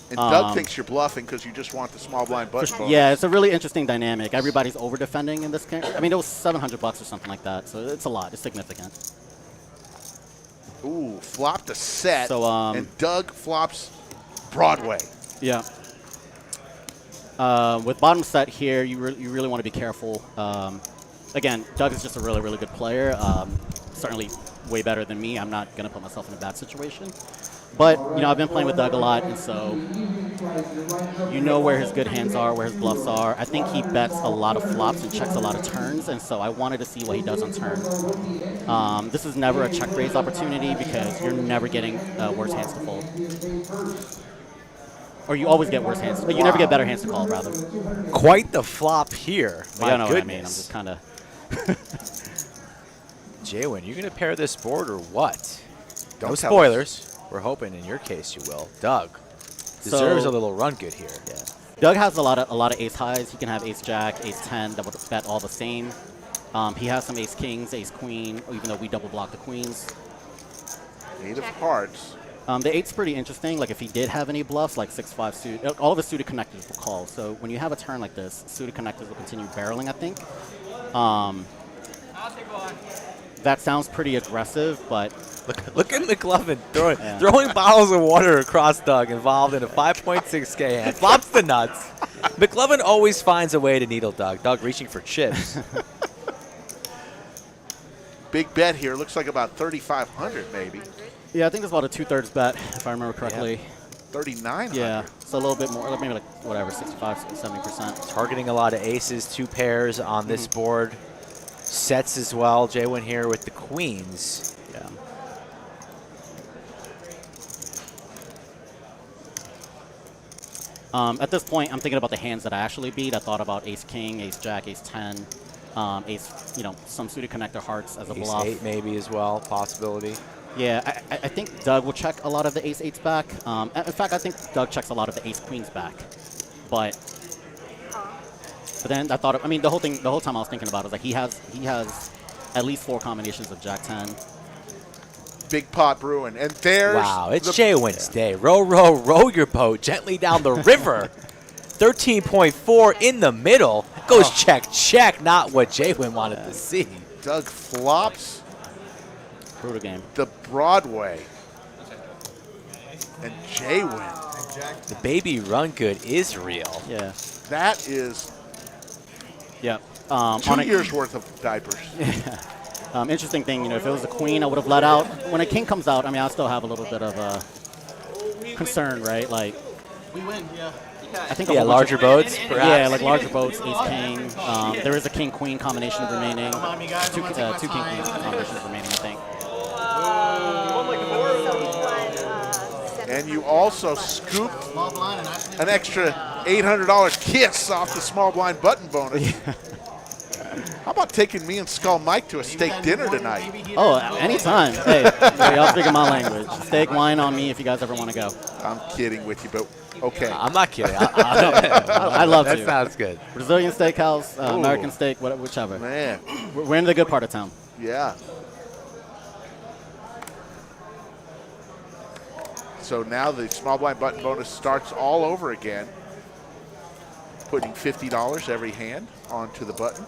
S1: And Doug thinks you're bluffing because you just want the small blind button bonus.
S16: Yeah, it's a really interesting dynamic. Everybody's over defending in this game. I mean, it was $700 or something like that, so it's a lot. It's significant.
S1: Ooh, flopped a set.
S16: So,
S1: and Doug flops Broadway.
S16: Yeah. With bottom set here, you really want to be careful. Again, Doug is just a really, really good player. Certainly way better than me. I'm not going to put myself in a bad situation. But, I've been playing with Doug a lot, and so you know where his good hands are, where his bluffs are. I think he bets a lot of flops and checks a lot of turns, and so I wanted to see what he does on turn. This is never a check raise opportunity because you're never getting worse hands to fold. Or you always get worse hands. You never get better hands to call, rather.
S2: Quite the flop here.
S16: But you know what I mean. I'm just kind of...
S2: JWin, you going to pair this board or what?
S1: Don't
S2: No
S1: tell
S2: spoilers. We're hoping in your case you will. Doug deserves a little run good here.
S16: Yeah. Doug has a lot of ace highs. He can have ace jack, ace 10 that would bet all the same. He has some ace kings, ace queen, even though we double block the queens.
S1: 8 of hearts.
S16: The 8's pretty interesting. Like if he did have any bluffs, like 6-5 suited, all of his suited connectors will call. So when you have a turn like this, suited connectors will continue barreling, I think. That sounds pretty aggressive, but...
S2: Look at McLovin throwing bottles of water across Doug, involved in a 5.6K hand. Flops the nuts. McLovin always finds a way to needle Doug. Doug reaching for chips.
S1: Big bet here. Looks like about 3,500 maybe.
S16: Yeah, I think it's about a 2/3 bet, if I remember correctly.
S1: 3,900.
S16: Yeah, so a little bit more, maybe like whatever, 65, 70%.
S2: Targeting a lot of aces, 2 pairs on this board. Sets as well. JWin here with the queens.
S16: Yeah. At this point, I'm thinking about the hands that I actually beat. I thought about ace king, ace jack, ace 10, ace, some suited connector hearts as a bluff.
S2: Ace 8 maybe as well, possibility.
S16: Yeah, I think Doug will check a lot of the ace 8s back. In fact, I think Doug checks a lot of the ace queens back. But then I thought, the whole time I was thinking about it was like he has at least 4 combinations of jack 10.
S1: Big pot brewing, and there's
S2: wow, it's JWin's day. Row, row, row your boat gently down the river. 13.4 in the middle. Goes check, check, not what JWin wanted to see.
S1: Doug flops.
S16: Brutal game.
S1: The Broadway. And JWin.
S2: The baby run good is real.
S16: Yeah.
S1: That is
S16: yeah.
S1: 2 years worth of diapers.
S16: Interesting thing, if it was a queen, I would have let out. When a king comes out, I still have a little bit of concern, right? Like,
S3: we win, yeah.
S16: I think
S2: larger boats, perhaps.
S16: Yeah, like larger boats, ace king. There is a king queen combination remaining. Two king queen combinations remaining, I think.
S1: And you also scoop an extra $800 kiss off the small blind button bonus. How about taking me and Skull Mike to a steak dinner tonight?
S16: Oh, anytime. Hey, y'all speaking my language. Steak, wine on me if you guys ever want to go.
S1: I'm kidding with you, but okay.
S2: I'm not kidding.
S16: I love
S2: that
S16: to.
S2: That sounds good.
S16: Brazilian steakhouse, American steak, whichever.
S1: Man.
S16: We're in the good part of town.
S1: Yeah. So now the small blind button bonus starts all over again. Putting $50 every hand onto the button.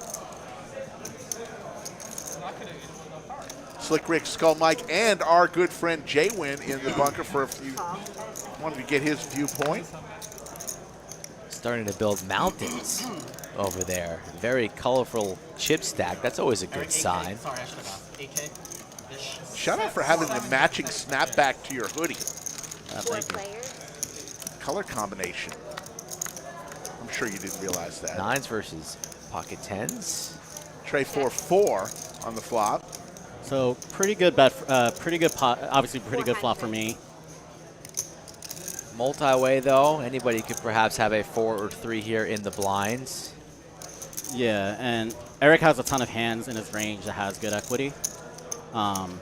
S1: Slick Rick, Skull Mike, and our good friend JWin in the bunker for a few. Wanted to get his viewpoint.
S2: Starting to build mountains over there. Very colorful chip stack. That's always a good sign.
S3: Sorry, I should have asked. AK?
S1: Shout out for having the matching snapback to your hoodie.
S16: Thank you.
S1: Color combination. I'm sure you didn't realize that.
S2: 9s versus pocket 10s.
S1: Tray 4-4 on the flop.
S16: So pretty good bet, pretty good pot, obviously pretty good flop for me.
S2: Multi-way though, anybody could perhaps have a 4 or 3 here in the blinds.
S16: Yeah, and Eric has a ton of hands in his range that has good equity. And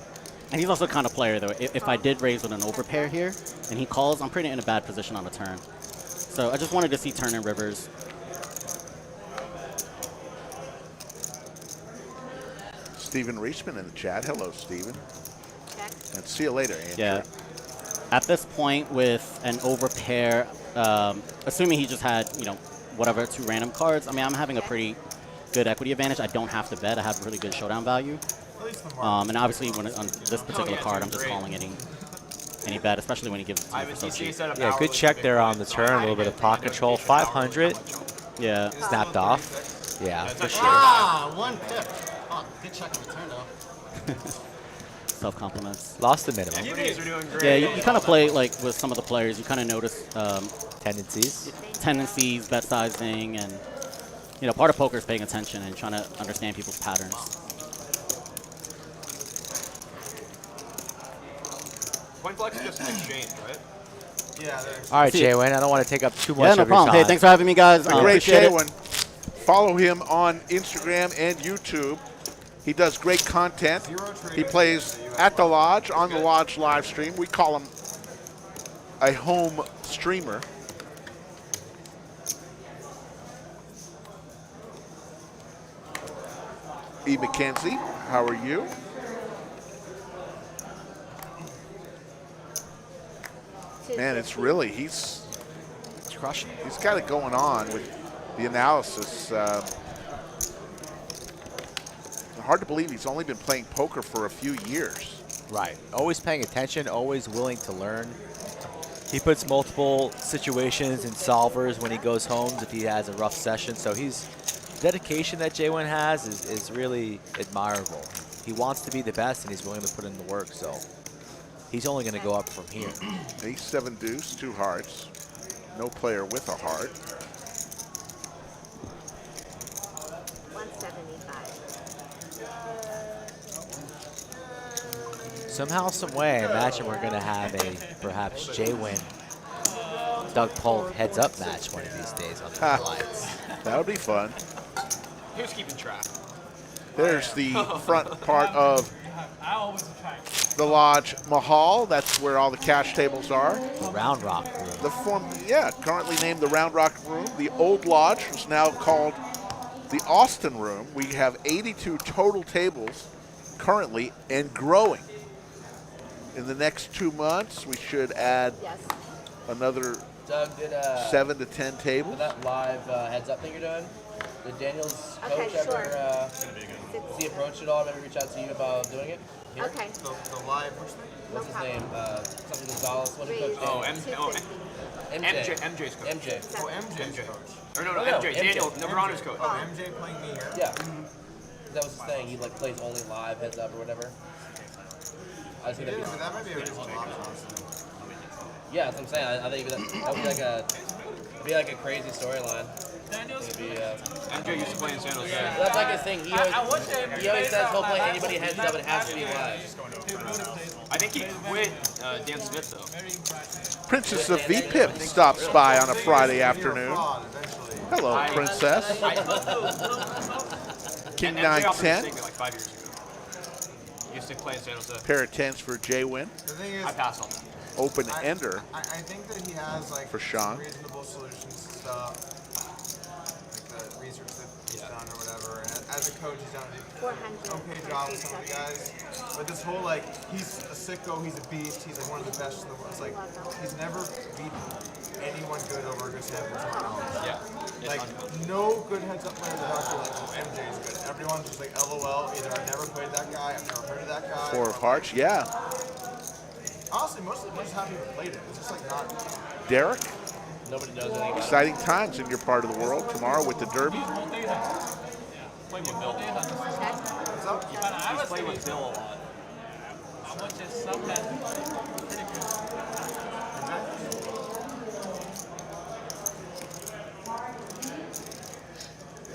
S16: he's also the kind of player though, if I did raise with an overpair here and he calls, I'm pretty in a bad position on the turn. So I just wanted to see turn and rivers.
S1: Stephen Reachman in the chat. Hello, Stephen. And see you later, Andrew.
S16: Yeah. At this point with an overpair, assuming he just had, you know, whatever, 2 random cards, I mean, I'm having a pretty good equity advantage. I don't have to bet. I have really good showdown value. And obviously when on this particular card, I'm just calling any bet, especially when he gives it to me for so cheap.
S2: Yeah, good check there on the turn. A little bit of pot control. 500.
S16: Yeah.
S2: Snapped off. Yeah, for sure.
S3: Ah, 1 pip. Oh, good check on the turn, though.
S16: Self-compliments.
S2: Lost the minimum.
S16: Yeah, you kind of play, like, with some of the players, you kind of notice
S2: tendencies,
S16: bet sizing, and, you know, part of poker is paying attention and trying to understand people's patterns.
S9: Point flex is just an exchange, right?
S5: Yeah.
S2: All right, JWin, I don't want to take up too much
S16: Yeah,
S2: of
S16: no
S2: your
S16: problem.
S2: time.
S16: Hey, thanks for having me, guys.
S1: Great
S16: Appreciate it.
S1: JWin. Follow him on Instagram and YouTube. He does great content. He plays at the lodge, on the lodge live stream. We call him a home streamer. E. McKenzie, how are you? Man, it's really, he's crushing it. He's got it going on with the analysis. Hard to believe he's only been playing poker for a few years.
S2: Right. Always paying attention, always willing to learn. He puts multiple situations and solvers when he goes home if he has a rough session. So he's dedication that JWin has is really admirable. He wants to be the best and he's willing to put in the work. So he's only going to go up from here.
S1: Ace 7 deuce, 2 hearts. No player with a heart.
S13: 175.
S2: Somehow, some way, I imagine we're going to have a perhaps JWin Doug Polk heads up match one of these days on the lights.
S1: That would be fun.
S9: Who's keeping track?
S1: There's the front part of the Lodge Mahal. That's where all the cash tables are.
S2: The Round Rock room.
S1: Currently named the Round Rock room. The old Lodge is now called the Austin room. We have 82 total tables currently and growing. In the next 2 months, we should add another
S8: Doug, did
S1: 7 to 10 tables.
S8: that live heads up thing you're doing? Did Daniel's coach ever has he approached it all? Maybe reach out to you about doing it? Here?
S13: Okay.
S5: The live,
S8: what's his name? Something Gonzalez. What's his coach?
S9: MJ's coach.
S8: MJ.
S5: Oh, MJ's coach.
S9: Or no, MJ. Daniel, Nebrano's coach.
S5: Oh, MJ playing me here?
S8: Yeah. That was his thing. He like plays only live heads up or whatever. I think
S5: That might be a reasonable option.
S8: Yeah, that's what I'm saying. I think that would be like a crazy storyline.
S9: MJ used to play in San Jose.
S8: That's like his thing. He always says he'll play anybody heads up. It has to be live.
S9: I think he quit Dan Smith though.
S1: Princess of VPIP stops by on a Friday afternoon. Hello, Princess. King
S9: And
S1: 9
S9: they offered
S1: 10.
S9: the same thing like 5 years ago. He used to play in San Jose.
S1: Pair of 10s for JWin.
S5: The thing is,
S9: I passed on that.
S1: Open ender.
S5: I think that he has like
S1: For Sean.
S5: reasonable solutions to stuff, like the research that he's done or whatever. And as a coach, he's done an okay job with some of the guys. But this whole like, he's a sicko, he's a beast, he's like one of the best in the world. It's like he's never beaten anyone good over a good sample to my knowledge.
S9: Yeah.
S5: Like no good heads up players are actually like, oh, MJ is good. Everyone's just like, LOL. Either I've never played that guy, I've never heard of that guy.
S1: 4 of hearts, yeah.
S5: Honestly, most of them just haven't even played it. It's just like not.
S1: Derek,
S8: Nobody knows anything.
S1: exciting times in your part of the world tomorrow with the Derby.
S9: Playing with Bill.
S5: What's up?
S9: He's playing with Bill a lot.
S11: How much is some that pretty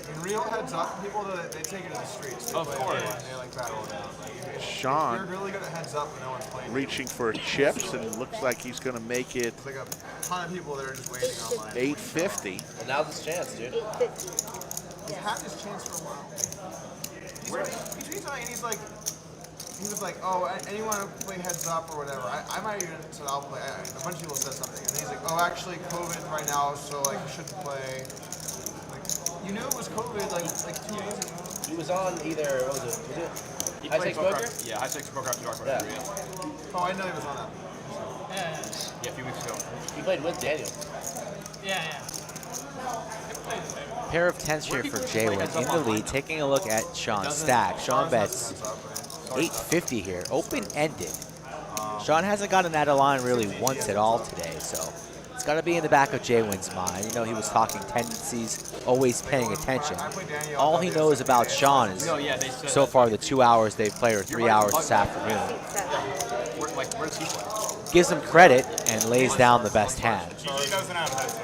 S5: In real heads up, people that they take it to the streets. They
S9: Of
S5: play
S9: course.
S5: and they like battle it out. Like, if
S1: Sean
S5: you're really good at heads up when no one's playing.
S1: reaching for chips, and it looks like he's going to make it
S5: There's like a ton of people that are just waiting online.
S1: 850.
S8: Well, now's his chance, dude.
S13: 850.
S5: He's had his chance for a while. He tweets on it and he was like, oh, anyone who play heads up or whatever. I might even said I'll play. A bunch of people said something, and then he's like, oh, actually, COVID right now, so like you shouldn't play. Like, you knew it was COVID like 2 days ago.
S8: He was on either, what was it?
S9: He
S8: High
S9: played
S8: Stakes Poker?
S9: Poker. Yeah, High Stakes Poker after Dark
S8: Yeah.
S5: Oh, I know he was on that.
S9: Yeah, a few weeks ago.
S8: He played with Daniel.
S11: Yeah, yeah.
S2: Pair of 10s here for JWin in the lead. Taking a look at Sean's stack. Sean bets 850 here, open-ended. Sean hasn't gotten out of line really once at all today, so it's got to be in the back of JWin's mind. You know, he was talking tendencies, always paying attention. All he knows about Sean is so far the 2 hours they've played or 3 hours this afternoon.
S9: Where's he play?
S2: Gives him credit and lays down the best hand.
S12: GG doesn't have heads up.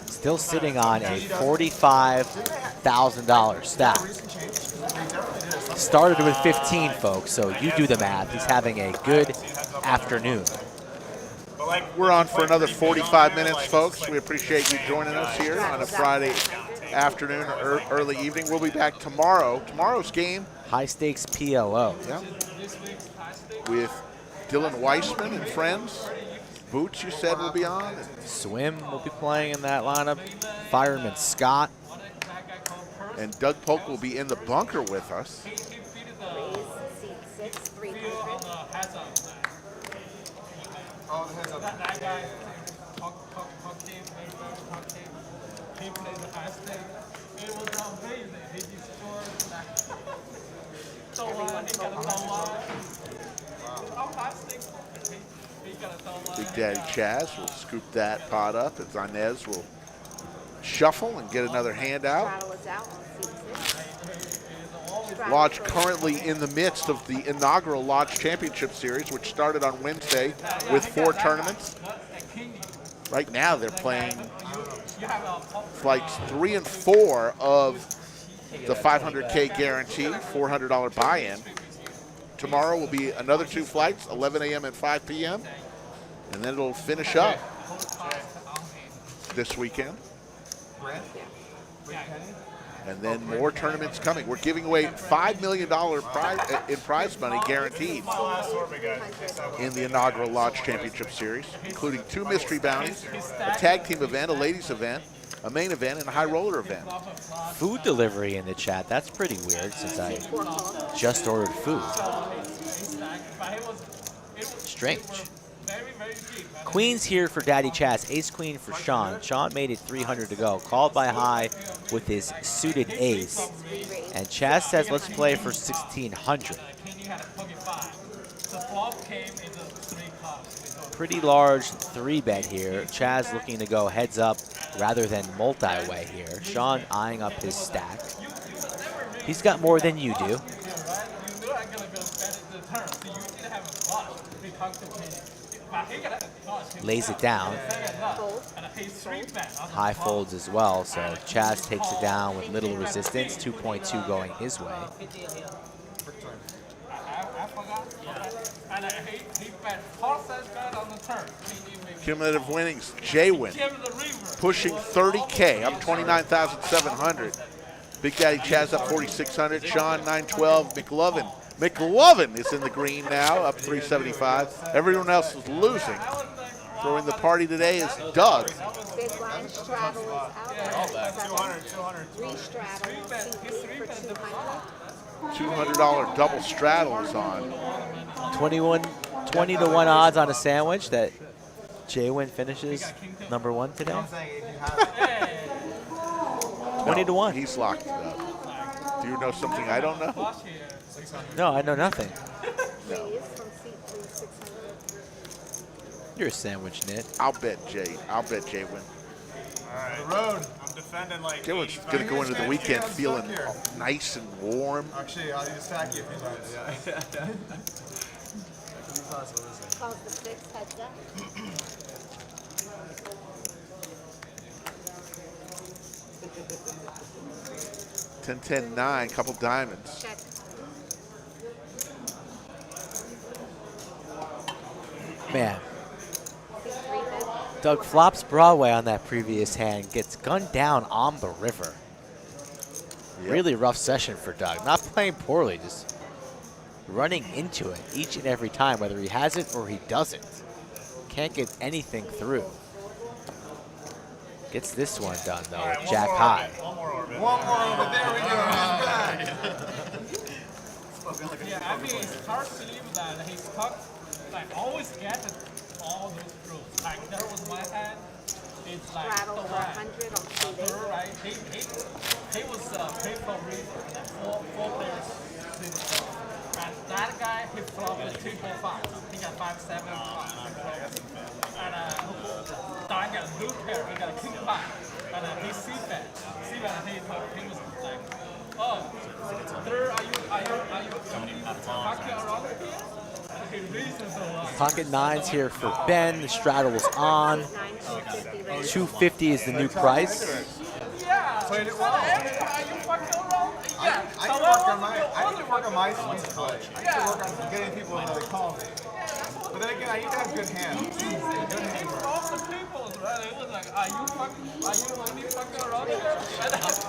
S2: Still sitting on a $45,000 stack. Started with 15, folks, so you do the math. He's having a good afternoon.
S1: We're on for another 45 minutes, folks. We appreciate you joining us here on a Friday afternoon or early evening. We'll be back tomorrow. Tomorrow's game.
S2: High stakes PLO.
S1: Yeah. With Dylan Weissman and friends. Boots, you said, will be on.
S2: Swim will be playing in that lineup. Fireman Scott.
S1: And Doug Polk will be in the bunker with us.
S13: Raise seat 6, 300.
S5: Oh, the heads up.
S11: That guy, he played the high stake. It was amazing. He destroyed that. So he got a high stake.
S1: Big Daddy Chaz will scoop that pot up, and Inez will shuffle and get another hand out.
S13: Straddle is out on seat 6.
S1: Lodge currently in the midst of the inaugural Lodge Championship Series, which started on Wednesday with 4 tournaments. Right now they're playing flights 3 and 4 of the 500K guarantee, $400 buy-in. Tomorrow will be another 2 flights, 11 a.m. and 5 p.m. And then it'll finish up this weekend. And then more tournaments coming. We're giving away $5 million in prize money guaranteed in the inaugural Lodge Championship Series, including 2 mystery bounties, a tag team event, a ladies event, a main event, and a high roller event.
S2: Food delivery in the chat. That's pretty weird since I just ordered food. Strange. Queen's here for Daddy Chaz. Ace Queen for Sean. Sean made it 300 to go. Called by high with his suited ace. And Chaz says let's play for 1,600. Pretty large 3-bet here. Chaz looking to go heads up rather than multi-way here. Sean eyeing up his stack. He's got more than you do. Lays it down. High folds as well, so Chaz takes it down with little resistance, 2.2 going his way.
S1: Cumulative winnings, JWin pushing 30K, up 29,700. Big Daddy Chaz up 4,600. Sean 912. McLovin. McLovin is in the green now, up 375. Everyone else is losing. Throwing the party today is Doug.
S13: Big blind straddle is out. 200. Re-straddle on CP for 200.
S1: $200 double straddle is on.
S2: 20 to 1 odds on a sandwich that JWin finishes number 1 today. 20 to 1.
S1: He's locked it up. Do you know something I don't know?
S2: No, I know nothing.
S13: Raise from C3 600.
S2: You're a sandwich, Nit.
S1: I'll bet JWin.
S12: Alright. The road. I'm defending like.
S1: JWin's going to go into the weekend feeling nice and warm.
S5: Actually, I'll use tacky if you want. Yeah.
S13: Calls the 6 heads up.
S1: 10-10-9, couple diamonds.
S13: Check.
S2: Man. Doug flops Broadway on that previous hand, gets gunned down on the river.
S1: Yep.
S2: Really rough session for Doug. Not playing poorly, just running into it each and every time, whether he has it or he doesn't. Can't get anything through. Gets this one done, though,
S12: Right,
S2: with Jack high.
S12: One more orbit.
S5: One more orbit. There we go.
S11: Yeah, I mean, it's hard to believe that he's stuck, like, always get all those rules. Like, there was one hand, it's like
S13: Straddle
S11: the
S13: for
S11: one.
S13: 100 on CD.
S11: Right? He was paid for four players. And that guy, he flopped with 345. He got 5-7. And Don got a blue pair, he got a king 5. And he C-bet. C-bet, he was like, oh, third, are you fucking around here? He reasons so well.
S2: Pocket nines here for Ben. The straddle is on. 250 is the new price.
S11: Yeah.
S5: Played it well.
S11: Are you fucking around? Yeah.
S5: I need to work on my sweet spot. I need to work on getting people to call me. But then again, I need to have good hands. Good hands.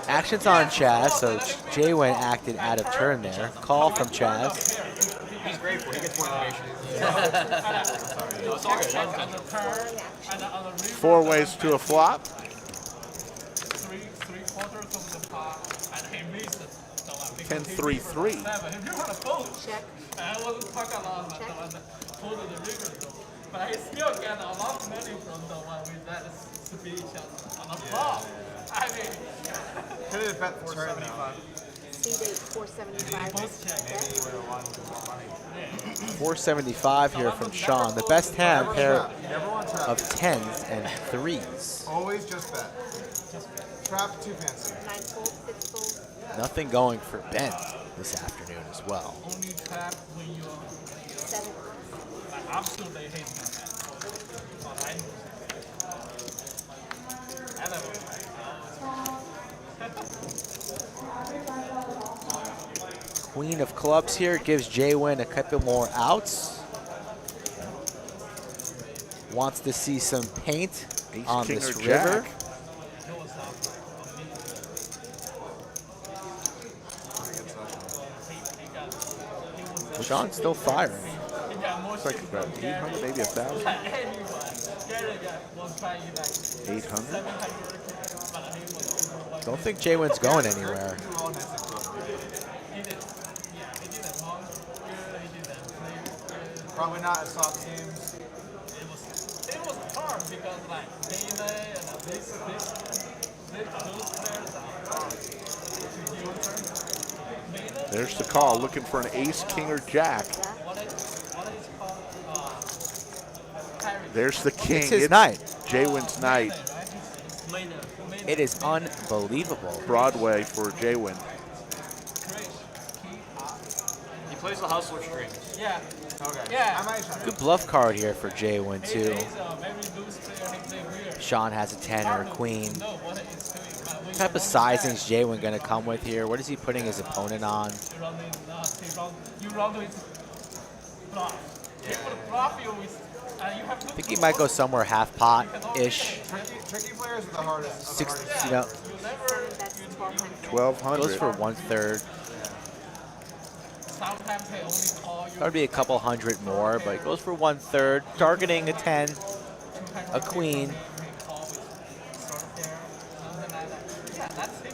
S2: Action's on Chaz, so JWin acted out of turn there. Call from Chaz.
S9: He's grateful. He gets more information. No, it's all good.
S1: 4 ways to a flop.
S11: 3/4 of the pot, and he missed it. So
S1: 10-3-3.
S11: If you had a fold, I wasn't talking a lot about the one that pulled the river, but he still got a lot of money from the one with that speech on the flop. I mean,
S5: Could have bet 475.
S13: C-date 475.
S5: Maybe he would have won more money.
S2: 475 here from Sean. The best hand, pair of 10s and 3s.
S5: Always just bet. Trap too fancy.
S13: 9 fold, 6 fold.
S2: Nothing going for Ben this afternoon as well.
S11: only trap when you're
S13: 7.
S11: absolutely hating that. But I never.
S2: Queen of clubs here gives JWin a couple more outs. Wants to see some paint on
S1: king
S2: this
S1: or
S2: river.
S1: jack.
S2: Sean's still firing.
S1: It's like about 800, maybe 1,000. 800.
S2: Don't think JWin's going anywhere.
S5: Probably not at soft games.
S11: It was hard because like Melee and this those players are
S1: There's the call, looking for an ace, king, or jack. There's the king.
S2: It's his night.
S1: JWin's night.
S2: It is unbelievable.
S1: Broadway for JWin.
S9: He plays the hustler string.
S11: Yeah.
S5: Okay.
S11: Yeah.
S5: I might try.
S2: Good bluff card here for JWin too.
S11: He's a very loose player. He play weird.
S2: Sean has a 10 or a queen.
S11: Know what he's doing. But
S2: What type of sizing is JWin going to come with here? What is he putting his opponent on?
S11: you run with bluff. He would bluff you with
S2: I think he might go somewhere half pot-ish.
S5: Tricky players are the hardest.
S2: You know,
S1: 1,200.
S2: goes for 1/3.
S11: Sometimes they only call you.
S2: That'd be a couple hundred more, but it goes for 1/3, targeting a 10, a queen.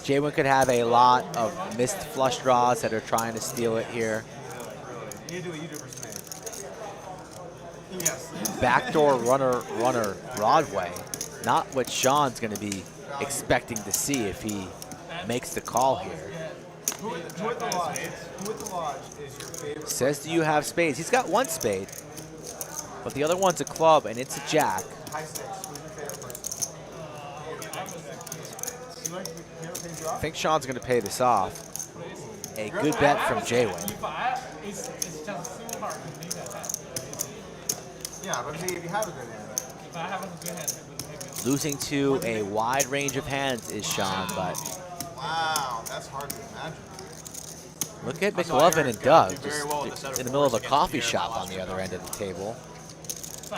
S2: JWin could have a lot of missed flush draws that are trying to steal it here.
S5: You do versus me. Yes.
S2: Backdoor runner Broadway. Not what Sean's going to be expecting to see if he makes the call here.
S5: Who at the lodge is your favorite?
S2: Says, do you have spades? He's got one spade, but the other one's a club, and it's a jack.
S5: High stakes. Who's your favorite person? You like your favorite pay drop?
S2: I think Sean's going to pay this off. A good bet from JWin.
S11: It's just too hard to make that happen.
S5: Yeah, but see, if you have a good hand.
S11: If I have a good hand, it would make me.
S2: Losing to a wide range of hands is Sean, but
S5: Wow, that's hard to imagine.
S2: look at McLovin and Doug just in the middle of a coffee shop on the other end of the table.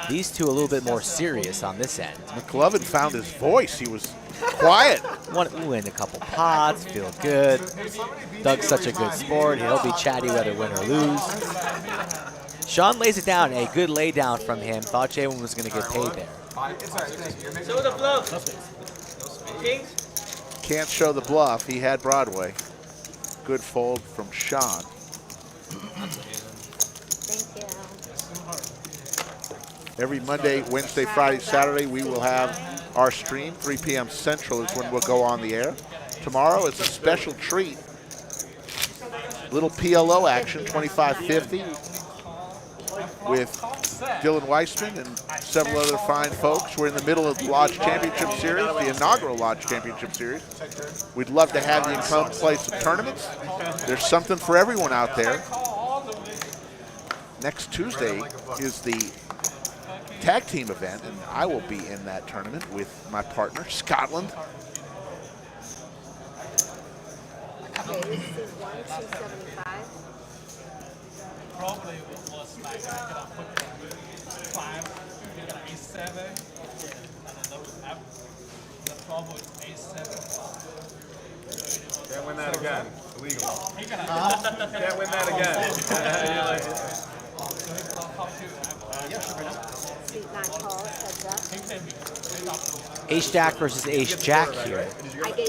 S2: These two a little bit more serious on this end.
S1: McLovin found his voice. He was quiet.
S2: Win a couple pots, feel good. Doug's such a good sport. He'll be chatty whether win or lose. Sean lays it down. A good lay down from him. Thought JWin was going to get paid there.
S7: Show the bluff. Kings.
S1: Can't show the bluff. He had Broadway. Good fold from Sean.
S13: Thank you.
S1: Every Monday, Wednesday, Friday, Saturday, we will have our stream. 3 p.m. Central is when we'll go on the air. Tomorrow is a special treat. Little PLO action, 2550, with Dylan Weissman and several other fine folks. We're in the middle of the Lodge Championship Series, the inaugural Lodge Championship Series. We'd love to have you come play some tournaments. There's something for everyone out there. Next Tuesday is the tag team event, and I will be in that tournament with my partner, Scotland.
S13: Okay, this is 1,275.
S11: Probably was like I could have put 5, get an A7, and then the problem is A7.
S10: Can't win that again. Illegal.
S11: Can't
S10: Can't win that again.
S13: Street 9 calls, heads up.
S2: Ace Jack versus Ace Jack here.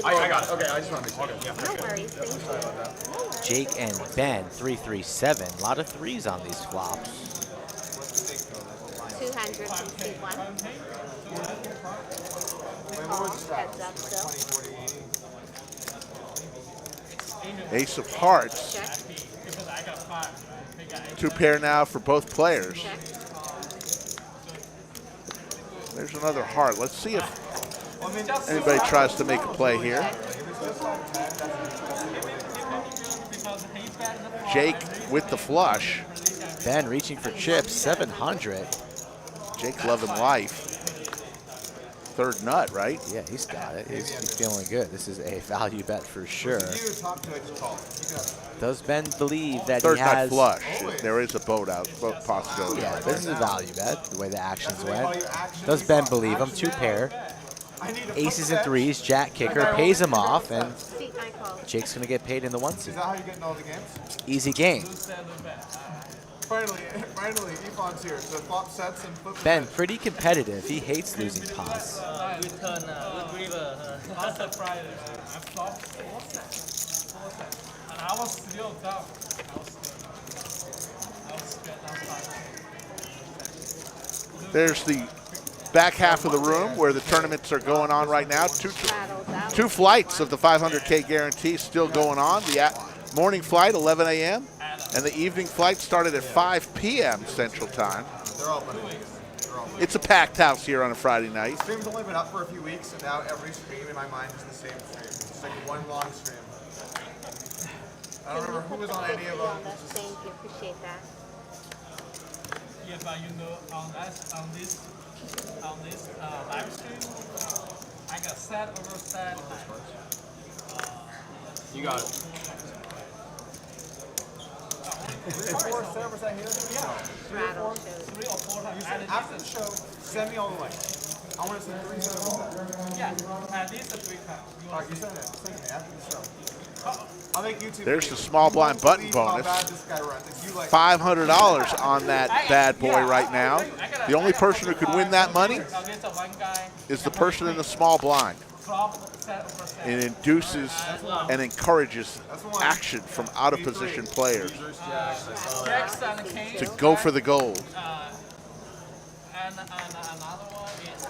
S10: I got it. Okay, I just want to make sure.
S13: No worries, thank you.
S2: Jake and Ben, 3-3-7. A lot of threes on these flops.
S13: 200 from street 1. Calls, heads up still.
S1: Ace of hearts.
S11: Check.
S1: 2 pair now for both players.
S13: Check.
S1: There's another heart. Let's see if anybody tries to make a play here. Jake with the flush.
S2: Ben reaching for chips, 700.
S1: Jake loving life. Third nut, right?
S2: Yeah, he's got it. He's feeling good. This is a value bet for sure. Does Ben believe that
S1: Third
S2: he has...
S1: nut flush. There is a boat possibility.
S2: Yeah, this is a value bet, the way the actions went. Does Ben believe him? 2 pair. Aces and threes, jack kicker, pays him off, and Jake's going to get paid in the 1 seat.
S5: Is that how you get in all the games?
S2: Easy game.
S5: Finally, Efon's here. So flop sets and flip
S2: Ben, pretty competitive. He hates losing pots.
S7: With turn, with river.
S11: Last Friday, I flopped 4 sets. And I was still down. I was straight down.
S1: There's the back half of the room where the tournaments are going on right now. Two flights of the 500K guarantee still going on. The morning flight, 11 a.m., and the evening flight started at 5 p.m. Central Time.
S5: They're all money.
S1: It's a packed house here on a Friday night.
S5: The stream's only been up for a few weeks, and now every stream in my mind is the same stream. It's like one long stream. I don't remember who was on any of them.
S13: Thank you, appreciate that.
S11: Yeah, but you know, on this live stream, I got set over set.
S10: You got it.
S5: 3 or 4 7% here? Yeah. 3 or 4?
S11: 3 or 4 times.
S5: You said after the show, send me all the links. I want to see 3 7%.
S11: Yeah, at least 3 times.
S5: Alright, you send it. Send it after the show. I'll make YouTube.
S1: There's the small blind button bonus. $500 on that bad boy right now. The only person who could win that money is the person in the small blind. It induces and encourages action from out of position players to go for the gold.
S11: And another one is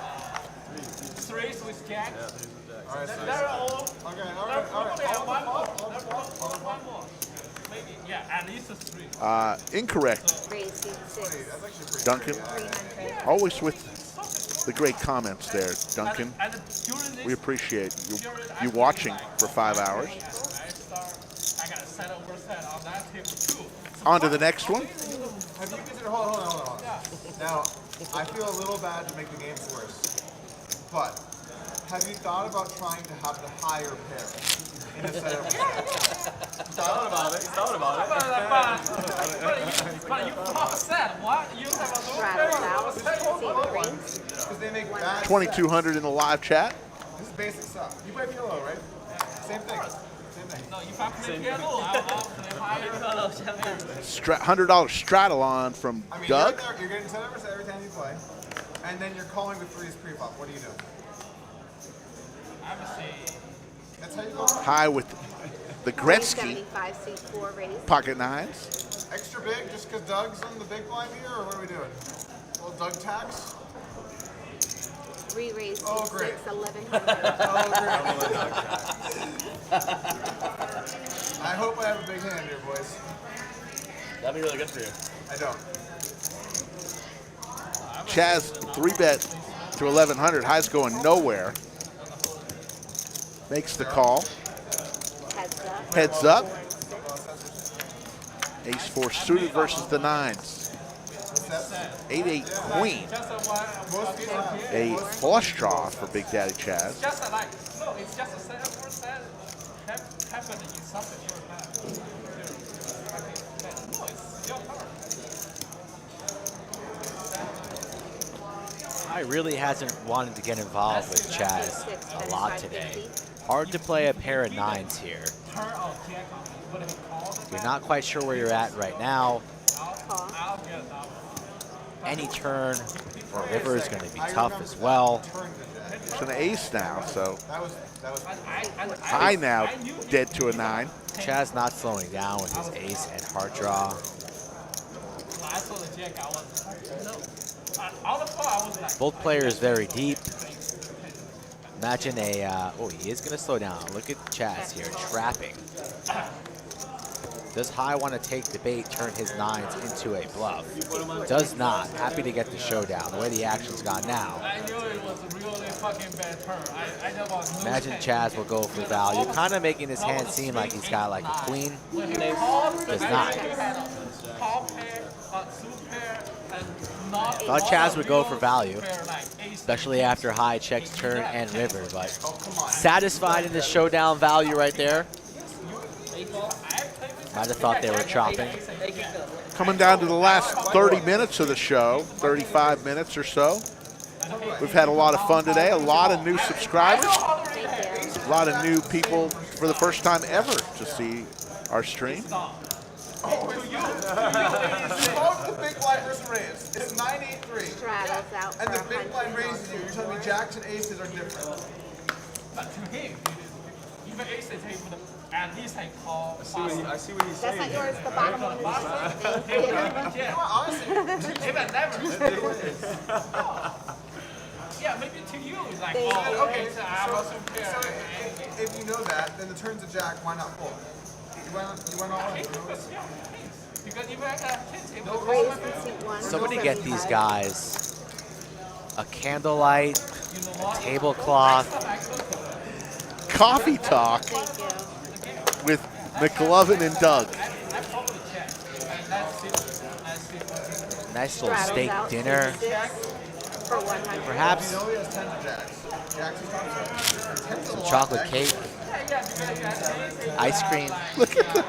S11: 3s with Jack. They're all. Okay, all right. One more. Maybe, yeah, at least 3.
S1: Incorrect. Duncan, always with the great comments there, Duncan. We appreciate you watching for 5 hours.
S11: I got a set over set on that table too.
S1: On to the next one.
S5: Have you considered, hold on. Now, I feel a little bad to make the games worse, but have you thought about trying to have the higher pair in a set over set?
S8: Thought about it.
S11: But you said what? You have a low
S5: Because they make bad
S1: 2,200 in the live chat.
S5: This is basic stuff. You play pillow, right? Same thing.
S11: No, if I play piano, I'll play higher.
S1: $100 Stratolon from Doug.
S5: You're getting 10% every time you play, and then you're calling the 3s pre-flop. What are you doing? That's how you go.
S1: High with the Gretzky pocket 9s.
S5: Extra big just because Doug's on the big blind here, or what are we doing? Little Doug tax?
S13: 3 raised,
S5: oh, great.
S13: 6, 1100.
S5: I hope I have a big hand here, boys.
S8: That'd be really good for you.
S5: I don't.
S1: Chaz 3-bet to 1,100. High's going nowhere. Makes the call. Heads up. Ace-4 suited versus the 9s. 8-8 queen. A flush draw for Big Daddy Chaz.
S11: It's just like, no, it's just a set over set happened in something in your hand. No, it's your turn.
S2: I really hasn't wanted to get involved with Chaz a lot today. Hard to play a pair of 9s here. You're not quite sure where you're at right now. Any turn or river is going to be tough as well.
S1: It's an ace now, so high now dead to a 9.
S2: Chaz not slowing down with his ace and heart draw. Both players very deep. Imagine a, oh, he is going to slow down. Look at Chaz here, trapping. Does High want to take the bait, turn his 9s into a bluff? Does not. Happy to get the showdown. The way the action's gone now.
S11: I knew it was a really fucking bad turn.
S2: Imagine Chaz will go for value, kind of making his hand seem like he's got like a queen. Does not. Thought Chaz would go for value, especially after High checks turn and river, but satisfied in the showdown value right there. Might have thought they were chopping.
S1: Coming down to the last 30 minutes of the show, 35 minutes or so. We've had a lot of fun today, a lot of new subscribers, a lot of new people for the first time ever to see our stream.
S5: Oh, it's you. Both the big blind versus raise. It's 9-8-3. And the big blind raises you. You're telling me jacks and aces are different.
S11: But to him, even aces he would at least call.
S10: I see what he's saying.
S13: That's not yours, the bottom one.
S11: Honestly, even never. Yeah, maybe to you, it's like, oh, okay, so I'm also fair.
S5: So if you know that, then the turn's a jack, why not pull? You went all in.
S11: Because even I got kids,
S2: Somebody get these guys a candlelight, a tablecloth.
S1: Coffee talk with McLovin and Doug.
S2: Nice little steak dinner. Perhaps some chocolate cake. Ice cream.
S1: Look at them.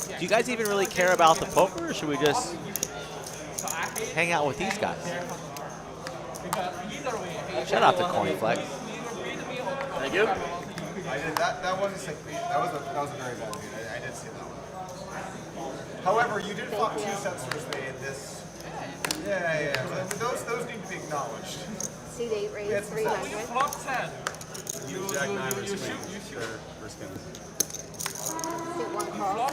S2: Do you guys even really care about the poker, or should we just hang out with these guys? Shout out to Coinflex.
S5: Thank you. I did that was a sick beat. That was a very bad beat. I did see that one. However, you did flop 2 sets for me in this. Yeah. Those need to be acknowledged.
S13: See, they raised 300.
S10: Jack 9 versus Queen. For skins.
S13: See, one call.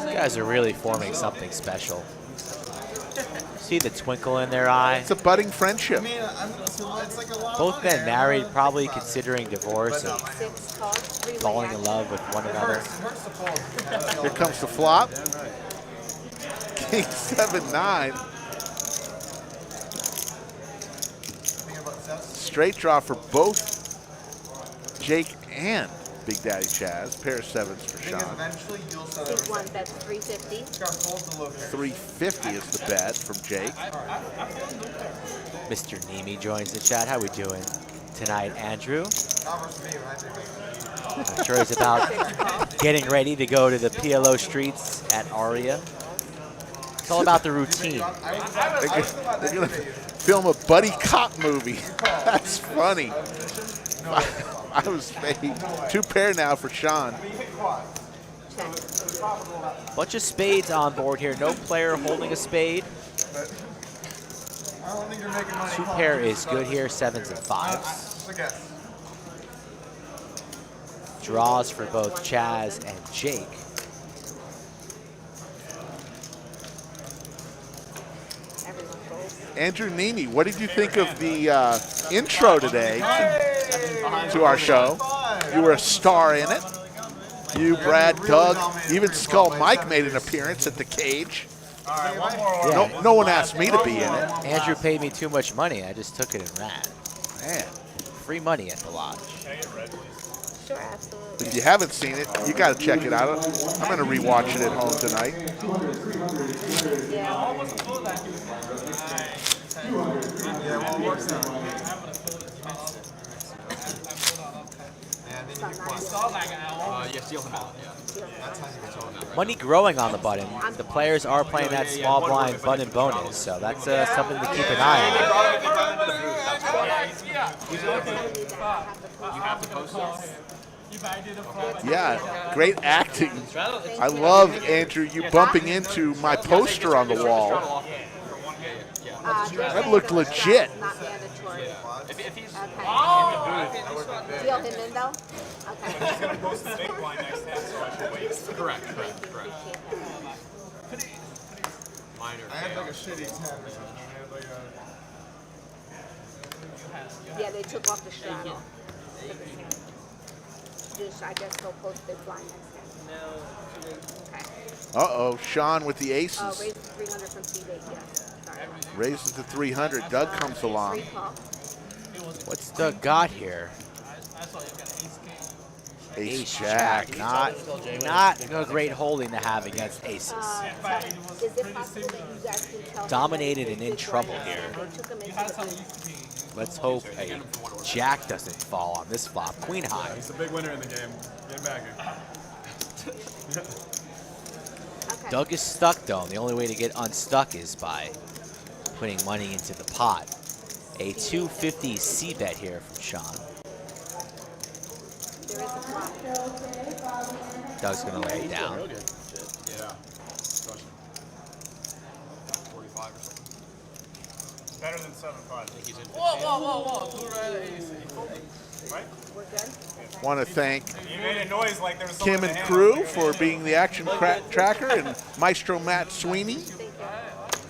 S2: These guys are really forming something special. See the twinkle in their eye?
S1: It's a budding friendship.
S2: Both men married, probably considering divorce and falling in love with one another.
S1: Here comes the flop. King 7-9. Straight draw for both Jake and Big Daddy Chaz. Pair of 7s for Sean.
S13: See, one bet's 350.
S1: 350 is the bet from Jake.
S2: Mr. Nemi joins the chat. How we doing tonight, Andrew? I'm sure he's about getting ready to go to the PLO streets at Aria. It's all about the routine.
S1: They're going to film a buddy cop movie. That's funny. I was paid 2 pair now for Sean.
S2: Bunch of spades on board here. No player holding a spade. 2 pair is good here. 7s and 5s. Draws for both Chaz and Jake.
S1: Andrew Nemi, what did you think of the intro today to our show? You were a star in it. You, Brad, Doug, even Skull Mike made an appearance at the cage. No one asked me to be in it.
S2: Andrew paid me too much money. I just took it and ran. Man, free money at the lodge.
S13: Sure, absolutely.
S1: If you haven't seen it, you got to check it out. I'm going to rewatch it at home tonight.
S2: Money growing on the button. The players are playing that small blind button bonus, so that's something to keep an eye
S1: on. Yeah, great acting. I love, Andrew, you bumping into my poster on the wall. That looked legit.
S13: Deal him in though?
S9: Correct.
S5: I had like a shitty 10 or something.
S13: Yeah, they took off the straddle. Just, I guess they'll post their blind next time. Okay.
S1: Uh-oh, Sean with the aces.
S13: Raise to 300 from C-Bait, yes. Sorry.
S1: Raises to 300. Doug comes along.
S2: What's Doug got here?
S1: Ace Jack.
S2: Not a great holding to have against aces.
S13: Is it possible that you guys can tell
S2: Dominated and in trouble here.
S13: took him into the
S2: Let's hope a jack doesn't fall on this flop. Queen high.
S10: He's the big winner in the game. Get him back here.
S2: Doug is stuck though. And the only way to get unstuck is by putting money into the pot. A 250 C bet here from Sean. Doug's gonna lay it down.
S10: Yeah.
S12: 45 or something. Better than 7-5.
S7: Whoa. Two red ace.
S12: Right?
S13: We're good?
S1: Want to thank
S12: You made a noise like there was
S1: Kim and crew for being the action tracker and Maestro Matt Sweeney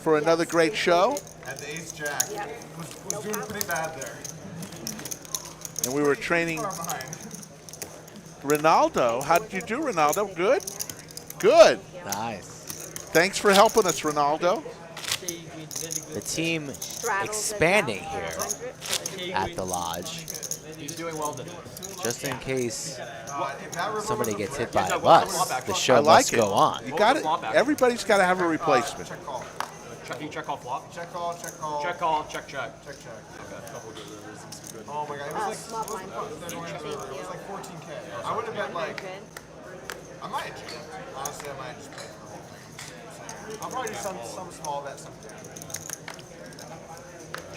S1: for another great show.
S5: And the Ace Jack was doing pretty bad there.
S1: And we were training Ronaldo. How did you do, Ronaldo? Good? Good.
S2: Nice.
S1: Thanks for helping us, Ronaldo.
S2: The team expanding here at the lodge.
S9: He's doing well today.
S2: Just in case somebody gets hit by a bus, the show
S1: I like
S2: must go on.
S1: You got it. Everybody's got to have a replacement.
S9: He check call flop.
S5: Check call, check call.
S9: Check call, check check.
S5: Check check.
S9: Okay.
S6: Couple good rivers and some good.
S5: Oh my god, it was like it was like 14K. I would have bet like I might have honestly I might just play for the whole thing. I'll probably do some small bet sometime.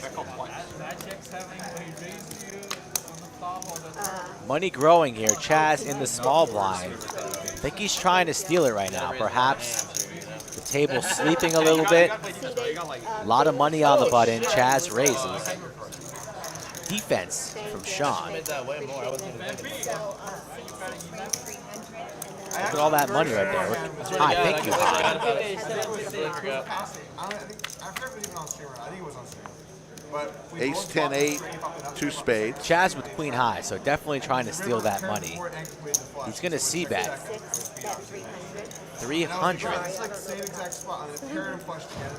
S9: Check call twice.
S11: That check's having a raise to you on the top or the
S2: Money growing here. Chaz in the small blind. I think he's trying to steal it right now. Perhaps the table's sleeping a little bit. A lot of money on the button. Chaz raises. Defense from Sean. Look at all that money right there. Hi, thank you.
S5: I forget if it was even on streamer. I think it was on streamer. But
S1: Ace 10 8, 2 spades.
S2: Chaz with queen high, so definitely trying to steal that money. He's going to c-bet. 300.
S5: It's like the same exact spot. I mean, paired and flush together.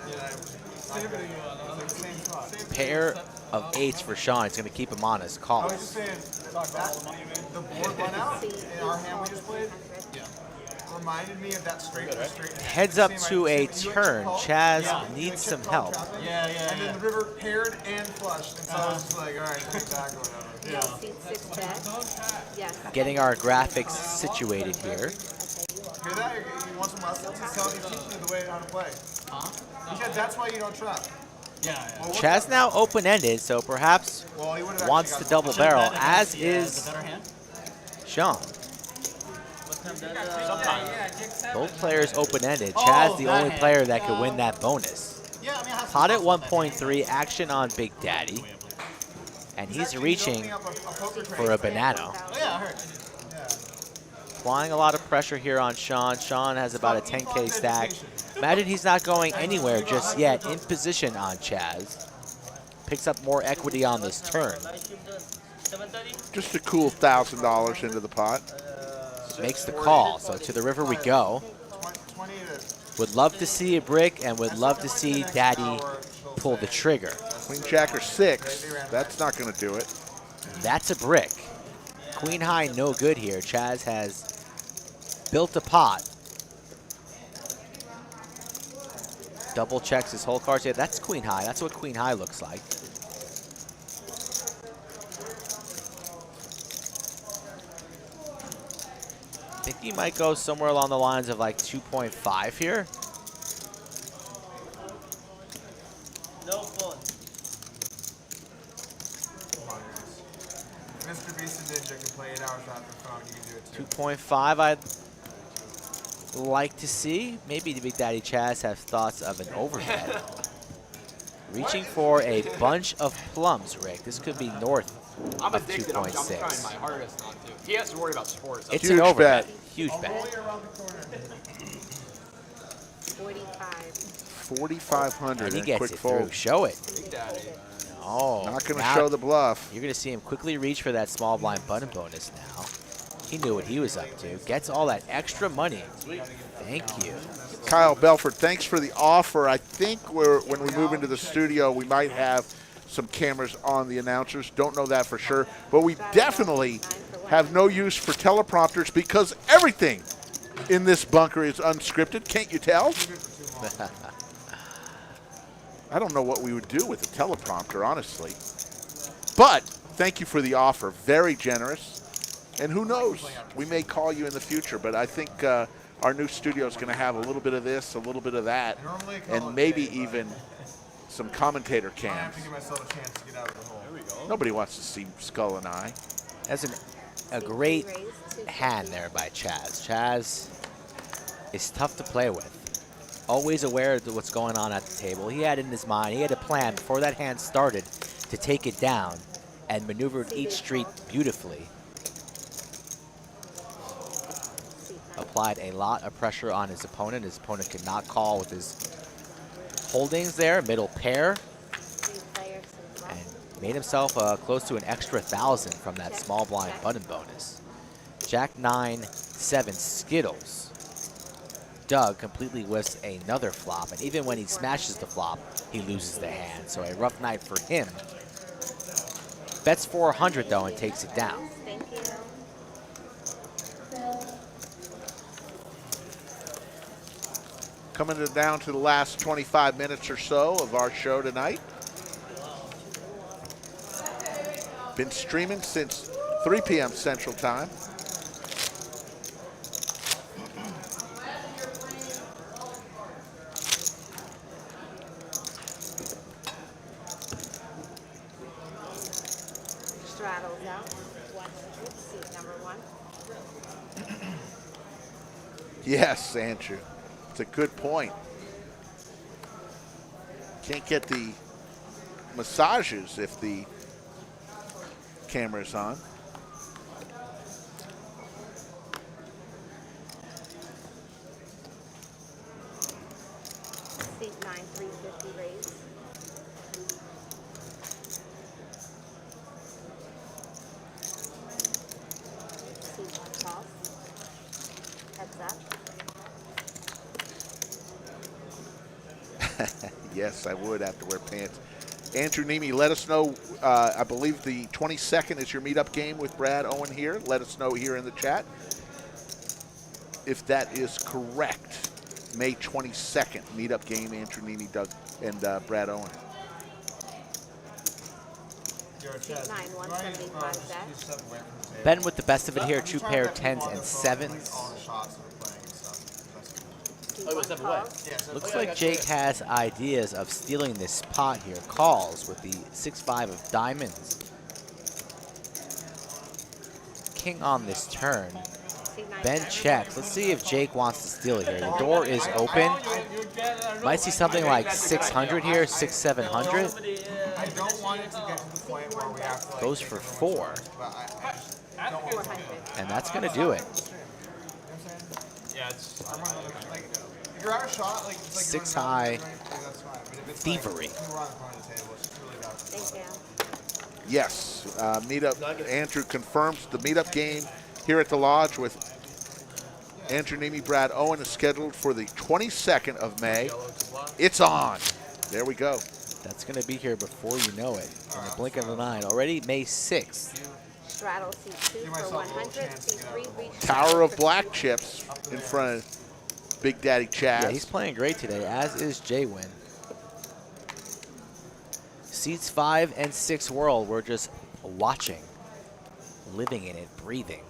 S2: Pair of eights for Sean. He's going to keep him on his
S5: I
S2: call.
S5: was just saying, the board went out in our hand we just played. Reminded me of that straight.
S2: Heads up to a turn. Chaz needs some help.
S5: Yeah. And then the river paired and flushed. And so I was just like, all right, take back or whatever.
S13: Yes.
S2: Getting our graphics situated here.
S5: Hear that? You want some lessons? He's teaching you the way how to play. He said that's why you don't trap. Well,
S2: Chaz now open-ended, so perhaps wants to double barrel, as is Sean. Both players open-ended. Chaz the only player that could win that bonus. Pot at 1.3, action on Big Daddy. And he's reaching for a banana. Applying a lot of pressure here on Sean. Sean has about a 10K stack. Imagine he's not going anywhere just yet. In position on Chaz. Picks up more equity on this turn.
S1: Just a cool $1,000 into the pot.
S2: Makes the call, so to the river we go. Would love to see a brick and would love to see Daddy pull the trigger.
S1: Queen Jack or 6, that's not going to do it.
S2: That's a brick. Queen high, no good here. Chaz has built a pot. Double checks his whole cards. Yeah, that's queen high. That's what queen high looks like. I think he might go somewhere along the lines of like 2.5 here.
S7: No fun.
S5: Mr. Beast and Ninja can play 8 hours after phone. You can do it too.
S2: 2.5 I'd like to see. Maybe the Big Daddy Chaz has thoughts of an overbet. Reaching for a bunch of plums, Rick. This could be north
S9: I'm
S2: of
S9: addicted. I'm
S2: 2.6.
S9: trying my hardest not to. He has to worry about sports.
S2: It's
S1: Huge
S2: an overbet.
S1: bet.
S2: Huge bet.
S13: 45.
S1: 4,500
S2: And he
S1: and
S2: gets
S1: quick
S2: it
S1: fold.
S2: through. Show it.
S9: Big Daddy.
S2: Oh,
S1: Not going to
S2: now
S1: show the bluff.
S2: You're going to see him quickly reach for that small blind button bonus now. He knew what he was up to. Gets all that extra money. Thank you.
S1: Kyle Belford, thanks for the offer. I think when we move into the studio, we might have some cameras on the announcers. Don't know that for sure. But we definitely have no use for teleprompters because everything in this bunker is unscripted. Can't you tell? I don't know what we would do with a teleprompter, honestly. But thank you for the offer. Very generous. And who knows? We may call you in the future. But I think our new studio is going to have a little bit of this, a little bit of that, and maybe even some commentator
S5: I have
S1: cams.
S5: to give myself a chance to get out of the hole. There we go.
S1: Nobody wants to see Skull and I.
S2: That's a great hand there by Chaz. Chaz is tough to play with. Always aware of what's going on at the table. He had in his mind, he had a plan before that hand started to take it down and maneuvered each street beautifully. Applied a lot of pressure on his opponent. His opponent could not call with his holdings there, middle pair, and made himself close to an extra 1,000 from that small blind button bonus. Jack 9, 7 Skittles. Doug completely whiffs another flop, and even when he smashes the flop, he loses the hand. So a rough night for him. Bets 400 though and takes it down.
S13: Thank you.
S1: Coming down to the last 25 minutes or so of our show tonight. Been streaming since 3 p.m. Central Time.
S13: Straddles out, 100, seat number 1.
S1: Yes, Andrew. It's a good point. Can't get the massages if the camera's on.
S13: Seat 9, 350 raise. Seat 1 toss. Heads up.
S1: Yes, I would have to wear pants. Andrew Nemi, let us know. I believe the 22nd is your meetup game with Brad Owen here. Let us know here in the chat if that is correct. May 22nd, meetup game, Andrew Nemi, Doug, and Brad Owen.
S13: Seat 9, 175 bet.
S2: Ben with the best of it here, 2 pair 10s and 7s.
S13: Seat 1 call.
S2: Looks like Jake has ideas of stealing this pot here. Calls with the 6-5 of diamonds. King on this turn. Ben checks. Let's see if Jake wants to steal it here. The door is open. Might see something like 600 here, 600, 700.
S5: I don't want it to get to the point where we have to like,
S2: Goes for 4. And that's going to do it.
S5: Yeah, it's. Like, if you're out of shot, like, it's like
S2: 6
S5: you're
S2: high.
S5: running down, like, that's fine. But if it's
S2: Thievery.
S5: Like, you're on the front of the table, it's just really got to
S13: Thank you.
S1: Yes, meetup. Andrew confirms the meetup game here at the lodge with Andrew Nemi, Brad Owen is scheduled for the 22nd of May. It's on. There we go.
S2: That's going to be here before you know it. In the blink of an eye. Already May 6th.
S13: Straddle seat 2 for 100. Seat 3 reach.
S1: Tower of black chips in front of Big Daddy Chaz.
S2: Yeah, he's playing great today, as is JWin. Seats 5 and 6 world. We're just watching, living in it, breathing.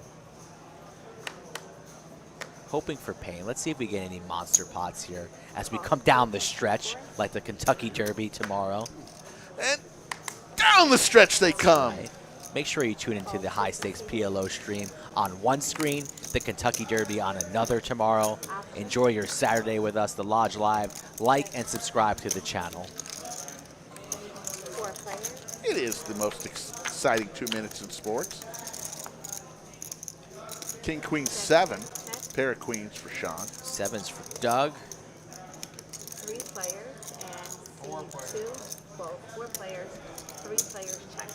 S2: Hoping for pain. Let's see if we get any monster pots here as we come down the stretch like the Kentucky Derby tomorrow.
S1: And down the stretch they come.
S2: Right. Make sure you tune into the high stakes PLO stream on one screen, the Kentucky Derby on another tomorrow. Enjoy your Saturday with us, the Lodge Live. Like and subscribe to the channel.
S13: 4 players.
S1: It is the most exciting 2 minutes in sports. King, Queen, 7. Pair of queens for Sean.
S2: 7s for Doug.
S13: 3 players and seat 2. Well, 4 players, 3 players check.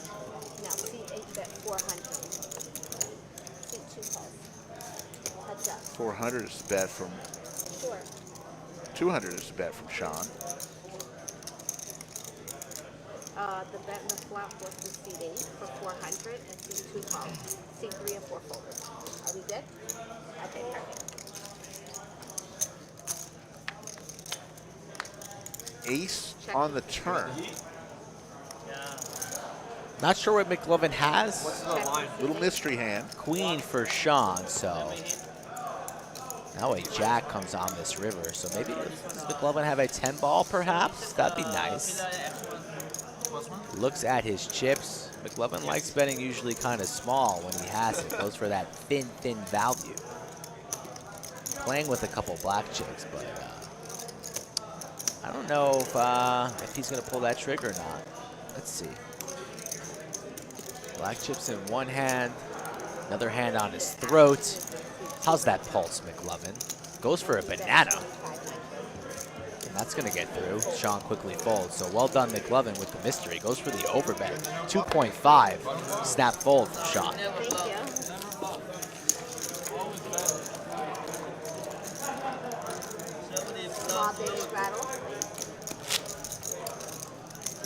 S13: Now seat 8 bet 400. Seat 2 calls. Heads up.
S1: 400 is the bet from.
S13: Sure.
S1: 200 is the bet from Sean.
S13: The bet in the flop was the seat 8 for 400 and seat 2 calls. Seat 3 and 4 folders. Are we good? Okay, perfect.
S1: Ace on the turn.
S2: Not sure what McLovin has.
S9: What's the line?
S1: Little mystery hand.
S2: Queen for Sean, so that way Jack comes on this river. So maybe does McLovin have a 10 ball perhaps? That'd be nice. Looks at his chips. McLovin likes betting usually kind of small when he has it. Goes for that thin value. Playing with a couple black chips, but I don't know if he's going to pull that trigger or not. Let's see. Black chips in one hand, another hand on his throat. How's that pulse, McLovin? Goes for a banana. And that's going to get through. Sean quickly folds. So well done, McLovin, with the mystery. Goes for the overbet. 2.5. Snap fold from Sean.
S13: Thank you.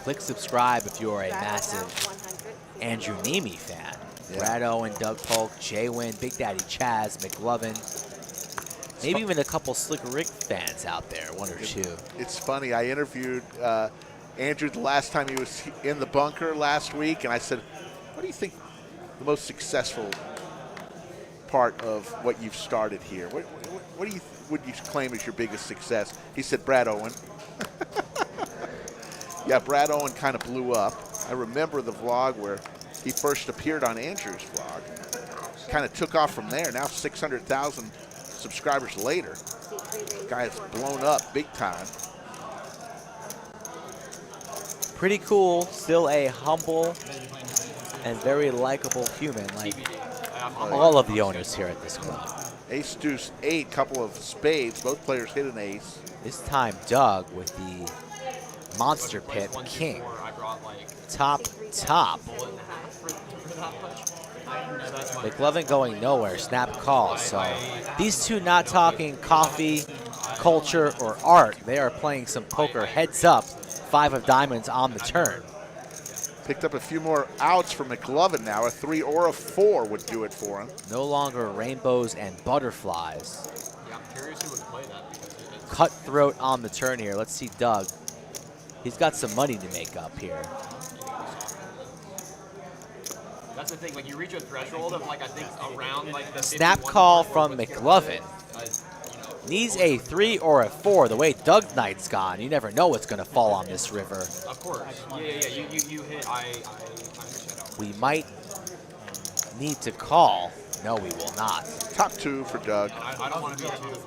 S2: Click subscribe if you are a massive Andrew Nemi fan.
S1: Yeah.
S2: Brad Owen, Doug Polk, JWin, Big Daddy Chaz, McLovin. Maybe even a couple Slick Rick fans out there, one or two.
S1: It's funny. I interviewed Andrew the last time he was in the bunker last week, and I said, what do you think the most successful part of what you've started here? What do you would you claim as your biggest success? He said Brad Owen. Yeah, Brad Owen kind of blew up. I remember the vlog where he first appeared on Andrew's vlog. Kind of took off from there. Now 600,000 subscribers later. Guy has blown up big time.
S2: Pretty cool. Still a humble and very likable human, like all of the owners here at this club.
S1: Ace, deuce, 8, couple of spades. Both players hit an ace.
S2: This time, Doug with the monster pit king. Top. McLovin going nowhere. Snap call. So these two not talking coffee, culture, or art. They are playing some poker heads up. 5 of diamonds on the turn.
S1: Picked up a few more outs for McLovin now. A 3 or a 4 would do it for him.
S2: No longer rainbows and butterflies.
S9: Yeah, I'm curious who would play that because it's
S2: Cutthroat on the turn here. Let's see Doug. He's got some money to make up here.
S9: That's the thing. Like you reach a threshold of like I think around like the
S2: Snap call from McLovin. Needs a 3 or a 4. The way Doug Knight's gone, you never know what's going to fall on this river.
S9: Of course. Yeah. You hit. I understand.
S2: We might need to call. No, we will not.
S1: Top 2 for Doug.
S9: I don't want to be too.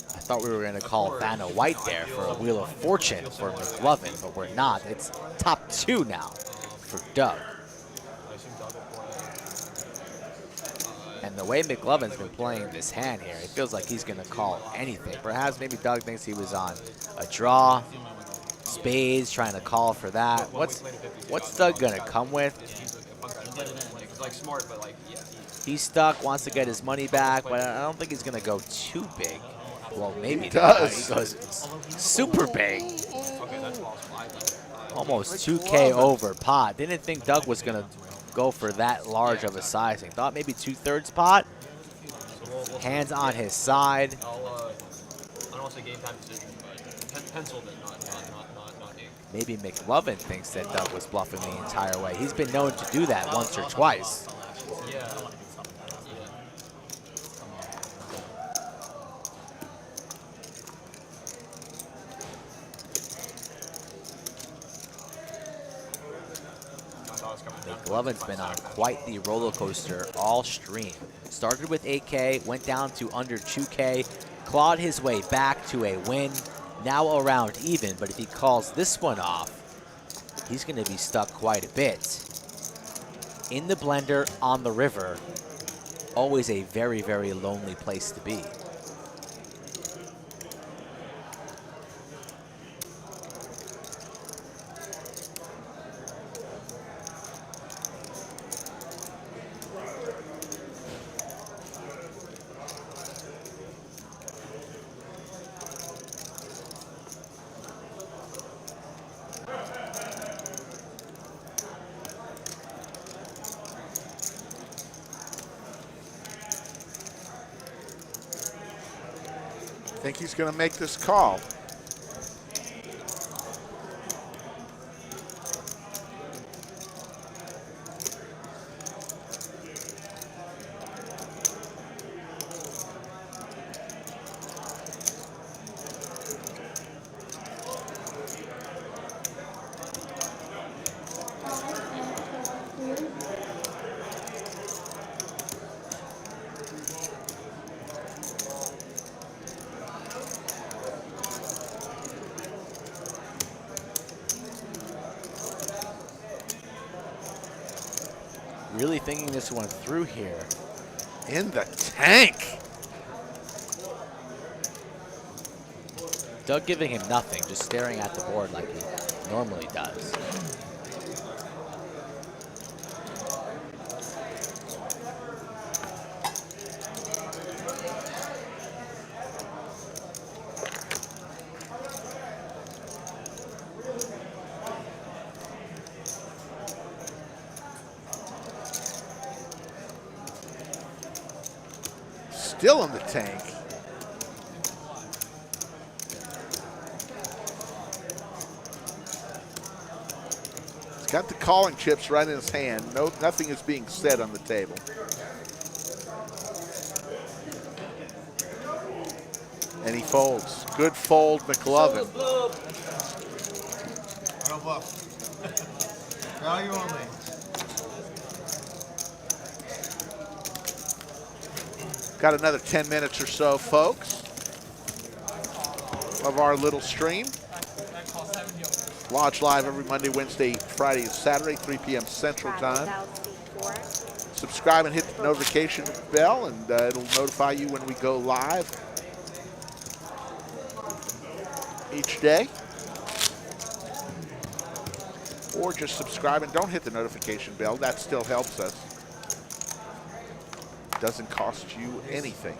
S2: I thought we were going to call Vanna White there for a Wheel of Fortune for McLovin, but we're not. It's top 2 now for Doug. And the way McLovin's been playing this hand here, it feels like he's going to call anything. Perhaps maybe Doug thinks he was on a draw, spades, trying to call for that. What's Doug going to come with?
S9: Like smart, but like yeah.
S2: He's stuck, wants to get his money back, but I don't think he's going to go too big. Well, maybe
S1: He
S2: not.
S1: does.
S2: He goes super big.
S9: Okay, that's possible.
S2: Almost 2K over pot. Didn't think Doug was going to go for that large of a sizing. Thought maybe 2/3 pot. Hands on his side.
S9: I don't want to say game time decision, but penciled it, not ink.
S2: Maybe McLovin thinks that Doug was bluffing the entire way. He's been known to do that once or twice.
S9: Yeah.
S2: McLovin's been on quite the roller coaster all stream. Started with 8K, went down to under 2K, clawed his way back to a win, now around even, but if he calls this one off, he's going to be stuck quite a bit. In the blender, on the river, always a very, very lonely place to be.
S1: I think he's going to make this call.
S2: Really thinking this one through here.
S1: In the tank.
S2: Doug giving him nothing, just staring at the board like he normally does.
S1: Still in the tank. Got the calling chips right in his hand. No, nothing is being said on the table. And he folds. Good fold, McLovin.
S5: No bluff. Value only.
S1: Got another 10 minutes or so, folks, of our little stream. Lodge live every Monday, Wednesday, Friday, and Saturday, 3 p.m. Central Time. Subscribe and hit the notification bell, and it'll notify you when we go live each day. Or just subscribe and don't hit the notification bell. That still helps us. Doesn't cost you anything.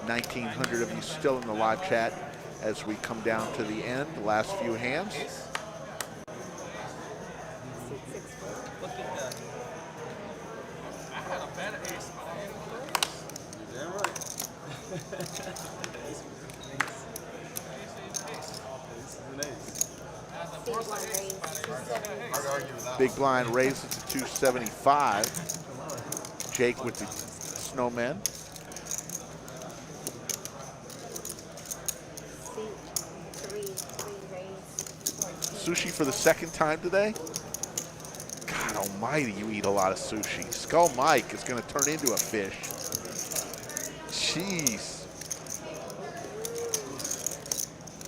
S1: 1,900 of you still in the live chat as we come down to the end, the last few hands.
S11: I had a better ace, but I ain't
S10: Damn right.
S5: Hard to argue with that.
S1: Big blind raises to 275. Jake with the snowman. Sushi for the second time today? God almighty, you eat a lot of sushi. Skull Mike is going to turn into a fish. Jeez.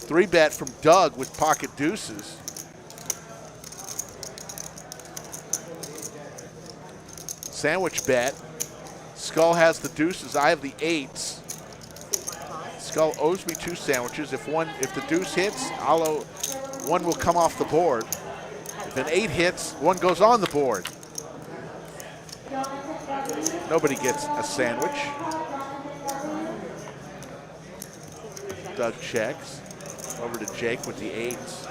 S1: 3-bet from Doug with pocket deuces. Sandwich bet. Skull has the deuces. I have the eights. Skull owes me 2 sandwiches. If the deuce hits, one will come off the board. If an 8 hits, one goes on the board. Nobody gets a sandwich. Doug checks. Over to Jake with the 8s.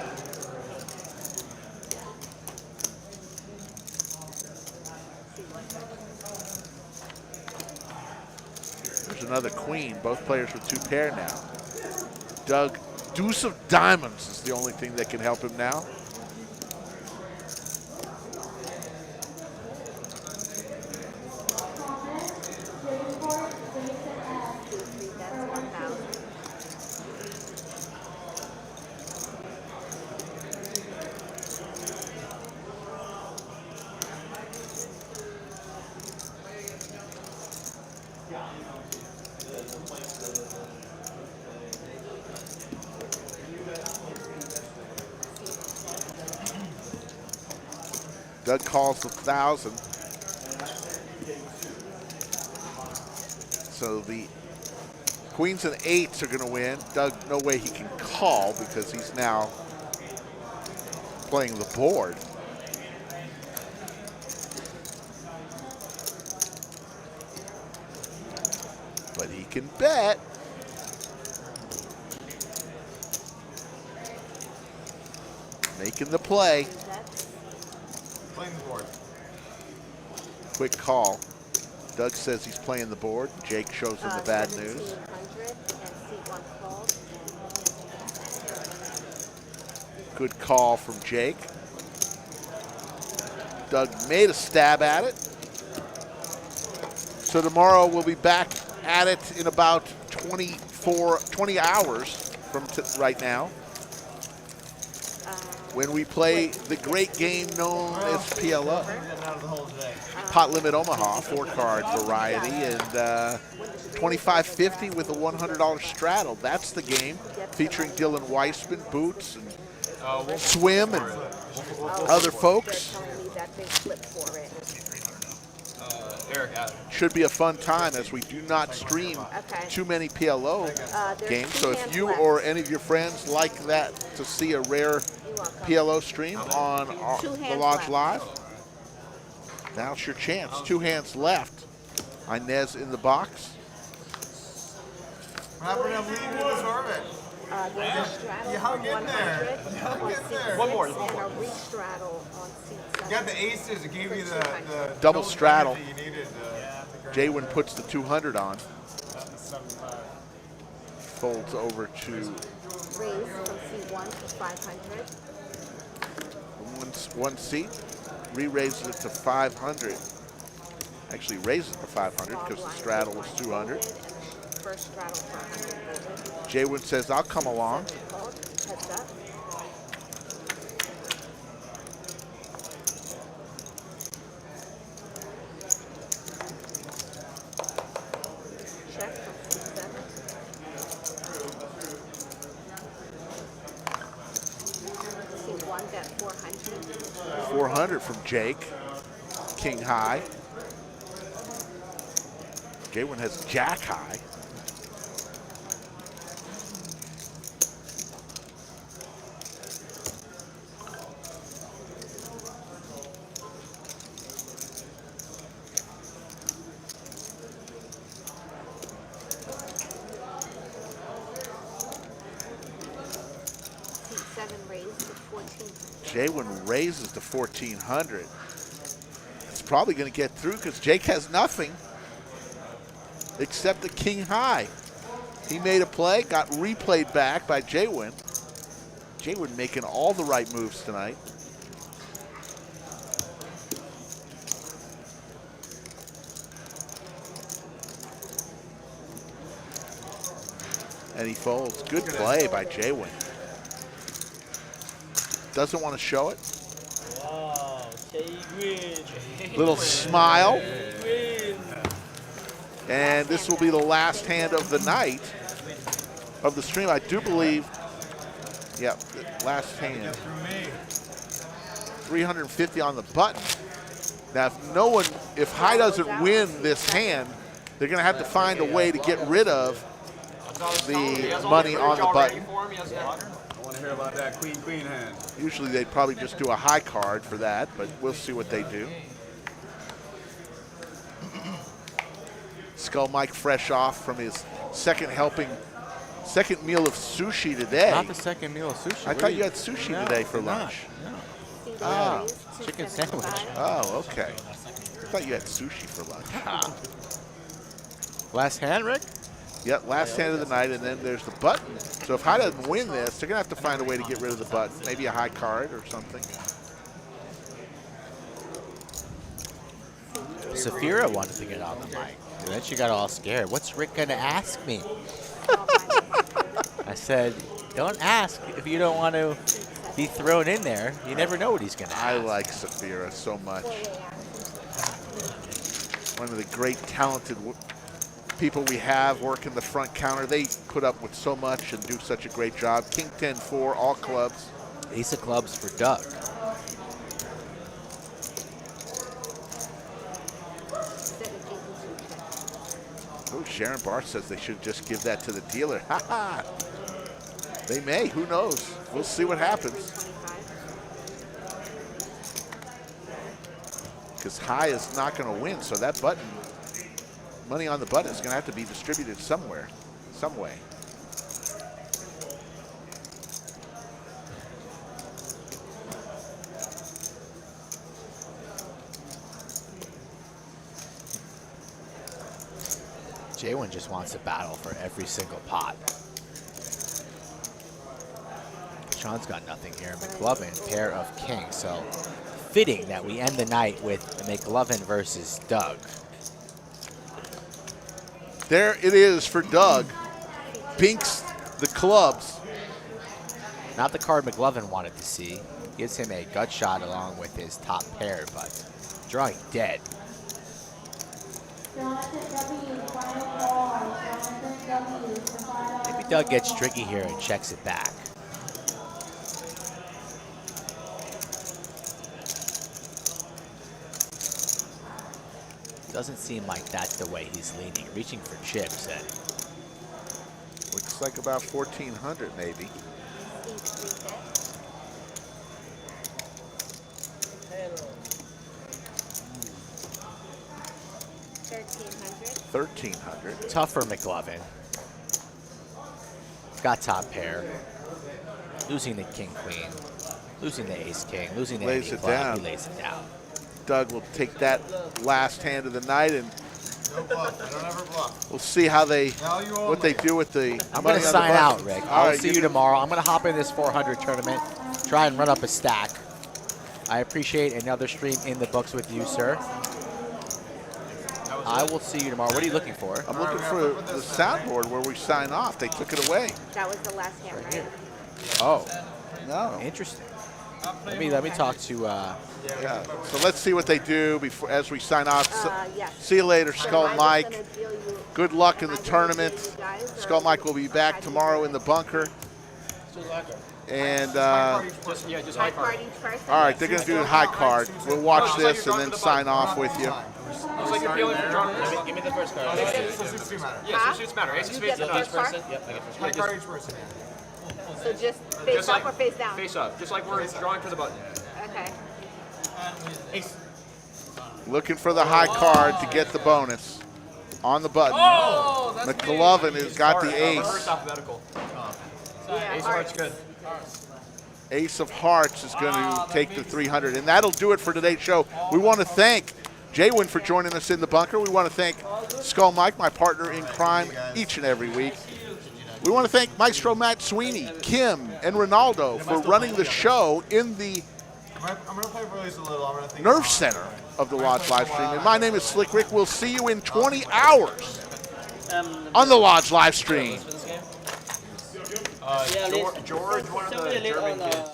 S1: There's another queen. Both players with 2 pair now. Doug, deuce of diamonds is the only thing that can help him now. Doug calls the 1,000. So the queens and 8s are going to win. Doug, no way he can call because he's now playing the board. But he can bet. Making the play.
S5: Playing the board.
S1: Quick call. Doug says he's playing the board. Jake shows him the bad news. Good call from Jake. Doug made a stab at it. So tomorrow we'll be back at it in about 20 hours from right now, when we play the great game known as PLO. Pot Limit Omaha, 4-card variety, and $25.50 with a $100 straddle. That's the game, featuring Dylan Weissman, Boots, and Swim, and other folks.
S9: Eric,
S1: should be a fun time as we do not stream too many PLO games. So if you or any of your friends like that to see a rare PLO stream on the Lodge Live, now's your chance. 2 hands left. Inez in the box.
S5: What happened? I'm leaving this orbit. You hung in there. You hung in there.
S9: One more.
S5: You got the aces. It gave you the
S1: double straddle.
S5: that you needed.
S1: JWin puts the 200 on. Folds over to
S13: Raise from C1 to 500.
S1: one seat, re-raises it to 500. Actually raises it to 500 because the straddle was 200.
S13: First straddle for 100.
S1: JWin says, I'll come along.
S13: Heads up. Check from 6-7. See one bet 400.
S1: 400 from Jake. King high. JWin has jack high. JWin raises to 1,400. It's probably going to get through because Jake has nothing except the king high. He made a play, got replayed back by JWin. JWin making all the right moves tonight. And he folds. Good play by JWin. Doesn't want to show it.
S7: Wow, JWin.
S1: Little smile. And this will be the last hand of the night of the stream. I do believe, yeah, last hand. 350 on the button. Now, if High doesn't win this hand, they're going to have to find a way to get rid of the money on the button.
S10: I want to hear about that queen hand.
S1: Usually they'd probably just do a high card for that, but we'll see what they do. Skull Mike fresh off from his second meal of sushi today.
S2: Not the second meal of sushi.
S1: I thought you had sushi today for lunch.
S2: No.
S1: Ah,
S2: chicken sandwich.
S1: Oh, okay. I thought you had sushi for lunch.
S2: Last hand, Rick?
S1: Yep, last hand of the night, and then there's the button. So if High doesn't win this, they're going to have to find a way to get rid of the button. Maybe a high card or something.
S2: Saphira wanted to get on the mic. And then she got all scared. What's Rick going to ask me? I said, don't ask if you don't want to be thrown in there. You never know what he's going to ask.
S1: I like Saphira so much. One of the great talented people we have working the front counter. They put up with so much and do such a great job. King 10-4, all clubs.
S2: Ace of clubs for Doug.
S1: Oh, Sharon Barr says they should just give that to the dealer. Ha ha! They may, who knows? We'll see what happens. Because High is not going to win, so that button, money on the button is going to have to be distributed somewhere, some way.
S2: JWin just wants to battle for every single pot. Sean's got nothing here. McLovin, pair of kings. So fitting that we end the night with McLovin versus Doug.
S1: There it is for Doug. Binks the clubs.
S2: Not the card McLovin wanted to see. Gives him a gut shot along with his top pair, but drawing dead. Maybe Doug gets tricky here and checks it back. Doesn't seem like that's the way he's leaning. Reaching for chips. And
S1: looks like about 1,400 maybe. 1,300.
S2: Tough for McLovin. Got top pair. Losing the king queen. Losing the ace king. Losing the
S1: lays
S2: king
S1: it
S2: club.
S1: down.
S2: He lays it down.
S1: Doug will take that last hand of the night, and
S5: No bluff. I don't ever bluff.
S1: we'll see how they
S5: Value
S1: what they do with the
S2: I'm
S1: money
S2: going to
S1: on the
S2: sign out,
S1: button.
S2: Rick.
S1: All
S2: I'll
S1: right,
S2: see you tomorrow. I'm going to hop in this 400 tournament, try and run up a stack. I appreciate another stream in the books with you, sir. I will see you tomorrow. What are you looking for?
S1: I'm looking for the soundboard where we sign off. They took it away.
S13: That was the last hand, right?
S2: Oh,
S1: no.
S2: Interesting. Let me talk to.
S1: Yeah. So let's see what they do before as we sign off.
S13: Yes.
S1: See you later,
S13: So
S1: Skull
S13: I was
S1: Mike.
S13: gonna deal you-
S1: Good luck in the
S13: am I gonna deal
S1: tournament.
S13: you guys, or
S1: Skull Mike will be back tomorrow in the bunker. And
S9: Just
S13: high
S9: high
S13: card
S9: card.
S13: each person?
S1: all right, they're going to do the high card. We'll watch this and then sign off with you.
S9: It's like you're feeling for drawing.
S8: Give me the first card.
S9: Yeah, so suits matter. Ace of
S13: You
S9: spades
S13: get
S9: and
S13: the first card?
S8: Yep, I get first
S5: High
S8: card.
S5: card each person.
S13: So just face
S9: Just
S13: up
S9: like-
S13: or face down?
S9: Face up, just like we're drawing for the button.
S13: Okay.
S1: Looking for the high card to get the bonus on the button.
S9: Oh, that's
S1: McLovin has got the
S9: Reverse
S1: ace.
S9: alphabetical.
S13: Yeah,
S9: Ace of hearts good.
S1: Ace of Hearts is going to take the 300. And that'll do it for today's show. We want to thank JWin for joining us in the bunker. We want to thank Skull Mike, my partner in crime, each and every week. We want to thank Maestro Matt Sweeney, Kim, and Ronaldo for running the show in the
S5: I'm going to play Release a little. I'm going to think
S1: Nerve Center of the Lodge live stream. And my name is Slick Rick. We'll see you in 20 hours on the Lodge live stream.
S7: Yeah,
S9: George, one of the German kids.